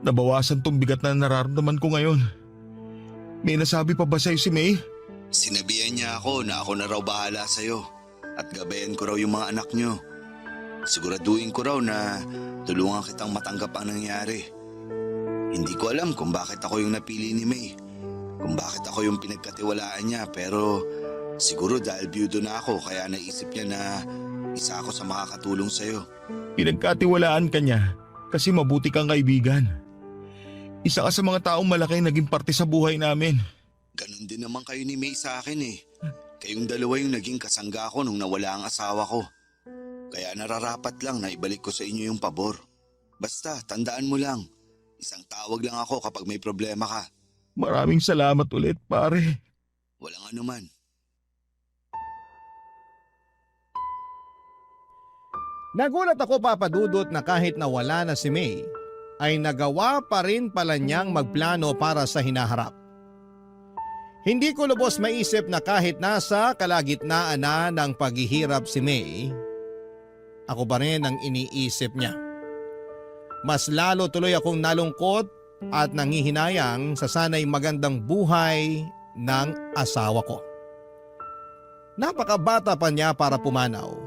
nabawasan tong bigat na nararamdaman ko ngayon. May nasabi pa ba sa'yo si May? Sinabihan niya ako na ako na raw bahala sa'yo at gabayan ko raw yung mga anak niyo. Siguraduhin ko raw na tulungan kitang matanggap ang nangyari. Hindi ko alam kung bakit ako yung napili ni May. Kung bakit ako yung pinagkatiwalaan niya, pero siguro dahil byudo na ako kaya naisip niya na isa ako sa makakatulong sa'yo. Pinagkatiwalaan ka niya kasi mabuti kang kaibigan. Isa ka sa mga taong malaki naging parte sa buhay namin. Ganon din naman kayo ni May sa akin eh. Kayong dalawa yung naging kasangga ko nung nawala ang asawa ko. Kaya nararapat lang na ibalik ko sa inyo yung pabor. Basta, tandaan mo lang, isang tawag lang ako kapag may problema ka. Maraming salamat ulit, pare. Walang anuman. Nagulat ako, Papa Dudut, na kahit nawala na si May, ay nagawa pa rin pala niyang magplano para sa hinaharap. Hindi ko lubos maisip na kahit nasa kalagitnaan na ng paghihirap si May, ako pa rin ang iniisip niya. Mas lalo tuloy akong nalungkot at nangihinayang sa sanay magandang buhay ng asawa ko. Napakabata pa niya para pumanaw.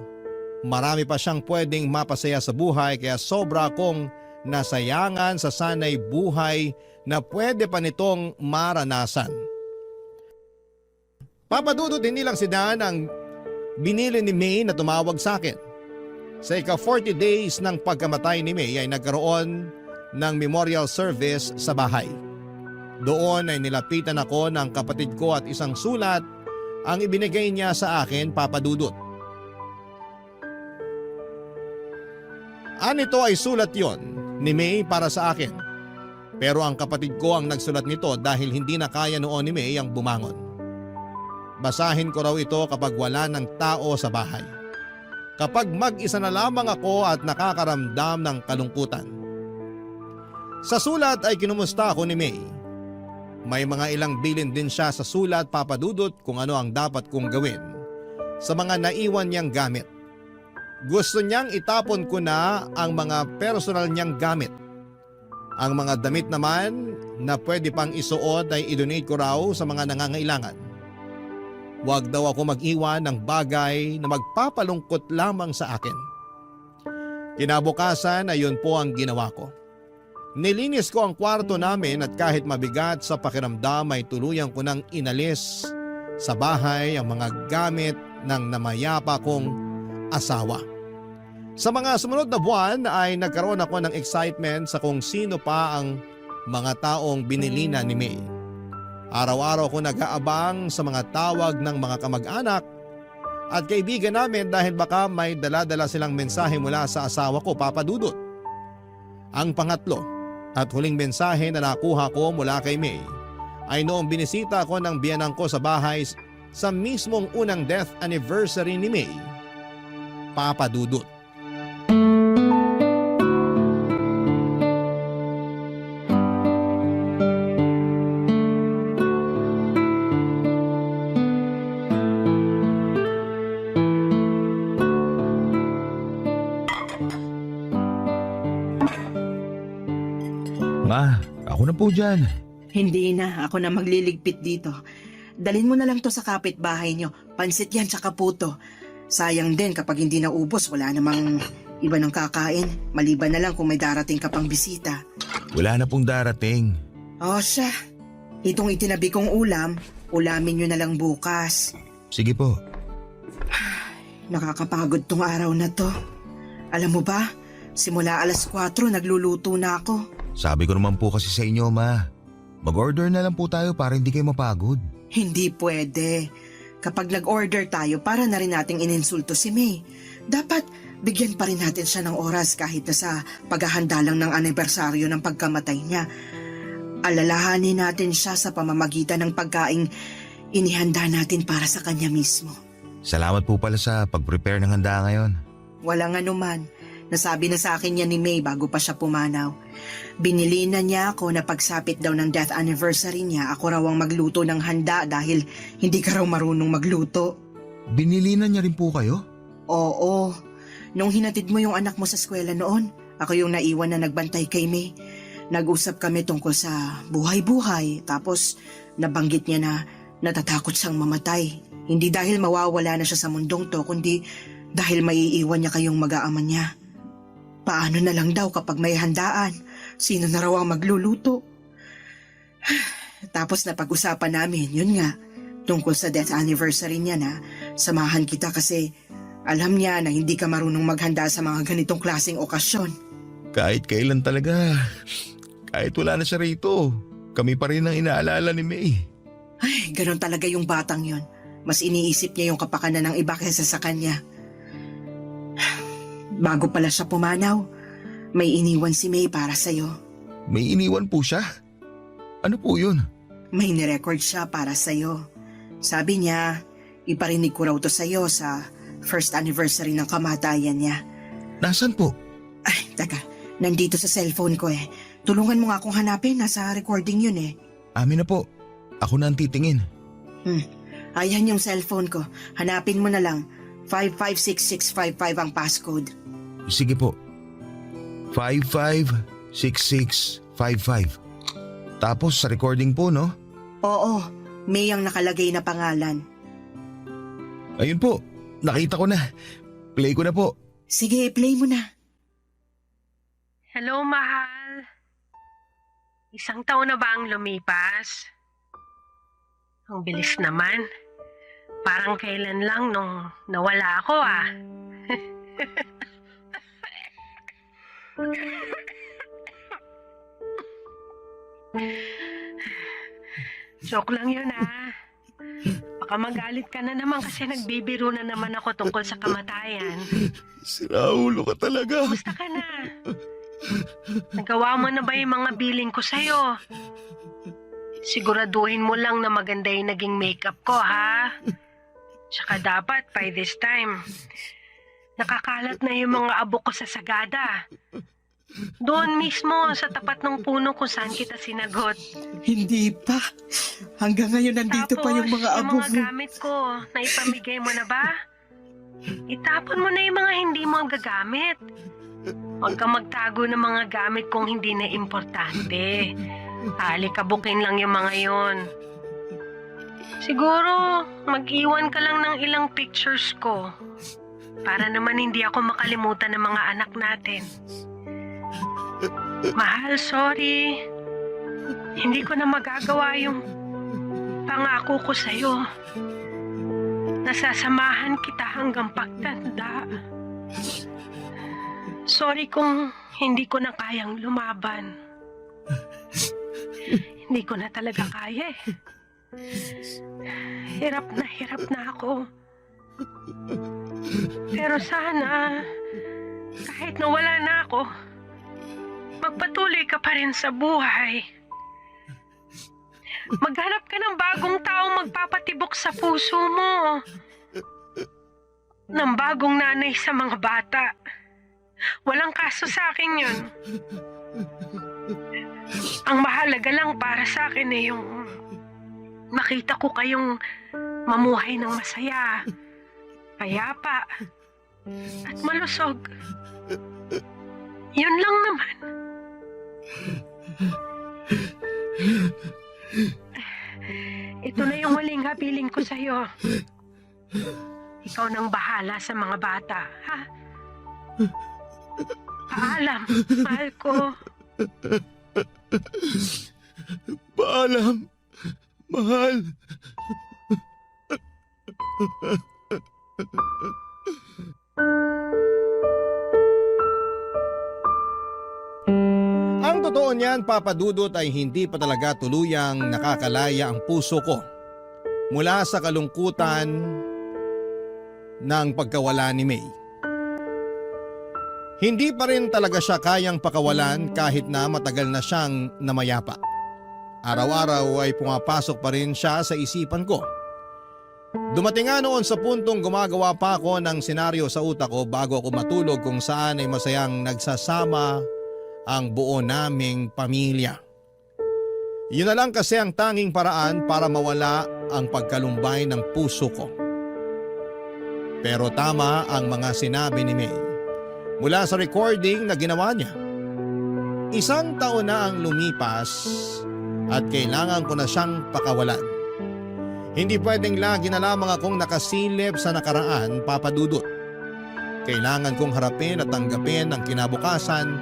Marami pa siyang pwedeng mapasaya sa buhay kaya sobra akong nasayangan sa sanay buhay na pwede pa nitong maranasan. Papadudot, hindi lang si Dan ang binili ni May na tumawag sa akin. Sa ika-40 days ng pagkamatay ni May ay nagkaroon ng memorial service sa bahay. Doon ay nilapitan ako ng kapatid ko at isang sulat ang ibinigay niya sa akin, Papa Dudut. Anito ay sulat yon ni May para sa akin. Pero ang kapatid ko ang nagsulat nito dahil hindi na kaya noon ni May ang bumangon. Basahin ko raw ito kapag wala ng tao sa bahay. Kapag mag-isa na lamang ako at nakakaramdam ng kalungkutan. Sa sulat ay kinumusta ako ni May. May mga ilang bilin din siya sa sulat, Papa Dudut, kung ano ang dapat kong gawin sa mga naiwan niyang gamit. Gusto niyang itapon ko na ang mga personal niyang gamit. Ang mga damit naman na pwede pang isuot ay idonate ko raw sa mga nangangailangan. Huwag daw ako mag-iwan ng bagay na magpapalungkot lamang sa akin. Kinabukasan ay yun po ang ginawa ko. Nilinis ko ang kwarto namin at kahit mabigat sa pakiramdam ay tuluyang ko nang inalis sa bahay ang mga gamit ng namayapa kong asawa. Sa mga sumunod na buwan ay nagkaroon ako ng excitement sa kung sino pa ang mga taong binilina ni May. Araw-araw ko nag-aabang sa mga tawag ng mga kamag-anak at kaibigan namin dahil baka may dala-dala silang mensahe mula sa asawa ko, Papa Dudut. Ang pangatlo at huling mensahe na nakuha ko mula kay May ay noong binisita ko ng biyanang ko sa bahay sa mismong unang death anniversary ni May, Papa Dudut. Ma, ako na po dyan. Hindi na, ako na magliligpit dito. Dalhin mo na lang to sa kapitbahay nyo. Pansit yan tsaka puto. Sayang din kapag hindi naubos, wala namang iba ng kakain. Maliban na lang kung may darating ka pang bisita. Wala na pong darating. O siya, itong itinabi kong ulam, ulamin nyo na lang bukas. Sige po. Nakakapagod tong araw na to. Alam mo ba, simula alas 4 nagluluto na ako. Sabi ko naman po kasi sa inyo, Ma. Mag-order na lang po tayo para hindi kayo mapagod. Hindi pwede. Kapag nag-order tayo, para na rin nating ininsulto si May. Dapat bigyan pa rin natin siya ng oras kahit na sa paghahanda lang ng anibersaryo ng pagkamatay niya. Alalahanin natin siya sa pamamagitan ng pagkaing inihanda natin para sa kanya mismo. Salamat po pala sa pag-prepare ng handa ngayon. Walang anuman. Nasabi na sa akin niya ni May bago pa siya pumanaw. Binili na niya ako na pagsapit daw ng death anniversary niya, ako raw ang magluto ng handa dahil hindi ka raw marunong magluto. Binili na niya rin po kayo? Oo. Nung hinatid mo yung anak mo sa eskwela noon, ako yung naiwan na nagbantay kay May. Nag-usap kami tungkol sa buhay-buhay, tapos nabanggit niya na natatakot siyang mamatay. Hindi dahil mawawala na siya sa mundong to, kundi dahil maiiwan niya kayong mag-aama niya. Paano na lang daw kapag may handaan? sino na raw ang magluluto. Tapos napag-usapan namin, yun nga, tungkol sa death anniversary niya na samahan kita kasi alam niya na hindi ka marunong maghanda sa mga ganitong klaseng okasyon. Kahit kailan talaga. Kahit wala na siya rito. Kami pa rin ang inaalala ni May. Ay, ganun talaga yung batang yon. Mas iniisip niya yung kapakanan ng iba kaysa sa kanya. Bago pala siya pumanaw, may iniwan si May para sa'yo. May iniwan po siya? Ano po yun? May nirecord siya para sa'yo. Sabi niya, iparinig ko raw to sa'yo sa first anniversary ng kamatayan niya. Nasaan po? Ay, teka, nandito sa cellphone ko eh. Tulungan mo nga akong hanapin, nasa recording yun eh. Amin na po. Ako na ang titingin. Ayan yung cellphone ko. Hanapin mo na lang. 556655 ang passcode. Sige po. 556655. Tapos sa recording po, no? Oo, May ang nakalagay na pangalan. Ayun po. Nakita ko na. Play ko na po. Sige, play mo na. Hello, mahal. 1 taon na ba ang lumipas? Ang bilis naman. Parang kailan lang nung nawala ako ah. Joke lang yun ah. Baka magalit ka na naman kasi nagbibiro na naman ako tungkol sa kamatayan. Siraulo ka talaga. Kumusta ka na? Nagawa mo na ba yung mga billing ko sa'yo? Siguraduhin mo lang na maganda yung naging makeup ko, ha? Tsaka dapat, by this time, nakakalat na yung mga abo ko sa sagada. Doon mismo, sa tapat ng puno kung saan kita sinagot. Hindi pa. Hanggang ngayon nandito pa yung mga abo Tapos, yung mga gamit ko, naipamigay mo na ba? Itapon mo na yung mga hindi mo gagamit. Huwag kang magtago ng mga gamit kung hindi na importante. Halikabukin lang yung mga yon. Siguro, mag-iwan ka lang ng ilang pictures ko. Para naman hindi ako makalimutan ng mga anak natin. Mahal, sorry. Hindi ko na magagawa yung pangako ko sa'yo. Nasasamahan kita hanggang pagtanda. Sorry kung hindi ko na kayang lumaban. Hindi ko na talaga kaya eh. Hirap na ako. Pero sana, kahit nawala na ako, magpatuloy ka pa rin sa buhay. Maghanap ka ng bagong taong magpapatibok sa puso mo. Ng bagong nanay sa mga bata. Walang kaso sa akin yun. Ang mahalaga lang para sa akin ay yung makita ko kayong mamuhay ng masaya, payapa, at malusog. Yun lang naman. Ito na yung huling habiling ko sa'yo. Ikaw nang bahala sa mga bata, ha? Paalam, mahal ko. Paalam, mahal. Ang totoo niyan, Papa Dudut, ay hindi pa talaga tuluyang nakakalaya ang puso ko mula sa kalungkutan ng pagkawala ni May. Hindi pa rin talaga siya kayang pakawalan kahit na matagal na siyang namayapa. Araw-araw ay pumapasok pa rin siya sa isipan ko. Dumating nga noon sa puntong gumagawa pa ako ng senaryo sa utak ko bago ako matulog kung saan ay masayang nagsasama ang buo naming pamilya. Yun na lang kasi ang tanging paraan para mawala ang pagkalumbay ng puso ko. Pero tama ang mga sinabi ni May. Mula sa recording na ginawa niya. 1 taon na ang lumipas at kailangan ko na siyang pakawalan. Hindi pwedeng lagi na lamang akong nakasilip sa nakaraan, Papa Dudut. Kailangan kong harapin at tanggapin ang kinabukasan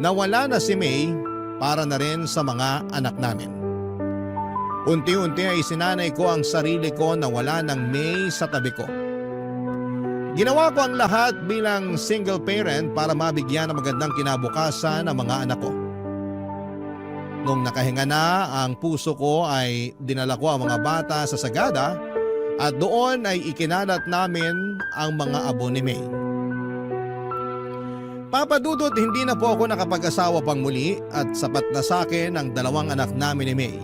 Nawala na si May para na rin sa mga anak namin. Unti-unti ay sinanay ko ang sarili ko na wala ng May sa tabi ko. Ginawa ko ang lahat bilang single parent para mabigyan ng magandang kinabukasan ang mga anak ko. Nung nakahinga na ang puso ko ay dinala ko ang mga bata sa sagada at doon ay ikinalat namin ang mga abo ni May. Papa Dudut, hindi na po ako nakapag-asawa pang muli at sapat na sa akin ang 2 anak namin ni May.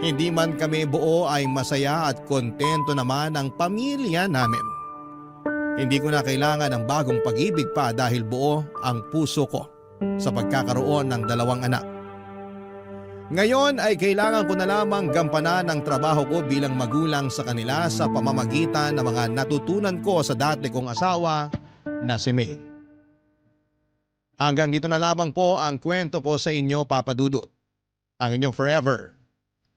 Hindi man kami buo ay masaya at kontento naman ang pamilya namin. Hindi ko na kailangan ng bagong pag-ibig pa dahil buo ang puso ko sa pagkakaroon ng 2 anak. Ngayon ay kailangan ko na lamang gampanan ang trabaho ko bilang magulang sa kanila sa pamamagitan ng mga natutunan ko sa dati kong asawa na si May. Hanggang dito na lamang po ang kwento ko sa inyo, Papa Dudut. Ang inyong forever,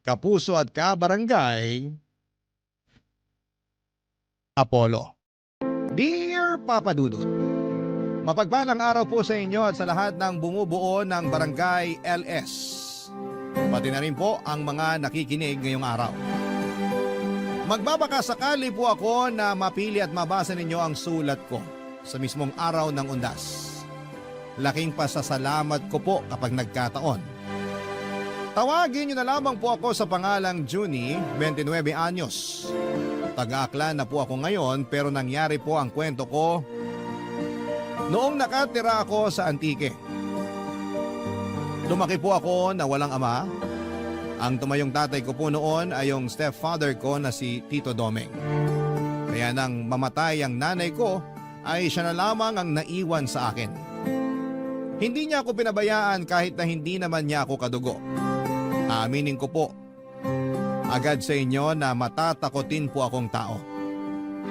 kapuso at kabarangay, Apollo. Dear Papa Dudut, mapagpalang araw po sa inyo at sa lahat ng bumubuo ng Barangay LS. Pati na rin po ang mga nakikinig ngayong araw. Magbabaka sakali po ako na mapili at mabasa ninyo ang sulat ko sa mismong araw ng undas. Laking pasasalamat ko po kapag nagkataon. Tawagin niyo na lamang po ako sa pangalang Junie, 29 anyos. Taga-Aklan na po ako ngayon pero nangyari po ang kwento ko noong nakatira ako sa Antique. Lumaki po ako na walang ama. Ang tumayong tatay ko po noon ay yung stepfather ko na si Tito Domeng. Kaya nang mamatay ang nanay ko ay siya na lamang ang naiwan sa akin. Hindi niya ako pinabayaan kahit na hindi naman niya ako kadugo. Aaminin ko po agad sa inyo na matatakotin po akong tao.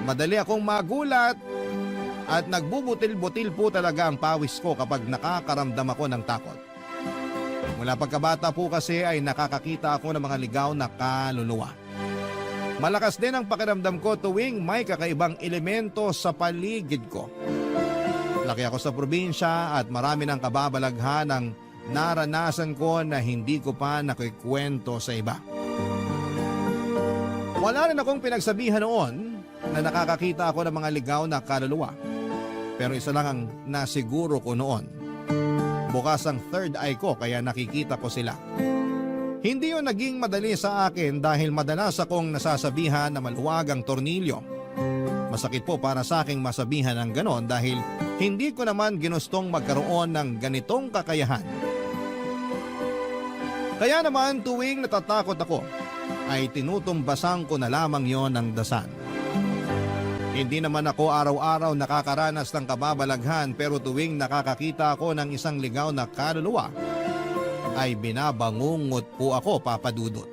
Madali akong magulat at nagbubutil-butil po talaga ang pawis ko kapag nakakaramdam ako ng takot. Mula pagkabata po kasi ay nakakakita ako ng mga ligaw na kaluluwa. Malakas din ang pakiramdam ko tuwing may kakaibang elemento sa paligid ko. Laki ako sa probinsya at marami ng kababalaghan ang naranasan ko na hindi ko pa nakikwento sa iba. Wala rin akong pinagsabihan noon na nakakakita ako ng mga ligaw na kaluluwa. Pero isa lang ang nasiguro ko noon. Bukas ang third eye ko kaya nakikita ko sila. Hindi yun naging madali sa akin dahil madalas akong nasasabihan na maluwag ang tornilyo. Masakit po para sa aking masabihan ng ganon dahil hindi ko naman ginustong magkaroon ng ganitong kakayahan. Kaya naman tuwing natatakot ako ay tinutumbasan ko na lamang yon ng dasan. Hindi naman ako araw-araw nakakaranas ng kababalaghan pero tuwing nakakakita ako ng isang ligaw na kaluluwa ay binabangungot po ako, Papa Dudut.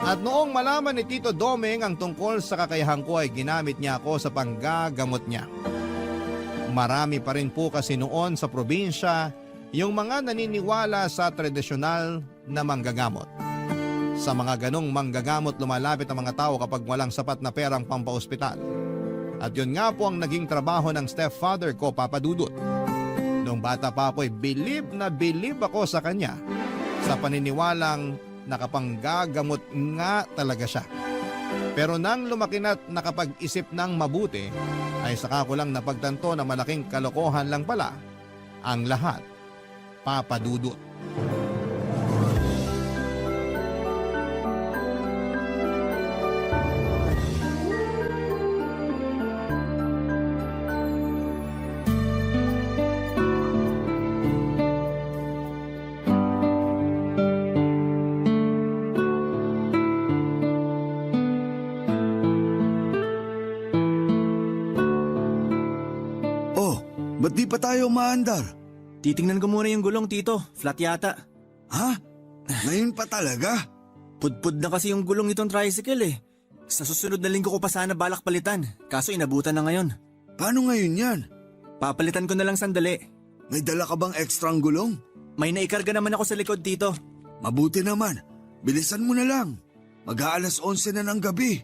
At noong malaman ni Tito Domeng ang tungkol sa kakayahan ko ay ginamit niya ako sa panggagamot niya. Marami pa rin po kasi noon sa probinsya yung mga naniniwala sa tradisyonal na manggagamot. Sa mga ganong manggagamot lumalapit ang mga tao kapag walang sapat na perang pampaospital. At yun nga po ang naging trabaho ng stepfather ko, Papa Dudut. Noong bata pa ako ay bilib na bilib ako sa kanya sa paniniwalang nakapanggagamot nga talaga siya. Pero nang lumaki na't nakapag-isip ng mabuti ay saka ko lang napagtanto na malaking kalokohan lang pala ang lahat, Papa Dudut. Ba't di pa tayo maandar? Titingnan ko muna yung gulong, Tito. Flat yata. Ha? Ngayon pa talaga? Pudpud na kasi yung gulong nitong tricycle eh. Sa susunod na linggo ko pa sana balak palitan. Kaso inabutan na ngayon. Paano ngayon yan? Papalitan ko na lang sandali. May dala ka bang ekstrang gulong? May naikarga naman ako sa likod, Tito. Mabuti naman. Bilisan mo na lang. Mag-aalas 11 na ng gabi.